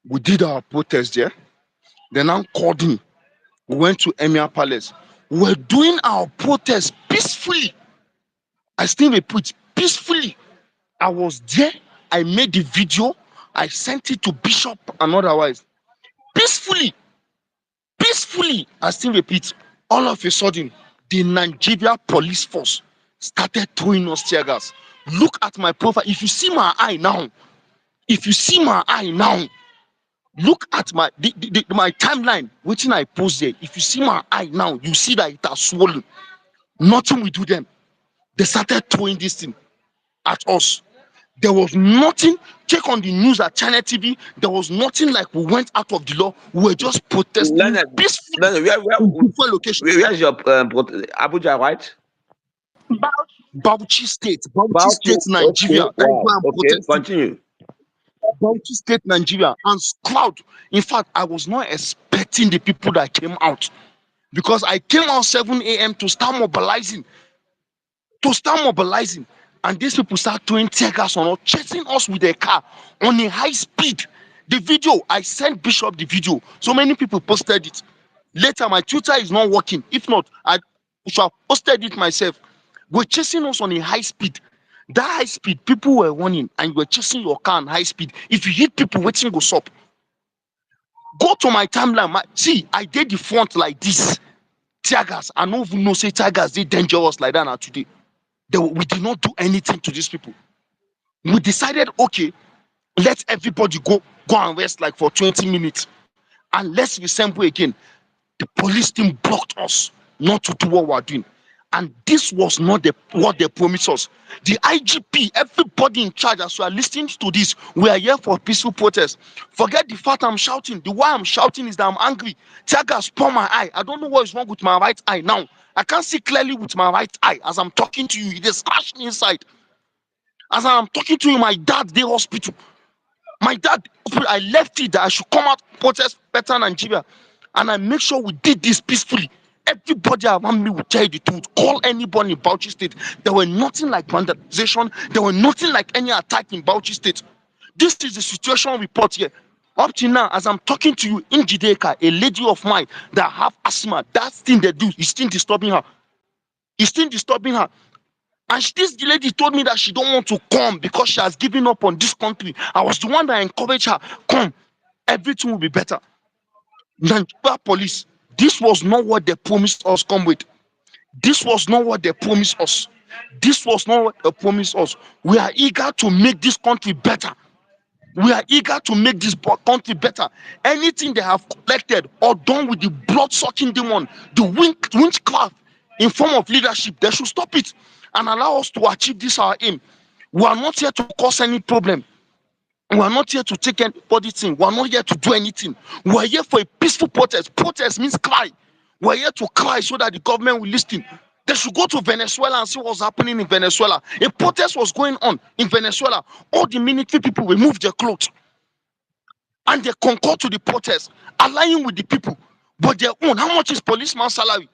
We did our protest there. They now called me. We went to Emir Palace. We were doing our protest peacefully. I still repeat, peacefully. I was there. I made the video. I sent it to Bishop and otherwise. Peacefully. Peacefully. I still repeat, all of a sudden, the Nigeria police force started throwing us tear gas. Look at my profile. If you see my eye now, look at my timeline, wetin I post there. If you see my eye now, you see that it has swollen. Nothing we do them. They started throwing this thing at us. There was nothing. Check on the news at China TV. There was nothing like we went out of the law. We were just protesting Leonard, peacefully where in different locations. where's your Abuja, right? Bauchi Bauchi. State, Okay. Nigeria. That is Wow. where I'm Okay. protesting. Continue. Bauchi State, Nigeria, and cloud. In fact, I was not expecting the people that came out because I came out 7 a.m. to start mobilizing, and these people start throwing tear gas on us, chasing us with a car on a high speed. The video, I sent Bishop the video. So many people posted it. Later, my Twitter is not working. If not, I should have posted it myself. We're chasing us on a high speed. That high speed, people were running and you were chasing your car on high speed. If you hit people, waiting go stop. Go to my timeline. See, I did the front like this. Tear gas. I don't even know say tear gas they dangerous like that now today. We did not do anything to these people. We decided, okay, let everybody go and rest like for 20 minutes. And let's reassemble again. The police team blocked us not to do what we're doing. And this was not what they promised us. The IGP, everybody in charge, as we are listening to this, we are here for peaceful protest. Forget the fact I'm shouting. The why I'm shouting is that I'm angry. Tear gas pour my eye. I don't know what is wrong with my right eye now. I can't see clearly with my right eye. As I'm talking to you, it is crashing inside. As I'm talking to you, my dad, they hospital. My dad, I left it that I should come out, protest better Nigeria. And I make sure we did this peacefully. Everybody around me would tell you the truth. Call anybody in Bauchi State. There were nothing like vandalization. There were nothing like any attack in Bauchi State. This is the situation report here. Up to now, as I'm talking to you, in Jideka, a lady of mine that have asthma, that thing they do is still disturbing her. It's still disturbing her. And this lady told me that she don't want to come because she has given up on this country. I was the one that encouraged her. Come, everything will be better. Nigeria police, this was not what they promised us. Come with. This was not what they promised us. This was not what they promised us. We are eager to make this country better. We are eager to make this country better. Anything they have collected or done with the blood-sucking demon, the witchcraft in form of leadership, they should stop it and allow us to achieve this our aim. We are not here to cause any problem. We are not here to take anybody's thing. We are not here to do anything. We are here for a peaceful protest. Protest means cry. We are here to cry so that the government will listen. They should go to Venezuela and see what's happening in Venezuela. A protest was going on in Venezuela. All the military people removed their clothes and they concur to the protest, aligning with the people. But their own, how much is policeman's salary?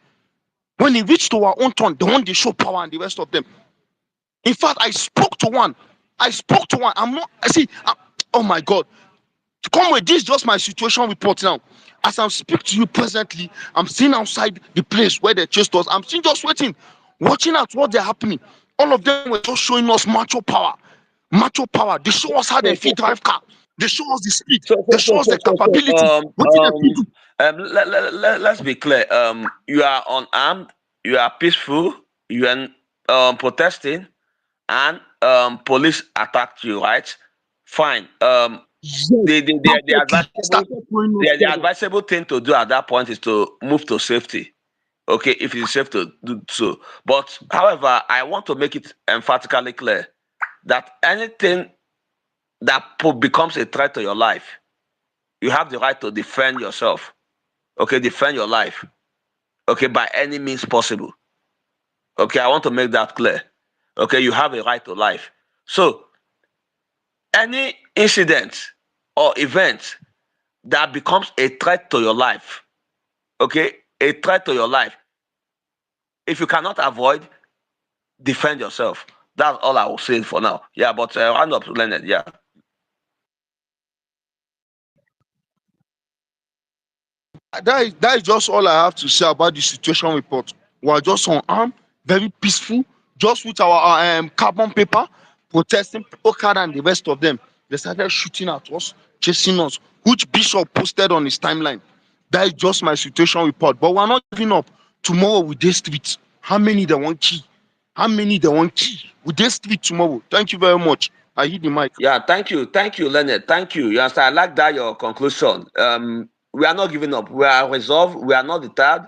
When it reached to our own turn, they want to show power and the rest of them. In fact, I spoke to one. I'm not, oh my God. Come with this, just my situation report now. As I speak to you presently, I'm sitting outside the place where they chased us. I'm still just waiting, watching at what they're happening. All of them were just showing us macho power. Macho power. They show us how they fit drive car. They show us the speed. They show us the capability. What did they do? Let's be clear. You are unarmed, you are peaceful, you are protesting, and police attacked you, right? Fine. Yes. The advisable thing to do at that point is to move to safety. Okay, if it's safe to do so. But however, I want to make it emphatically clear that anything that becomes a threat to your life, you have the right to defend yourself. Okay, defend your life. Okay, by any means possible. Okay, I want to make that clear. Okay, you have a right to life. So, any incident or event that becomes a threat to your life, okay, a threat to your life, if you cannot avoid, defend yourself. That's all I will say for now. Yeah, but round up, Leonard. Yeah. That is just all I have to say about the situation report. We are just unarmed, very peaceful, just with our carbon paper, protesting, Okada and the rest of them. They started shooting at us, chasing us, which Bishop posted on his timeline. That is just my situation report. But we're not giving up. Tomorrow we day street. How many they want key? How many they want key? We day street tomorrow. Thank you very much. I hit the mic. Yeah, thank you, Leonard. Thank you. Yes, I like that your conclusion. We are not giving up. We are resolved. We are not deterred.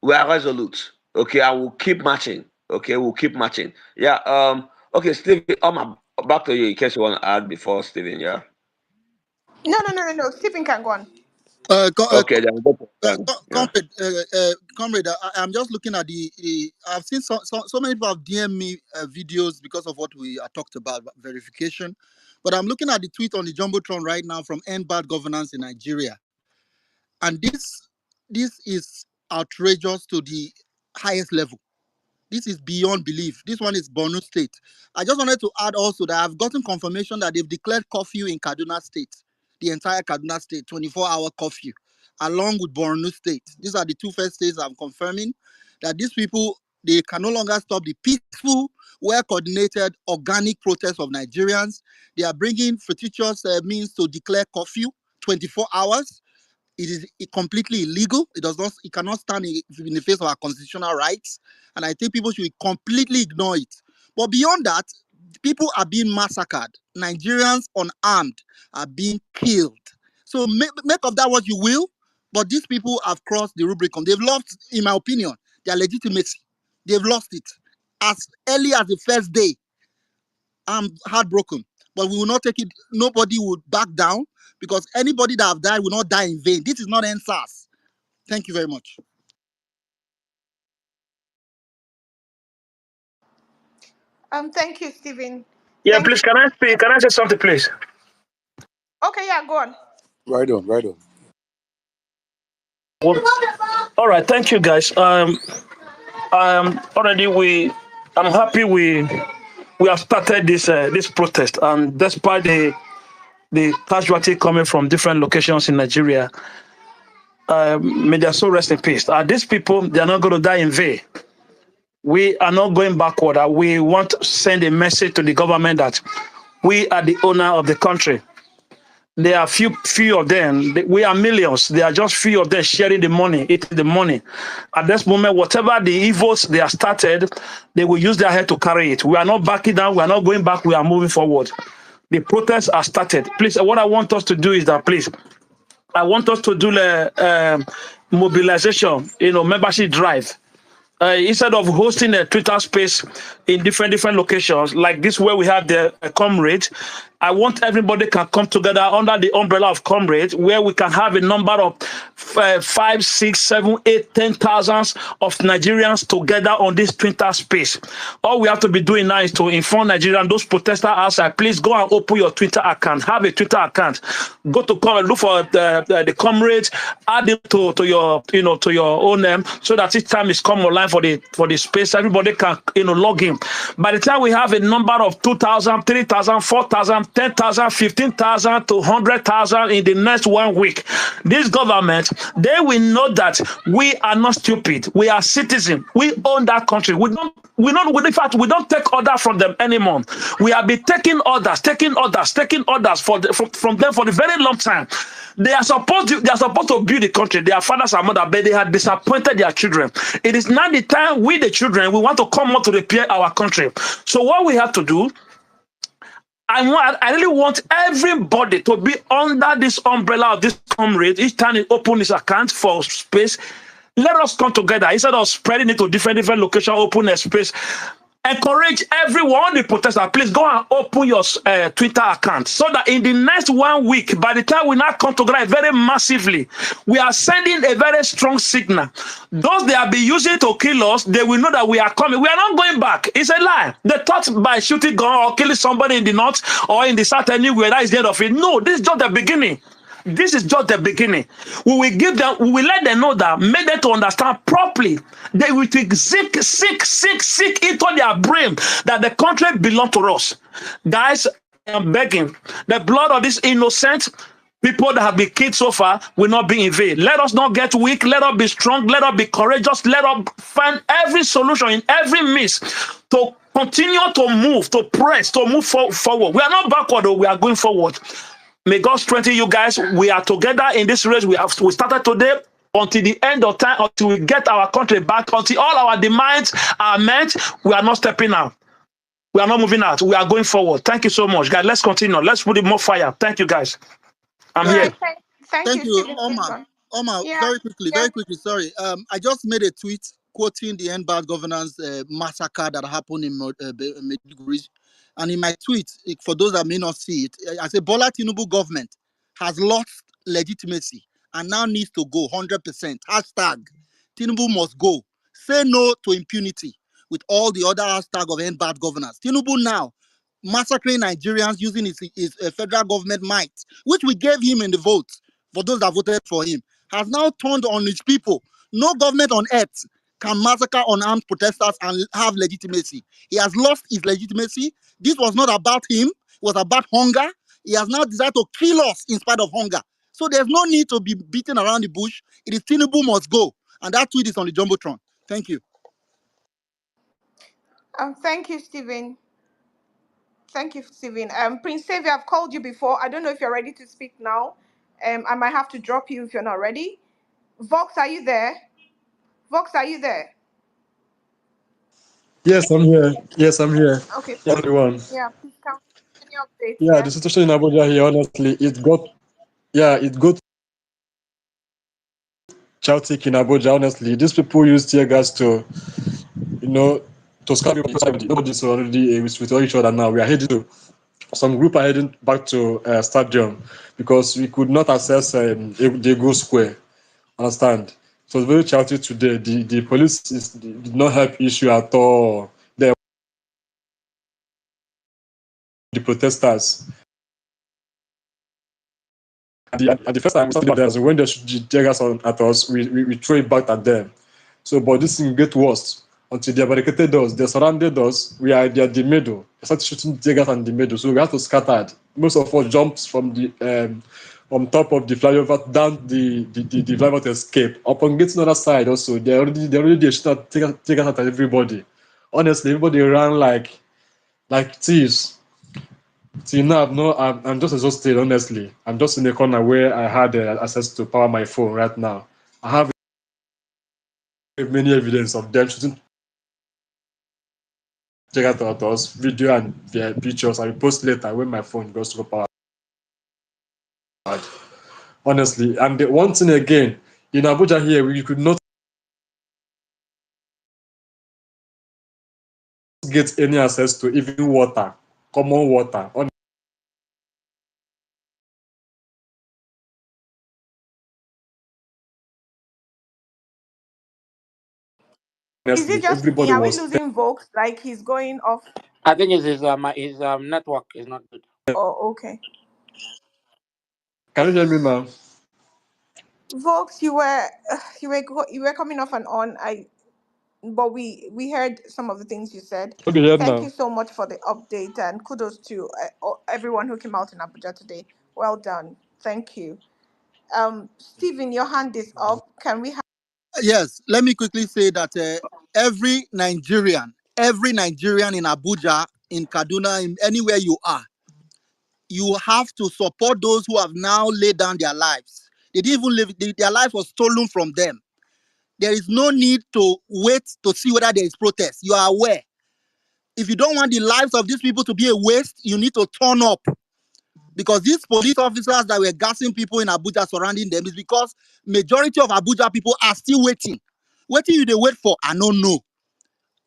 We are resolute. Okay, I will keep marching. Okay, we'll keep marching. Yeah. Okay, Steve, back to you in case you want to add before Steven. Yeah. No. Stephen can go on. Okay, then we'll go to yeah. Comrade, I'm just looking at the I've seen so many people have DM me videos because of what we are talked about verification, but I'm looking at the tweet on the jumbotron right now from EndBadGovernance in Nigeria, and this is outrageous to the highest level. This is beyond belief. This one is Borno State. I just wanted to add also that I've gotten confirmation that they've declared curfew in Kaduna State, the entire Kaduna State, 24-hour curfew, along with Borno State. These are the two first states I'm confirming that these people, they can no longer stop the peaceful, well-coordinated, organic protest of Nigerians. They are bringing fictitious means to declare curfew, 24 hours. It is completely illegal. It cannot stand in the face of our constitutional rights. And I think people should completely ignore it. But beyond that, people are being massacred. Nigerians unarmed are being killed. So make of that what you will. But these people have crossed the Rubicon. They've lost, in my opinion, their legitimacy. They've lost it. As early as the first day, I'm heartbroken. But we will not take it. Nobody would back down because anybody that have died will not die in vain. This is not NSAS. Thank you very much. Thank you, Stephen. Yeah, please, can I speak? Can I say something, please? Okay, yeah, go on. Right on, right on. Well, all right, thank you, guys. Already I'm happy we have started this protest, and despite the casualty coming from different locations in Nigeria, may their soul rest in peace. These people, they are not going to die in vain. We are not going backward. We want to send a message to the government that we are the owner of the country. There are few of them. We are millions. There are just few of them sharing the money, eating the money. At this moment, whatever the evils they have started, they will use their head to carry it. We are not backing down. We are not going back. We are moving forward. The protests are started. Please, what I want us to do is that, please, I want us to do the mobilization, membership drive. Instead of hosting a Twitter space in different locations like this where we have the comrade, I want everybody can come together under the umbrella of comrade where we can have a number of 5, 6, 7, 8, 10,000 of Nigerians together on this Twitter space. All we have to be doing now is to inform Nigerians, those protesters outside, please go and open your Twitter account. Have a Twitter account. Go to look for the comrade, add it to your to your own name, so that each time it's come online for the space, everybody can log in. By the time we have a number of 2,000, 3,000, 4,000, 10,000, 15,000 to 100,000 in the next 1 week, this government, they will know that we are not stupid. We are citizens. We own that country. In fact, we don't take order from them anymore. We have been taking orders from them for the very long time. They are supposed to build the country. Their fathers and mothers, but they had disappointed their children. It is now the time we, the children, we want to come out to repair our country. So what we have to do, I really want everybody to be under this umbrella of this comrade. Each time he open his account for space, let us come together instead of spreading it to different locations. Open a space. Encourage everyone, the protester, please go and open your Twitter account so that in the next 1 week, by the time we now come together very massively, we are sending a very strong signal. Those they have been using to kill us, they will know that we are coming. We are not going back. It's a lie. They thought by shooting gun or killing somebody in the north or in the south anywhere, that is the end of it. No, this is just the beginning. This is just the beginning. We will let them know that, make them to understand properly. They will seek into their brain that the country belongs to us. Guys, I am begging, the blood of these innocent people that have been killed so far will not be in vain. Let us not get weak. Let us be strong. Let us be courageous. Let us find every solution in every means to continue to move, to press, to move forward. We are not backward, though. We are going forward. May God strengthen you guys. We are together in this race. We started today until the end of time, until we get our country back, until all our demands are met. We are not stepping out. We are not moving out. We are going forward. Thank you so much, guys. Let's continue. Let's put it more fire. Thank you, guys. I'm All here. right. Thank Thank you, you, Stephen. Omar. Omar, Yeah. very quickly, sorry. I just made a tweet quoting the EndBadGovernance massacre that happened in Maiduguri. And in my tweet, for those that may not see it, I say Bola Tinubu government has lost legitimacy and now needs to go 100%. Hashtag Tinubu must go. Say no to impunity with all the other hashtag of EndBadGovernance. Tinubu now massacring Nigerians using his federal government might, which we gave him in the vote for those that voted for him, has now turned on his people. No government on earth can massacre unarmed protesters and have legitimacy. He has lost his legitimacy. This was not about him. It was about hunger. He has now decided to kill us in spite of hunger. So there's no need to be beating around the bush. It is Tinubu must go. And that tweet is on the Jumbotron. Thank you. Thank you, Stephen. Thank you, Stephen. Prince Xavier, I've called you before. I don't know if you're ready to speak now. I might have to drop you if you're not ready. Vox, are you there? Vox, are you there? Yes, I'm here. Yes, I'm here. Okay. Yeah, everyone. Yeah, please come. Any updates? Yeah, Yeah. the situation in Abuja here, honestly, it got chaotic in Abuja, honestly. These people use tear gas to scare people. Nobody's already with each other now. We are heading to, some group are heading back to stadium because we could not access the Go Square. Understand? So it's very chaotic today. The police did not help issue at all. The protesters. At the first time we saw them, so when they shoot tear gas at us, we throw it back at them. So, but this thing get worse until they barricaded us. They surrounded us. They are the middle. They started shooting tear gas in the middle. So we have to scatter. Most of us jumps from the on top of the flyover down the flyover to escape. Upon getting to the other side, also they already shooting tear gas at everybody. Honestly, everybody ran like thieves. See now, I'm just exhausted. Honestly, I'm just in the corner where I had access to power my phone right now. I have many evidence of them shooting check out us, video and their pictures. I will post later when my phone goes to power. Honestly, and the one thing again, in Abuja here, we could not get any access to even water, common water. Is it Honestly, just me? everybody Are we was losing Vokes? Like he's going off? I think it's his network is not good. Oh, okay. Can you hear me now? Vokes, you were coming off and on. But we heard some of the things you said. Okay, here Thank now. you so much for the update and kudos to everyone who came out in Abuja today. Well done. Thank you. Stephen, your hand is up. Can we have? Yes, let me quickly say that every Nigerian in Abuja, in Kaduna, in anywhere you are, you have to support those who have now laid down their lives. They didn't even live, their life was stolen from them. There is no need to wait to see whether there is protest. You are aware. If you don't want the lives of these people to be a waste, you need to turn up. Because these police officers that were gassing people in Abuja surrounding them is because majority of Abuja people are still waiting. What do they wait for? I don't know.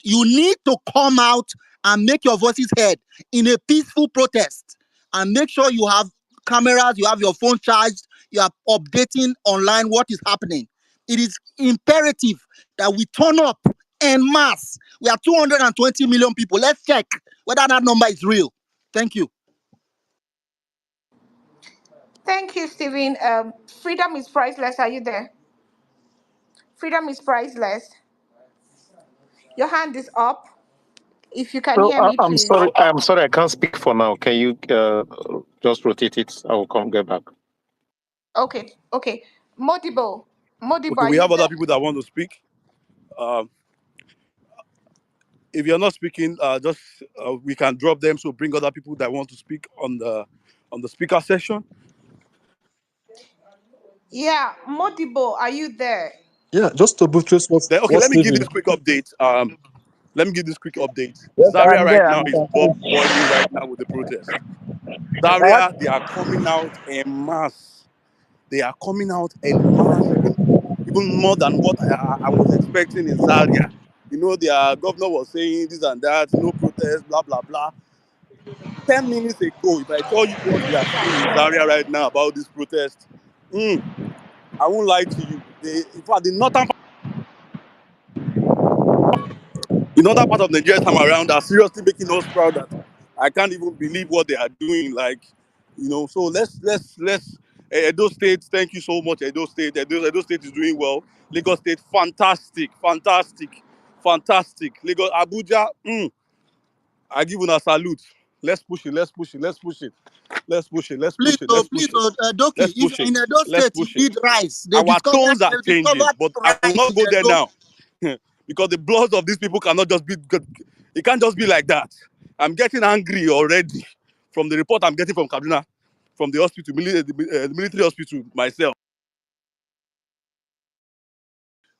You need to come out and make your voices heard in a peaceful protest and make sure you have cameras, you have your phone charged, you are updating online what is happening. It is imperative that we turn up en masse. We are 220 million people. Let's check whether that number is real. Thank you. Thank you, Stephen. Freedom is priceless. Are you there? Freedom is priceless. Your hand is up. If you can So hear me, I'm please. sorry. I'm sorry. I can't speak for now. Can you just rotate it? I will come get back. Okay, okay. Modibo. Modibo, Okay, are we you have other there? people that want to speak. Um, if you're not speaking, just we can drop them. So bring other people that want to speak on the speaker session. Yeah, Modibo, are you there? Yeah, just to buttress Then okay, what let me give this Stephen. quick update. Let me give this quick update. Yes, Zaria I'm right there. now is boiling right now with the protest. Zaria, they are coming out en masse. They are coming out en masse, even more than what I was expecting in Zaria. You know, their governor was saying this and that, no protest, blah blah blah. 10 minutes ago, if I tell you what we are seeing in Zaria right now about this protest, I won't lie to you. In fact, in other part of Nigeria time around are seriously making us proud that I can't even believe what they are doing. Like, so let's Edo State, thank you so much, Edo State. Edo State is doing well. Lagos State, fantastic, fantastic, fantastic. Lagos, Abuja, I give una salute. Let's push it, let's push it, let's push it. Let's push it. Let's Please, push it. oh, Let's please, push it. Doki, Let's if push you're it. in Edo Let's State, you push it. need rice. Our tones are They've changing, discovered but I will rice not in go there Edo. now because the blood of these people cannot just be. It can't just be like that. I'm getting angry already from the report I'm getting from Kaduna, from the hospital, the military hospital myself.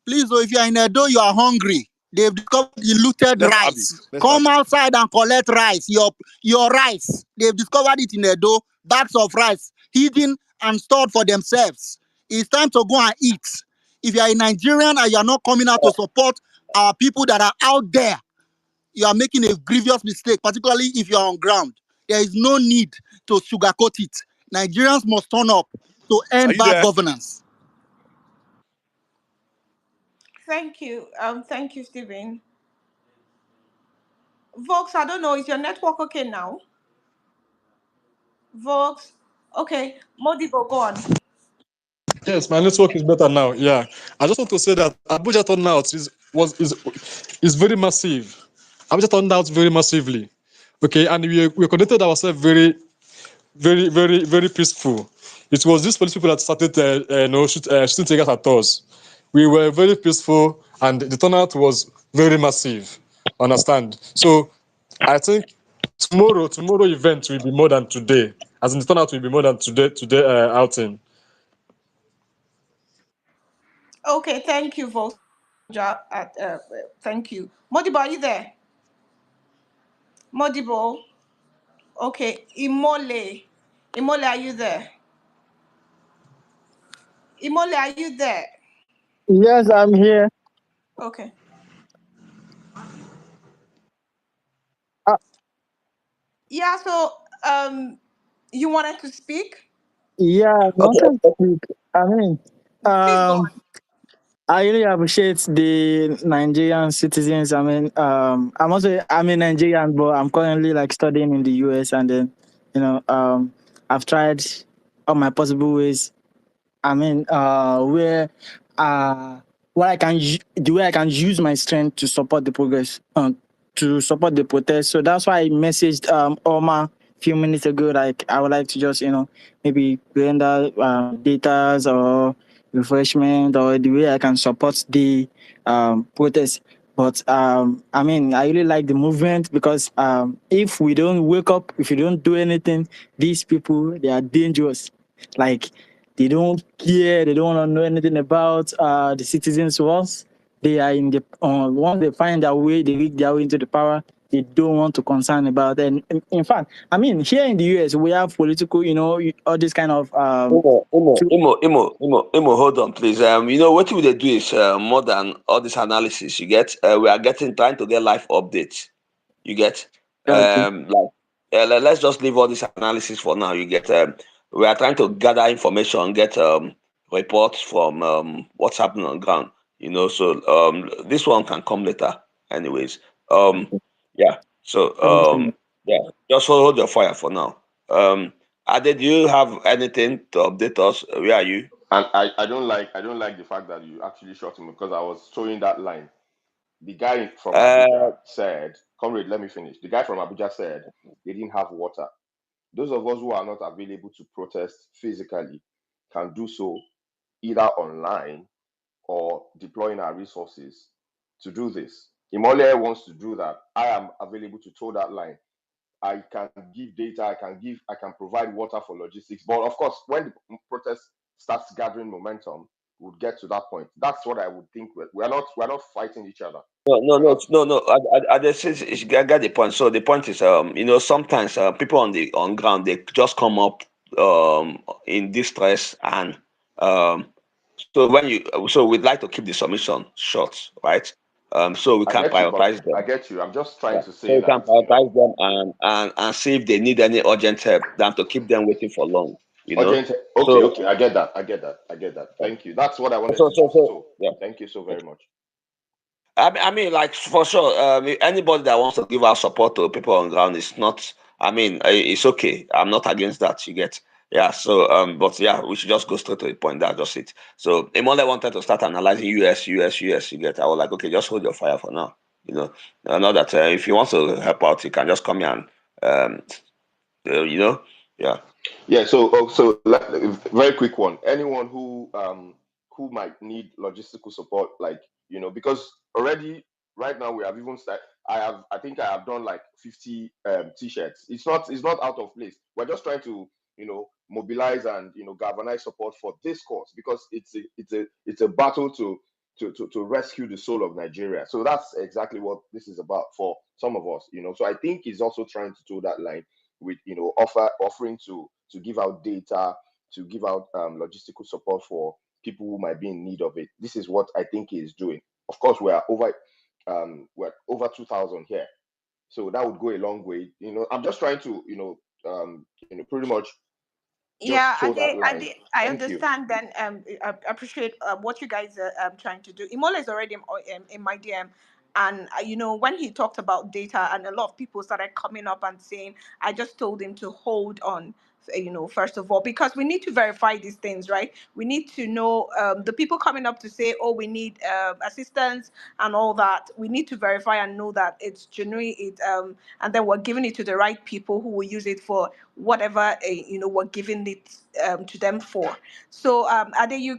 Please, oh, if you're in Edo, you are hungry. They've discovered the looted Let's have it. rice. Let's have Come it. outside and collect rice. Your rice. They've discovered it in Edo. Bags of rice hidden and stored for themselves. It's time to go and eat. If you are a Nigerian and you are not coming out to support our people that are out there, you are making a grievous mistake, particularly if you are on ground. There is no need to sugarcoat it. Nigerians must turn up to Are end you bad there? governance. Thank you. Thank you, Stephen. Vox, I don't know, is your network okay now? Vox. Okay. Modibo, go on. Yes, my network is better now. Yeah, I just want to say that Abuja turnout is very massive. Abuja turned out very massively. Okay, and we conducted ourselves very peaceful. It was these police people that started shooting tear gas at us. We were very peaceful, and the turnout was very massive. Understand? So I think tomorrow event will be more than today. As in the turnout will be more than today outing. Okay, thank you, Vox. Thank you. Modibo, are you there? Modibo. Okay. Imole. Imole, are you there? Imole, are you there? Yes, I'm here. Okay. Uh, Yeah, so you wanted to speak? yeah, I Okay. wanted to speak. I mean, Please go um, on. I really appreciate the Nigerian citizens. I mean, I'm a Nigerian, but I'm currently like studying in the US, and then, I've tried all my possible ways. I mean, uh, the way I can use my strength to support the progress, to support the protest. So that's why I messaged Oma a few minutes ago. Like, I would like to just, maybe render datas or refreshment, or the way I can support the protest. But I mean, I really like the movement because if we don't wake up, if we don't do anything, these people, they are dangerous. Like, they don't care. They don't want to know anything about the citizens. Once they find their way, they rig their way into the power. They don't want to concern about. And in fact, I mean, here in the US, we have political, all this kind of Hold on, please. What we they do is more than all this analysis. You get, we are trying to get live updates. You get, okay. let's just leave all this analysis for now. You get, we are trying to gather information, get reports from what's happening on ground. So this one can come later, anyways. Yeah. So Thank you so much. yeah, just hold your fire for now. Ade, do you have anything to update us? Where are you? And I don't like the fact that you actually shot him because I was showing that line. The guy from Uh, Abuja said, "Comrade, let me finish." The guy from Abuja said they didn't have water. Those of us who are not available to protest physically can do so either online or deploying our resources to do this. Imole wants to do that. I am available to toe that line. I can give data, I can provide water for logistics. But of course, when the protest starts gathering momentum, we'll get to that point. That's what I would think. We're not fighting each other. No, no, We're no, not. no, no. I just I got the point. So the point is, sometimes people on ground they just come up in distress, and um, so we'd like to keep the submission short, right? So we I can get you, but prioritize I them. get you. I'm just trying Yeah. to So say we can that, you know, prioritize them and see if they need any urgent help than to keep them waiting for long. You know. urgent. Okay, So okay, I get that. I get that. I get that. yeah. Thank you. That's what I wanted so to so just so so. yeah. Thank you so very much. I mean, like for sure. Anybody that wants to give our support to people on ground is not. I mean, it's okay. I'm not against that. You get, yeah. So, but yeah, we should just go straight to the point. That's just it. So, Emole wanted to start analyzing US. You get. I was like, okay, just hold your fire for now. You know, I know that if you want to help out, you can just come here and, um, yeah. Yeah. Very quick one. Anyone who might need logistical support, like, you know, because already right now we have even started. I think I have done like 50 t-shirts. It's not out of place. We're just trying to, you know, mobilize and, you know, galvanize support for this cause because it's a battle to rescue the soul of Nigeria. So that's exactly what this is about for some of us, you know. So I think he's also trying to toe that line with, you know, offering to give out data, to give out logistical support for people who might be in need of it. This is what I think he is doing. Of course, we're over 2,000 here, so that would go a long way. You know, I'm just trying to, you know, pretty much Yeah, just toe that line. I Thank you. understand. Then I appreciate what you guys are trying to do. Imola is already in my DM, and when he talked about data, and a lot of people started coming up and saying, I just told him to hold on. First of all, because we need to verify these things, right? We need to know the people coming up to say, oh, we need assistance and all that. We need to verify and know that it's genuine. And then we're giving it to the right people who will use it for whatever we're giving it to them for. So Ade, you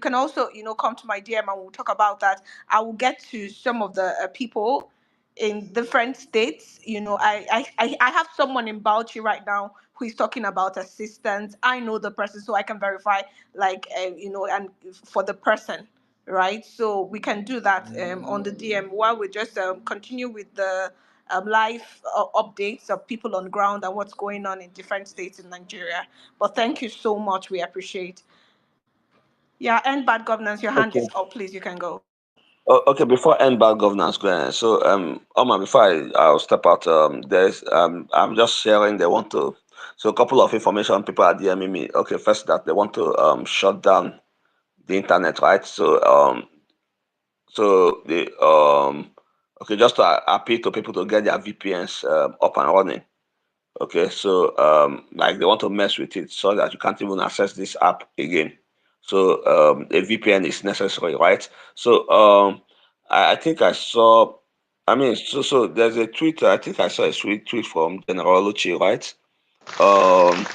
can also come to my DM and we'll talk about that. I will get to some of the people in different states. I have someone in Bauchi right now who is talking about assistance. I know the person, so I can verify, like, and for the person, right? So we can do that on the DM while we just continue with the live updates of people on ground and what's going on in different states in Nigeria. But thank you so much. We appreciate. Yeah, and bad governance. Your hand Okay. is up, please. You can go. Okay, before end bad governance, so Omar, before I'll step out, there's I'm just sharing. They want to, so a couple of information people are DMing me. Okay, first that they want to shut down the internet, right? So the okay, just to appeal to people to get their VPNs up and running. Okay, so like they want to mess with it so that you can't even access this app again. So a VPN is necessary, right? So I think I saw, I mean, so there's a tweet. I think I saw a tweet from General Lucci, right? Um,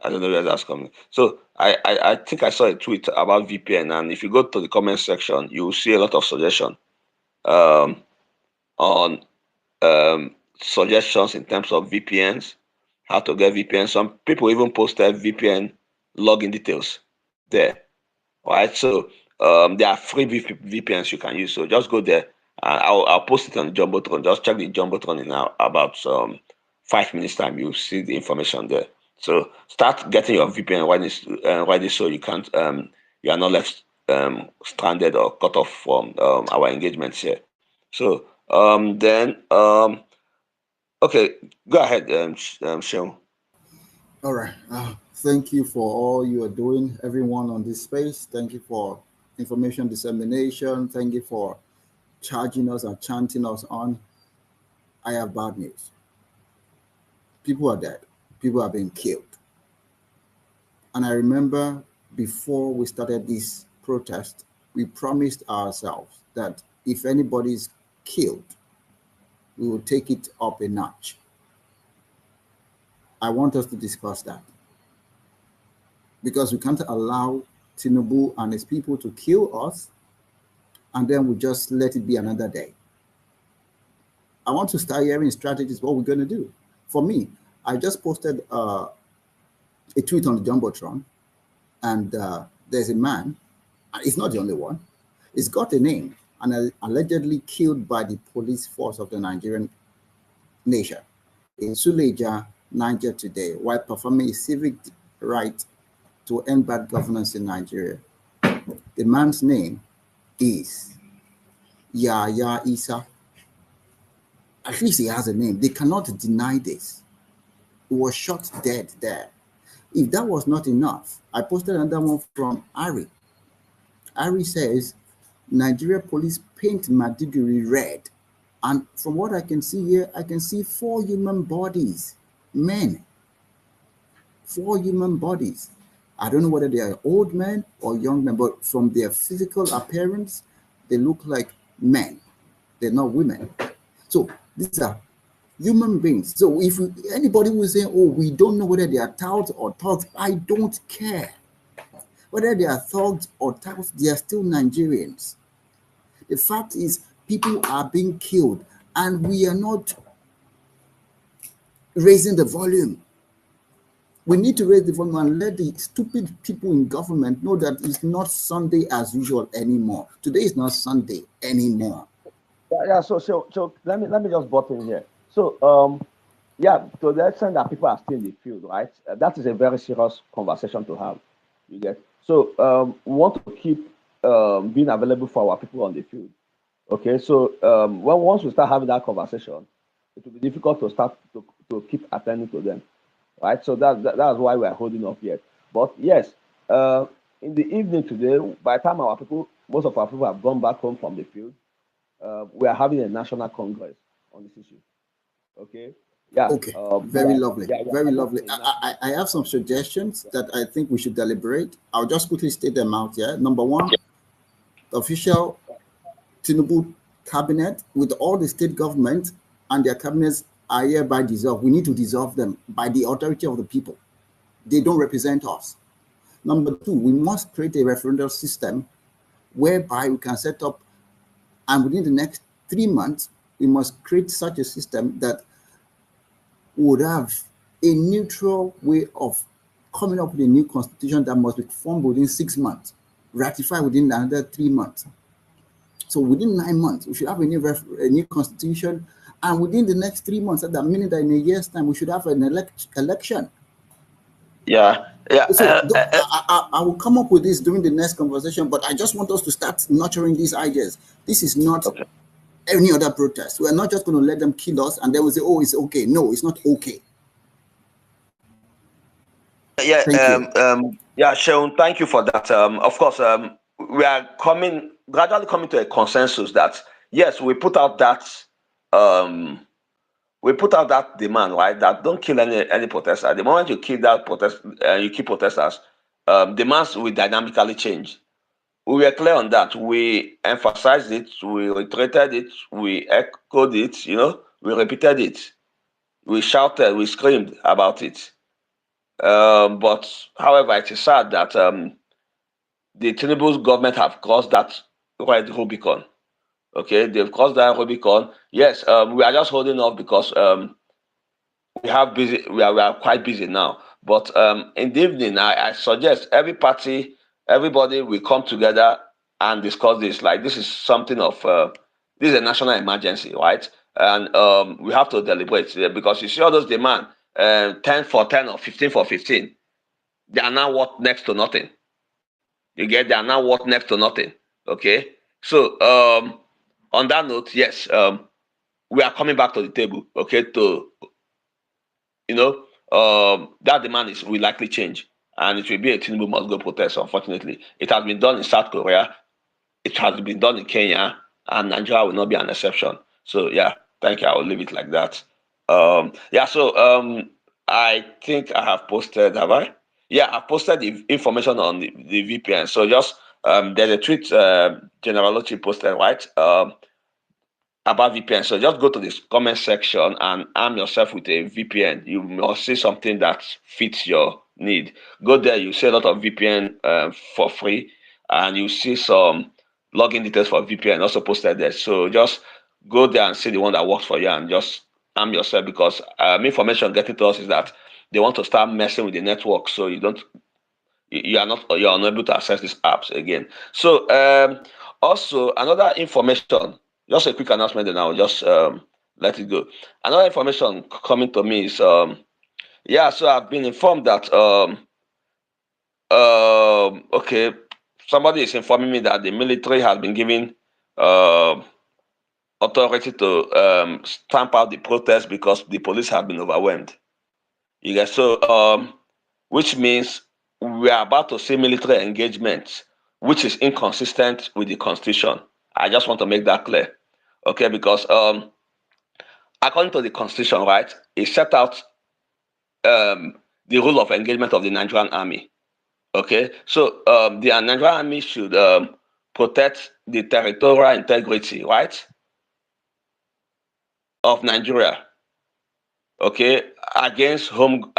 I don't know where that's coming. So I think I saw a tweet about VPN, and if you go to the comment section, you will see a lot of suggestion um, on suggestions in terms of VPNs, how to get VPN. Some people even posted VPN login details there, right? So there are free VPNs you can use. So just go there. I'll post it on the Jumbotron. Just check the Jumbotron in about 5 minutes time. You'll see the information there. So start getting your VPN ready so you can't you are not left stranded or cut off from our engagements here. So then okay, go ahead, Sean. All right. Thank you for all you are doing, everyone on this space. Thank you for information dissemination. Thank you for charging us and chanting us on. I have bad news. People are dead. People are being killed. And I remember before we started this protest, we promised ourselves that if anybody's killed, we will take it up a notch. I want us to discuss that because we can't allow Tinubu and his people to kill us and then we just let it be another day. I want to start hearing strategies, what we're going to do. For me, I just posted a tweet on the Jumbotron, and there's a man, it's not the only one, it's got a name, and allegedly killed by the police force of the Nigerian nation in Suleja, Niger today, while performing a civic right to end bad governance in Nigeria. The man's name is Yaya Isa. At least he has a name. They cannot deny this. He was shot dead there. If that was not enough, I posted another one from Ari. Ari says, Nigeria police paint Maiduguri red. And from what I can see here, I can see 4 human bodies, men, 4 human bodies. I don't know whether they are old men or young men, but from their physical appearance, they look like men. They're not women. So these are human beings. So if anybody will say, oh, we don't know whether they are touts or thugs, I don't care. Whether they are thugs or touts, they are still Nigerians. The fact is, people are being killed, and we are not raising the volume. We need to raise the volume and let the stupid people in government know that it's not Sunday as usual anymore. Today is not Sunday anymore. Yeah. So let me just butt in here. So yeah, to the extent that people are still in the field, right? That is a very serious conversation to have. You get. So we want to keep being available for our people on the field. Okay. So once we start having that conversation, it will be difficult to start to keep attending to them, right? So that's why we are holding off yet. But yes, in the evening today, by the time most of our people have gone back home from the field, we are having a national congress on this issue. Okay. Yeah. Okay, very lovely, Yeah, we are very having lovely. a national. I have some suggestions that I think we should deliberate. I'll just quickly state them out here. Number one, the official Tinubu cabinet with all the state governments and their cabinets are hereby dissolved. We need to dissolve them by the authority of the people. They don't represent us. Number two, we must create a referendum system whereby we can set up, and within the next 3 months, we must create such a system that would have a neutral way of coming up with a new constitution that must be formed within 6 months, ratified within another 3 months. So within 9 months, we should have a new constitution, and within the next 3 months, at that minute, in a year's time, we should have an election. Yeah. So I will come up with this during the next conversation, but I just want us to start nurturing these ideas. This is not any other protest. We're not just going to let them kill us and then we'll say, oh, it's okay. No, it's not okay. Yeah, Thank you. yeah, Sean, thank you for that. Of course, we are gradually coming to a consensus that yes, we put out that demand, right? That don't kill any protester. The moment you kill that you kill protesters, demands will dynamically change. We were clear on that. We emphasized it, we reiterated it, we echoed it, we repeated it, we shouted, we screamed about it. But however, it is sad that the Tinubu's government have crossed that red Rubicon. Okay, they've crossed that Rubicon. Yes, we are just holding off because we are quite busy now. But in the evening, I suggest everybody will come together and discuss this. Like this is something of this is a national emergency, right? And we have to deliberate because you see all those demand 10 for 10 or 15 for 15. They are now worth next to nothing. You get they are now worth next to nothing. Okay. So on that note, yes, we are coming back to the table, okay, to that demand will likely change and it will be a Tinubu must go protest, unfortunately. It has been done in South Korea, it has been done in Kenya, and Nigeria will not be an exception. So yeah, thank you. I will leave it like that. I think I have posted, have I? Yeah, I posted the information on the VPN. So just there's a tweet General Ochi posted, right? About VPN. So just go to this comment section and arm yourself with a VPN. You must see something that fits your need. Go there, you see a lot of VPN for free, and you see some login details for VPN also posted there. So just go there and see the one that works for you and just arm yourself because information getting to us is that they want to start messing with the network so you're unable to access these apps again. So also another information, just a quick announcement, and I'll just let it go. Another information coming to me is so I've been informed that okay, somebody is informing me that the military has been given authority to stamp out the protest because the police have been overwhelmed. You guys, so which means we are about to see military engagement, which is inconsistent with the constitution. I just want to make that clear, okay? Because according to the constitution, right, it set out the rule of engagement of the Nigerian army. Okay, so the Nigerian army should protect the territorial integrity, right, of Nigeria. Okay, against homegrown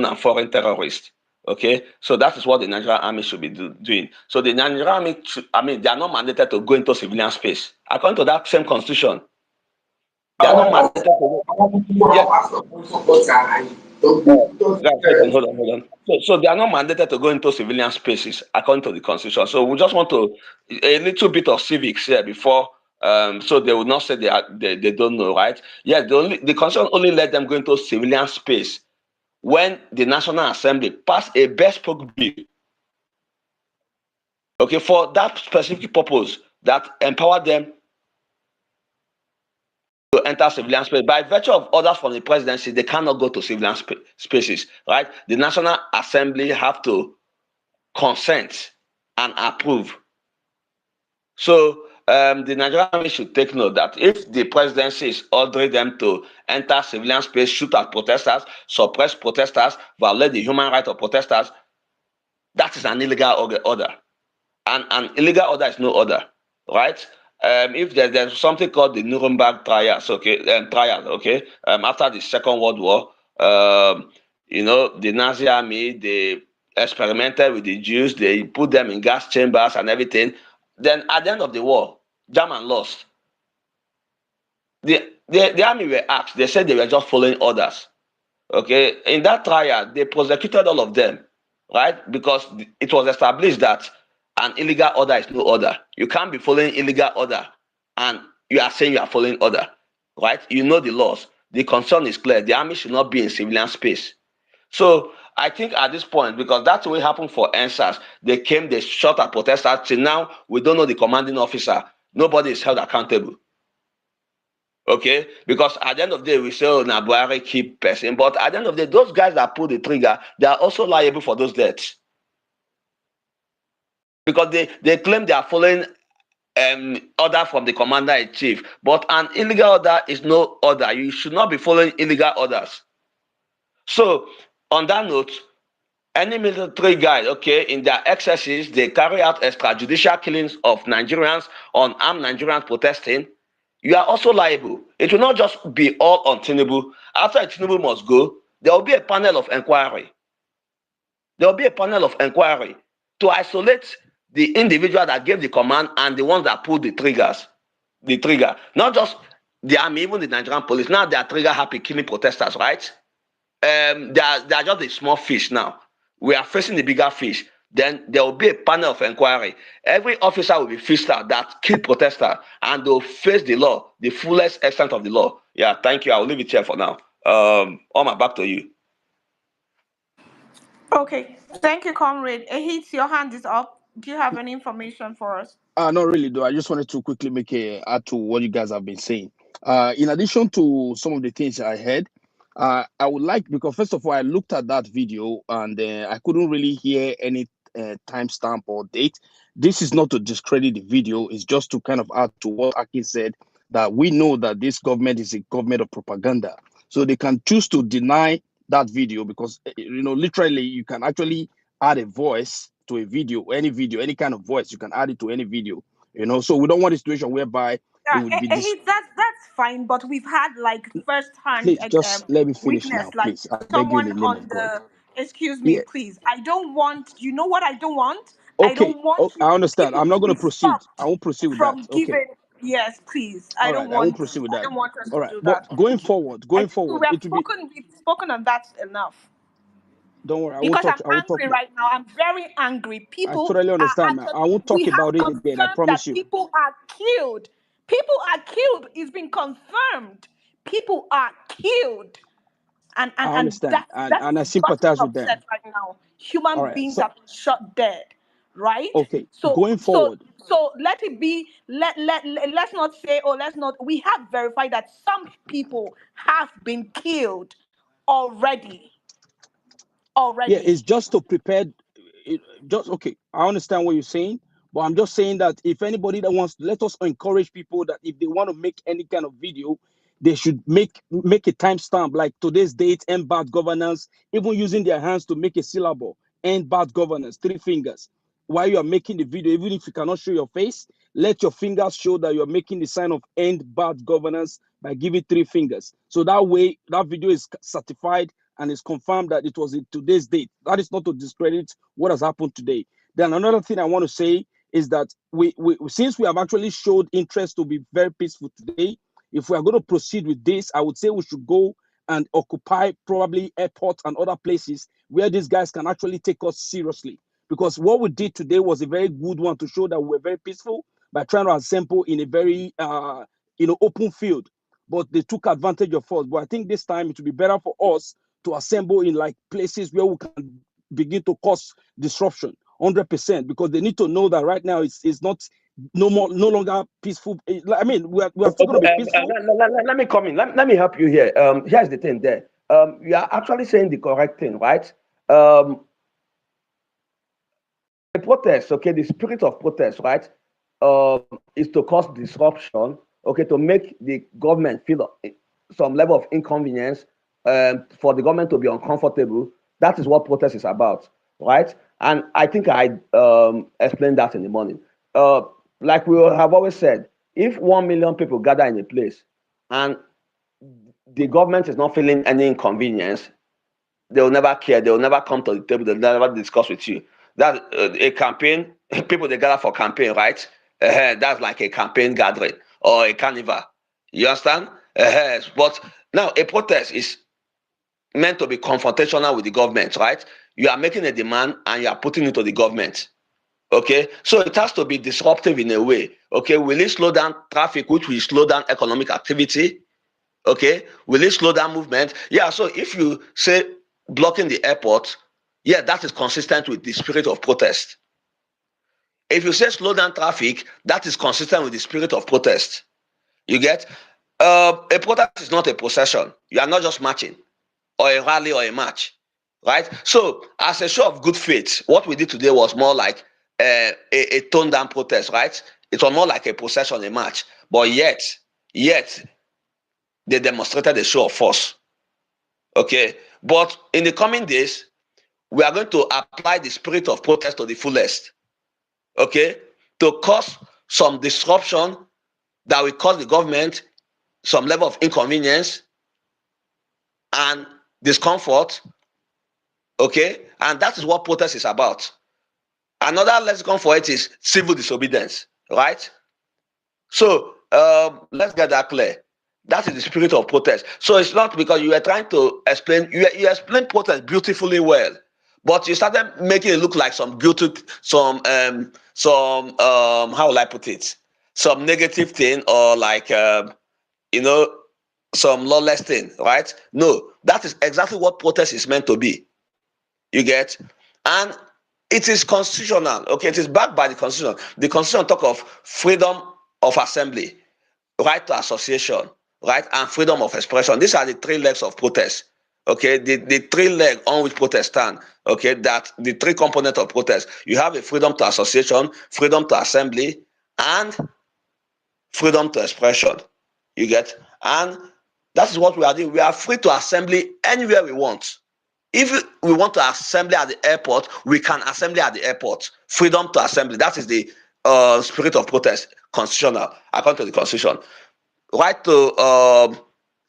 and foreign terrorists. Okay, so that is what the Nigerian army should be doing. So the Nigerian army, they are not mandated to go into civilian space. According to that same constitution, they are not mandated to go. Yes. Hold on. So they are not mandated to go into civilian spaces according to the constitution. So we just want to a little bit of civics here before so they would not say they don't know, right? Yeah, the constitution only let them go into civilian space when the National Assembly passed a bespoke bill. Okay, for that specific purpose that empower them to enter civilian space. By virtue of orders from the presidency, they cannot go to civilian spaces, right? The National Assembly have to consent and approve. So the Nigerian army should take note that if the presidency is ordering them to enter civilian space, shoot at protesters, suppress protesters, violate the human rights of protesters, that is an illegal order. And an illegal order is no order, right? If there's something called the Nuremberg trials, okay, after the Second World War, the Nazi army, they experimented with the Jews, they put them in gas chambers and everything. Then at the end of the war, German lost. The army were asked, they said they were just following orders. Okay, in that trial, they prosecuted all of them, right? Because it was established that an illegal order is no order. You can't be following illegal order and you are saying you are following order, right? You know the laws. The concern is clear. The army should not be in civilian space. So I think at this point, because that's what happened for NSAS, they came, they shot at protesters. Till now, we don't know the commanding officer. Nobody is held accountable. Okay, because at the end of the day, we say, oh, Nabuari keep person, but at the end of the day, those guys that pull the trigger, they are also liable for those deaths. Because they claim they are following order from the commander-in-chief, but an illegal order is no order. You should not be following illegal orders. So, on that note, any military guy, okay, in their excesses, they carry out extrajudicial killings of Nigerians, unarmed Nigerians protesting. You are also liable. It will not just be all on Tinubu. After Tinubu must go, there will be a panel of inquiry. There will be a panel of inquiry to isolate the individual that gave the command and the ones that pulled the trigger. Not just the army, even the Nigerian police. Now they are trigger happy killing protesters, right? They are just a small fish now. We are facing the bigger fish. Then there will be a panel of inquiry. Every officer will be fished out that killed protester, and they'll face the law, the fullest extent of the law. Yeah, thank you. I'll leave it here for now. Oma, back to you. Okay, thank you, comrade. Ehit, your hand is up. Do you have any information for us? Not really, though. I just wanted to quickly make a add to what you guys have been saying. In addition to some of the things I heard, I would like, because first of all, I looked at that video and I couldn't really hear any timestamp or date. This is not to discredit the video, it's just to kind of add to what Akin said, that we know that this government is a government of propaganda. So they can choose to deny that video because, literally, you can actually add a voice to a video, any kind of voice, you can add it to any video, So we don't want a situation whereby it Yeah, would be Ehit, that's fine, but we've had like first-hand Please just let me finish witness, now, like please. I beg you in someone the name on of God. the. Excuse me, Yeah. please. I don't want. You know what I don't want? I Okay. don't want Oh, I understand. people I'm not to going be to proceed. I stopped won't proceed with that. from Okay. giving. Yes, please. I All don't right. I won't want. proceed with I that. don't want us All to right. do But that. Thank you. I going think forward, it will be. we've spoken on that enough. Don't worry. Because I'm I won't talk. angry right now. I'm very angry. I People totally are understand, man. I actually, won't we talk have about it again. I confirmed promise that you. people are killed. People are killed. It's been confirmed. People are killed. I And understand. that And I is got me sympathize with them. upset right now. All Human right. beings So, have been shot dead. Right? okay. So Going so forward. so let it be, let's not say, oh, let's not, we have verified that some people have been killed already. Yeah, it's Already. just to prepare. Just okay. I understand what you're saying, but I'm just saying that if anybody that wants, let us encourage people that if they want to make any kind of video, they should make a timestamp like today's date, end bad governance, even using their hands to make a syllable, end bad governance, 3 fingers. While you are making the video, even if you cannot show your face, let your fingers show that you are making the sign of end bad governance by giving 3 fingers. So that way, that video is certified and it's confirmed that it was in today's date. That is not to discredit what has happened today. Then another thing I want to say is that we since we have actually showed interest to be very peaceful today, if we are going to proceed with this, I would say we should go and occupy probably airports and other places where these guys can actually take us seriously. Because what we did today was a very good one to show that we're very peaceful by trying to assemble in a very open field. But they took advantage of us. But I think this time it will be better for us to assemble in like places where we can begin to cause disruption 100%, because they need to know that right now it's not no longer peaceful. I mean, we are still going to be peaceful. Let me come in. Let me help you here. Here's the thing there. You are actually saying the correct thing, right? The protest, okay, the spirit of protest, right, is to cause disruption, okay, to make the government feel some level of inconvenience, for the government to be uncomfortable. That is what protest is about, right? And I think I explained that in the morning. Like we have always said, if 1 million people gather in a place and the government is not feeling any inconvenience, they will never care. They will never come to the table. They'll never discuss with you. That a campaign, people they gather for campaign, right? That's like a campaign gathering or a carnival. You understand? But now a protest is meant to be confrontational with the government, right? You are making a demand and you are putting it to the government. Okay, so it has to be disruptive in a way. Okay, will it slow down traffic, which will slow down economic activity? Okay, will it slow down movement? Yeah, so if you say blocking the airport, yeah, that is consistent with the spirit of protest. If you say slow down traffic, that is consistent with the spirit of protest. You get? A protest is not a procession. You are not just marching or a rally or a march, right? So, as a show of good faith, what we did today was more like a toned down protest, right? It was more like a procession, a march. But yet, they demonstrated a show of force. Okay, but in the coming days, we are going to apply the spirit of protest to the fullest. Okay, to cause some disruption that will cause the government some level of inconvenience and discomfort. Okay, and that is what protest is about. Another lexicon for it is civil disobedience, right? So let's get that clear. That is the spirit of protest. So it's not because you were trying to explain, you explained protest beautifully well, but you started making it look like some beauty, how will I put it? Some negative thing or like you know, some lawless thing, right? No, that is exactly what protest is meant to be. You get? And it is constitutional. Okay, it is backed by the Constitution. The Constitution talk of freedom of assembly, right to association, right, and freedom of expression. These are the three legs of protest. Okay, the three legs on which protest stand. Okay, that the three components of protest. You have a freedom to association, freedom to assembly, and freedom to expression. You get? And that is what we are doing. We are free to assembly anywhere we want. If we want to assemble at the airport, we can assemble at the airport. Freedom to assembly. That is the spirit of protest, constitutional, according to the constitution. Right to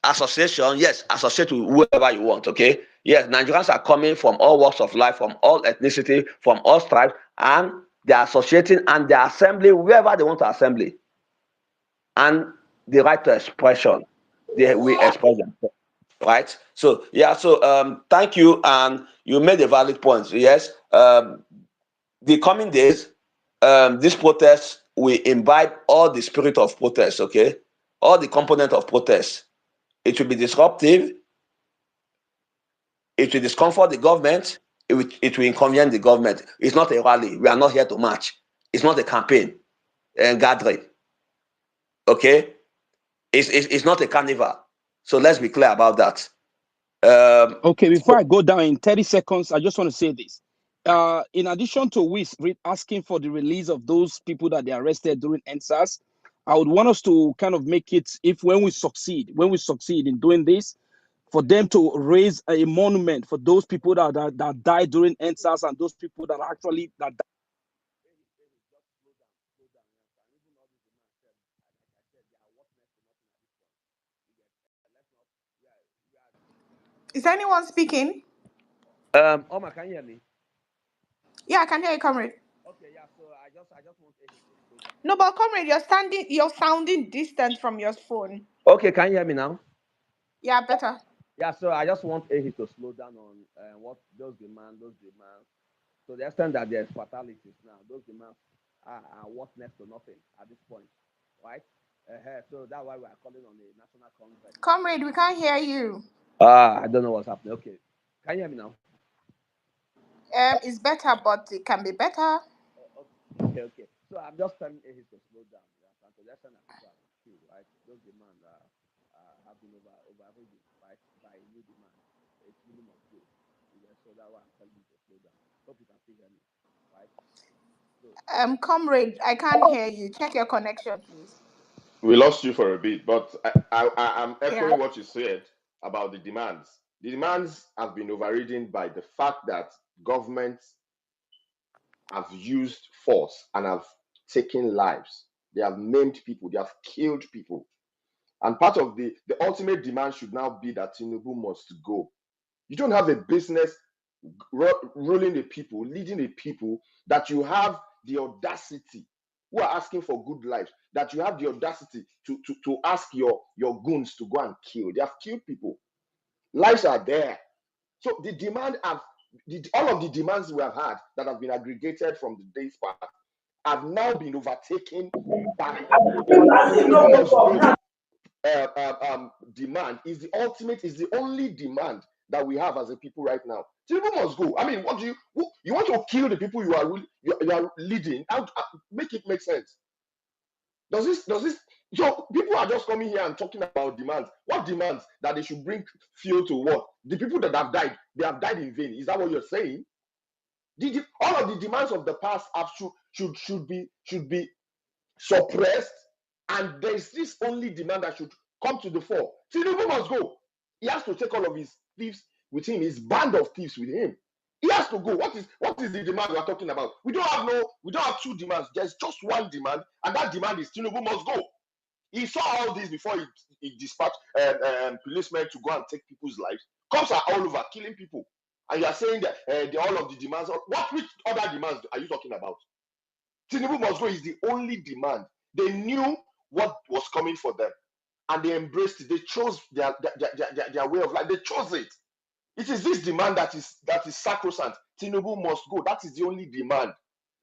association, yes, associate with whoever you want, okay? Yes, Nigerians are coming from all walks of life, from all ethnicity, from all tribes, and they're associating and they're assembling wherever they want to assemble. And the right to expression, we express themselves. Right, so yeah, so thank you, and you made a valid point. Yes, the coming days, this protest will imbibe all the spirit of protest. Okay, all the component of protest. It will be disruptive, it will discomfort the government, it will inconvenience the government. It's not a rally. We are not here to march. It's not a campaign and gathering. Okay, it's not a carnival. So let's be clear about that. Okay, before I go down in 30 seconds, I just want to say this. In addition to asking for the release of those people that they arrested during NSAS, I would want us to kind of make it, when we succeed in doing this, for them to raise a monument for those people that died during NSAS and those people that actually that. Is anyone speaking? Omar, can you hear me? Yeah, I can hear you, comrade. Okay, yeah. So I just want to slow down. No, but comrade, you're sounding distant from your phone. Okay, can you hear me now? Yeah, better. Yeah, so I just want AHI to slow down on what those demands. To the extent that there's fatalities now, those demands are worth next to nothing at this point, right? So that's why we are calling on the National Congress. Comrade, we can't hear you. I don't know what's happening. Okay, can you hear me now? It's better, but it can be better. Okay. So I'm just telling AHI to slow down. Yeah, and to the extent that people are killed, right? Those demands have been overridden, right, by new demands. It's really not good. Yeah, so that's why I'm telling you to slow down. Hope you can still hear me, right? So, Comrade, I can't hear you. Check your connection, please. We lost you for a bit, but I'm Yeah. echoing what you said about the demands. The demands have been overridden by the fact that governments have used force and have taken lives. They have maimed people, they have killed people. And part of the ultimate demand should now be that Tinubu must go. You don't have a business ruling the people, leading the people, that you have the audacity, who are asking for good lives, that you have the audacity to ask your goons to go and kill. They have killed people. Lives are there. So the demand have all of the demands we have had that have been aggregated from the days past have now been overtaken by Tinubu must go demand. Is the ultimate, is the only demand that we have as a people right now. Tinubu must go. I mean, what do you want to kill the people you are leading? Make it make sense. Does this so people are just coming here and talking about demands? What demands? That they should bring fuel to what? The people that have died, they have died in vain. Is that what you're saying? All of the demands of the past should be suppressed, and there's this only demand that should come to the fore. Tinubu must go. He has to take all of his thieves with him, his band of thieves with him. He has to go. What is the demand we are talking about? We don't have two demands. There's just one demand, and that demand is Tinubu must go. He saw all this before he dispatched policemen to go and take people's lives. Cops are all over killing people, and you are saying that all of the demands. Which other demands are you talking about? Tinubu must go is the only demand. They knew what was coming for them, and they embraced it. They chose their way of life. They chose it. It is this demand that is sacrosanct. Tinubu must go. That is the only demand.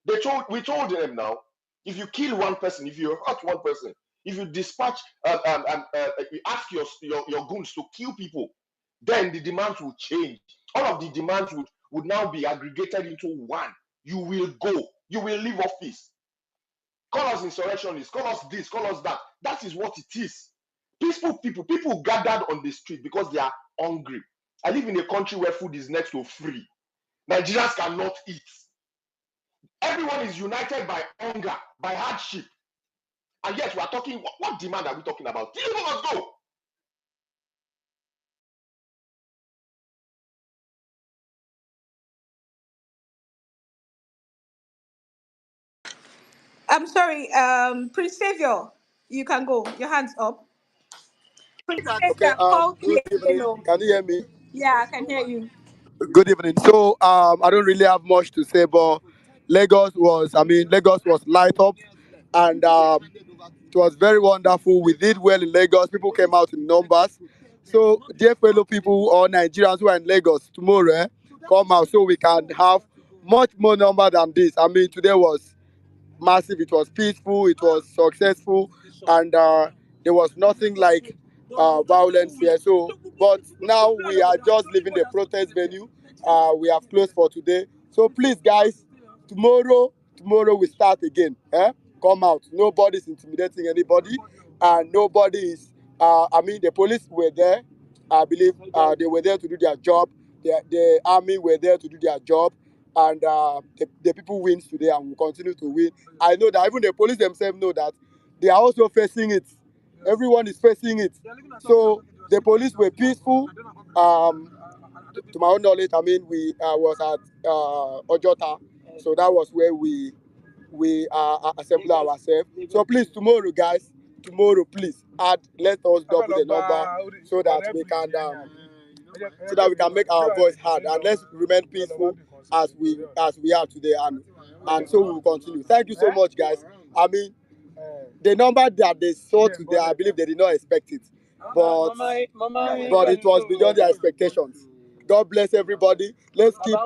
We told them now. If you kill one person, if you hurt one person, if you dispatch, you ask your goons to kill people, then the demands will change. All of the demands would now be aggregated into one. You will go. You will leave office. Call us insurrectionists. Call us this. Call us that. That is what it is. Peaceful people gathered on the street because they are hungry. I live in a country where food is next to free. Nigerians cannot eat. Everyone is united by hunger, by hardship. And yet we are talking, what demand are we talking about? Tinubu must go. I'm sorry, Prince Savior, you can go. Your hands up. Prince Okay, Savior, call good clear. evening. Can you hear me? Yeah, I can hear you. Good evening. So I don't really have much to say, but Lagos was light up, and it was very wonderful. We did well in Lagos. People came out in numbers. So, dear fellow people or Nigerians who are in Lagos tomorrow, come out so we can have much more number than this. I mean, today was massive. It was peaceful. It was successful, and there was nothing like violence here. So, but now we are just leaving the protest venue. We have closed for today. So please, guys, tomorrow we start again. Come out. Nobody's intimidating anybody, and nobody is. The police were there. I believe they were there to do their job. The army were there to do their job, and the people wins today and will continue to win. I know that even the police themselves know that they are also facing it. Everyone is facing it. So the police were peaceful. To my own knowledge, we was at Ojota, so that was where we assemble ourselves. So please, tomorrow, guys, please let us double the number so that we can make our voice heard, and let's remain peaceful as we are today, and so we will continue. Thank you so much, guys. The number that they saw today, I believe they did not expect it, but it was beyond their expectations. God bless everybody. Let's keep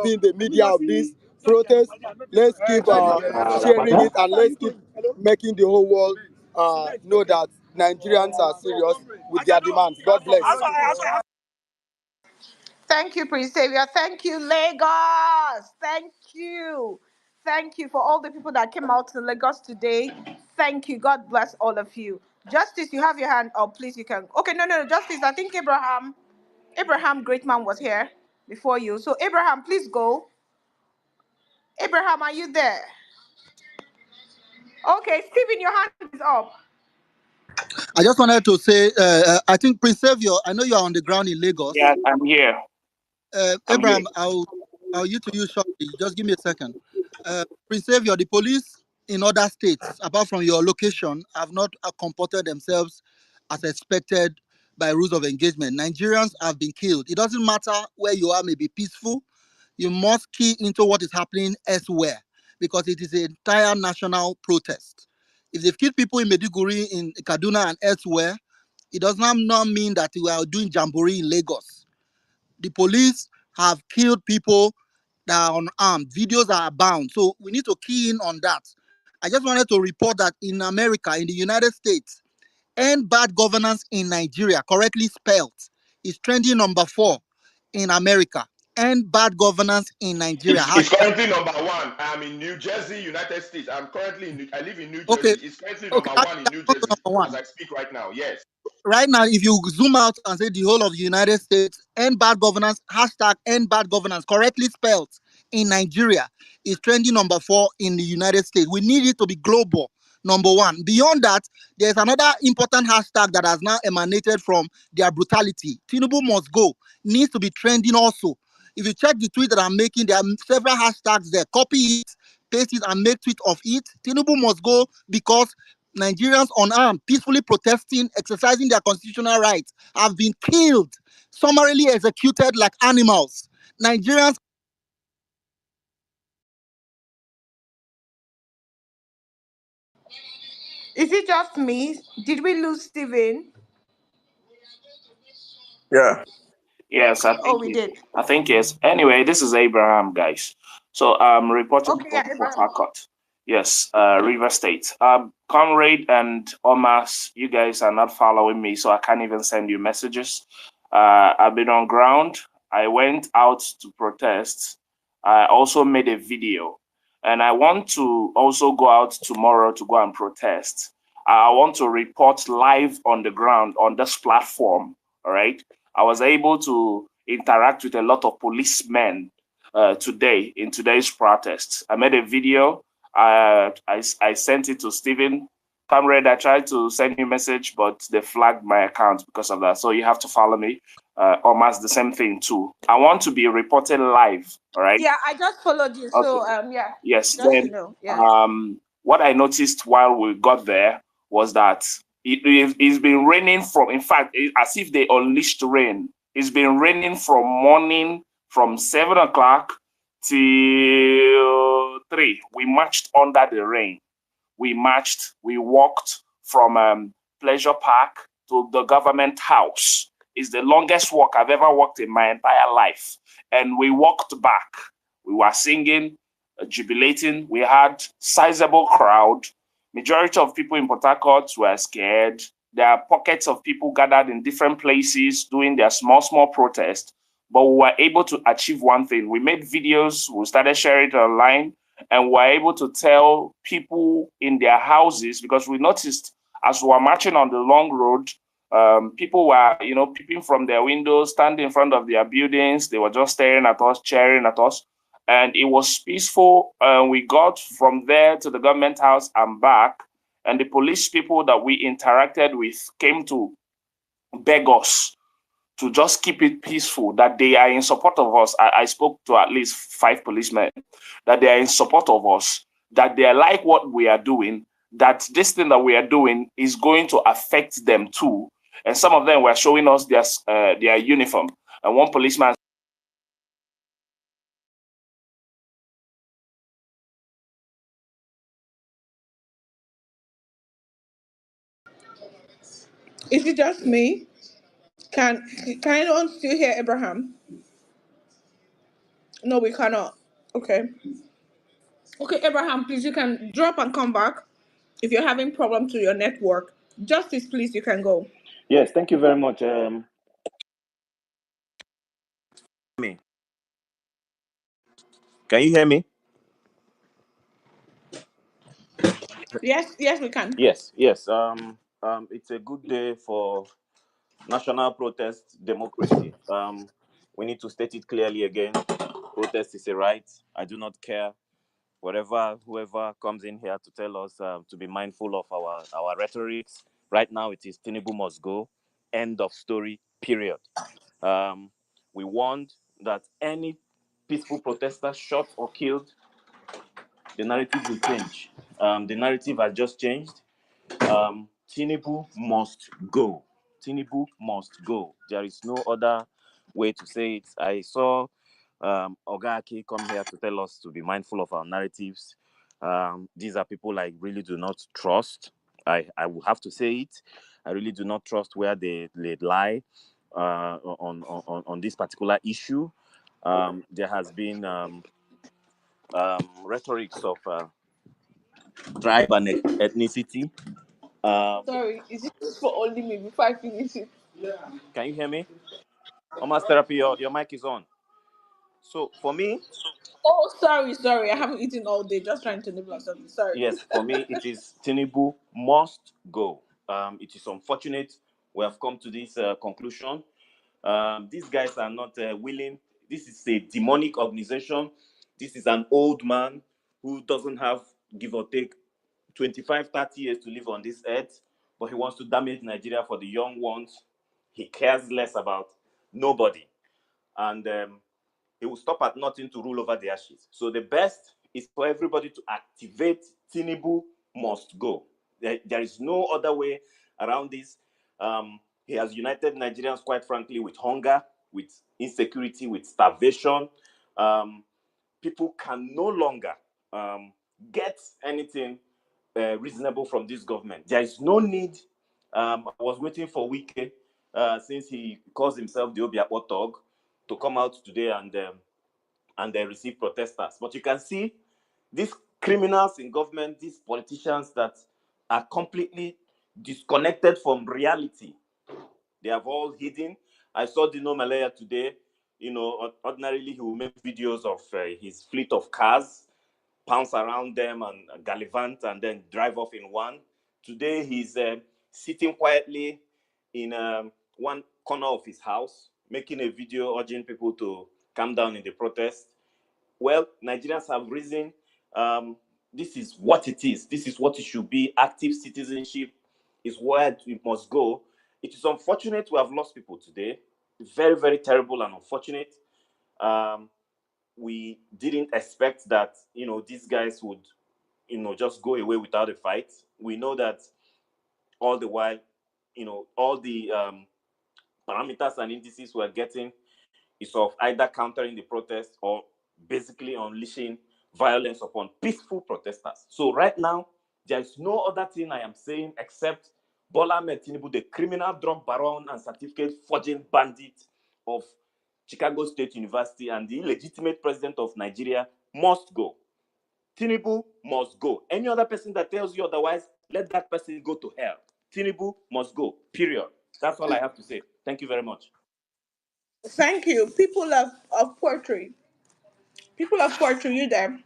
being the media of this protest. Let's keep sharing it, and let's keep making the whole world know that Nigerians are serious with their demands. God bless. Thank you, Prince Savior. Thank you, Lagos. Thank you. Thank you for all the people that came out to Lagos today. Thank you. God bless all of you. Justice, you have your hand up. Please, you can. Okay, no. Justice, I think Abraham Greatman was here before you. So, Abraham, please go. Abraham, are you there? Okay, Stephen, your hand is up. I just wanted to say, I think Prince Savior, I know you are on the ground in Lagos. Yeah, I'm here. I'm here. Abraham, I'll you to you shortly. Just give me a second. Prince Savior, the police in other states, apart from your location, have not comported themselves as expected by rules of engagement. Nigerians have been killed. It doesn't matter where you are, maybe peaceful. You must key into what is happening elsewhere because it is an entire national protest. If they've killed people in Maiduguri, in Kaduna, and elsewhere, it does not mean that we are doing jamboree in Lagos. The police have killed people that are unarmed. Videos are abound. So we need to key in on that. I just wanted to report that in America, in the United States, End Bad Governance in Nigeria, correctly spelled, is trending number 4 in America. End Bad Governance in Nigeria. It's currently number 1. I'm in New Jersey, United States. I live in New Okay, Jersey. It's currently number that, 1 in that's New not Jersey number as 1. I speak right now. Yes. Right now, if you zoom out and say the whole of the United States, End Bad Governance, hashtag End Bad Governance, correctly spelled in Nigeria, is trending number 4 in the United States. We need it to be global, number 1. Beyond that, there's another important hashtag that has now emanated from their brutality. Tinubu must go, needs to be trending also. If you check the tweet that I'm making, there are several hashtags there. Copy it, paste it, and make tweet of it. Tinubu must go because Nigerians unarmed, peacefully protesting, exercising their constitutional rights, have been killed, summarily executed like animals. Nigerians. Is it just me? Did we lose Steven? Yeah. Yes, Oh, we did. I think yes. Anyway, this is Abraham, guys. So I'm reporting Okay, yeah, from Port Abraham. Harcourt. Yes, River State. Conrad and Omas, you guys are not following me, so I can't even send you messages. I've been on ground. I went out to protest. I also made a video, and I want to also go out tomorrow to go and protest. I want to report live on the ground on this platform. All right. I was able to interact with a lot of policemen today in today's protest. I made a video. I sent it to Stephen. Comrade, I tried to send you a message, but they flagged my account because of that. So you have to follow me. Almost the same thing too. I want to be reported live. All right. Yeah, I just followed you. Okay. So yeah, Yes. just to Then know. Yeah. what I noticed while we got there was that it's been raining from, in fact, as if they unleashed rain. It's been raining from morning, from 7 o'clock till 3. We marched under the rain. We marched, we walked from Pleasure Park to the government house. It's the longest walk I've ever walked in my entire life. And we walked back. We were singing, jubilating. We had sizable crowd. Majority of people in Port Harcourt were scared. There are pockets of people gathered in different places doing their small protests. But we were able to achieve one thing. We made videos, we started sharing it online, and we're able to tell people in their houses, because we noticed as we were marching on the long road, people were, peeping from their windows, standing in front of their buildings. They were just staring at us, cheering at us, and it was peaceful. We got from there to the government house and back, and the police people that we interacted with came to beg us to just keep it peaceful, that they are in support of us. I spoke to at least 5 policemen, that they are in support of us, that they like what we are doing, that this thing that we are doing is going to affect them too. And some of them were showing us their uniform. And one policeman. Is it just me? Can anyone still hear Abraham? No, we cannot. Okay. Okay, Abraham, please, you can drop and come back if you're having problems with your network. Justice, please, you can go. Yes, thank you very much. Me. Can you hear me? Yes, we can. Yes. It's a good day for national protest democracy. We need to state it clearly again. Protest is a right. I do not care whoever comes in here to tell us to be mindful of our rhetorics. Right now, it is Tinubu must go. End of story. Period. We warned that any peaceful protester shot or killed, the narrative will change. The narrative has just changed. Tinubu must go. Tinubu must go. There is no other way to say it. I saw Oga Aki come here to tell us to be mindful of our narratives. These are people I really do not trust. I will have to say it. I really do not trust where they lie on this particular issue. There has been rhetorics of tribe and ethnicity. Sorry, is it for only me before I finish it? Can you hear me? Almost therapy, your mic is on. So for me, Oh, sorry. I haven't eaten all day. Just trying to nibble on something. Sorry. yes, for me, it is Tinubu must go. It is unfortunate we have come to this conclusion. These guys are not willing. This is a demonic organization. This is an old man who doesn't have, give or take, 25, 30 years to live on this earth, but he wants to damage Nigeria for the young ones. He cares less about nobody. And he will stop at nothing to rule over the ashes. So the best is for everybody to activate Tinubu must go. There is no other way around this. He has united Nigerians, quite frankly, with hunger, with insecurity, with starvation. People can no longer get anything reasonable from this government. There is no need. I was waiting for Wike, since he calls himself the Obiakpo Thug, to come out today and receive protesters. But you can see these criminals in government, these politicians that are completely disconnected from reality. They have all hidden. I saw Dino Malaya today. You know, ordinarily he will make videos of his fleet of cars, pounce around them and gallivant and then drive off in one. Today he's sitting quietly in one corner of his house, making a video urging people to calm down in the protest. Well, Nigerians have risen. This is what it is. This is what it should be. Active citizenship is where it must go. It is unfortunate we have lost people today. Very, very terrible and unfortunate. We didn't expect that, these guys would, just go away without a fight. We know that all the while, all the parameters and indices we're getting is of either countering the protest or basically unleashing violence upon peaceful protesters. So right now, there is no other thing I am saying except Bola Ahmed Tinubu, the criminal drug baron and certificate forging bandit of Chicago State University and the illegitimate president of Nigeria, must go. Tinubu must go. Any other person that tells you otherwise, let that person go to hell. Tinubu must go. Period. That's all I have to say. Thank you very much. Thank you. People of poetry. People of poetry, you there?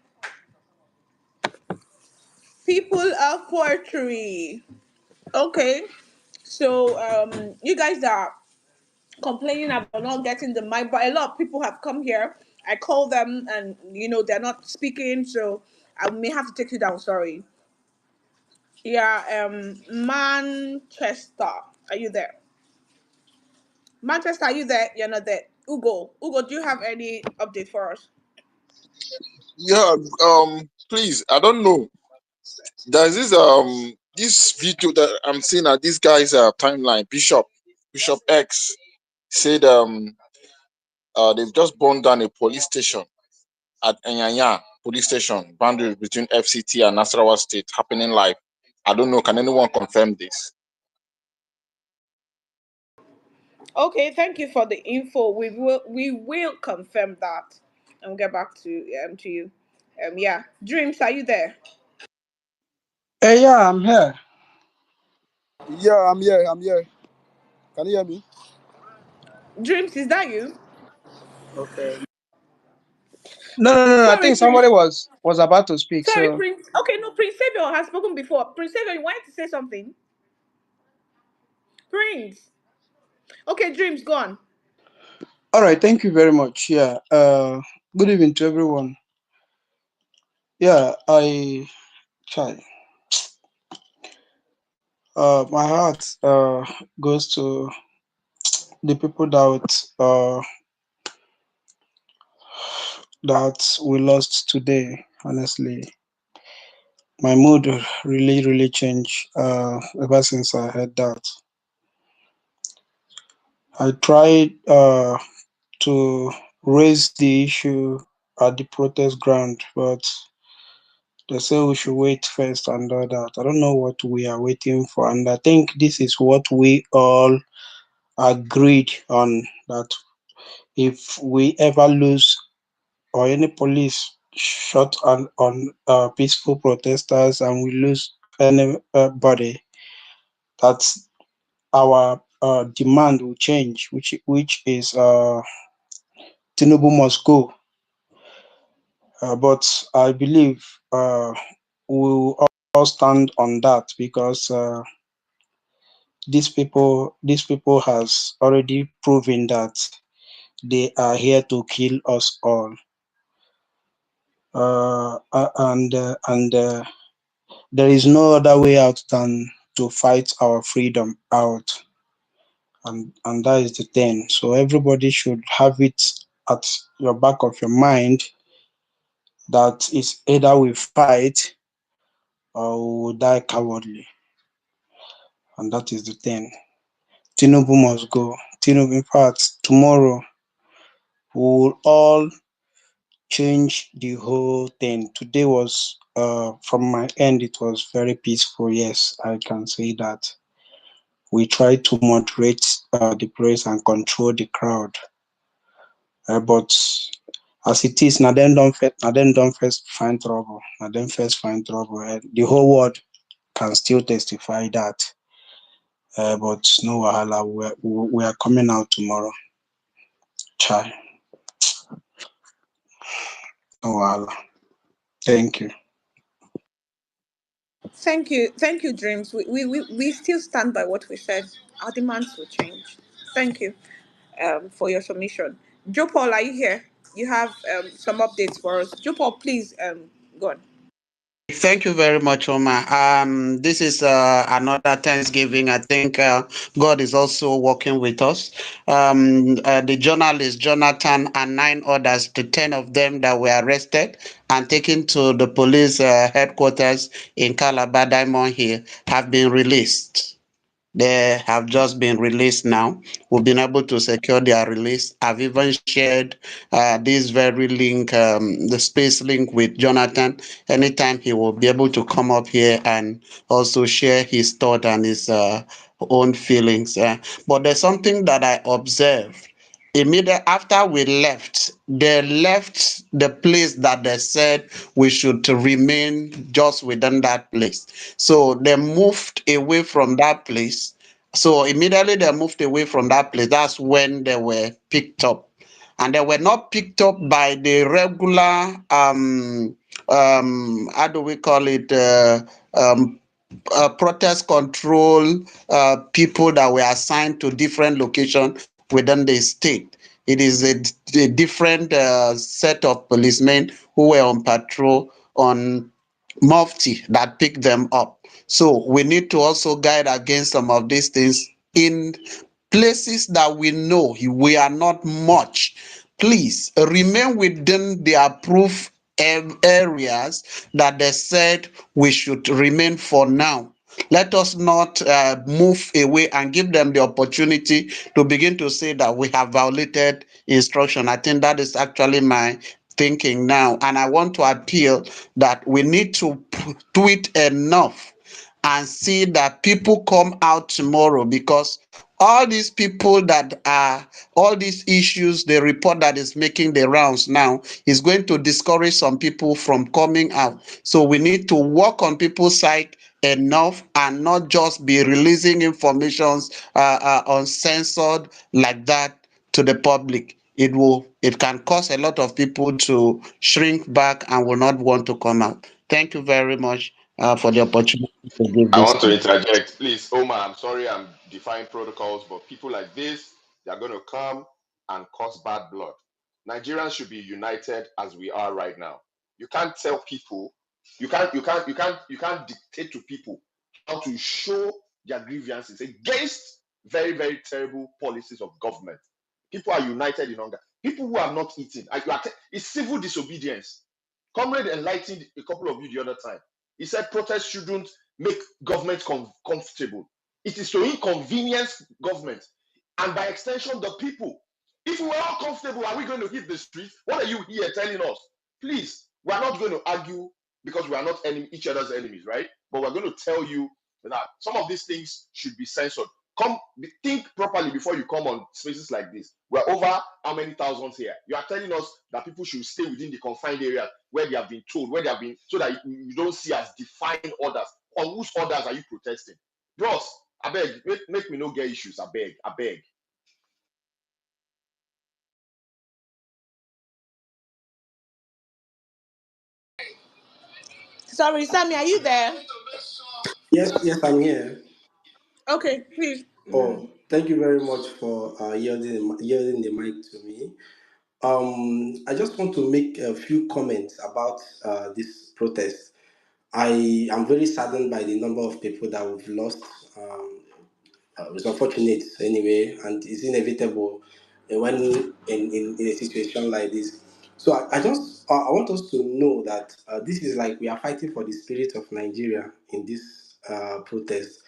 People of poetry. Okay. So you guys are complaining about not getting the mic, but a lot of people have come here. I call them and they're not speaking, so I may have to take you down, sorry. Yeah, Manchester. Are you there? Manchester, are you there? You're not there. Ugo. Ugo, do you have any update for us? Yeah, please, I don't know. There's this video that I'm seeing at this guy's timeline. Bishop X said they've just burned down a police station at Enyanya police station, boundary between FCT and Nasarawa State, happening live. I don't know. Can anyone confirm this? Okay, thank you for the info. We will confirm that and get back to you. Yeah. Dreams, are you there? Yeah, I'm here. Yeah, I'm here. Can you hear me? Dreams, is that you? Okay. No. I Sorry, think somebody Prince. was about to speak. Sorry, So, Prince. Okay, no, Prince Savior has spoken before. Prince Savior, you wanted to say something? Prince. Okay, Dreams, go on. all right. Thank you very much. Yeah. Good evening to everyone. Yeah, try. My heart goes to the people that we lost today. Honestly, my mood really changed ever since I heard that. I tried to raise the issue at the protest ground, but they say we should wait first and all that. I don't know what we are waiting for, and I think this is what we all agreed on, that if we ever lose or any police shot on peaceful protesters and we lose anybody, that's our demand will change, which is Tinubu must go. But I believe we will all stand on that because these people has already proven that they are here to kill us all. And there is no other way out than to fight our freedom out, and that is the thing. So everybody should have it at your back of your mind that it's either we fight or we will die cowardly, and that is the thing. Tinubu must go. Tinubu, in fact, tomorrow we will all change the whole thing. Today was, from my end, it was very peaceful. Yes, I can say that. We try to moderate the place and control the crowd. But as it is, now then don't first find trouble. Now then first find trouble. The whole world can still testify that. But no wahala, we are coming out tomorrow. Chai. No wahala. Thank you. Thank you, Dreams. We still stand by what we said. Our demands will change. Thank you for your submission. Joe Paul, are you here? You have some updates for us. Joe Paul, please go on. Thank you very much, Omar. This is another Thanksgiving. I think God is also working with us. The journalist Jonathan and 9 others, the 10 of them that were arrested and taken to the police headquarters in Calabar, Diamond Hill, have been released. They have just been released now. We've been able to secure their release. I've even shared this very link, the space link with Jonathan. Anytime he will be able to come up here and also share his thought and his own feelings. But there's something that I observed. Immediately after we left, they left the place that they said we should remain just within that place. So they moved away from that place. So immediately they moved away from that place. That's when they were picked up. And they were not picked up by the regular how do we call it, protest control people that were assigned to different locations within the state. It is a different set of policemen who were on patrol on Mufti that picked them up. So we need to also guide against some of these things in places that we know we are not much. Please remain within the approved areas that they said we should remain for now. Let us not move away and give them the opportunity to begin to say that we have violated instruction. I think that is actually my thinking now. And I want to appeal that we need to do it enough and see that people come out tomorrow, because all these people that are, all these issues, the report that is making the rounds now is going to discourage some people from coming out. So we need to work on people's side enough and not just be releasing informations uncensored like that to the public. It can cause a lot of people to shrink back and will not want to come out. Thank you very much for the opportunity to give I this. want to interject. Please, Omar, I'm sorry I'm defying protocols, but people like this, they're going to come and cause bad blood. Nigerians should be united as we are right now. You can't tell people, you can't dictate to people how to show their grievances against very, very terrible policies of government. People are united in hunger. People who have not eaten, it's civil disobedience. Comrade enlightened a couple of you the other time. He said protests shouldn't make government comfortable. It is to inconvenience government and by extension the people. If we were all comfortable, are we going to hit the street? What are you here telling us? Please, we are not going to argue because we are not each other's enemies, right? But we're going to tell you that some of these things should be censored. think properly before you come on spaces like this. We're over how many thousands here? You are telling us that people should stay within the confined area where they have been told, where they have been, so that you don't see as defined orders. On whose orders are you protesting? Bros, I beg, make me no get issues. I beg. Sorry, Sammy, are you there? Yes, I'm here. Okay, please. Oh, thank you very much for yielding the mic to me. I just want to make a few comments about this protest. I am very saddened by the number of people that we've lost. Um, it's unfortunate anyway, and it's inevitable when in a situation like this. So I want us to know that this is like we are fighting for the spirit of Nigeria in this protest.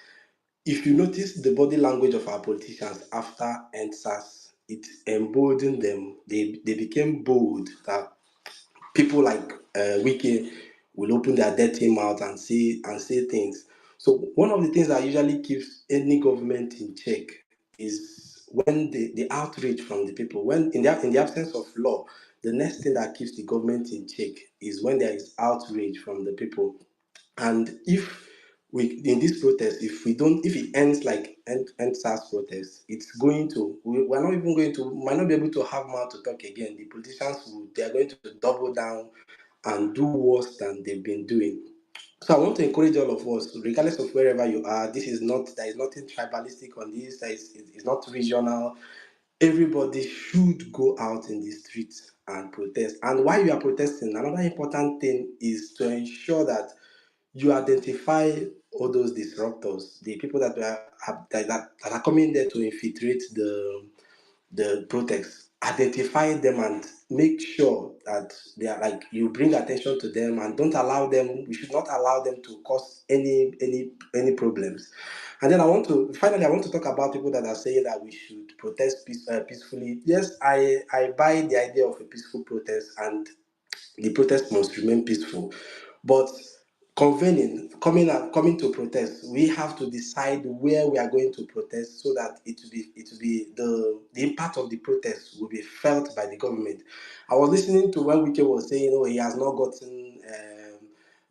If you notice the body language of our politicians after NSAS, it emboldened them. They became bold that people like Wiki will open their dirty mouth and say things. So one of the things that usually keeps any government in check is when the outrage from the people. When in the absence of law, the next thing that keeps the government in check is when there is outrage from the people. And if we in this protest, if it ends like end SARS protest, we're not even going to might not be able to have mouth to talk again. The politicians they are going to double down and do worse than they've been doing. So I want to encourage all of us, regardless of wherever you are. There is nothing tribalistic on this. It's not regional. Everybody should go out in the streets and protest. And while you are protesting, another important thing is to ensure that you identify all those disruptors, the people that are coming there to infiltrate the protest. Identify them and make sure that they are like you bring attention to them and don't allow them. We should not allow them to cause any problems. And then I want to talk about people that are saying that we should protest peacefully. Yes, I buy the idea of a peaceful protest, and the protest must remain peaceful. But coming to protest, we have to decide where we are going to protest so that it will be the impact of the protest will be felt by the government. I was listening to when Wike was saying, oh, he has not gotten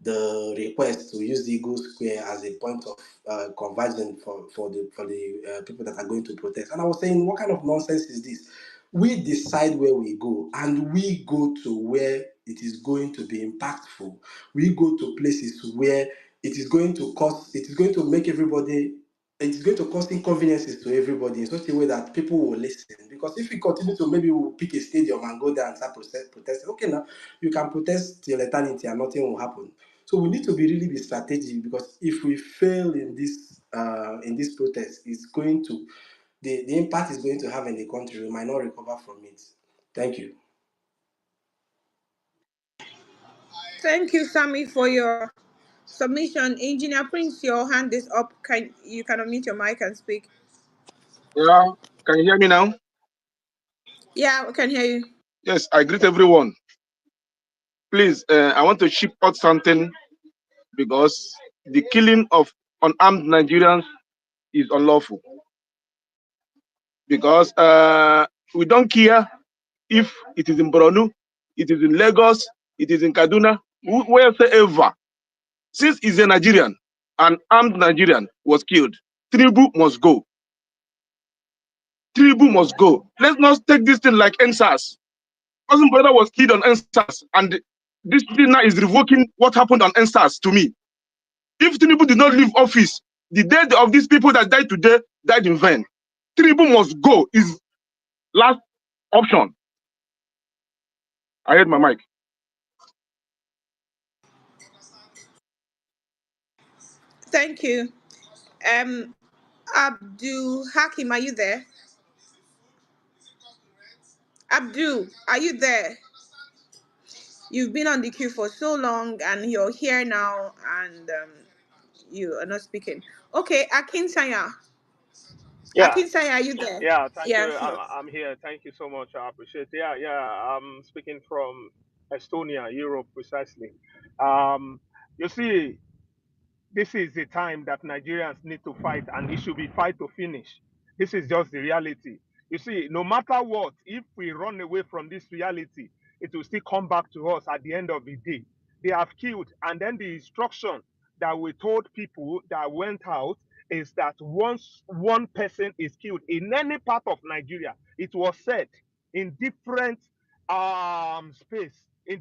the request to use the Eagle Square as a point of conversion for the people that are going to protest. And I was saying, what kind of nonsense is this? We decide where we go, and we go to where it is going to be impactful. We go to places where it is going to make everybody, it's going to cause inconveniences to everybody in such a way that people will listen. Because if we continue to, maybe we'll pick a stadium and go there and start protesting. Okay, now you can protest till eternity and nothing will happen. So we need to be strategic, because if we fail in this protest, it's going to the impact is going to have in the country. We might not recover from it. Thank you. Thank you, Sammy, for your submission. Engineer Prince, your hand is up. Can unmute your mic and speak? Yeah, can you hear me now? Yeah, we can hear you. Yes, I greet everyone. Please, I want to chip out something, because the killing of unarmed Nigerians is unlawful. Because we don't care if it is in Borno, it is in Lagos, it is in Kaduna, wherever. Since he's a Nigerian, an armed Nigerian was killed, Tribu must go. Tribu must go. Let's not take this thing like NSAS. Cousin brother was killed on NSAS, and this thing now is revoking what happened on NSAS to me. If Tinubu did not leave office, the death of these people that died today died in vain. Tinubu must go is last option. I heard my mic. Thank you. Abdul Hakim, are you there? Abdul, are you there? You've been on the queue for so long, and you're here now, and you are not speaking. Okay, Akinsanya. Yeah, Akinsanya, are you there? yeah. Thank you. Yeah, sure. I'm here. Thank you so much. I appreciate it. Yeah. I'm speaking from Estonia, Europe, precisely. You see, This is the time that Nigerians need to fight, and it should be fight to finish. This is just the reality. You see, no matter what, if we run away from this reality, it will still come back to us at the end of the day. They have killed, and then the instruction that we told people that went out is that once one person is killed in any part of Nigeria, it was said in different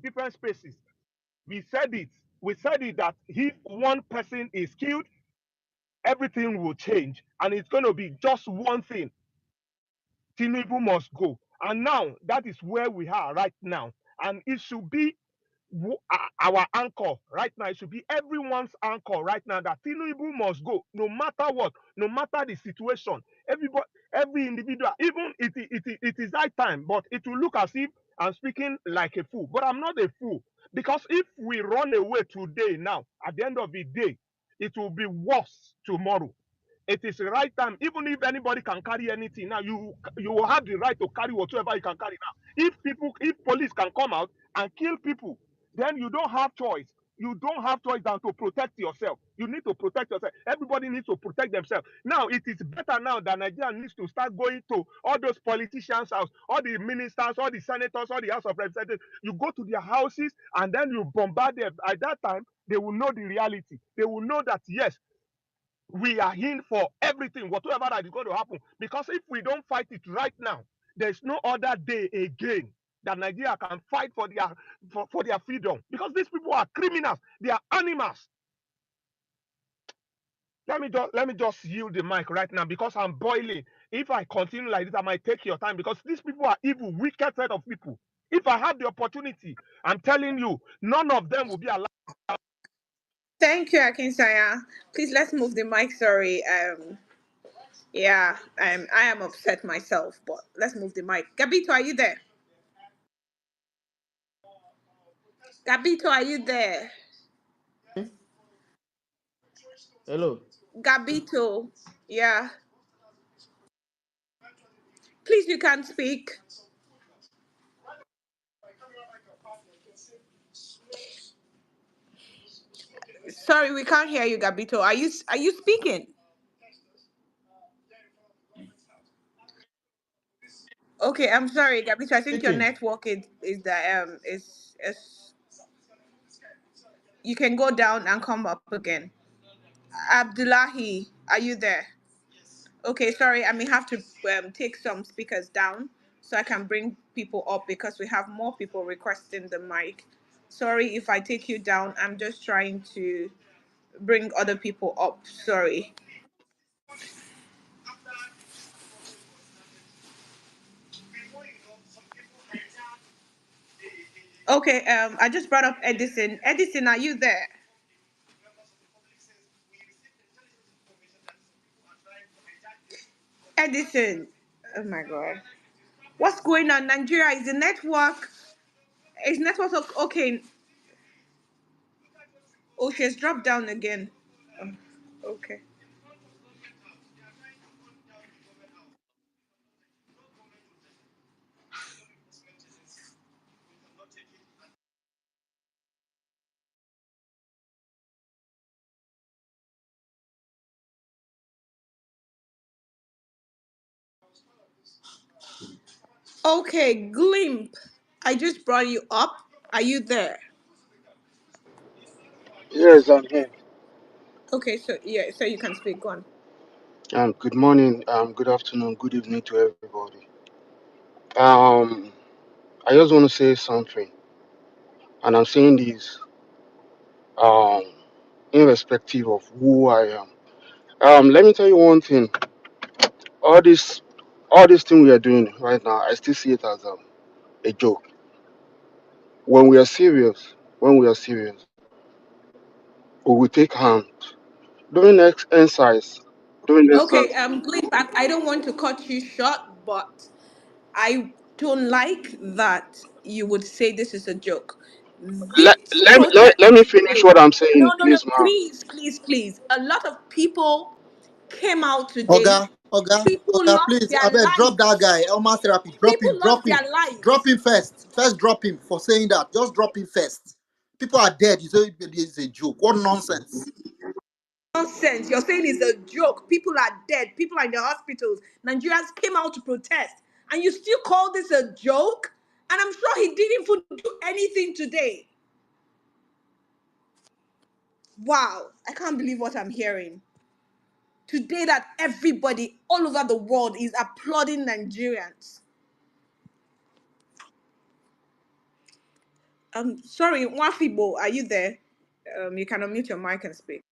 different spaces. We said it. We said it that if one person is killed, everything will change, and it's going to be just one thing: Tinubu must go. And now that is where we are right now, and it should be our anchor right now. It should be everyone's anchor right now that Tinubu must go, no matter what, no matter the situation. Everybody, every individual, even it is high time, but it will look as if I'm speaking like a fool. But I'm not a fool, because if we run away today, now at the end of the day, it will be worse tomorrow. It is the right time. Even if anybody can carry anything now, you will have the right to carry whatever you can carry now. If police can come out and kill people, then you don't have choice. You don't have choice than to protect yourself. You need to protect yourself. Everybody needs to protect themselves. Now, it is better now that Nigeria needs to start going to all those politicians' house, all the ministers, all the senators, all the House of Representatives. You go to their houses and then you bombard them. At that time, they will know the reality. They will know that, yes, we are in for everything, whatever that is going to happen. Because if we don't fight it right now, there's no other day again that Nigeria can fight for their freedom. Because these people are criminals, they are animals. Let me just yield the mic right now because I'm boiling. If I continue like this, I might take your time because these people are evil, wicked set of people. If I have the opportunity, I'm telling you, none of them will be allowed. Thank you, Akinsanya. Please let's move the mic. Sorry. Yeah, I am upset myself, but let's move the mic. Gabito, are you there? Gabito, are you there? Hello. Gabito, yeah. Please, you can speak. Sorry, we can't hear you, Gabito. Are you speaking? Okay, I'm sorry, Gabito. I think your Speaking. network is the is you can go down and come up again. Abdullahi, are you there? Okay, sorry, I may have to take some speakers down so I can bring people up because we have more people requesting the mic. Sorry if I take you down. I'm just trying to bring other people up. Sorry. Okay, I just brought up Edison. Edison, are you there? Edison. Oh my god. What's going on? Nigeria, is the network okay? Oh, she has dropped down again. Oh, okay. Okay, Glimp. I just brought you up. Are you there? Yes, I'm here. Okay, so yeah, so you can speak on. Good morning, good afternoon, good evening to everybody. Um, I just want to say something, and I'm saying this um, irrespective of who I am. Let me tell you one thing. All this, all this thing we are doing right now, I still see it as a joke. When we are serious, we will take hand. During next exercise, during this Okay, Glimp, I don't want to cut you short, but I don't like that you would say this is a joke. let, This let, let, protest let me finish today, what I'm no, saying, no, no, please, ma'am. please, please, please. A lot of people came out today. People Oga, lost please, their I beg, drop that lives. guy. Elma therapy, People lost drop him, their drop lives. him first. First, drop him for saying that. Just drop him first. People are dead. You say it's a joke. What nonsense. Nonsense. You're saying it's a joke. People are dead. People are in the hospitals. Nigerians came out to protest. And you still call this a joke? And I'm sure he didn't even do anything today. Wow. I can't believe what I'm hearing. Today that everybody all over the world is applauding Nigerians. Sorry, Wafibo, are you there? You can unmute your mic and speak.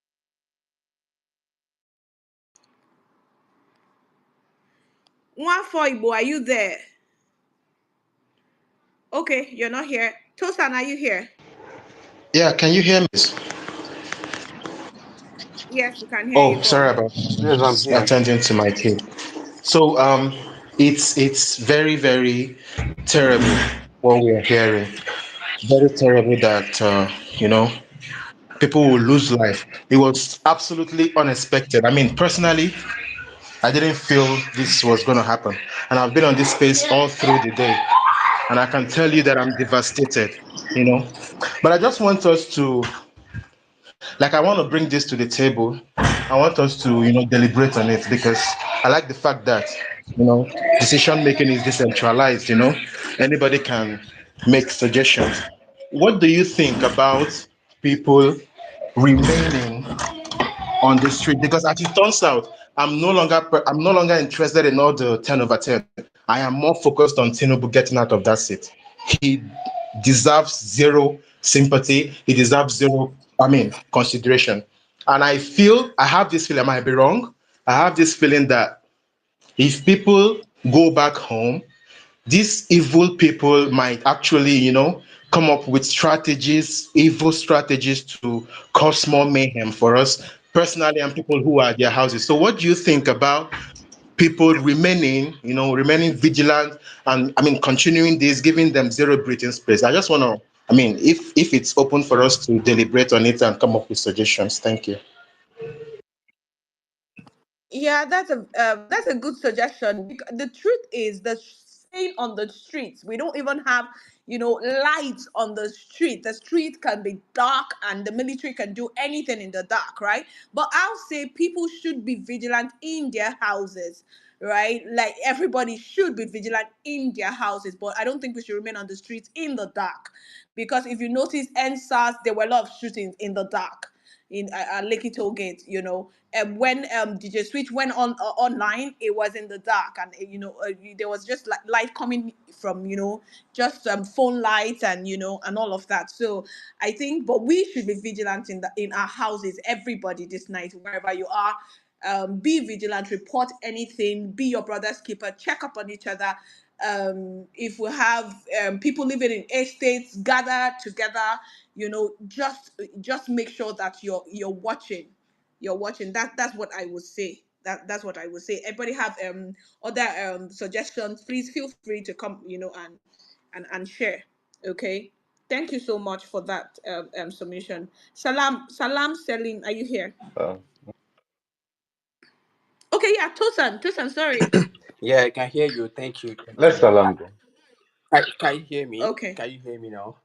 Wafoibo, are you there? Okay, you're not here. Tosan, are you here? Yeah, can you hear me? Yes, we can hear you. Oh, Go sorry on. about Yes, I'm that. here. Attending to my kid. So it's very, very terrible what we are hearing. Very terrible that people will lose life. It was absolutely unexpected. I mean, personally, I didn't feel this was going to happen, and I've been on this space all through the day, and I can tell you that I'm devastated. You know, but I just want us to, like, I want to bring this to the table. I want us to, deliberate on it because I like the fact that, decision making is decentralized. Anybody can make suggestions. What do you think about people remaining on the street? Because as it turns out, I'm no longer interested in all the 10/10. I am more focused on Tinubu getting out of that seat. He deserves zero sympathy. He deserves zero, consideration. And I have this feeling, I might be wrong. I have this feeling that if people go back home, these evil people might actually, come up with strategies, evil strategies to cause more mayhem for us personally and people who are at their houses. So, what do you think about people remaining vigilant and continuing this, giving them zero breathing space? I just want to, if it's open for us to deliberate on it and come up with suggestions. Thank you. Yeah, that's a good suggestion. The truth is, the staying on the streets, we don't even have lights on the street. The street can be dark, and the military can do anything in the dark, right? But I'll say people should be vigilant in their houses, right? Like everybody should be vigilant in their houses, but I don't think we should remain on the streets in the dark, because if you notice, NSAS, there were a lot of shootings in the dark in Lekki Toll Gate, and when DJ Switch went on online, it was in the dark, and there was just like light coming from just phone lights and and all of that. So I think, but we should be vigilant in our houses, everybody this night, wherever you are. Be vigilant, report anything, be your brother's keeper, check up on each other. If we have people living in estates, gather together, just make sure that you're watching. You're watching. That's what I would say. That's what I would say. Everybody have other suggestions, please feel free to come, and share. Okay. Thank you so much for that submission. Salam Selim, are you here? Okay, yeah, Tosan, sorry. Yeah, I can hear you. Thank you. Thank Let you. Salam go. Can you hear me? Okay. Can you hear me now?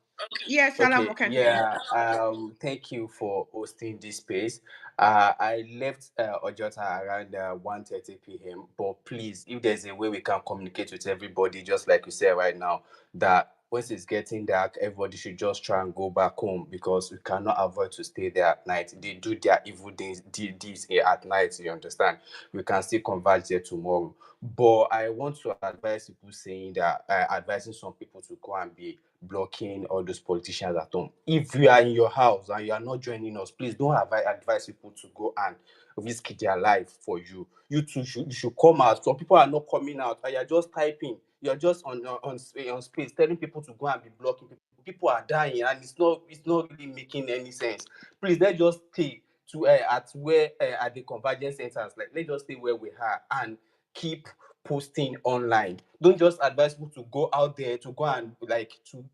Yeah, Salam, I Okay, can hear you. yeah. Thank you for hosting this space. I left Ojota around 1:30 p.m. But please, if there's a way we can communicate with everybody, just like you said right now, that once it's getting dark, everybody should just try and go back home because we cannot avoid to stay there at night. They do their evil deeds here at night. You understand? We can still converge there tomorrow. But I want to advise people saying that advising some people to go and be blocking all those politicians at home. If you are in your house and you are not joining us, please don't advise people to go and risk their life for you. You too you should come out. Some people are not coming out, and you're just typing. You're just on space telling people to go and be blocking people. People are dying, and it's not really making any sense. Please, let's just stay to at where at the convergence centers. Like, let's just stay where we are and keep posting online. Don't just advise people to go out there to go and like to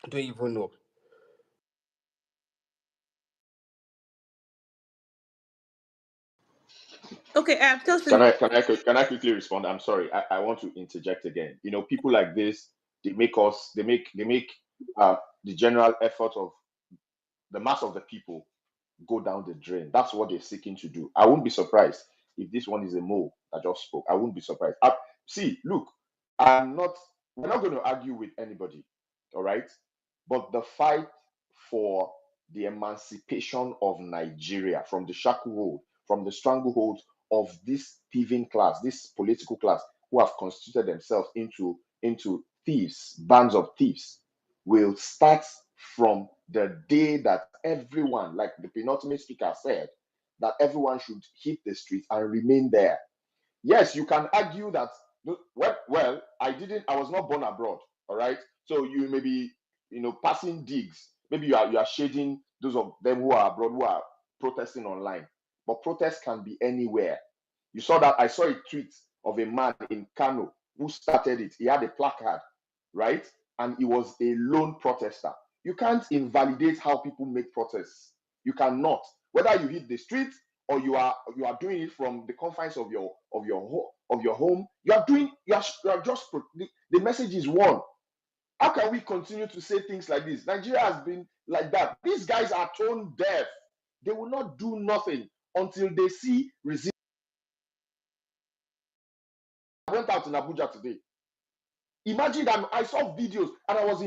don't even know. Okay, Can Tosin. I quickly respond? I'm sorry. I want to interject again. People like this, they make the general effort of the mass of the people go down the drain. That's what they're seeking to do. I wouldn't be surprised if this one is a mole that just spoke. I wouldn't be surprised. See, look, we're not going to argue with anybody, all right? But the fight for the emancipation of Nigeria from the shacklehold, from the stranglehold of this thieving class, this political class who have constituted themselves into thieves, bands of thieves, will start from the day that everyone, like the penultimate speaker said, that everyone should hit the streets and remain there. Yes, you can argue that, well, I was not born abroad, all right? So you may be, passing digs. Maybe you are shading those of them who are abroad, who are protesting online. But protest can be anywhere. I saw a tweet of a man in Kano who started it. He had a placard, right? And he was a lone protester. You can't invalidate how people make protests. You cannot. Whether you hit the street or you are doing it from the confines of your home, the message is one. How can we continue to say things like this? Nigeria has been like that. These guys are tone deaf. They will not do nothing until they see resistance. I went out in Abuja today. Imagine that I saw videos and I was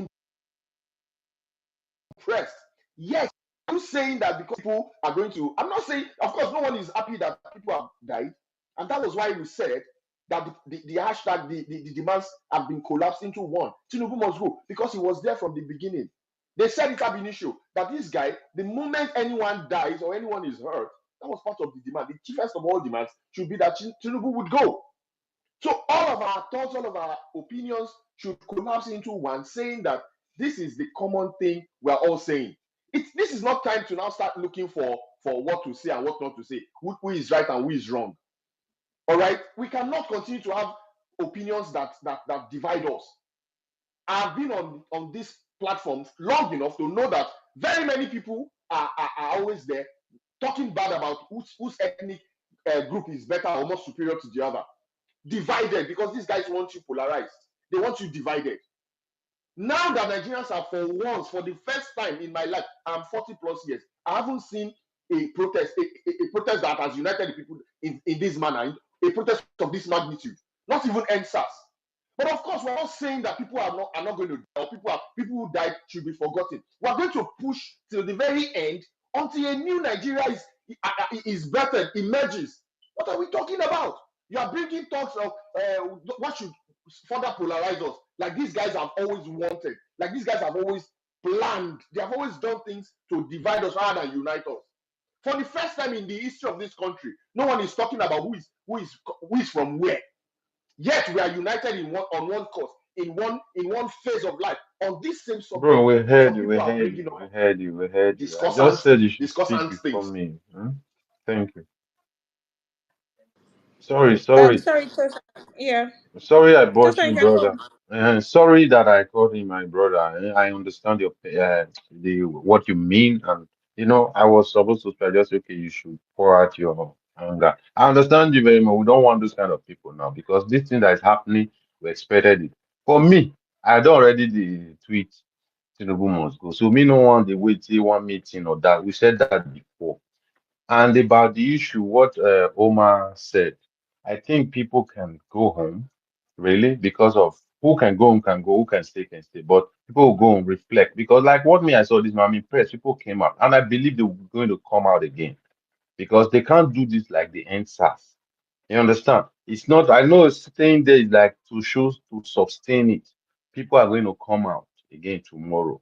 impressed. Yes, I'm saying that because people are going to. I'm not saying, of course, no one is happy that people have died, and that was why we said that the hashtag, the demands have been collapsed into one. Tinubu must go because he was there from the beginning. They said it ab initio that this guy, the moment anyone dies or anyone is hurt, that was part of the demand. The chiefest of all demands should be that Tinubu would go. So all of our thoughts, all of our opinions should collapse into one, saying that this is the common thing we're all saying. This is not time to now start looking for what to say and what not to say, who is right and who is wrong. All right, we cannot continue to have opinions that divide us. I've been on these platforms long enough to know that very many people are always there talking bad about whose ethnic group is better or more superior to the other. Divided, because these guys want you polarized. They want you divided. Now that Nigerians are, for once, for the first time in my life, I'm 40 plus years, I haven't seen a protest, a protest that has united the people in this manner, a protest of this magnitude, not even NSAS. But of course, we're not saying that people are not going to die, or people who died should be forgotten. We're going to push till the very end until a new Nigeria is better, emerges. What are we talking about? You are bringing talks of what should further polarize us, like these guys have always wanted, like these guys have always planned. They have always done things to divide us rather than unite us. For the first time in the history of this country, no one is talking about who is from where. Yet we are united on one cause, in one phase of life, on this same Bro, subject. we heard Some you, we people are heard bringing you, we up heard you, we heard you. I just discussant said you should speak discussant before things. me. Thank you. Sorry. Sorry, Tosa. Yeah. Sorry I brought Tosa, you, you can brother. go. Sorry that I called him my brother. I understand the what you mean, and I was supposed to suggest, okay, you should pour out your anger. I understand you very much. We don't want those kind of people now because this thing that is happening, we expected it. For me, I had already the tweet Tinubu must go. So me no want the wait till one meeting or that. We said that before. And about the issue, what Omar said, I think people can go home, really, because of who can go home can go, who can stay can stay. But people will go and reflect because, like what me I saw this, man, I'm impressed. People came out, and I believe they're going to come out again because they can't do this like the NSAS. You understand? It's not. I know staying there is like to show to sustain it. People are going to come out again tomorrow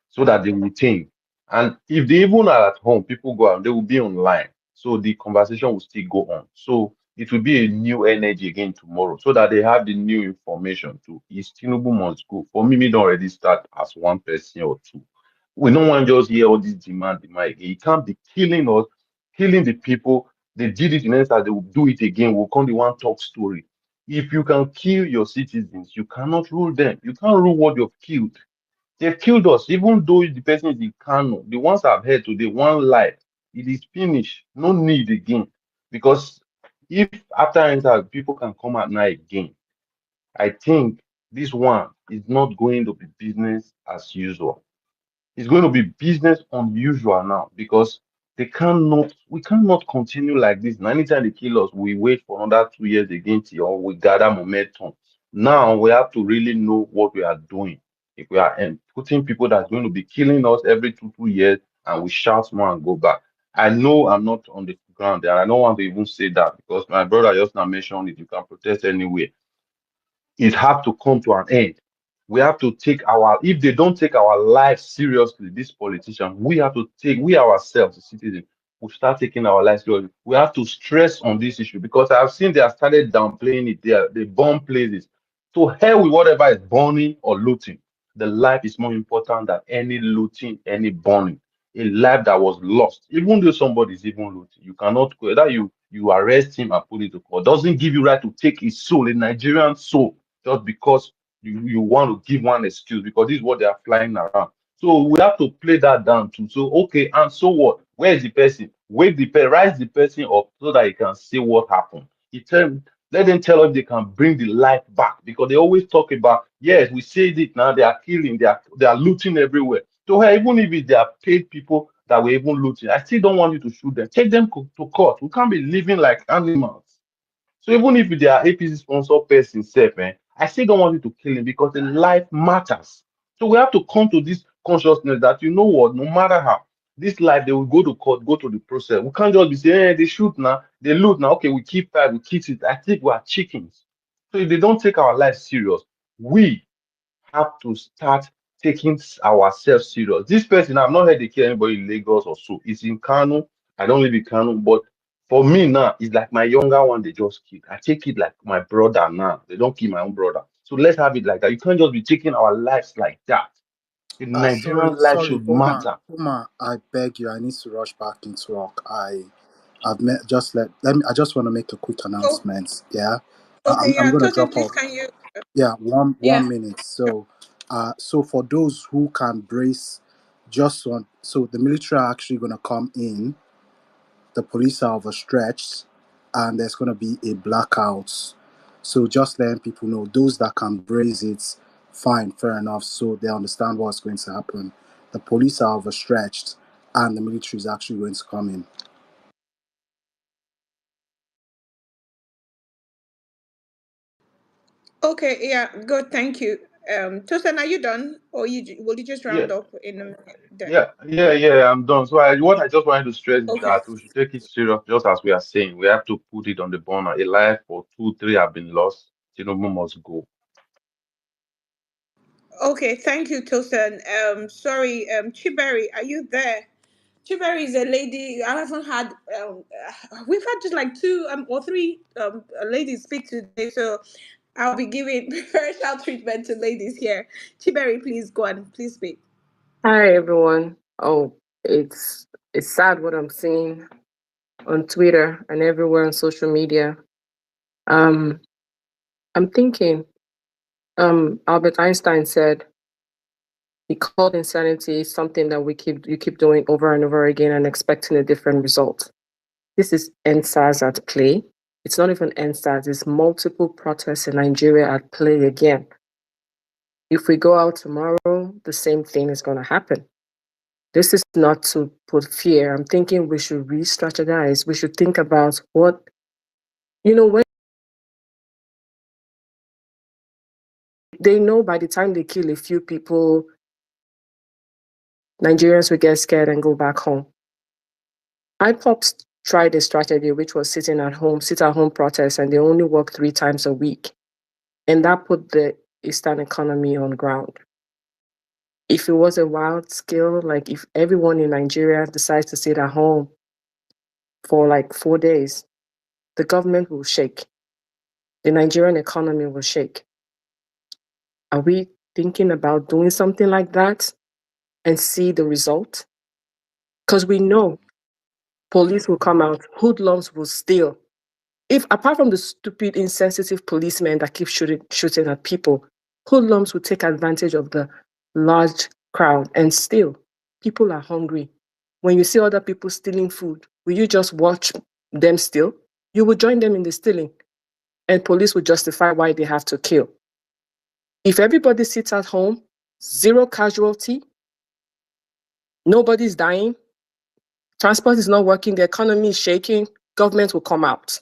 so that they retain. And if they even are at home, people go out, they will be online. So the conversation will still go on. So it will be a new energy again tomorrow so that they have the new information to is Tinubu must go. For me don't already start as one person or two. We don't want just hear all this demand again. It can't be killing us, killing the people. They did it in instance, they will do it again. We'll come the one talk story. If you can kill your citizens, you cannot rule them. You can't rule what you've killed. They've killed us, even though the person is in Kano. The ones I've heard today, one life, it is finished. No need again. Because if after enter, people can come at night again, I think this one is not going to be business as usual. It's going to be business unusual now because We cannot continue like this. Now, anytime they kill us, we wait for another 2 years again till we gather momentum. Now we have to really know what we are doing. If we are putting people that's going to be killing us every 2 years and we shout more and go back. I know I'm not on the ground there. I don't want to even say that because my brother just now mentioned it. You can protest anywhere. It have to come to an end. We have to take if they don't take our lives seriously, these politicians, we have to take, we ourselves, the citizens, we start taking our lives seriously. We have to stress on this issue because I've seen they have started downplaying it. They bomb places. To hell with whatever is burning or looting. The life is more important than any looting, any burning. A life that was lost, even though somebody is even looting, you cannot that you arrest him and put it to court. Doesn't give you right to take his soul, a Nigerian soul, just because you want to give one excuse because this is what they are flying around. So we have to play that down too. So okay, and so what? Where is the person? Rise the person up so that he can see what happened. Let them tell us they can bring the life back because they always talk about yes, we say it now. They are killing, they are looting everywhere. So hey, even if they are paid people that were even looting, I still don't want you to shoot them. Take them to court. We can't be living like animals. So even if they are APC sponsor person self, I still don't want you to kill him because the life matters. So we have to come to this consciousness that you know what, no matter how this life they will go to court, go to the process. We can't just be saying, they shoot now, they loot now. Okay, we keep five, we keep it. I think we are chickens. So if they don't take our life serious, we have to start taking ourselves serious. This person, I've not heard they kill anybody in Lagos or so. It's in Kano. I don't live in Kano, but for me now, it's like my younger one they just killed. I take it like my brother now. They don't kill my own brother. So let's have it like that. You can't just be taking our lives like that. The Sorry, Nigerian life sorry, should Oma, matter. Oma, I beg you, I need to rush back into work. I've met, just let me. I just want to make a quick Oh, announcement. Yeah, okay, I'm yeah. gonna Tosin, drop please, off. can you? Yeah, one Yeah. minute. So for those who can brace, so the military are actually gonna come in. The police are overstretched, and there's gonna be a blackout. So just letting people know, those that can brace it, fine, fair enough. So they understand what's going to happen. The police are overstretched, and the military is actually going to come in. Okay, yeah, good. Thank you. Tosin, are you done, or will you just Yeah, round up in a minute? yeah. I'm done. So what I just wanted to stress is Okay. that we should take it serious, just as we are saying. We have to put it on the burner. A life or two, three have been lost. Tinubu must go. Okay, thank you, Tosin. Sorry, Chiberi, are you there? Chiberi is a lady. I haven't had. We've had just like two or three ladies speak today, so I'll be giving preferential treatment to ladies here. Chiberi, please go on. Please speak. Hi everyone. Oh, it's sad what I'm seeing on Twitter and everywhere on social media. Um, I'm thinking. Albert Einstein said he called insanity something that you keep doing over and over again and expecting a different result. This is NSAS at play. It's not even NSAS. It's multiple protests in Nigeria at play again. If we go out tomorrow, the same thing is going to happen. This is not to put fear. I'm thinking we should re strategize. We should think about when they know by the time they kill a few people, Nigerians will get scared and go back home. IPOPs tried a strategy which was sit at home protests, and they only work 3 times a week. And that put the Eastern economy on ground. If it was a wild scale, like if everyone in Nigeria decides to sit at home for like 4 days, the government will shake. The Nigerian economy will shake. Are we thinking about doing something like that and see the result? Because we know police will come out, hoodlums will steal. If apart from the stupid, insensitive policemen that keep shooting at people, hoodlums will take advantage of the large crowd and steal. People are hungry. When you see other people stealing food, will you just watch them steal? You will join them in the stealing, and police will justify why they have to kill. If everybody sits at home, zero casualty, nobody's dying, Transport is not working, the economy is shaking, government will come out.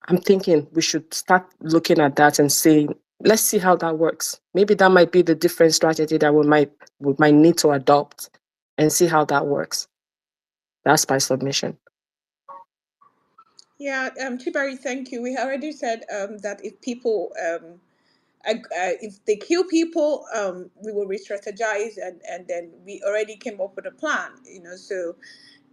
I'm thinking we should start looking at that and saying, let's see how that works. Maybe that might be the different strategy that we might need to adopt and see how that works. That's my submission. Yeah, Chibari, thank you. We already said that if people if they kill people, we will re-strategize, and then we already came up with a plan. So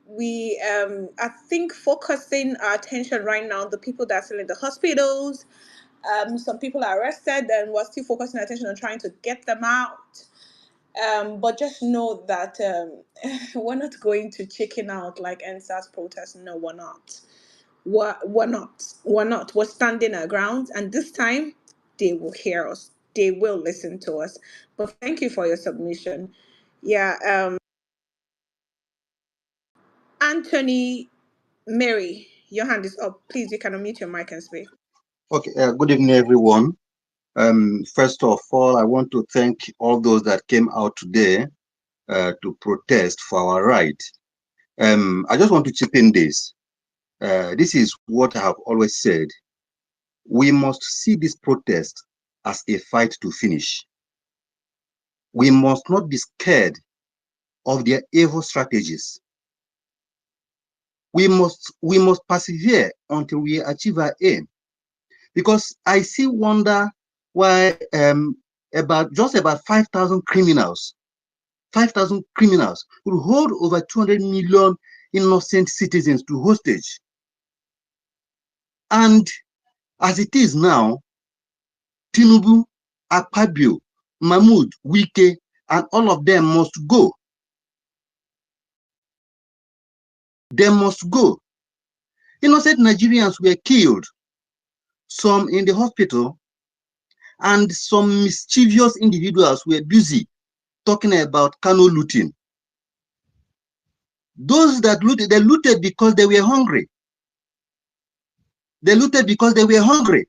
we I think focusing our attention right now, the people that are still in the hospitals, some people are arrested, and we're still focusing our attention on trying to get them out. But just know that we're not going to chicken out like NSAS protests. No, we're not. We're not. We're not. We're standing our ground, and this time they will hear us. They will listen to us. But thank you for your submission. Yeah. Anthony, Mary, your hand is up. Please, you can unmute your mic and speak. Okay, good evening, everyone. First of all, I want to thank all those that came out today to protest for our right. I just want to chip in this. This is what I have always said. We must see this protest as a fight to finish. We must not be scared of their evil strategies. We must persevere until we achieve our aim. Because I still wonder why about 5,000 criminals will hold over 200 million innocent citizens to hostage. And as it is now, Tinubu, Akpabio, Mahmoud, Wike, and all of them must go. They must go. Innocent Nigerians were killed, some in the hospital, and some mischievous individuals were busy talking about Kano looting. Those that looted, they looted because they were hungry. They looted because they were hungry.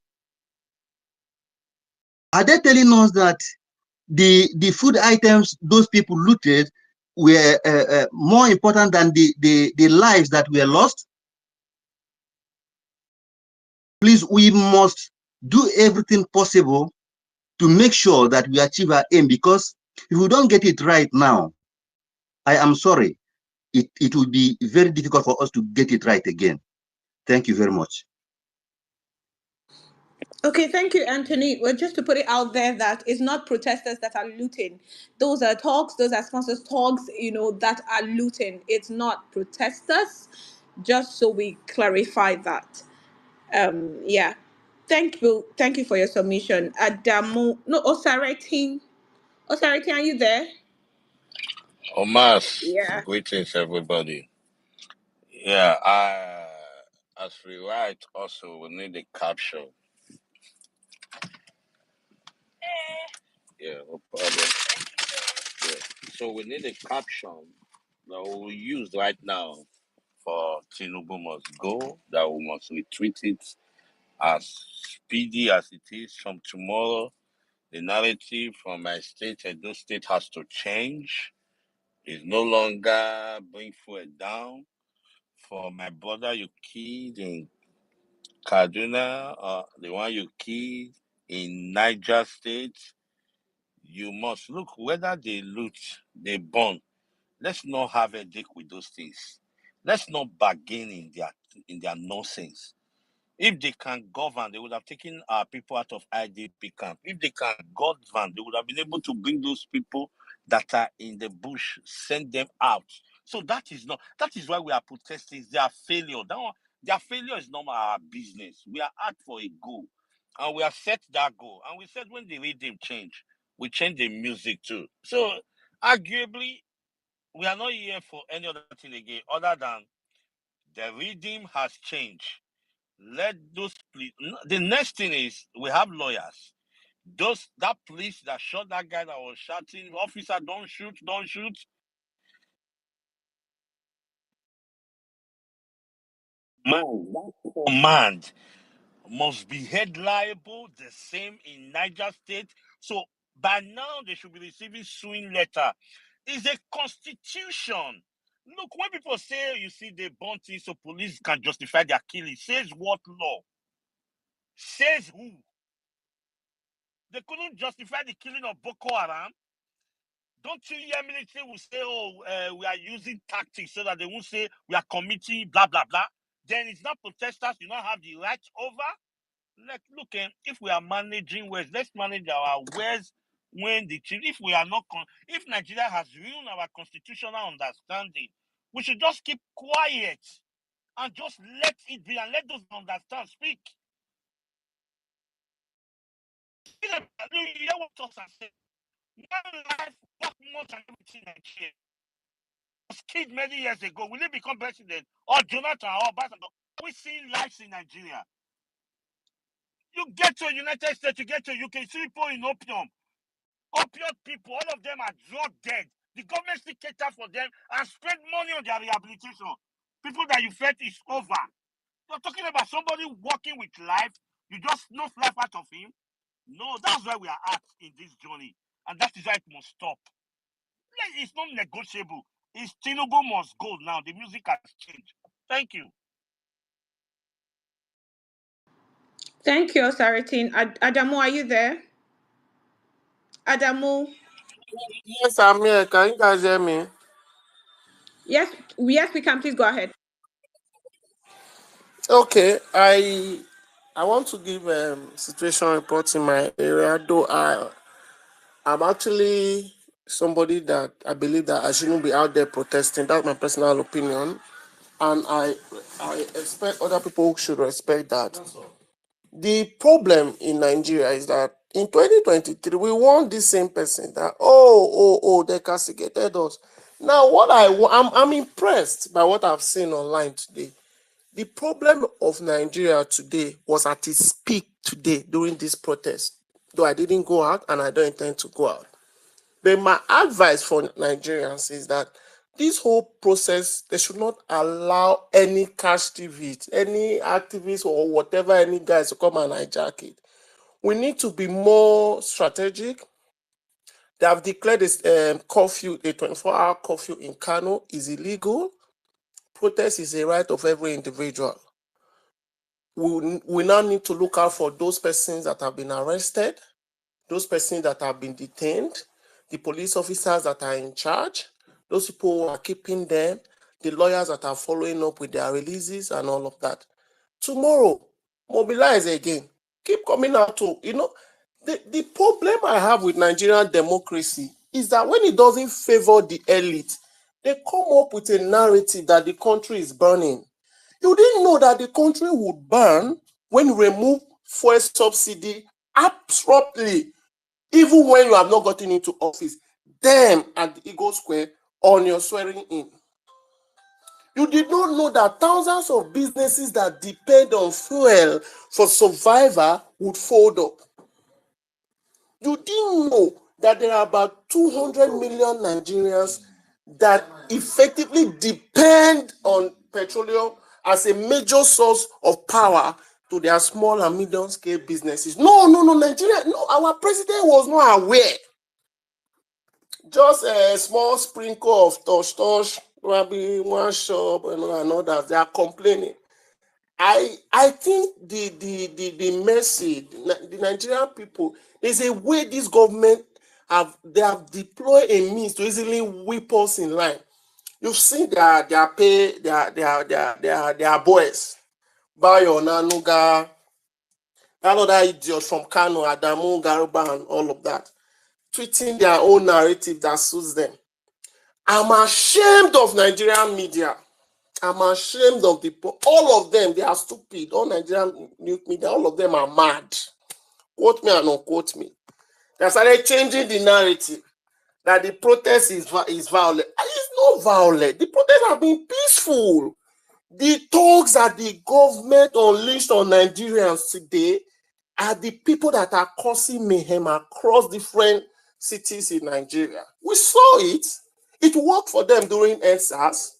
Are they telling us that the food items those people looted were more important than the lives that were lost? Please, we must do everything possible to make sure that we achieve our aim, because if we don't get it right now, I am sorry, it will be very difficult for us to get it right again. Thank you very much. Okay, thank you, Anthony. Well, just to put it out there that it's not protesters that are looting. Those are talks, those are sponsors talks, that are looting. It's not protesters, just so we clarify that. Yeah. Thank you for your submission. Adamu, no, Osarete, are you there? Omas, Yeah. greetings everybody. Yeah, as we write also we need a caption. Yeah, no problem. Yeah. So we need a caption that we will use right now for Tinubu must go, that we must retweet it as speedy as it is from tomorrow. The narrative from my state, Edo State, has to change. It's no longer bring food down. For my brother you killed in Kaduna, the one you killed in Niger State, you must look whether they loot, they burn. Let's not have a dick with those things. Let's not bargain in their nonsense. If they can govern, they would have taken our people out of IDP camp. If they can govern, they would have been able to bring those people that are in the bush, send them out. So that is why we are protesting. Their failure. Their failure is not our business. We are out for a goal. And we have set that goal. And we said when the rhythm change, we change the music too. So arguably, we are not here for any other thing again other than the rhythm has changed. Let those police. The next thing is we have lawyers. That police that shot that guy that was shouting, "Officer, don't shoot, don't shoot." Man, that command must be held liable. The same in Niger State. So by now they should be receiving suing letter. It's a constitution Look, when people say, you see, they burn things so police can justify their killing, says what law? Says who? They couldn't justify the killing of Boko Haram. Don't you hear military will say, oh, we are using tactics so that they won't say we are committing blah, blah, blah. Then it's not protesters, you don't have the right over. Like, look, if we are managing ways, let's manage our ways when if we are not, if Nigeria has ruined our constitutional understanding, we should just keep quiet and just let it be and let those understand speak. You hear what us are saying? One life, what more than everything Nigeria was killed many years ago. Will he become president? Or Jonathan or Obasanjo? We see lives in Nigeria. You get to the United States, you get to UK, you see people in opium. Opiate people, all of them are drug dead. The government still cater for them and spend money on their rehabilitation. People that you felt is over. You're talking about somebody working with life, you just snuff life out of him. No, that's where we are at in this journey. And that is why it must stop. It's not negotiable. It's Tinubu must go now. The music has changed. Thank you. Thank you, Saratin. Adamu, are you there? Adamu. Yes, I'm here. Can you guys hear me? Yes, we can. Please go ahead. Okay, I want to give situation report in my area, though I'm actually somebody that I believe that I shouldn't be out there protesting. That's my personal opinion, and I expect other people should respect that. The problem in Nigeria is that in 2023 we want this same person that they castigated us. Now what I'm impressed by what I've seen online today. The problem of Nigeria today was at its peak today during this protest. Though I didn't go out and I don't intend to go out. But my advice for Nigerians is that this whole process, they should not allow any cash activists, any activists or whatever, any guys to come and hijack it. We need to be more strategic. They have declared this curfew, a 24-hour curfew in Kano is illegal. Protest is a right of every individual. We now need to look out for those persons that have been arrested, those persons that have been detained, the police officers that are in charge, those people who are keeping them, the lawyers that are following up with their releases and all of that. Tomorrow, mobilize again. Keep coming out to, the problem I have with Nigerian democracy is that when it doesn't favor the elite, they come up with a narrative that the country is burning. You didn't know that the country would burn when you remove fuel subsidy abruptly, even when you have not gotten into office. Them at the Eagle Square on your swearing in. You did not know that thousands of businesses that depend on fuel for survival would fold up. You didn't know that there are about 200 million Nigerians that effectively depend on petroleum as a major source of power to their small and medium scale businesses. No, Nigeria, no, our president was not aware. Just a small sprinkle of touch, maybe one shop and others, they are complaining. I think the mercy, the Nigerian people, there's a way this government have deployed a means to easily whip us in line. You've seen their pay, their boys, Bayo, Nanuga, that other idiot from Kano, Adamu, Garuba, and all of that, tweeting their own narrative that suits them. I'm ashamed of Nigerian media. I'm ashamed of all of them. They are stupid. All Nigerian news media, all of them are mad. Quote me and unquote me. They started changing the narrative that the protest is violent. It's not violent. The protests have been peaceful. The thugs that the government unleashed on Nigerians today are the people that are causing mayhem across different cities in Nigeria. We saw it. It worked for them during EndSARS.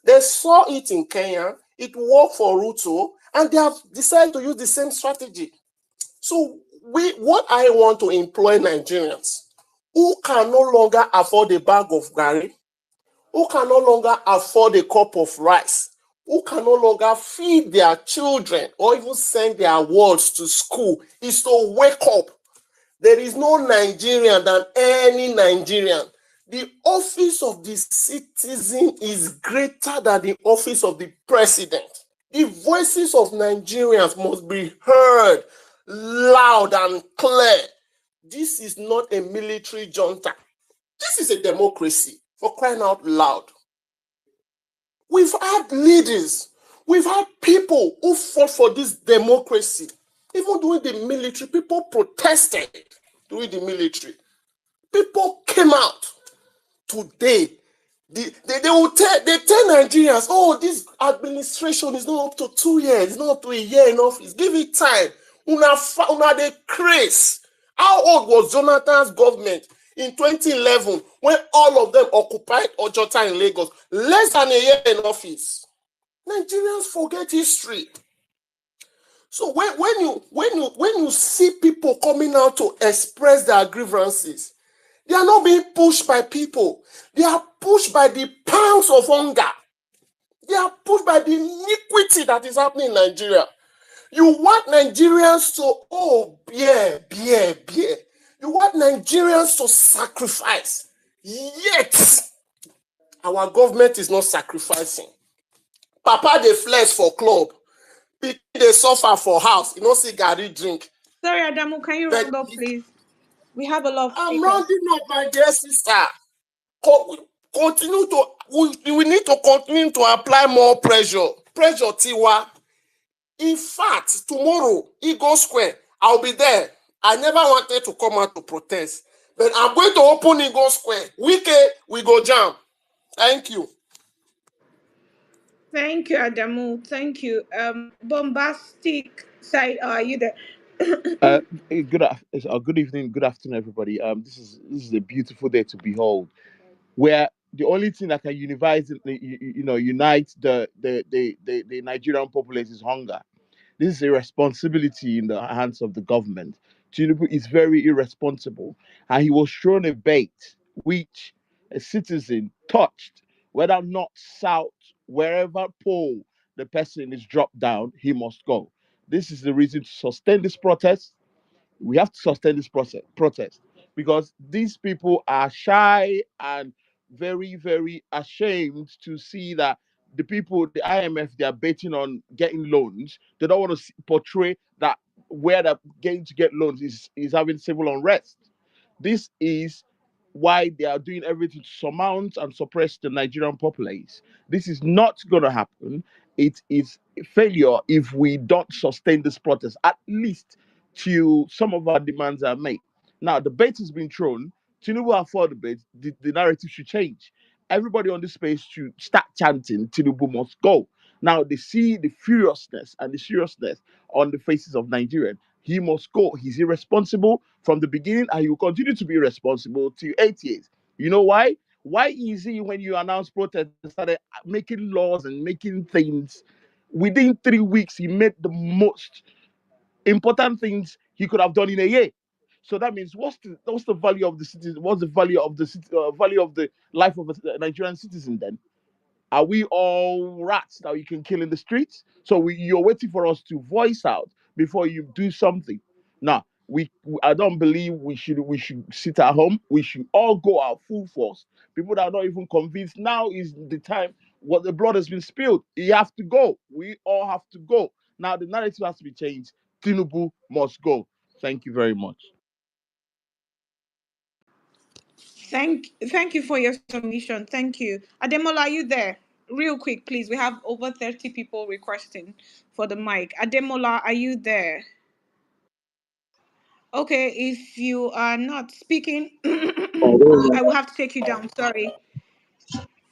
They saw it in Kenya. It worked for Ruto, and they have decided to use the same strategy. So what I want to employ Nigerians who can no longer afford a bag of garri, who can no longer afford a cup of rice, who can no longer feed their children or even send their wards to school, is to wake up. There is no Nigerian than any Nigerian. The office of the citizen is greater than the office of the president. The voices of Nigerians must be heard loud and clear. This is not a military junta. This is a democracy, for crying out loud. We've had leaders, we've had people who fought for this democracy. Even during the military, people protested during the military. People came out. Today, they will tell Nigerians, oh, this administration is not up to 2 years, it's not up to a year in office. Give it time. Una the craze. How old was Jonathan's government in 2011 when all of them occupied Ojota in Lagos? Less than a year in office. Nigerians forget history. So when you see people coming out to express their grievances, they are not being pushed by people. They are pushed by the pangs of hunger. They are pushed by the iniquity that is happening in Nigeria. You want Nigerians to, beer. You want Nigerians to sacrifice. Yet, our government is not sacrificing. Papa, they flex for club. Pikin, they suffer for house. You know, see Gary drink. Sorry, Adamu, can you round up, please? We have a lot of I'm speakers. rounding up, my dear sister. Continue to, we need to continue to apply more pressure. Pressure, Tiwa. In fact, tomorrow, Eagle Square, I'll be there. I never wanted to come out to protest, but I'm going to open Eagle Square. We go jam. Thank you. Thank you, Adamu. Thank you. Bombastic side, are you there? Good evening, good afternoon, everybody. This is a beautiful day to behold, where the only thing that can unite the Nigerian populace is hunger. This is a responsibility in the hands of the government. Tinubu is very irresponsible, and he was thrown a bait which a citizen touched, whether north, south, wherever pole the person is dropped down, he must go. This is the reason to sustain this protest. We have to sustain this protest because these people are shy and very, very ashamed to see that the people, the IMF, they are betting on getting loans. They don't want to portray that where they're going to get loans is having civil unrest. This is why they are doing everything to surmount and suppress the Nigerian populace. This is not going to happen. It is a failure if we don't sustain this protest, at least till some of our demands are made. Now, the bait has been thrown. Tinubu have fought the bait. The narrative should change. Everybody on this space should start chanting, Tinubu must go. Now, they see the furiousness and the seriousness on the faces of Nigerians. He must go. He's irresponsible from the beginning, and he will continue to be irresponsible till 8 years. You know why? Why easy when you announce protest and started making laws and making things? Within 3 weeks, he made the most important things he could have done in a year. So that means what's the value of the citizen? What's the value of value of the life of a Nigerian citizen then? Are we all rats that you can kill in the streets? So you're waiting for us to voice out before you do something. Now, I don't believe we should sit at home. We should all go out full force. People that are not even convinced, now is the time. What the blood has been spilled. You have to go. We all have to go. Now the narrative has to be changed. Tinubu must go. Thank you very much. Thank you for your submission. Thank you. Ademola, are you there? Real quick, please. We have over 30 people requesting for the mic. Ademola, are you there? Okay, if you are not speaking, I will have to take you down. Sorry.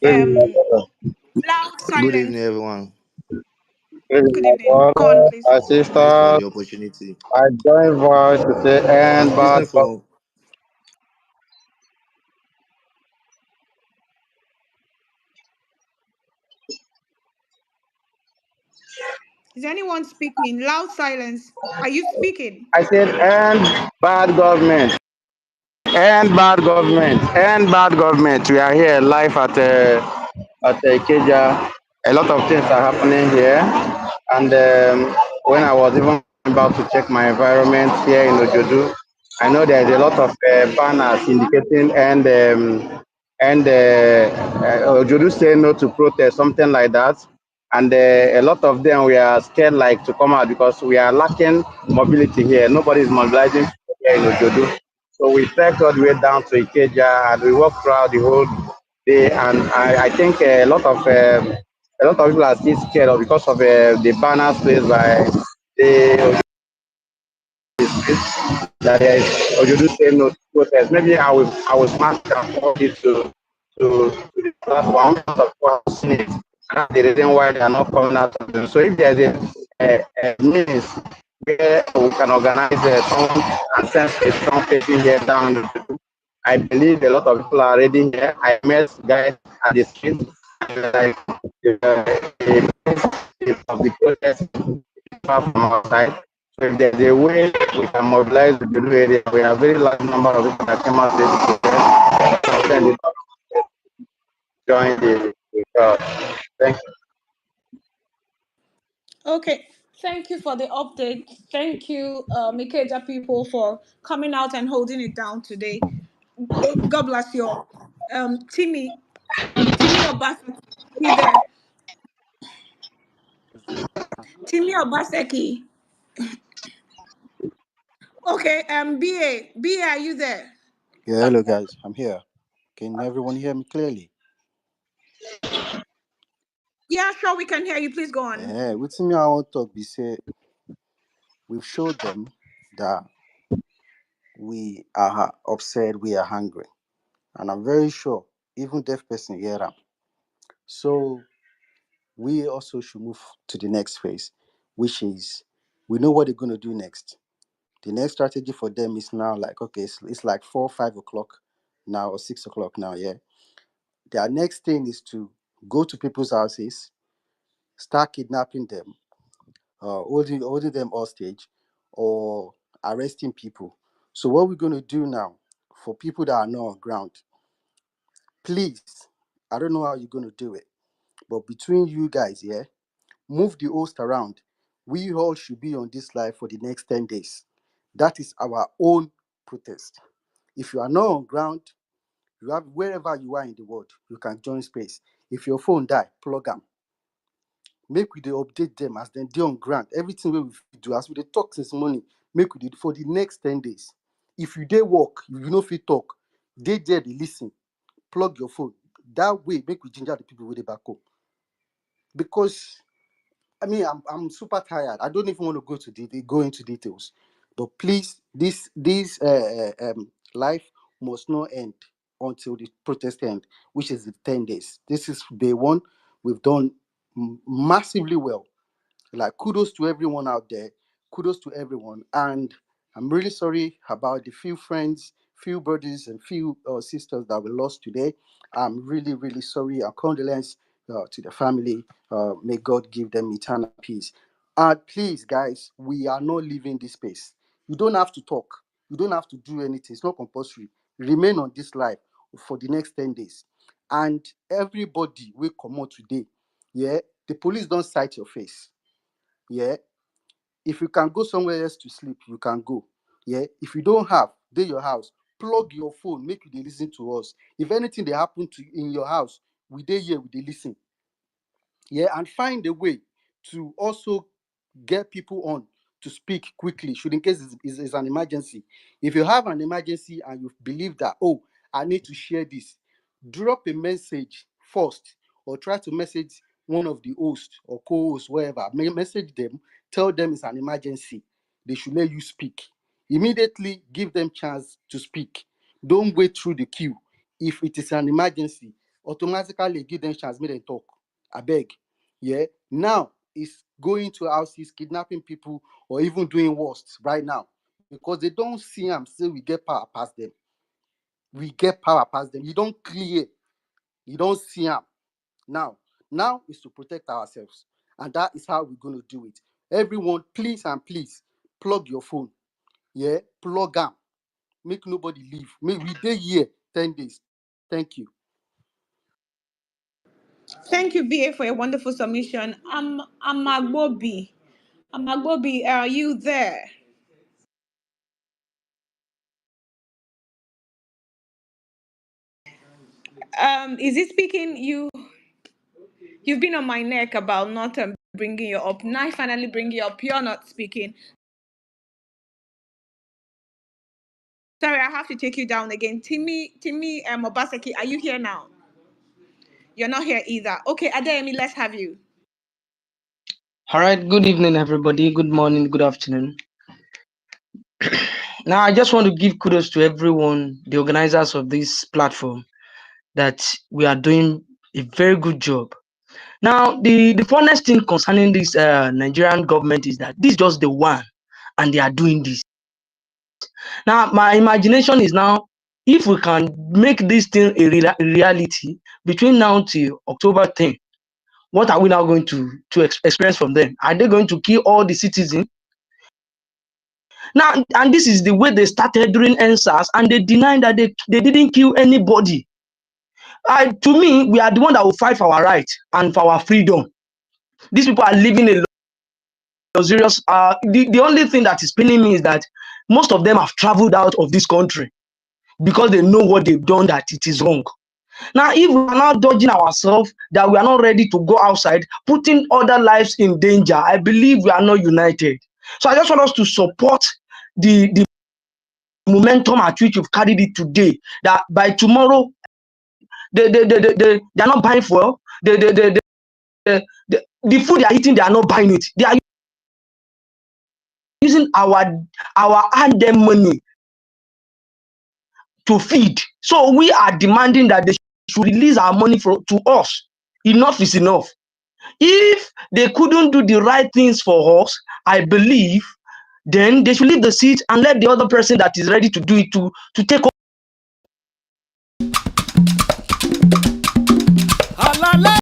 Um, Loud Good evening, silence. everyone. Good evening. Go on, please. Thanks for the opportunity. I join voice to say I was end bad. listening for. Is anyone speaking? Loud silence. Are you speaking? I said end bad government. End bad government. End bad government. We are here live at Ikeja. A lot of things are happening here, and when I was even about to check my environment here in Ojodu, I know there's a lot of banners indicating and Ojodu say no to protest, something like that. And a lot of them we are scared like to come out because we are lacking mobility here. Nobody is mobilizing here in Ojodu. So we trekked all the way down to Ikeja and we walked throughout the whole day. And I think a lot of people are still scared of because of the banners placed by the that there is Ojodu say no to protest. Maybe I will smash and forward it to the platform. A lot of people have seen it. That's the reason why they are not coming out. So if there's a means where we can organize someone and send a strong person here down, I believe a lot of people are already here. I met guys at the street. Like, of the protest far from outside. So if there's a way we can mobilize the Benin area, we have a very large number of people that came out to protest. Then join the crowd. Thank you. Okay, thank you for the update. Thank you, Mikeja people, for coming out and holding it down today. God bless you all. Timmy Obaseki, are you there? Timmy Obaseki. Okay, BA, are you there? Yeah, hello guys, I'm here. Can everyone hear me clearly? Yeah, sure, we can hear you. Please go on. With me, I want to talk. Be say we've showed them that we are upset, we are hungry, and I'm very sure even deaf person hear them. So we also should move to the next phase, which is we know what they're going to do next. The next strategy for them is now like okay, it's like 4, 5 o'clock now or 6 o'clock now. Yeah, their next thing is to go to people's houses, start kidnapping them, holding them hostage, or arresting people. So what we're going to do now for people that are not on ground, please, I don't know how you're going to do it, but between you guys, yeah, move the host around. We all should be on this live for the next 10 days. That is our own protest. If you are not on ground, you have wherever you are in the world, you can join space. If your phone die, plug them. Make we dey update them as dem dey on ground. Everything wey we fit do as we dey talk since morning, make we dey for the next 10 days. If you dey work, you no fit talk, dey there dey lis ten, plug your phone. That way, make we ginger the people wey dey back home. Because I mean, I'm super tired. I don't even want to go into details. But please, this life must not end until the protest end, which is the 10 days. This is day one. We've done massively well. Like kudos to everyone out there, kudos to everyone, and I'm really sorry about the few friends, few brothers and few sisters that we lost today. I'm really really sorry. Our condolence to the family. May God give them eternal peace. And please guys, we are not leaving this space. You don't have to talk, you don't have to do anything, it's not compulsory. Remain on this live for the next 10 days, and everybody will come out today. Yeah, the police don't sight your face. Yeah, if you can go somewhere else to sleep, you can go. Yeah, if you don't have, dey your house, plug your phone, make you dey listen to us. If anything they happen to in your house, we dey here, we dey listen. Yeah, and find a way to also get people on to speak quickly should in case it's an emergency. If you have an emergency and you believe that, oh, I need to share this, drop a message first, or try to message one of the hosts or co-hosts, wherever. Message them, tell them it's an emergency, they should let you speak immediately. Give them chance to speak. Don't wait through the queue. If it is an emergency, automatically give them chance, make them talk. I beg. Yeah, now it's going to houses, kidnapping people, or even doing worst right now because they don't see them. Say we get power past them. We get power past them. You don't clear. You don't see them. Now is to protect ourselves, and that is how we're going to do it. Everyone, please and please, plug your phone. Yeah, plug them. make nobody leave. Make we dey here 10 days. Thank you. Thank you, BA, for a wonderful submission. Amagbobi. Amagbobi, are you there? Is he speaking? You've been on my neck about not bringing you up. Now I finally bring you up. You're not speaking. Sorry, I have to take you down again. Timmy, Obaseki, are you here now? You're not here either. Okay, Adeyemi, let's have you. All right, good evening, everybody. Good morning, good afternoon. Now, I just want to give kudos to everyone, the organizers of this platform, that we are doing a very good job. Now, the funnest thing concerning this Nigerian government is that this is just the one, and they are doing this. Now, my imagination is now, if we can make this thing a reality between now till October 10, what are we now going to experience from them? Are they going to kill all the citizens? Now, and this is the way they started during NSAS, and they denied that they didn't kill anybody. To me, we are the one that will fight for our rights and for our freedom. These people are living a luxurious. The only thing that is paining me is that most of them have traveled out of this country because they know what they've done, that it is wrong. Now, if we are not dodging ourselves, that we are not ready to go outside, putting other lives in danger, I believe we are not united. So I just want us to support the momentum at which you've carried it today, that by tomorrow they are not buying fuel, the food they are eating, they are not buying it, they are using our hard-earned money to feed. So we are demanding that they should release our money to us. Enough is enough. If they couldn't do the right things for us, I believe then they should leave the seat and let the other person that is ready to do it to take